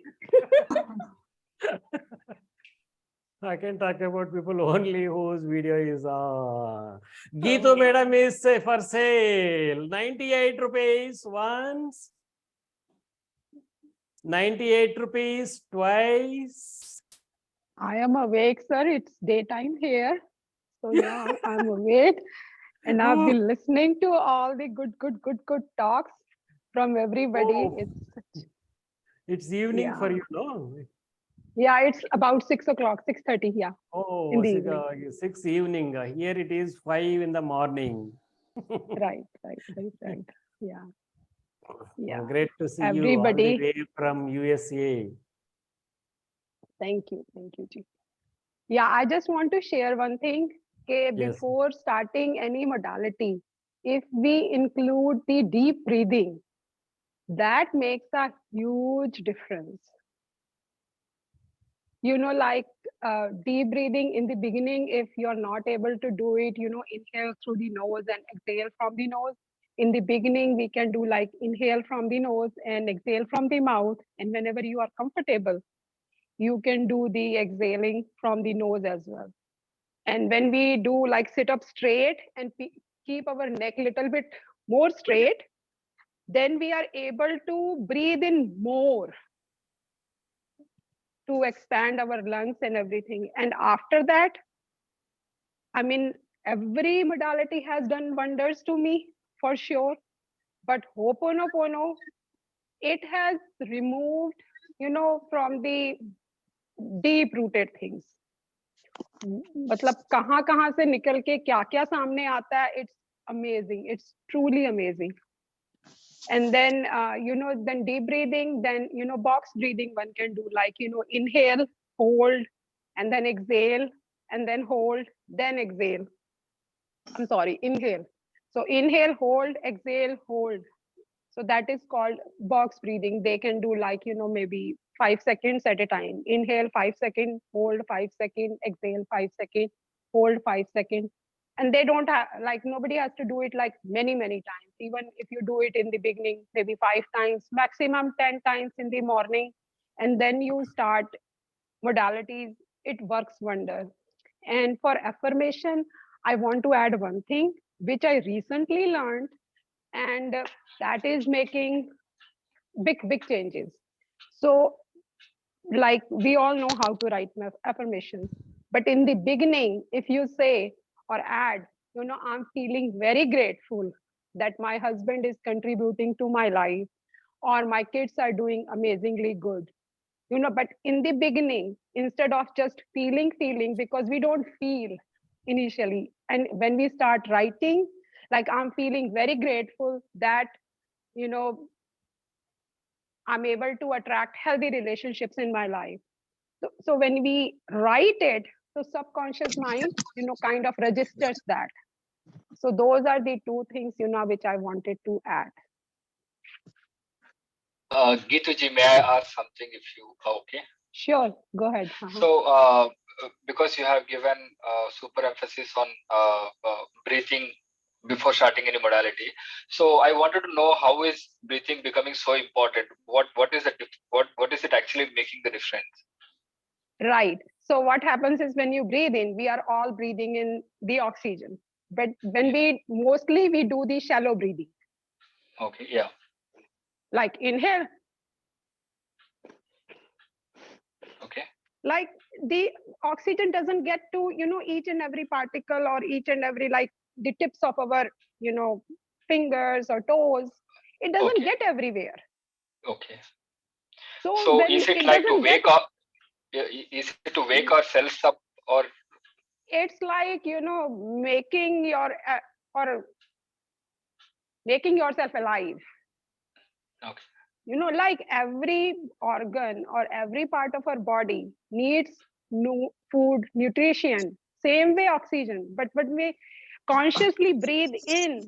I can talk about people only whose video is on. Geetu madam is for sale. 98 rupees once. 98 rupees twice. I am awake, sir. It's daytime here. So yeah, I'm awake. And I've been listening to all the good talks from everybody. Oh. It's evening for you, no? Yeah, it's about 6 o'clock, 6:30. Yeah. Oh, in the evening. 6 evening. Here it is 5 in the morning. Right. Yeah. Yeah. Great to see you all Everybody. the way from USA. Thank you, Ji. Yeah, I just want to share one thing. Okay, Yes. before starting any modality, if we include the deep breathing, that makes a huge difference. Like deep breathing in the beginning, if you're not able to do it, inhale through the nose and exhale from the nose. In the beginning, we can do like inhale from the nose and exhale from the mouth. And whenever you are comfortable, you can do the exhaling from the nose as well. And when we do like sit up straight and keep our neck a little bit more straight, then we are able to breathe in more to expand our lungs and everything. And after that, I mean, every modality has done wonders to me for sure. But Ho'oponopono, it has removed, from the deep rooted things. मतलब कहाँ से निकल के क्या सामने आता है, it's amazing, it's truly amazing. And then then deep breathing, then box breathing one can do, like inhale, hold, and then exhale, and then hold, then exhale. I'm sorry, inhale. So inhale, hold, exhale, hold. So that is called box breathing. They can do like maybe 5 seconds at a time. Inhale 5 seconds, hold 5 seconds, exhale 5 seconds, hold 5 seconds. And they don't have, like, nobody has to do it like many times. Even if you do it in the beginning, maybe 5 times, maximum 10 times in the morning, and then you start modalities, it works wonder. And for affirmation, I want to add one thing which I recently learned, and that is making big changes. So like we all know how to write affirmations, but in the beginning, if you say or add, I'm feeling very grateful that my husband is contributing to my life, or my kids are doing amazingly good. But in the beginning, instead of just feeling, because we don't feel initially, and when we start writing, like I'm feeling very grateful that I'm able to attract healthy relationships in my life. So when we write it, the subconscious mind, kind of registers that. So those are the two things, which I wanted to add. Geetuji, may I ask something if you are okay? Sure, go ahead. So, because you have given super emphasis on breathing before starting any modality, so I wanted to know, how is breathing becoming so important? What is it actually making the difference? Right. So what happens is when you breathe in, we are all breathing in the oxygen. But when we do the shallow breathing. Okay, yeah. Like inhale. Okay. Like the oxygen doesn't get to, each and every particle, or each and every, like the tips of our, fingers or toes. It doesn't get everywhere. Okay. So when is it it like to doesn't wake up? Is it to wake ourselves up, or? It's like, making yourself alive. Okay. You know, like every organ or every part of our body needs new food, nutrition, same way oxygen. But when we consciously breathe in,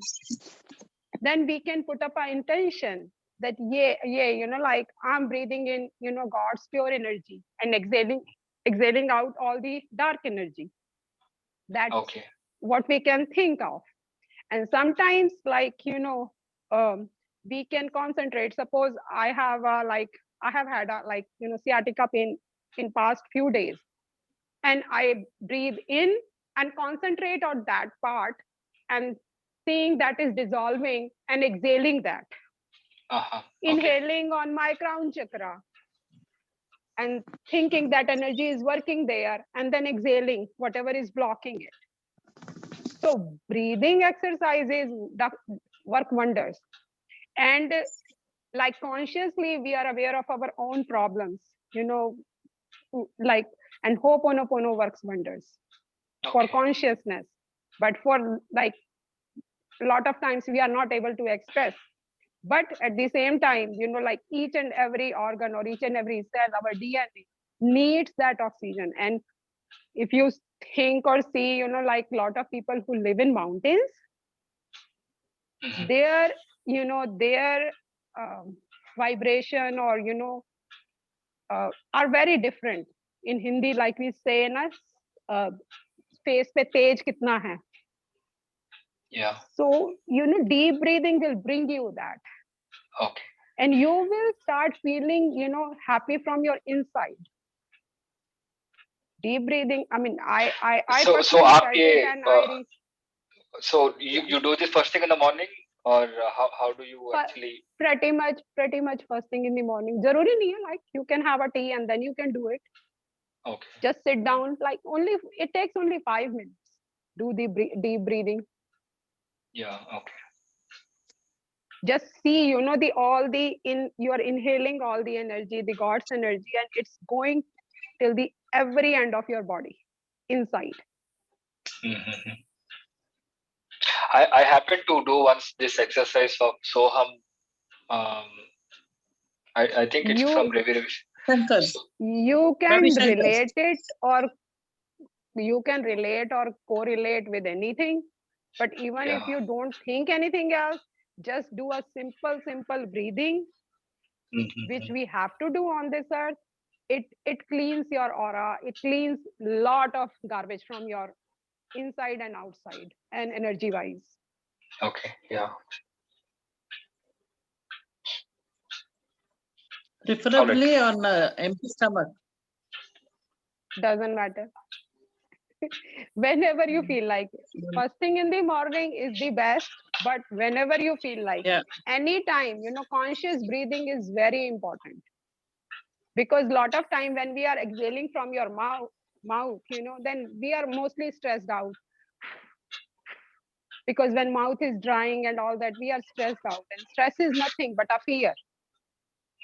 then we can put up our intention that yeah, you know, like I'm breathing in, you know, God's pure energy and exhaling out all the dark energy. That's Okay. what we can think of. And sometimes, like, you know, we can concentrate. Suppose I have I have had a, like, you know, sciatica pain in past few days, and I breathe in and concentrate on that part and seeing that is dissolving and exhaling that. Okay. Inhaling on my crown chakra and thinking that energy is working there, and then exhaling whatever is blocking it. So breathing exercises work wonders. And like consciously we are aware of our own problems, you know, like, and Ho'oponopono works wonders for consciousness. But for like a lot of times we are not able to express. But at the same time, you know, like each and every organ or each and every cell, our DNA needs that oxygen. And if you think or see, you know, like a lot of people who live in mountains, their, you know, their vibration or, you know, are very different. In Hindi, like we say, na, face pe tej kitna hai. Yeah. So, you know, deep breathing will bring you that. Okay. And you will start feeling, you know, happy from your inside. Deep breathing, I mean, I So personally felt it, आपके and I so you do this first thing in the morning, or how do you actually? pretty much first thing in the morning. Zaruri nahi hai, like you can have a tea and then you can do it. Okay. Just sit down, like only it takes only 5 minutes. Do the deep breathing. Yeah. Okay. Just see, you know, the all the you are inhaling all the energy, the God's energy, and it's going till the every end of your body inside. Mm-hmm. I happened to do once this exercise of Soham. I think it's from Ravi Ravi. You can relate it, or you can relate or correlate with anything. But even if you don't think anything else, just do a simple breathing, which we have to do on this earth. It cleans your aura. It cleans lot of garbage from your inside and outside and energy wise. Okay. Yeah. Preferably on empty stomach. Doesn't matter. Whenever you feel like it. First thing in the morning is the best, but whenever you feel like it. Anytime, you know, conscious breathing is very important. Because a lot of time when we are exhaling from your mouth, you know, then we are mostly stressed out. Because when mouth is drying and all that, we are stressed out. And stress is nothing but a fear.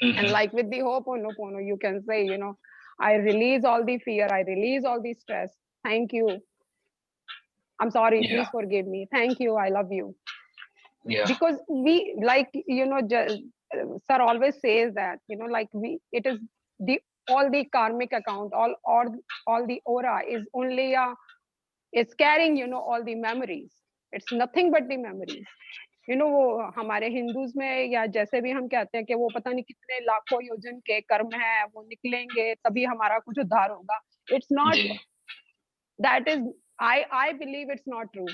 And like with the Ho'oponopono, you can say, you know, I release all the fear, I release all the stress. Thank you. I'm sorry, please forgive me. Thank you, I love you. Yeah. Because we, like, you know, sir always says that, you know, like it is the all the karmic account, all the aura is only it's carrying, you know, all the memories. It's nothing but the memories. You know, वो हमारे Hindus में या जैसे भी हम कहते हैं कि वो पता नहीं कितने लाखों योजन के कर्म है, वो निकलेंगे तभी हमारा कुछ उद्धार होगा. It's not. That is, I believe it's not true.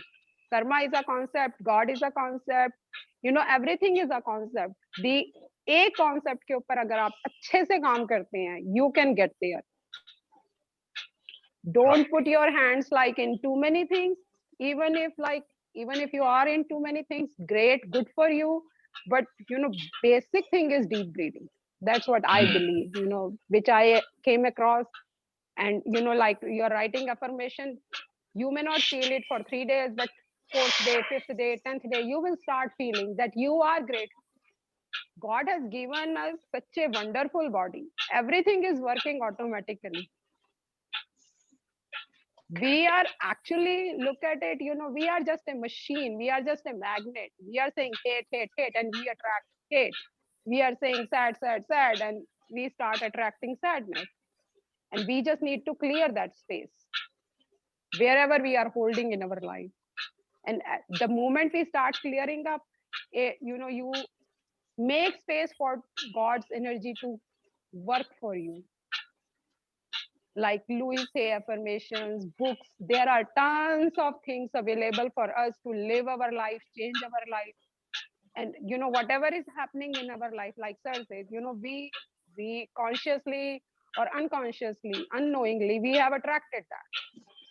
Karma is a concept, God is a concept, you know, everything is a concept. The एक concept के ऊपर अगर आप अच्छे से काम करते हैं, you can get there. Don't put your hands like in too many things. Even if you are in too many things, great, good for you. But you know, basic thing is deep breathing. That's what I believe, you know, which I came across. And you know, like you're writing affirmation, you may not feel it for 3 days, but 4th day, 5th day, 10th day, you will start feeling that you are great. God has given us such a wonderful body. Everything is working automatically. We are actually, look at it, you know, we are just a machine. We are just a magnet. We are saying hate, and we attract hate. we are saying sad, sad, sad, and we start attracting sadness. And we just need to clear that space wherever we are holding in our life. And the moment we start clearing up, you make space for God's energy to work for you. Like Louis Hay affirmations, books, there are tons of things available for us to live our life, change our life. And whatever is happening in our life, like sir says, we consciously or unconsciously, unknowingly, we have attracted that.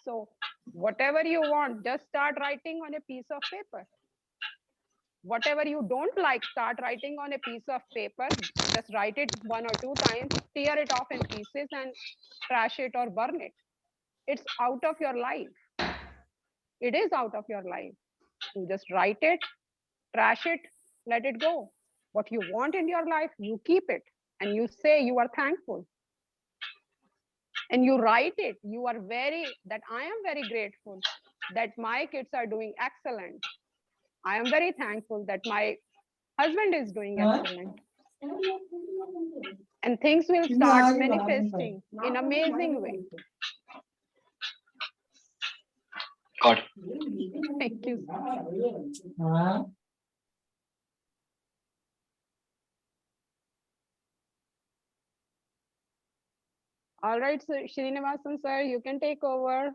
So whatever you want, just start writing on a piece of paper. Whatever you don't like, start writing on a piece of paper. Just write it 1 or 2 times, tear it off in pieces and trash it or burn it. It's out of your life. It is out of your life. You just write it, trash it, let it go. What you want in your life, you keep it, and you say you are thankful. And you write it. You are that I am very grateful that my kids are doing excellent. I am very thankful that my husband is doing excellent. And things will start manifesting in amazing way. Got it. Thank you. All right, so Srinivasan sir, you can take over.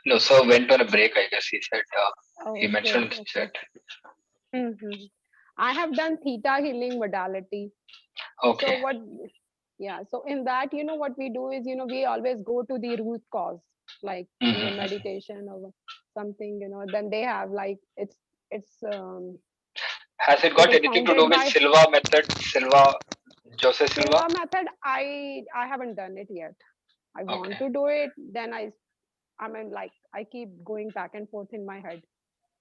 No, so went on a break, I guess he said. He mentioned in the chat. I have done theta healing modality. Okay. So so in that, what we do is, we always go to the root cause, like in a meditation or something, then they have like, has it got anything to do with Silva method? Jose Silva method, I haven't done it yet. I want to do it. Then I mean, like, I keep going back and forth in my head.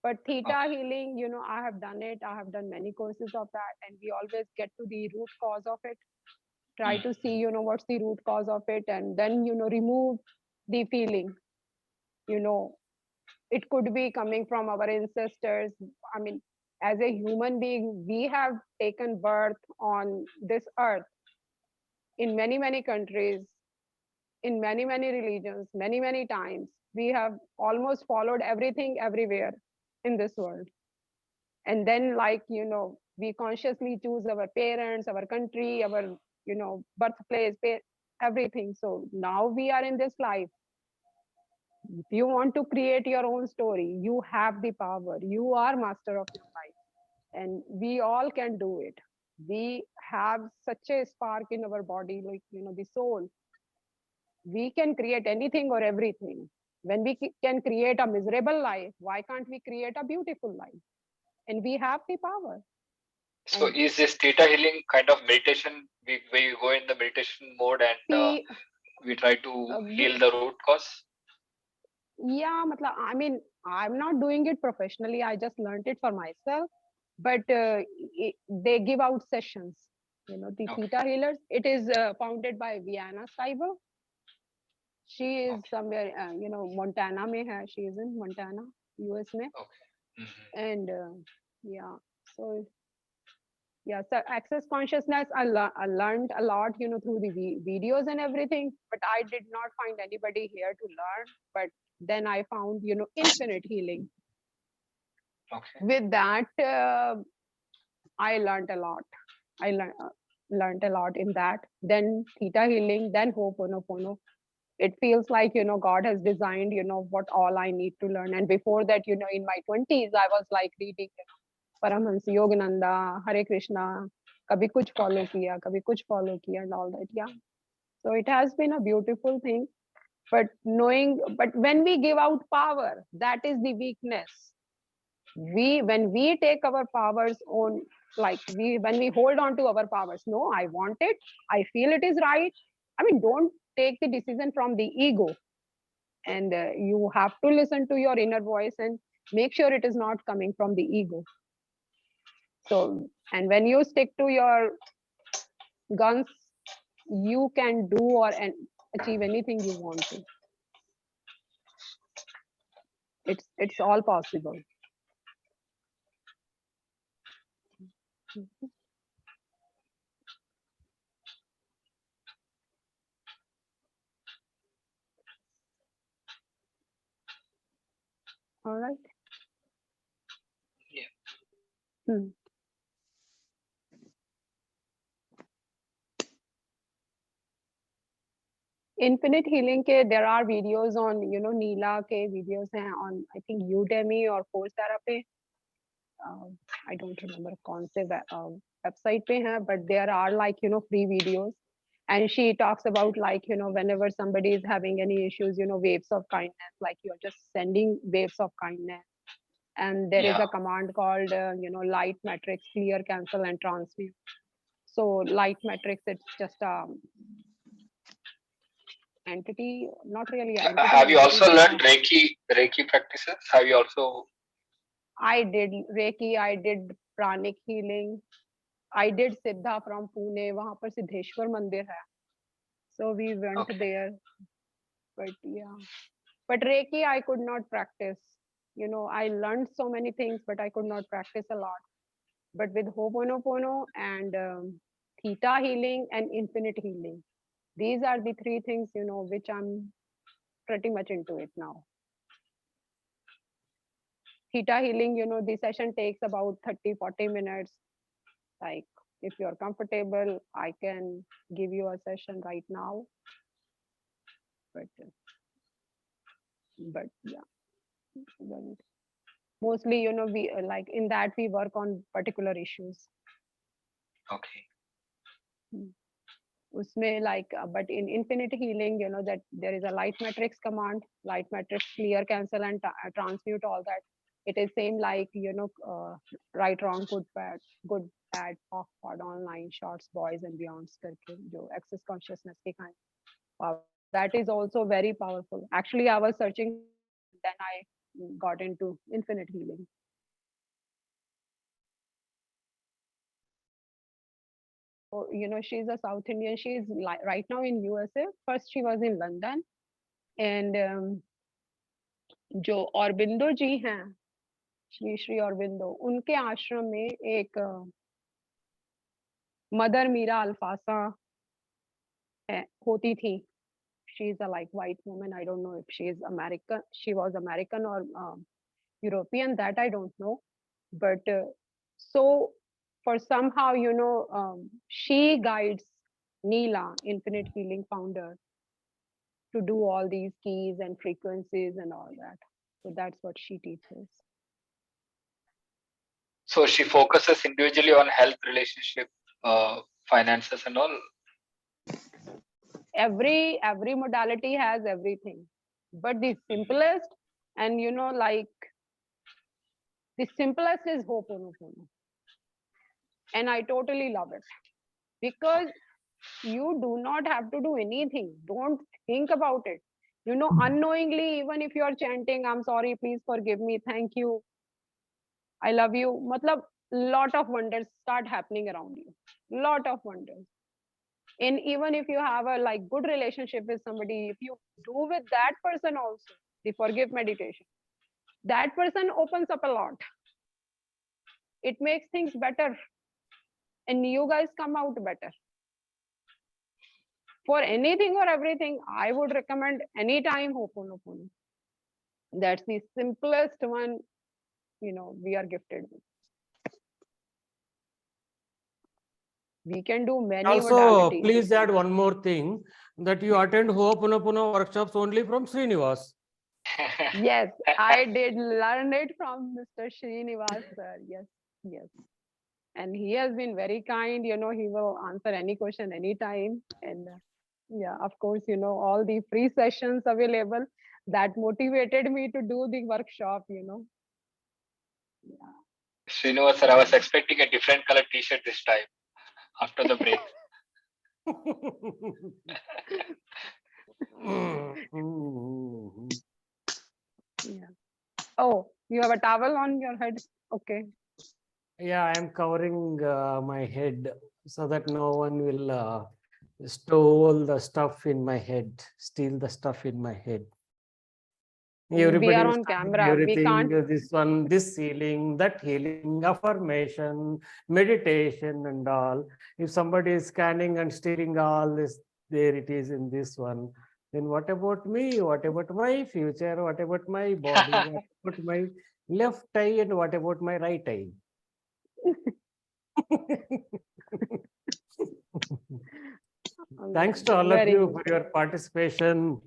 But theta healing, I have done it. I have done many courses of that, and we always get to the root cause of it. Try to see, what's the root cause of it, and then, remove the feeling. It could be coming from our ancestors. I mean, as a human being, we have taken birth on this earth in many, many countries, in many, many religions, many, many times. We have almost followed everything everywhere in this world. And then, like, we consciously choose our parents, our country, our, birthplace, everything. So now we are in this life. If you want to create your own story, you have the power. You are master of your life. And we all can do it. We have such a spark in our body, like, the soul. We can create anything or everything. When we can create a miserable life, why can't we create a beautiful life? And we have the power. So is this theta healing kind of meditation where you go in the meditation mode and we try to heal the root cause? Yeah, I mean, I'm not doing it professionally. I just learned it for myself. But they give out sessions, the theta healers. It is founded by Vienna Steiber. She is somewhere, Montana mein hai. She is in Montana, US mein. And yeah, so yeah, so access consciousness, I learned a lot, through the videos and everything, but I did not find anybody here to learn. But then I found, infinite healing. With that, I learned a lot. I learned a lot in that. Then theta healing, then Hooponopono. It feels like, God has designed, what all I need to learn. And before that, in my 20s, I was like reading, Paramahansa Yogananda, Hare Krishna, kabhi kuch follow kiya, and all that. Yeah. So it has been a beautiful thing. But when we give out power, that is the weakness. When we take our powers on, like when we hold on to our powers, no, I want it, I feel it is right. I mean, don't take the decision from the ego. And you have to listen to your inner voice and make sure it is not coming from the ego. So, and when you stick to your guns, you can do or achieve anything you want to. it's all possible. All right. Hmm. Infinite healing ke there are videos on, Neela ke videos hain on, I think Udemy or Coursera pe. I don't remember kaun se website pe hai, but there are like, free videos. And she talks about like, whenever somebody is having any issues, waves of kindness, like you're just sending waves of kindness. And there is a command called, light matrix, clear, cancel, and transmute. So light matrix, it's just a entity, not really an entity. Have you also but learned Reiki practices? Have you also? I did Reiki, I did pranic healing, I did Siddha from Pune. वहाँ पर सिद्धेश्वर मंदिर है. So we went there. But yeah, but Reiki I could not practice. I learned so many things, but I could not practice a lot. But with Hooponopono and Theta healing and infinite healing, these are the three things, which I'm pretty much into it now. Theta healing, the session takes about 30-40 minutes. Like if you're comfortable, I can give you a session right now. But yeah, mostly, we like in that we work on particular issues. Okay. Usme like, but in infinite healing, that there is a light matrix command, light matrix, clear, cancel, and transmute all that. It is same like, right, wrong, good, bad, off, odd, online, shorts, boys and beyonds, karke, jo access consciousness ke kind. Wow, that is also very powerful. Actually, I was searching, then I got into infinite healing. So, she's a South Indian. She's right now in USA. First, she was in London. And जो औरबिंदो जी हैं, श्री औरबिंदो, उनके आश्रम में एक mother Meera Alfassa होती थी. She is a like white woman. I don't know if she is American. She was American or European. That I don't know. But so for somehow, she guides Neela, Infinite Healing founder, to do all these keys and frequencies and all that. So that's what she teaches. So she focuses individually on health, relationship, finances, and all. Every modality has everything, but the simplest and like the simplest is Hooponopono, and I totally love it because you do not have to do anything. Don't think about it. Unknowingly, even if you are chanting, "I'm sorry, please forgive me, thank you, I love you," matlab lot of wonders start happening around you. Lot of wonders. And even if you have a like good relationship with somebody, if you do with that person also the forgive meditation, that person opens up a lot. It makes things better, and you guys come out better. For anything or everything, I would recommend anytime Hooponopono. That's the simplest one, we are gifted with. We can do many Also, modalities. please add one more thing, that you attend Hooponopono workshops only from Srinivas. Yes, I did learn it from Mr. Srinivas, sir. Yes. And he has been very kind. He will answer any question anytime. And yeah, of course, all the free sessions available that motivated me to do the workshop. Yeah. Srinivas sir, I was expecting a different color T-shirt this time after the break. Yeah. Oh, you have a towel on your head? Okay. Yeah, I am covering my head so that no one will steal the stuff in my head. Everybody are is on trying camera. We everything, can't. this one, this healing, that healing, affirmation, meditation and all. If somebody is scanning and steering all this, there it is in this one. Then what about me? What about my future? What about my body? What about my left eye and what about my right eye? Thanks to all of Very you good. for your participation,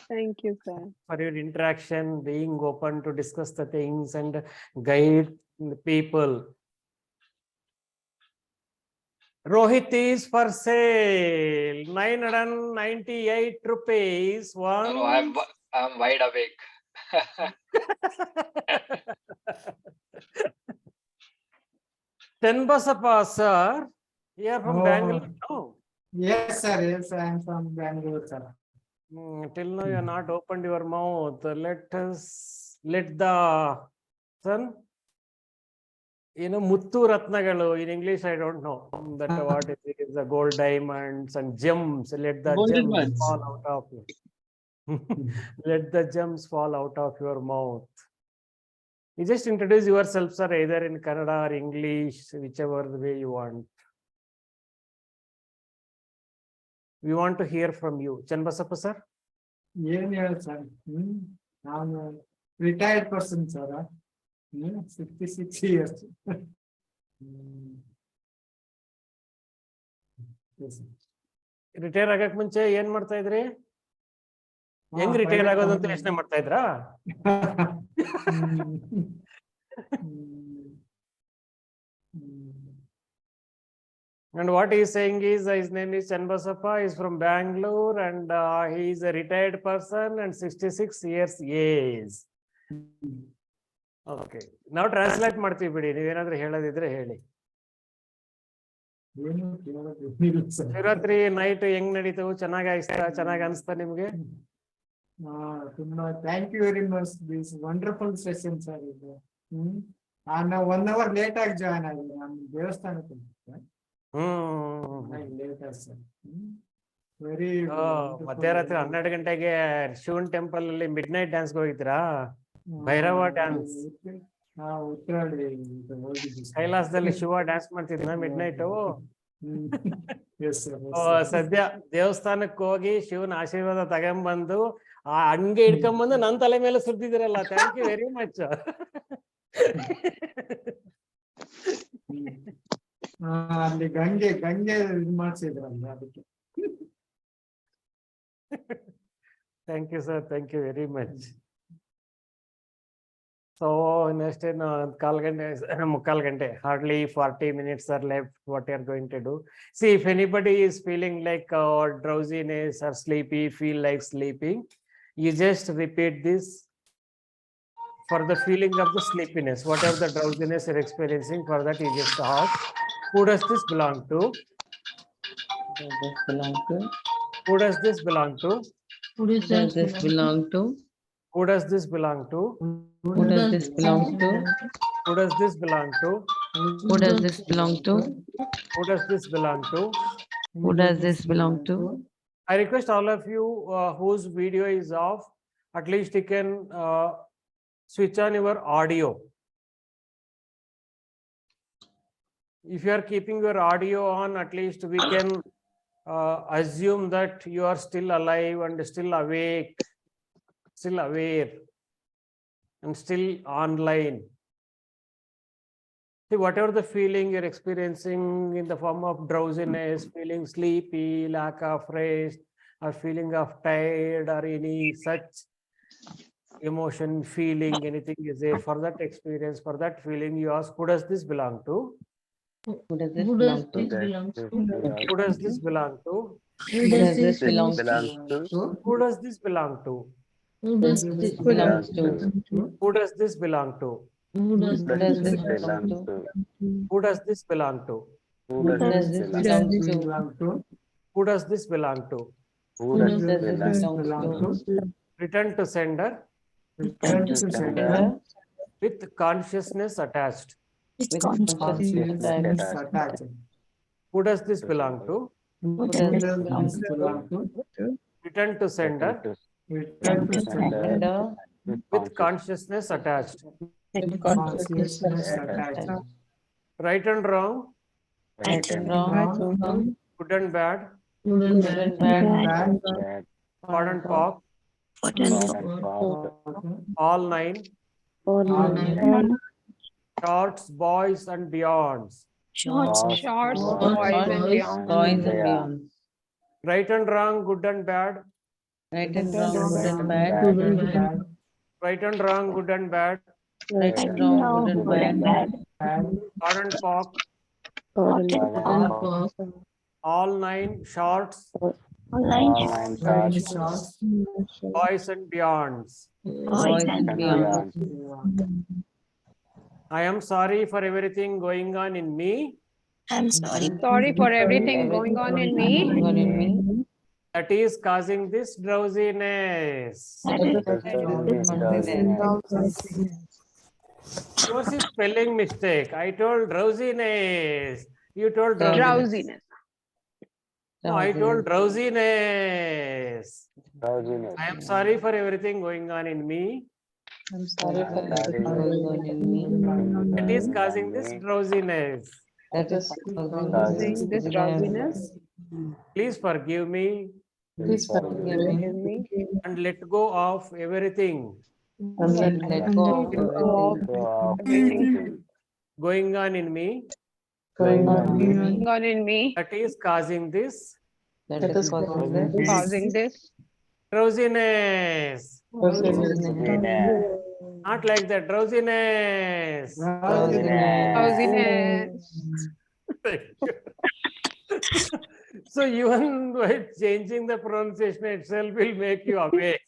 Thank you, sir. for your interaction, being open to discuss the things and guide the people. Rohit is for sale, 998 rupees. One. No, I'm wide awake. Tenbasappa, sir. You are from Bangalore, no? Yes, sir. Yes, I am from Bangalore, sir. Till now you are not opened your mouth. Let the son. Muttu Ratnagalu in English, I don't know that what it is, the gold diamonds and gems. Let the Gold gems diamonds. fall out of you. Let the gems fall out of your mouth. You just introduce yourself, sir, either in Kannada or English, whichever the way you want. We want to hear from you. Chanbasappa, sir? Yes, sir. I'm a retired person, sir. 66 years. Retire ಆಗಕ್ ಮುಂಚೆ ಏನ್ ಮಾಡ್ತಾ ಇದ್ರಿ? ಹೆಂಗ್ retire ಆಗೋದು ಅಂತ ಯೋಚನೆ ಮಾಡ್ತಾ ಇದ್ರಾ? And what he is saying is his name is Chanbasappa, he is from Bangalore and he is a retired person and 66 years age. Okay. Now translate ಮಾಡ್ತೀವಿ ಬಿಡಿ, ನೀವೇನಾದ್ರೂ ಹೇಳೋದಿದ್ರೆ ಹೇಳಿ. ಶಿವರಾತ್ರಿ ನೈಟ್ ಹೆಂಗ್ ನಡೀತು? ಚೆನ್ನಾಗಿ ಅನಿಸ್ತಾ ನಿಮ್ಗೆ? ತುಂಬಾ thank you very much, this wonderful session sir ಇದು. ನಾವು 1 hour ಲೇಟ್ ಆಗಿ ಜಾಯ್ನ್ ಆಗಿದ್ದೆ, ನಾನು ದೇವಸ್ಥಾನಕ್ಕೆ ವೆರಿ ಮಧ್ಯರಾತ್ರಿ 12 ಗಂಟೆಗೆ ಶಿವನ್ ಟೆಂಪಲ್ ಅಲ್ಲಿ ಮಿಡ್ ನೈಟ್ ಡ್ಯಾನ್ಸ್ ಹೋಗಿದ್ದೀರಾ? ಭೈರವ ಡ್ಯಾನ್ಸ್. ಕೈಲಾಸದಲ್ಲಿ ಶಿವ ಡ್ಯಾನ್ಸ್ ಮಾಡ್ತಿದ್ನ ಮಿಡ್ ನೈಟ್? ಸದ್ಯ ದೇವಸ್ಥಾನಕ್ಕೆ ಹೋಗಿ ಶಿವನ ಆಶೀರ್ವಾದ ತಗೊಂಡ್ಬಂದು ಆ ಹಂಗೆ ಇಟ್ಕೊಂಡ್ಬಂದು ನನ್ನ ತಲೆ ಮೇಲೆ ಸುತ್ತಿದಿರಲ್ಲ. Thank you very much. ಅಲ್ಲಿ ಗಂಗೆ ಇದು ಮಾಡ್ಸಿದ್ರಲ್ಲ ಅದಕ್ಕೆ. Thank you, sir. Thank you very much. So next in mukkal gante, hardly 40 minutes are left. What you are going to do? See, if anybody is feeling like drowsiness or sleepy, feel like sleeping, you just repeat this for the feeling of the sleepiness. Whatever the drowsiness you're experiencing, for that you just ask, who does this belong to? Who does this belong to? Who does this belong to? Who does this belong to? Who does this belong to? Who does this belong to? Who does this belong to? Who does this belong to? Who does this belong to? I request all of you whose video is off, at least you can switch on your audio. If you are keeping your audio on, at least we can assume that you are still alive and still awake, still aware, and still online. See, whatever the feeling you're experiencing in the form of drowsiness, feeling sleepy, lack of rest, or feeling of tired, or any such emotion, feeling, anything is there, for that experience, for that feeling, you ask, who does this belong to? Who does this belong to? Who does this belong to? Who does this belong to? Who does this belong to? Who does this belong to? Who does this belong to? Who does this belong to? Who does this belong to? Who does this belong to? Who does this belong to? Who does this belong to? Return to sender. Return to sender. With consciousness attached. With consciousness attached. Who does this belong to? Who does this belong to? Return to sender. Return to sender. with consciousness attached. Consciousness attached. Right and wrong, Right and wrong, good and bad, good and bad, pod and pock, all nine, shorts, boys and beyonds. Shorts, boys, and beyond. boys and beyond. Right and wrong, good and bad, Right and wrong, good and bad. right and wrong, good and bad, Right and wrong, good and bad. pod and pock, all nine, shorts, boys and beyonds. Boys and beyond. I am sorry for everything going on in me. Sorry for everything going on in me. That is causing this drowsiness. Yours is spelling mistake. I told drowsiness. You told drowsiness. No, I told drowsiness. I am sorry for everything going on in me. I'm sorry for everything going on in me. That is causing this drowsiness. That is causing this drowsiness. Please forgive me Please forgive me. and let go of everything And let go of everything going on in me. going on in me. That is causing this That is Causing this. drowsiness. drowsiness. Not like that, drowsiness. So even by changing the pronunciation itself will make you awake.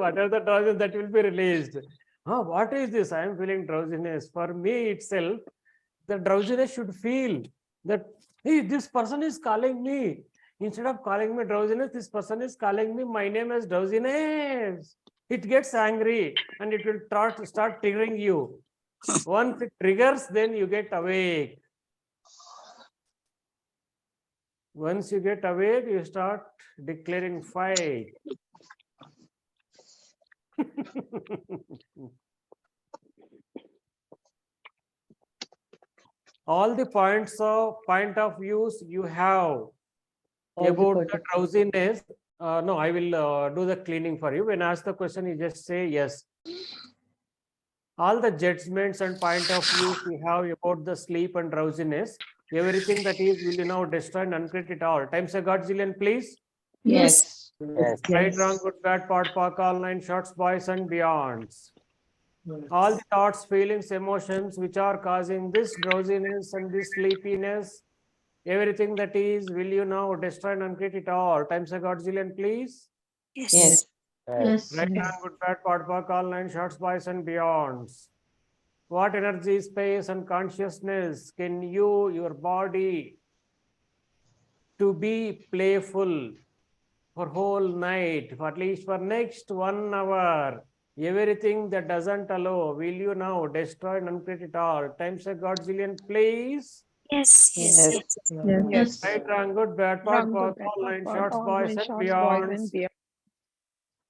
Whatever the drowsiness that will be released. Oh, what is this? I am feeling drowsiness. For me itself, the drowsiness should feel that, hey, this person is calling me. Instead of calling me drowsiness, this person is calling me, my name is drowsiness. It gets angry and it will start triggering you. Once it triggers, then you get awake. Once you get awake, you start declaring fight. All the point of views you have about the drowsiness. No, I will do the cleaning for you. When I ask the question, you just say yes. All the judgments and point of views we have about the sleep and drowsiness, everything that is will you now destroy and uncreate it all. Times a Godzillion, please. Yes. Right, wrong, good, bad, pod, pock, all nine shorts, boys and beyonds. All the thoughts, feelings, emotions which are causing this drowsiness and this sleepiness, everything that is, will you now destroy and uncreate it all? Times a Godzillion, please. Yes. Right, wrong, good, bad, pod, pock, all nine shorts, boys and beyonds. What energy, space, and consciousness can you, your body, to be playful for whole night, for at least for next 1 hour? Everything that doesn't allow, will you now destroy and uncreate it all? Times a Godzillion, please. Yes. Right, wrong, good, bad, pod, pock, all nine shorts, boys and beyonds.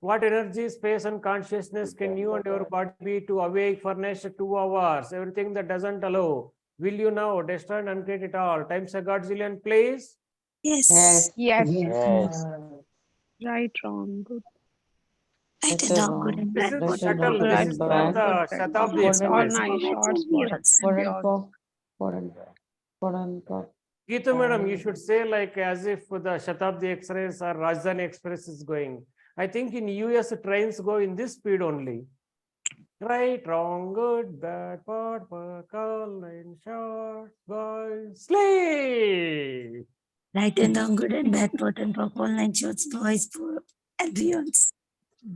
What energy, space, and consciousness can you and your body be to awake for next 2 hours? Everything that doesn't allow, will you now destroy and uncreate it all? Times a Godzillion, please. Yes. Right, wrong, good. This is shuttle. This is not the Shatabdi All Express. nine shorts, boys and beyond. Geeta madam, you should say like as if the Shatabdi Express or Rajdhani Express is going. I think in US trains go in this speed only. Right, wrong, good, bad, pod, all nine short, boys, sleep. Right and wrong, good and bad, pot and pop, all nine shorts, boys, and beyonds.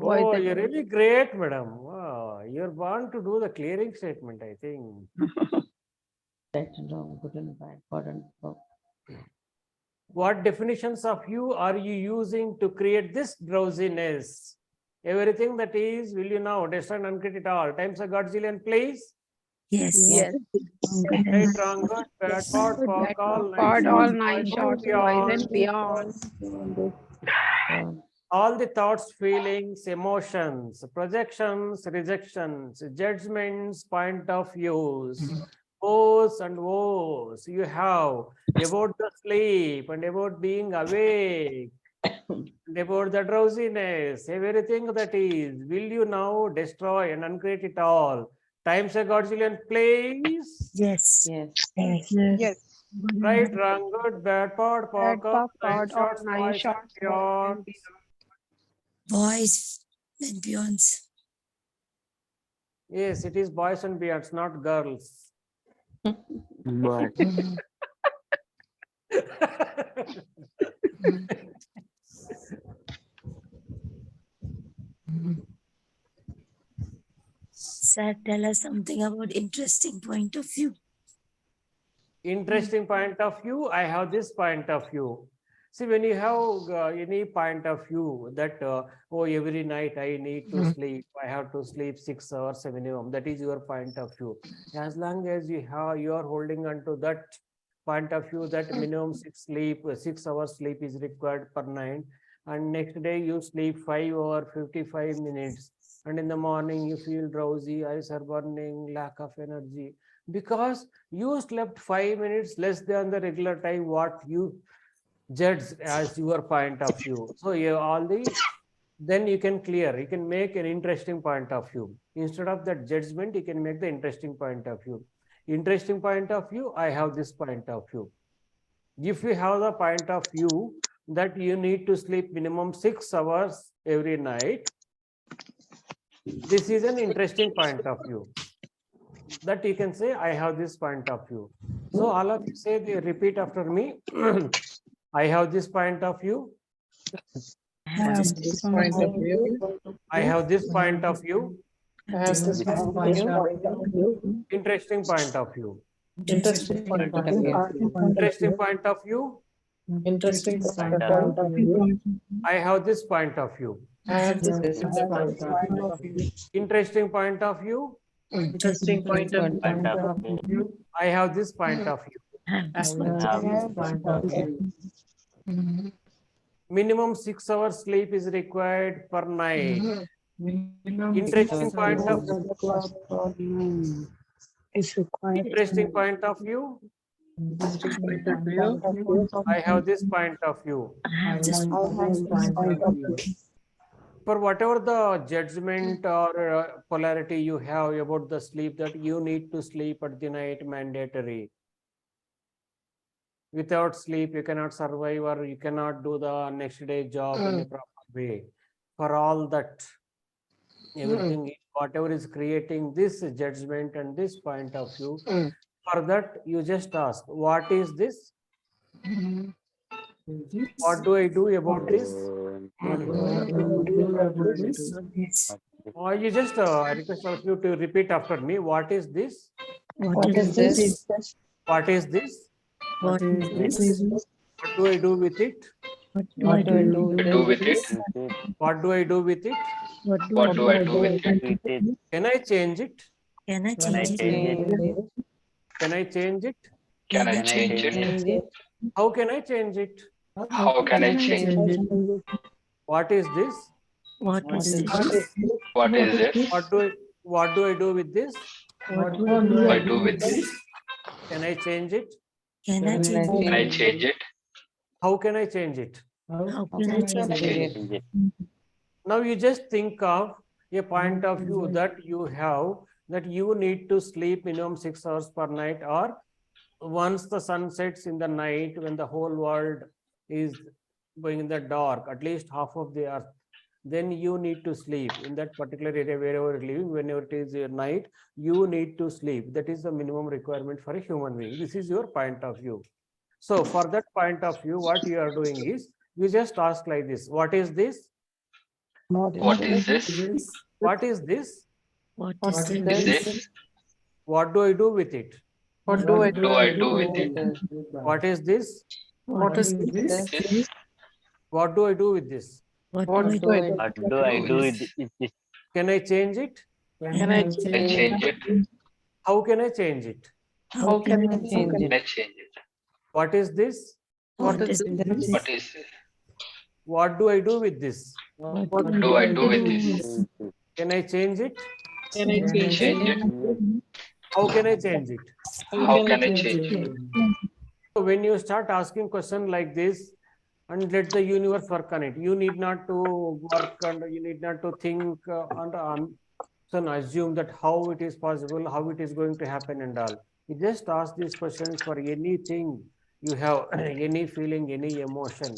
Oh, you're really great, madam. Wow, you're born to do the clearing statement, I think. Right and wrong, good and bad, pod and pock. What definitions of you are you using to create this drowsiness? Everything that is, will you now destroy and uncreate it all? Times a Godzillion, please. Yes. Right, wrong, good, bad, pod, pock, all Pod, all nine boys shorts, and boys and beyond. beyond. All the thoughts, feelings, emotions, projections, rejections, judgments, point of views, woes and woes you have about the sleep and about being awake, and about the drowsiness, everything that is, will you now destroy and uncreate it all? Times a Godzillion, please. Yes. Yes. Yes. Right, wrong, good, bad, part, Bad park, pop nine part or shots, nine boys and shots, boys beyond. and beyond. Boys and beyonds. Yes, it is boys and beyonds, not girls. But Sir, tell us something about interesting point of view. Interesting point of view, I have this point of view. See, when you have any point of view that, oh, every night I need to sleep, I have to sleep 6 hours minimum, that is your point of view. As long as you are holding on to that point of view, that minimum 6 hours sleep is required per night, and next day you sleep 5 or 55 minutes, and in the morning you feel drowsy, eyes are burning, lack of energy, because you slept 5 minutes less than the regular time what you judge as your point of view. So then you can you can make an interesting point of view. Instead of that judgment, you can make the interesting point of view. Interesting point of view, I have this point of view. If you have the point of view that you need to sleep minimum 6 hours every night, this is an interesting point of view. That you can say, I have this point of view. So all of you say, they repeat after me. I have this point of view. I have this point of view. I have this point of view. I have this point of view. Interesting point of view. Interesting point of view. Interesting point of view. Interesting point of view. I have this point of view. I have this point of view. Interesting point of view. Interesting point of view. I have this point of view. I have this point of view. Minimum 6 hours sleep is required per night. Interesting point of view. Interesting point of view. I have this point of view. For whatever the judgment or polarity you have about the sleep, that you need to sleep at the night mandatory. Without sleep, you cannot survive or you cannot do the next day job in a proper way. For all that, everything, whatever is creating this judgment and this point of view, for that, you just ask, what is this? What do I do about this? Or you just, I request all of you to repeat after me. What is this? What is this? What is this? What is this? What do I do with it? What do I do with it? What do I do with it? What do I do with it? Can I change it? Can I change it? Can I change it? Can I change it? How can I change it? How can I change it? What is this? What is this? What is it? What do I do with this? What do I do with this? Can I change it? Can I change Can I change it? How can I change it? How can I change it? Now you just think of a point of view that you have, that you need to sleep minimum 6 hours per night, or once the sun sets in the night, when the whole world is going in the dark, at least half of the earth, then you need to sleep in that particular area wherever you're living. Whenever it is night, you need to sleep. That is the minimum requirement for a human being. This is your point of view. So for that point of view, what you are doing is, you just ask like this: what is this? What is this? What is this? What What is this? What do I do with it? What do I do I do with it? What is this? What is this? What do I do with this? What do I do? what do I do with it? Can I change it? Can I Change it? How can I change it? How can I change Can I it? change it? What is this? What is this? What is this? What do I do with this? What do I do with this? Can I change it? Can I change it? How can I change it? How can I change it? So when you start asking questions like this, and let the universe work on it, you need not to work and you need not to think and assume that how it is possible, how it is going to happen and all. You just ask these questions for anything you have, any feeling, any emotion,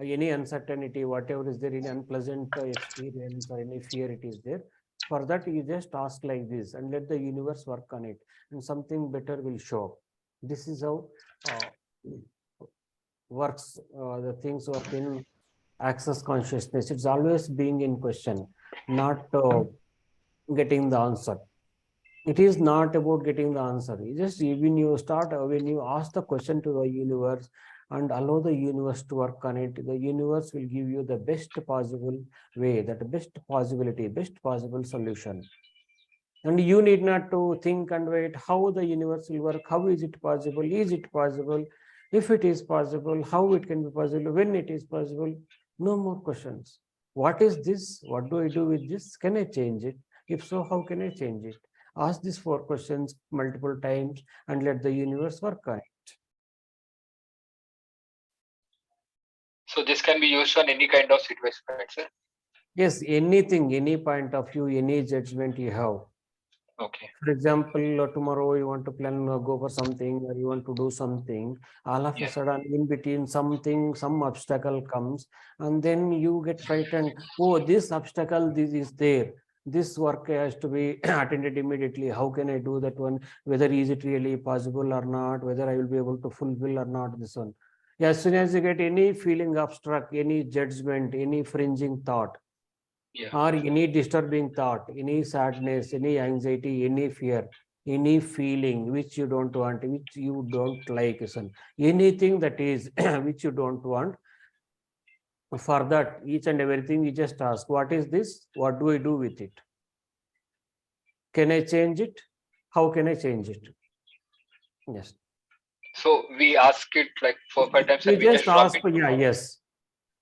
any uncertainty, whatever is there, any unpleasant experience or any fear it is there. For that, you just ask like this and let the universe work on it, and something better will show up. This is how works. The things work in access consciousness. It's always being in question, not getting the answer. It is not about getting the answer. You just when you ask the question to the universe and allow the universe to work on it, the universe will give you the best possible way, that best possibility, best possible solution. And you need not to think and wait how the universe will work, how is it possible, if it is possible, how it can be possible, when it is possible. No more questions. What is this? What do I do with this? Can I change it? If so, how can I change it? Ask these 4 questions multiple times and let the universe work on it. So this can be used on any kind of situation, right, sir? Yes, anything, any point of view, any judgment you have. Okay. For example, tomorrow you want to plan go for something or you want to do something, all of a sudden in between something, some obstacle comes, and then you get frightened. Oh, this obstacle, this is there. This work has to be attended immediately. How can I do that one? Whether is it really possible or not? Whether I will be able to fulfill or not this one. As soon as you get any feeling abstract, any judgment, any fringing thought, or any disturbing thought, any sadness, any anxiety, any fear, any feeling which you don't want, which you don't like, anything that is which you don't want, for that, each and everything you just ask, what is this? What do I do with it? Can I change it? How can I change it? Yes. So we ask it like 4-5 times You and we just just drop ask it. for, yes.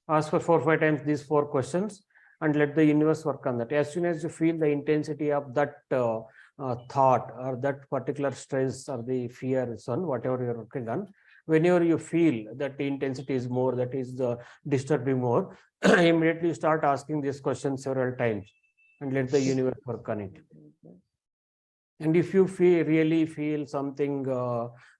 Ask for 4-5 times these 4 questions and let the universe work on that. As soon as you feel the intensity of that thought or that particular stress or the fear, whatever you're working on, whenever you feel that the intensity is more, that is disturbing more, immediately start asking this question several times and let the universe work on it. And if you really feel something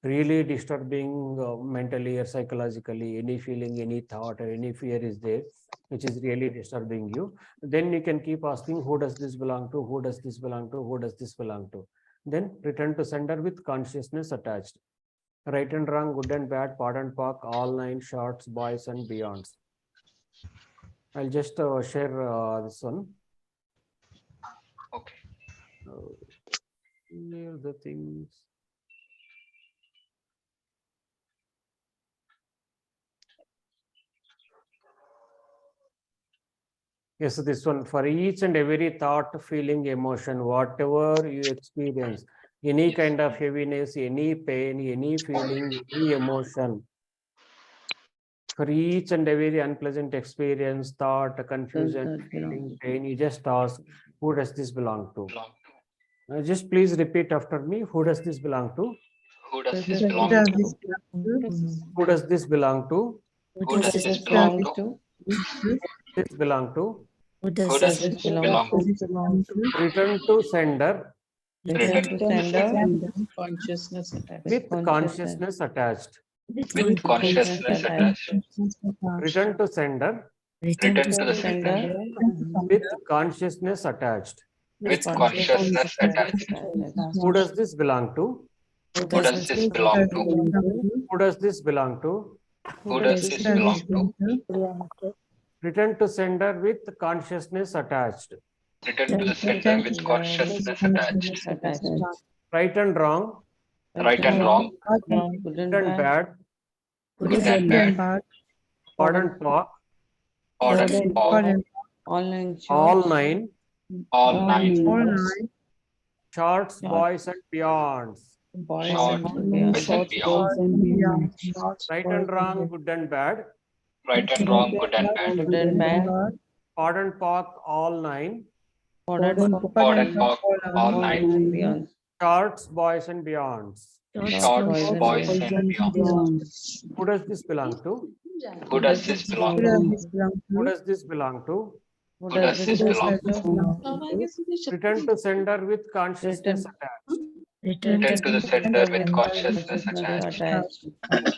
really disturbing mentally or psychologically, any feeling, any thought or any fear is there, which is really disturbing you, then you can keep asking, who does this belong to? Who does this belong to? Who does this belong to? Then return to sender with consciousness attached. Right and wrong, good and bad, part and park, all 9 shorts, boys and beyonds. I'll just share this one. Okay. Here the things. Yes, this one, for each and every thought, feeling, emotion, whatever you experience, any kind of heaviness, any pain, any feeling, any emotion, for each and every unpleasant experience, thought, confusion, feeling, pain, you just ask, who does this belong to? Just please repeat after me, who does this belong to? Who does this belong to? Who does this belong to? Who does this belong to? This belong to? Who does this belong to? Return to sender. Return to sender. Consciousness attached. With consciousness attached. With consciousness attached. Return to sender. Return to the sender. With consciousness attached. With consciousness attached. Who does this belong to? Who does this belong to? Who does this belong to? Who does this belong to? Return to sender with consciousness attached. Return to the sender with consciousness attached. Right and wrong. Right and wrong. Good and bad. Good and bad. Odd and talk. Odd and talk. All 9. All 9. Shorts, boys and beyonds. Short, boys and beyond. Right and wrong, good and bad. Right and wrong, good and bad. Good and bad. Pod and Pock, all nine. Pod and Pock, Pod and Pock, all nine. and beyond. Shorts, boys and beyonds. Shorts, boys and beyond. Who does this belong to? Who does this belong to? Who does this belong to? Who Who does this belong to? Return to sender with consciousness attached. Return to the center with consciousness attached.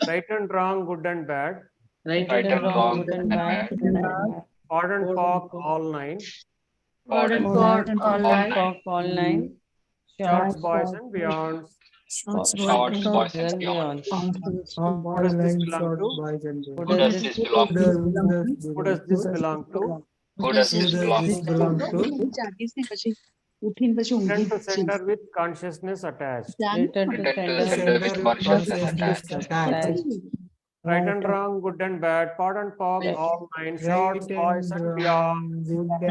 Right and wrong, good and bad. Right and wrong, good and bad. Pod and Pock, all nine. Pod and Pock, all nine. All nine. Shorts, boys and beyonds. Shorts, boys and beyond. Who does this belong to? Who does this belong to? Who does this belong to? Who does this belong to? Return to sender with consciousness attached. Return Return to the center with consciousness attached. Right and wrong, good and bad. Pod and Pock, all nine. Shorts, boys and beyonds. Pod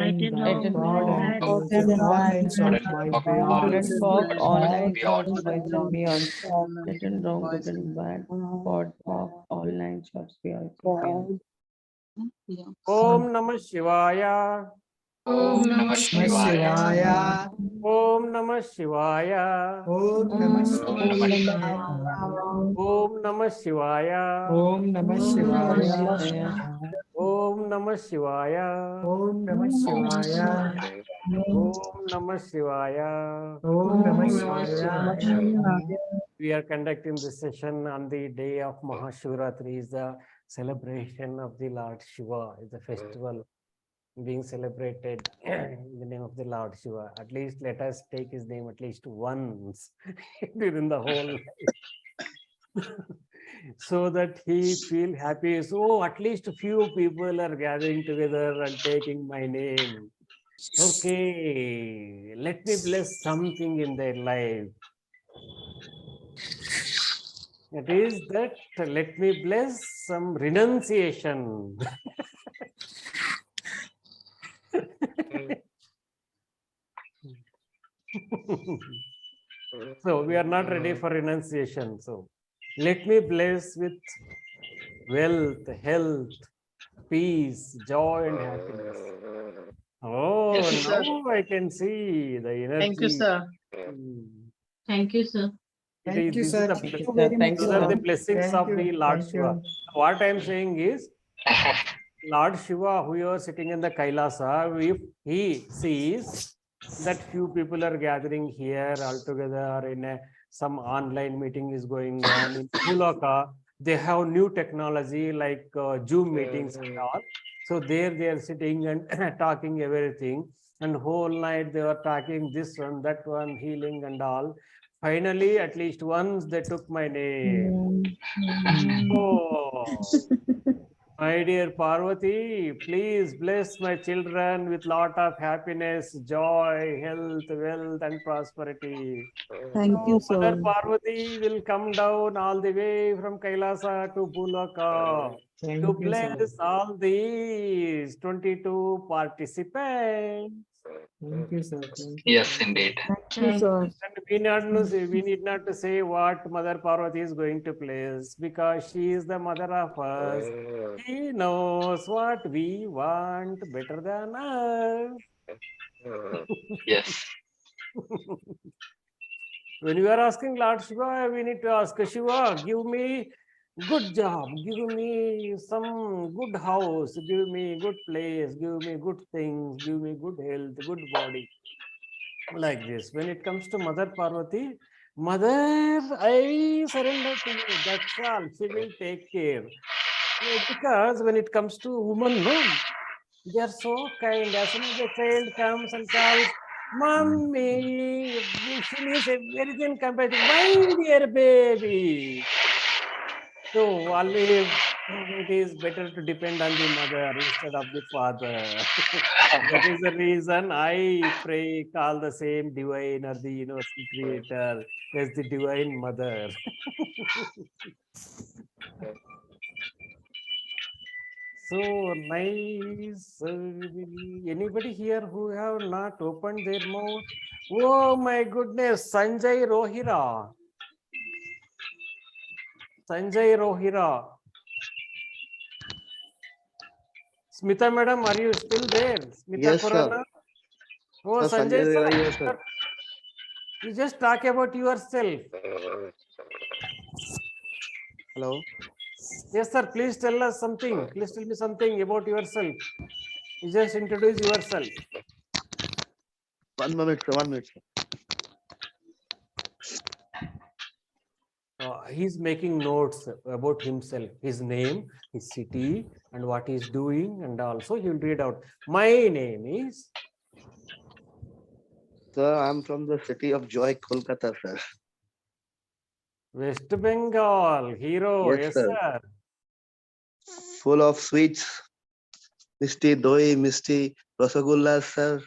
and Pock, all nine. Shorts, boys and beyond. Return wrong, good and bad. Pod, Pock, all nine. Shorts, beyond. Om Namah Shivaya. Om Namah Shivaya. Om Namah Shivaya. Om Namah Shivaya. Om Namah Shivaya. Om Namah Shivaya. Om Namah Shivaya. Om Namah Shivaya. Om Namah Shivaya. Om Namah Shivaya. We are conducting this session on the day of Mahashivratri, is the celebration of the Lord Shiva, is the festival being celebrated in the name of the Lord Shiva. At least let us take his name at least once during the whole life. So that he feel happy. So at least a few people are gathering together and taking my name. Okay, let me bless something in their life. It is that let me bless some renunciation. So we are not ready for renunciation. So let me bless with wealth, health, peace, joy, and happiness. Oh, Yes, sir. now I can see the energy. Thank you, sir. Thank you, sir. Thank you, These sir. are Thank you the, very much, these are the sir. blessings Thank of you. the Lord Thank Shiva. you. What I am saying is, Lord Shiva, who you are sitting in the Kailasa, if he sees that few people are gathering here all together in some online meeting is going on in Pulaka, they have new technology like Zoom meetings and all. So there they are sitting and talking everything, and whole night they were talking this one, that one, healing and all. Finally, at least once they took my name. Oh, my dear Parvati, please bless my children with lot of happiness, joy, health, wealth, and prosperity. Thank So you, sir. Mother Parvati will come down all the way from Kailasa to Bulaka to Thank you, sir. bless all these 22 participants. Thank you, sir. Thank you. Yes, indeed. Thank you, sir. And we need not to say what Mother Parvati is going to place, because she is the mother of us. She knows what we want better than us. Yes. When we are asking Lord Shiva, we need to ask Shiva, give me good job, give me some good house, give me good place, give me good things, give me good health, good body. Like this. When it comes to Mother Parvati, Mother, I surrender to you. That's all. She will take care. Because when it comes to women, no, they are so kind. As soon as the child comes and calls, Mommy, she needs everything compared to my dear baby. So always it is better to depend on the mother instead of the father. That is the reason I pray, call the same divine or the universal creator as the divine mother. So nice. Anybody here who have not opened their mouth? Oh my goodness, Sanjay Rohira. Sanjay Rohira. Smita madam, are you still there? Smita Yes, sir. Kurana? Oh, Sir, Sanjay Sanjay sir, Deva here, sir. you just talk about yourself. Hello. Yes, sir. Please tell us something. Please tell me something about yourself. You just introduce yourself. 1 minute, sir. 1 minute, sir. He's making notes about himself, his name, his city, and what he's doing, and also he will read out. My name is. Sir, I'm from the city of Joy, Kolkata, sir. West Bengal hero. Yes, Yes, sir. sir. Full of sweets. Misti doi, misti rasagullas, sir.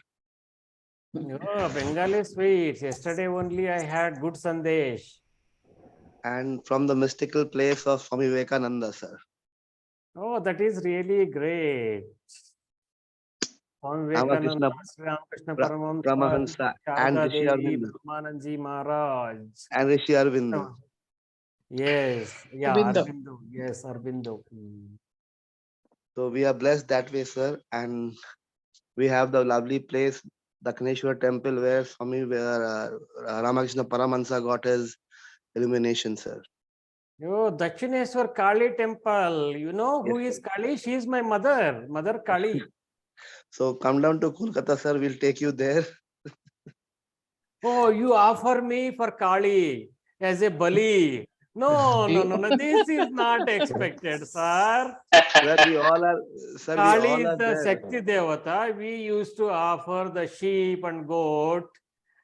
Oh, Bengali sweets. Yesterday only I had good sandesh. And from the mystical place of Swami Vivekananda, sir. Oh, that is really great. Swami Vivekananda, Ramakrishna Sri Ramakrishna Paramahansa Paramahamsa, and Sharda Rishi Devi, Aurobindo. Brahmananji Maharaj. And Rishi Aurobindo. Yes, yeah, Aurobindo. Arvindo. Yes, Arvindo. So we are blessed that way, sir. And we have the lovely place, Dakshineshwar temple, where Swami Ramakrishna Paramahansa got his illumination, sir. Oh, Dakshineshwar Kali temple. You know who Yes, is Kali? She is my mother, Mother Kali. So come down to Kolkata, sir. We'll take you there. Oh, you offer me for Kali as a Bali. No, no, no, no. This is not expected, sir. Sir, we all are, sir, we Kali all is are the there. Shakti Devata. We used to offer the sheep and goat.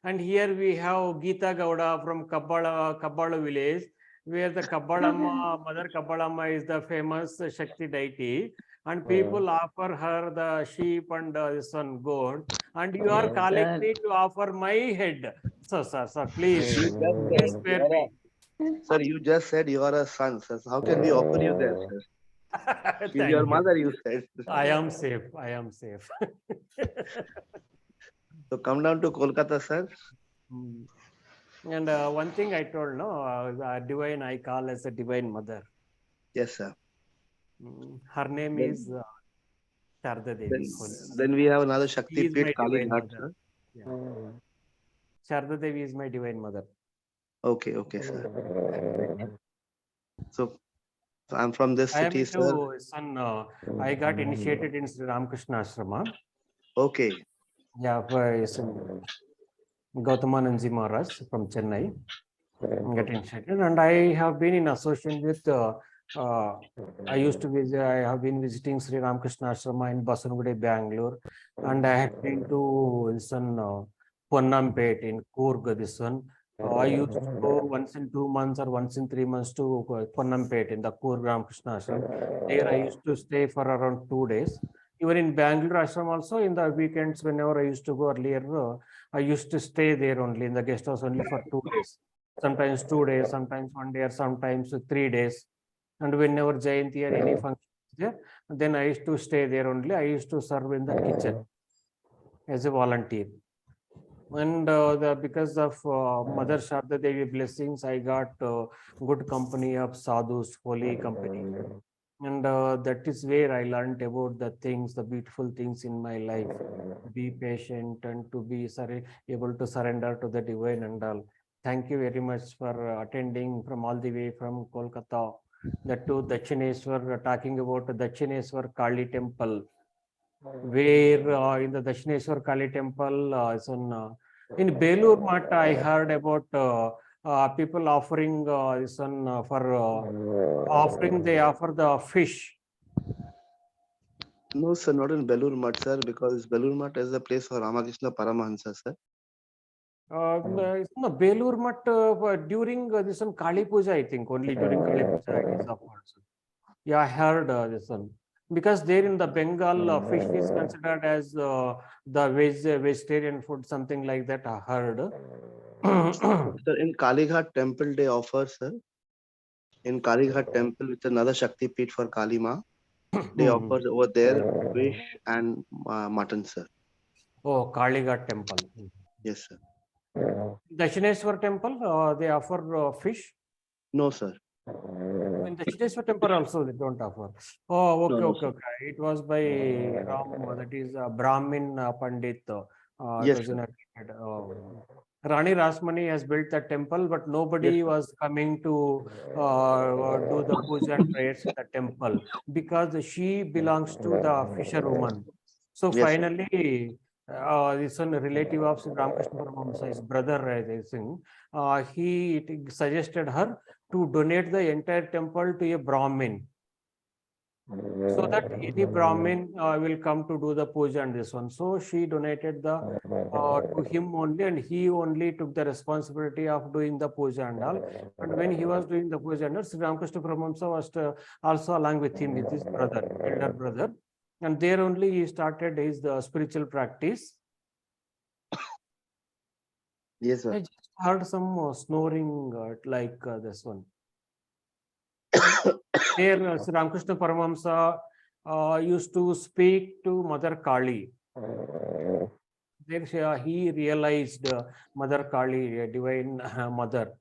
And here we have Geeta Gowda from Kabbala village, where the Kabbalamma, Mother Kabbalamma is the famous Shakti deity. And people offer her the sheep and this one goat. And you are calling me to offer my head. So, sir, please, You just please said spare me. Sir, you just said you are a son, sir. How can we offer you there, sir? She's Thank your you. mother, you said. I am safe. I am safe. So come down to Kolkata, sir. And one thing I told, no, divine I call as a divine mother. Yes, sir. Her name Then- is Sharda Devi. Then we have another She Shakti is Pit my Kali divine Ghat, mother. sir. Yeah. Sharda Devi is my divine mother. Okay, okay, sir. So I'm from this I am city, sir. into son. I got initiated in Sri Ramakrishna Ashrama. Okay. Yeah, by Gautamananji Maharaj from Chennai. Get initiated, and I have been in association with. I used to visit. I have been visiting Sri Ramakrishna Ashrama in Basangude, Bangalore, and I had been to this one Ponnampet in Coorg. This one I used to go once in 2 months or once in 3 months to Ponnampet in the Coorg Ramakrishna Ashram. There I used to stay for around 2 days. Even in Bangalore Ashram also, in the weekends, whenever I used to go earlier, I used to stay there only in the guest house only for 2 days. Sometimes 2 days, sometimes 1 day, or sometimes 3 days. And whenever Jayanti or any function is there, then I used to stay there only. I used to serve in the kitchen as a volunteer. And because of Mother Sharda Devi blessings, I got good company of sadhus, holy company. And that is where I learned about the things, the beautiful things in my life. Be patient and to be able to surrender to the divine and all. Thank you very much for attending from all the way from Kolkata. That to Dakshineshwar, talking about the Dakshineshwar Kali temple, where in the Dakshineshwar Kali temple, in Belur Mata, I heard about people offering this one for offering. They offer the fish. No, sir, not in Belur Math, sir, because Belur Math is the place for Ramakrishna Paramahansa, sir. No, Belur Math during this one Kali Puja, I think only during Kali Puja it is offered. Yeah, I heard this one. Because there in the Bengal, fish is considered as the vegetarian food, something like that. I heard. Sir, in Kalighat temple they offer, sir. In Kalighat temple, which is another Shakti Pit for Kali Ma, they offer over there fish and mutton, sir. Oh, Kalighat temple. Yes, sir. Dakshineshwar temple, they offer fish. No, sir. In the Siddheswar temple also they don't offer. Oh, okay, no, okay, sir. okay. It was by Ram, that is Brahmin Pandit. It Yes, was in sir. a Rani Rasmani has built that temple, but nobody Yes, sir. was coming to do the puja and prayers in the temple because she belongs to the fisherwoman. So Yes, sir. finally, this one relative of Sri Ramakrishna Paramahamsa, his brother, I think, he suggested her to donate the entire temple to a Brahmin, so that any Brahmin will come to do the puja and this one. So she donated the to him only, and he only took the responsibility of doing the puja and all. And when he was doing the puja and all, Sri Ramakrishna Paramahamsa was also along with him, with his brother, elder brother, and there only he started his spiritual practice. Yes, sir. I just heard some snoring like this one. There, Sri Ramakrishna Paramahamsa used to speak to Mother Kali. There he realized Mother Kali, a divine mother.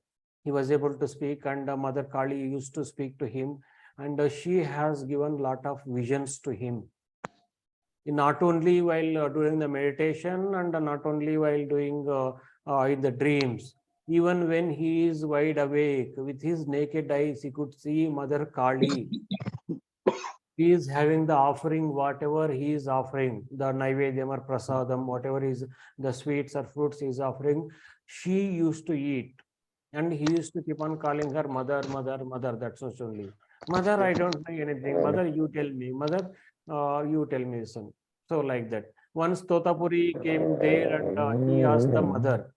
He was able to speak, and Mother Kali used to speak to him, and she has given lot of visions to him. Not only while doing the meditation, and not only while doing in the dreams. Even when he is wide awake, with his naked eyes, he could see Mother Kali. He is having the offering, whatever he is offering, the Naivedyam or Prasadam, whatever is the sweets or fruits he is offering, she used to eat. And he used to keep on calling her mother, mother, mother. That's what only. Mother, I don't know anything. Mother, you tell me. Mother, you tell me, son. So like that. Once Totapuri came there and he asked the mother,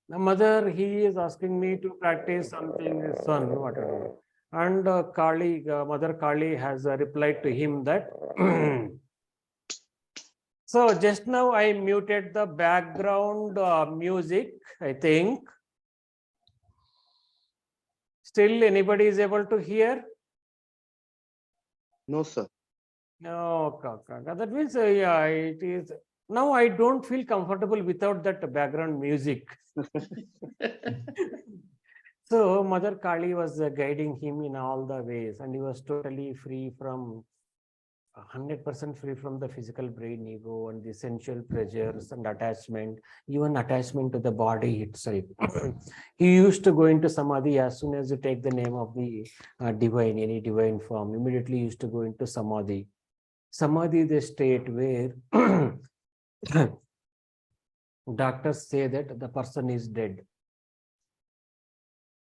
the mother, he is asking me to practice something, son, what to do. And Kali, Mother Kali has replied to him that, so just now I muted the background music, I think. Still anybody is able to hear? No, sir. No, that means, yeah, it is. Now I don't feel comfortable without that background music. So Mother Kali was guiding him in all the ways, and he was totally free from 100% free from the physical brain ego and the sensual pleasures and attachment, even attachment to the body itself. He used to go into samadhi as soon as you take the name of the divine, any divine form, immediately used to go into samadhi. Samadhi is a state where doctors say that the person is dead.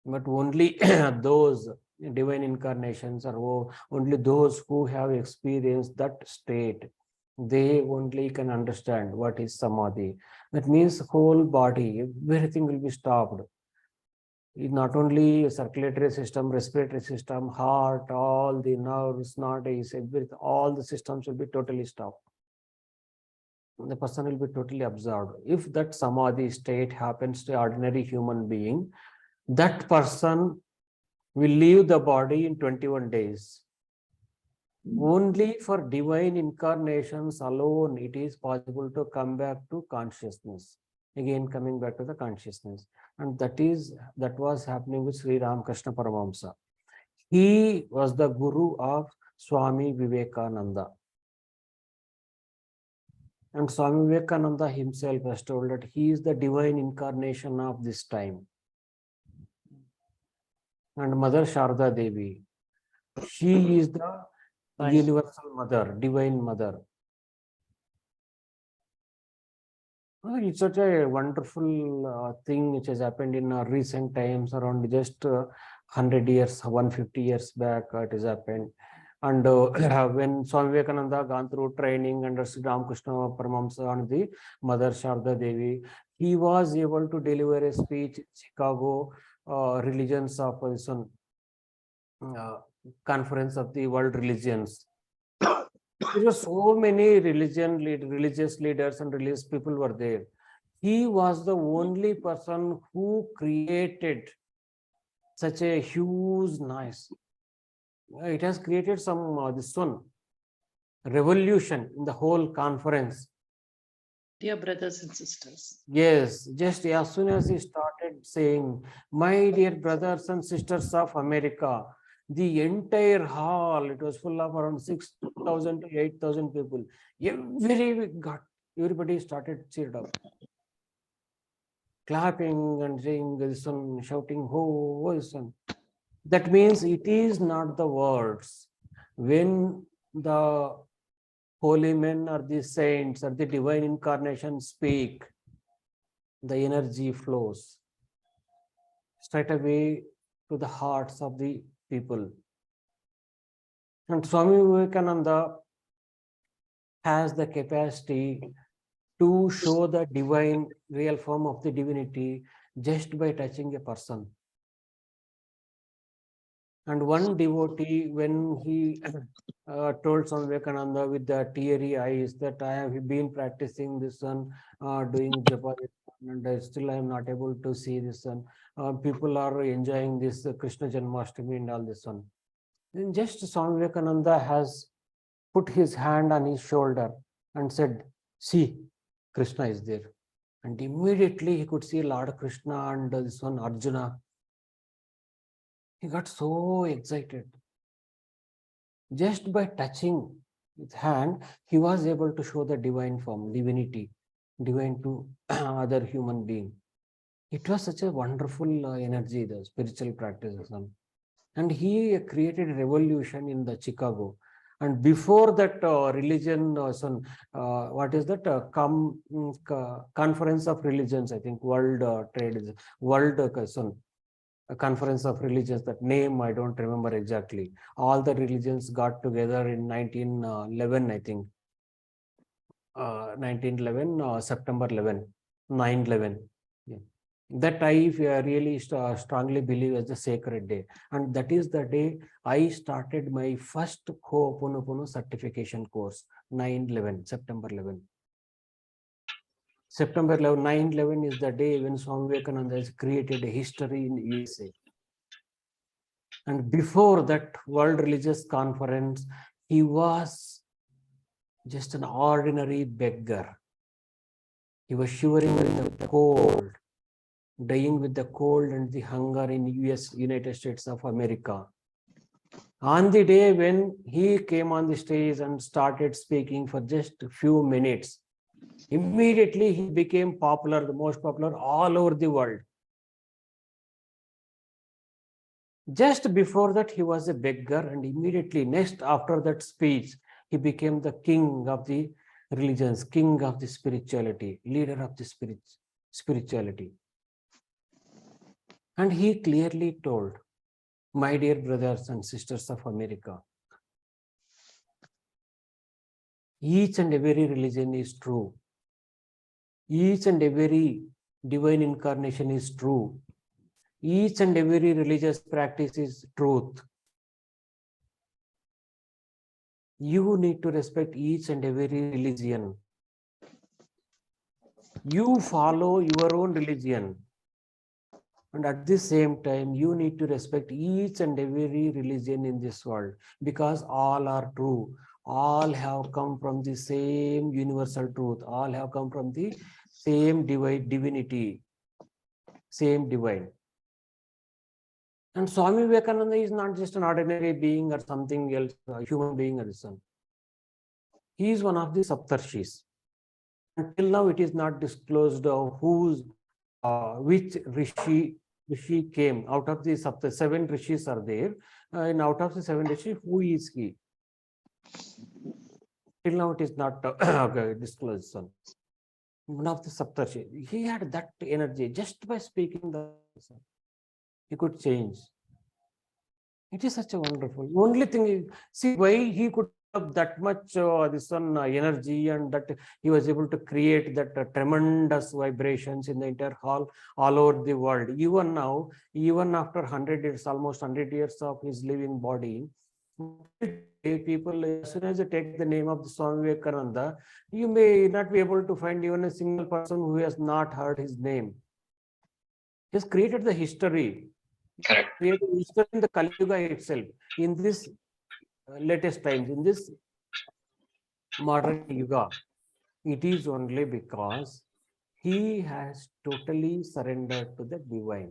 But only those divine incarnations, or only those who have experienced that state, they only can understand what is samadhi. That means whole body, everything will be stopped. Not only circulatory system, respiratory system, heart, all the nerves, arteries, everything, all the systems will be totally stopped. The person will be totally absorbed. If that samadhi state happens to ordinary human being, that person will leave the body in 21 days. Only for divine incarnations alone it is possible to come back to consciousness. Again, coming back to the consciousness. And that was happening with Sri Ramakrishna Paramahamsa. He was the guru of Swami Vivekananda. And Swami Vivekananda himself has told that he is the divine incarnation of this time. And Mother Sharda Devi, she is the universal mother, divine mother. It's such a wonderful thing which has happened in recent times, around just 100 years, 150 years back, it has happened. And when Swami Vivekananda gone through training under Sri Ramakrishna Paramahamsa and the Mother Sharda Devi, he was able to deliver a speech in Chicago religions of this one, conference of the world religions. There were so many religious leaders and religious people were there. He was the only person who created such a huge noise. It has created some this one revolution in the whole conference. Dear brothers and sisters. Yes, just as soon as he started saying, "My dear brothers and sisters of America," the entire hall, it was full of around 6,000 to 8,000 people. Everybody started cheered up, clapping and saying this one, shouting, "Ho, this one." That means it is not the words. When the holy men or the saints or the divine incarnation speak, the energy flows straight away to the hearts of the people. And Swami Vivekananda has the capacity to show the divine real form of the divinity just by touching a person. And one devotee, when he told Swami Vivekananda with the teary eyes that I have been practicing this one, doing japa, and still I am not able to see this one. People are enjoying this Krishna Janmashtami and all this one. Then just Swami Vivekananda has put his hand on his shoulder and said, "See, Krishna is there." And immediately he could see Lord Krishna and this one Arjuna. He got so excited. Just by touching his hand, he was able to show the divine form, divinity, divine to other human being. It was such a wonderful energy, the spiritual practices. And he created a revolution in the Chicago. And before that religion, what is that? Conference of Religions, I think, World Trade, World a conference of religions, that name I don't remember exactly. All the religions got together in 1911, I think. 1911, September 11, 9/11. Yeah. That I really strongly believe as a sacred day. And that is the day I started my first Hooponopono certification course, 9/11, September 11. September 11, 9/11 is the day when Swami Vivekananda has created a history in USA. And before that World Religious Conference, he was just an ordinary beggar. He was shivering with the cold, dying with the cold and the hunger in United States of America. On the day when he came on the stage and started speaking for just a few minutes, immediately he became popular, the most popular all over the world. Just before that, he was a beggar, and immediately next after that speech, he became the king of the religions, king of the spirituality, leader of the spirituality. And he clearly told, "My dear brothers and sisters of America, each and every religion is true. Each and every divine incarnation is true. Each and every religious practice is truth. You need to respect each and every religion. You follow your own religion. And at the same time, you need to respect each and every religion in this world, because all are true. All have come from the same universal truth. All have come from the same divinity, same divine." And Swami Vivekananda is not just an ordinary being or something else, a human being or son. He is one of the Saptarshis. Until now, it is not disclosed which rishi came out of the seven rishis are there. And out of the seven rishis, who is he? Till now, it is not disclosed. Son. One of the Saptarshi. He had that energy just by speaking the. He could change. It is such a wonderful. Only thing is, see why he could have that much energy, and that he was able to create that tremendous vibrations in the entire hall all over the world. Even now, even after 100 years, almost 100 years of his living body, people, as soon as you take the name of the Swami Vivekananda, you may not be able to find even a single person who has not heard his name. He has created the history. Correct. Created history in the Kali Yuga itself. In this latest times, in this modern Yuga, it is only because he has totally surrendered to the divine.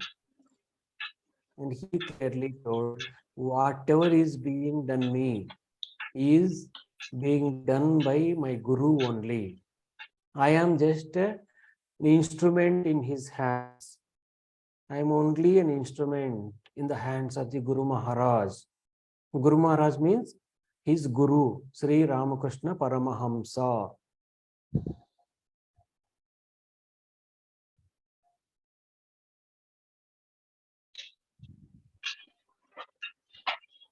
And he clearly told, whatever is being done me is being done by my Guru only. I am just an instrument in his hands. I am only an instrument in the hands of the Guru Maharaj. Guru Maharaj means his Guru, Sri Ramakrishna Paramahamsa.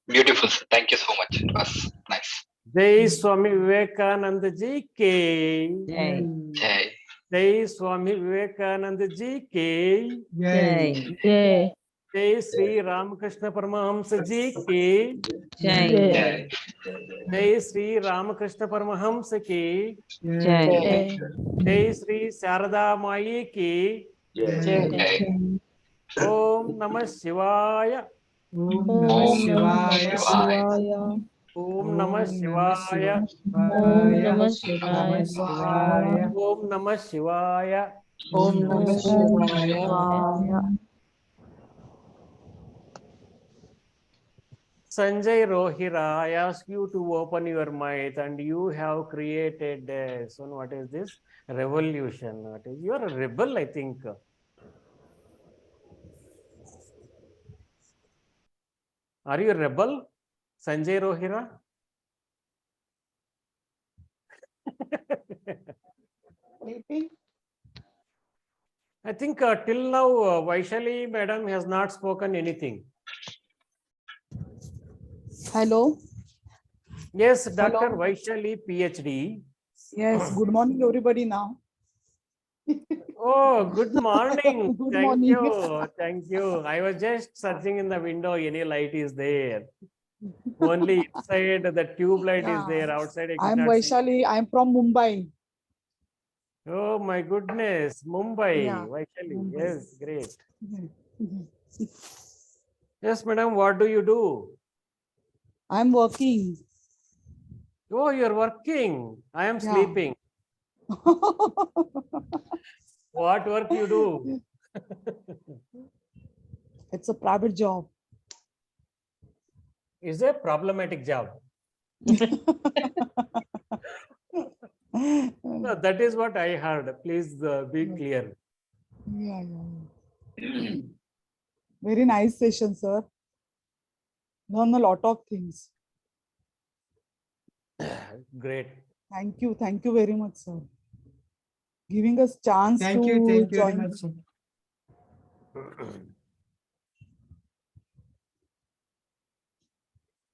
Beautiful, sir. Thank you so much. It was nice. Jai Swami Vivekananda Ji Ki. Jai. Jai. Jai Swami Vivekananda Ji Ki. Jai. Jai. Jai Sri Ramakrishna Paramahamsa Ji Ki. Jai. Jai. Jai Sri Ramakrishna Paramahamsa Ki. Jai. Jai. Jai Sri Sarada Mai Ki. Jai. Om Namah Shivaya. Om Om Namah Namah Shivaya. Shivaya. Om Namah Shivaya. Om Namah Namah Shivaya. Shivaya. Om Namah Shivaya. Om Namah Om Shivaya. Shivaya. Sanjay Rohira, I ask you to open your mouth and you have created so what is this? Revolution. What is, you are a rebel, I think. Are you a rebel, Sanjay Rohira? I think till now Vaishali madam has not spoken anything. Hello. Yes, Dr. Hello. Vaishali, PhD. Yes, good morning, everybody now. Oh, good morning. Good Thank morning. you. Thank you. I was just searching in the window, any light is there. Only inside the tube light is there. Outside I could I'm not see. Vaishali. I'm from Mumbai. Oh my goodness. Mumbai. Yeah, Vaishali. Mumbai. Yes, great. Yes, madam. What do you do? I'm working. Oh, you're working. I am Yeah. sleeping. What work you do? It's a private job. Is a problematic job. No, that is what I heard. Please be clear. Yeah. Very nice session, sir. Learn a lot of things. Great. Thank you very much, sir. Giving us chance Thank to you very join. much, sir.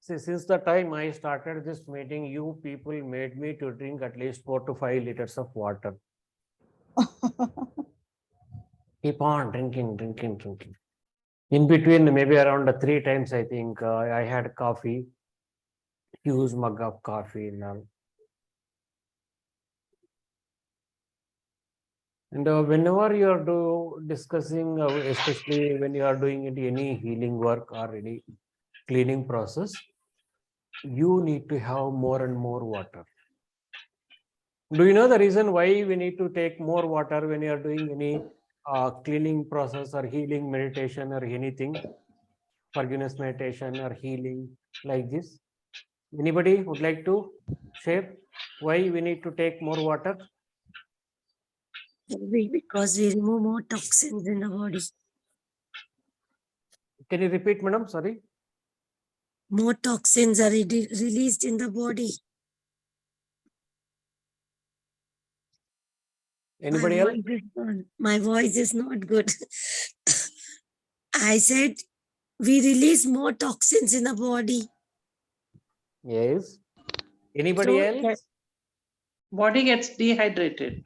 See, since the time I started this meeting, you people made me to drink at least 4 to 5 liters of water. Keep on drinking. In between, maybe around 3 times, I think I had coffee, huge mug of coffee now. And whenever you are discussing, especially when you are doing any healing work or any cleaning process, you need to have more and more water. Do you know the reason why we need to take more water when you are doing any cleaning process or healing meditation or anything, forgiveness meditation or healing like this? Anybody would like to share why we need to take more water? Because we remove more toxins in the body. Can you repeat, madam? Sorry. More toxins are released in the body. Anybody else? My voice is not good. I said we release more toxins in the body. Yes. Anybody else? Body gets dehydrated.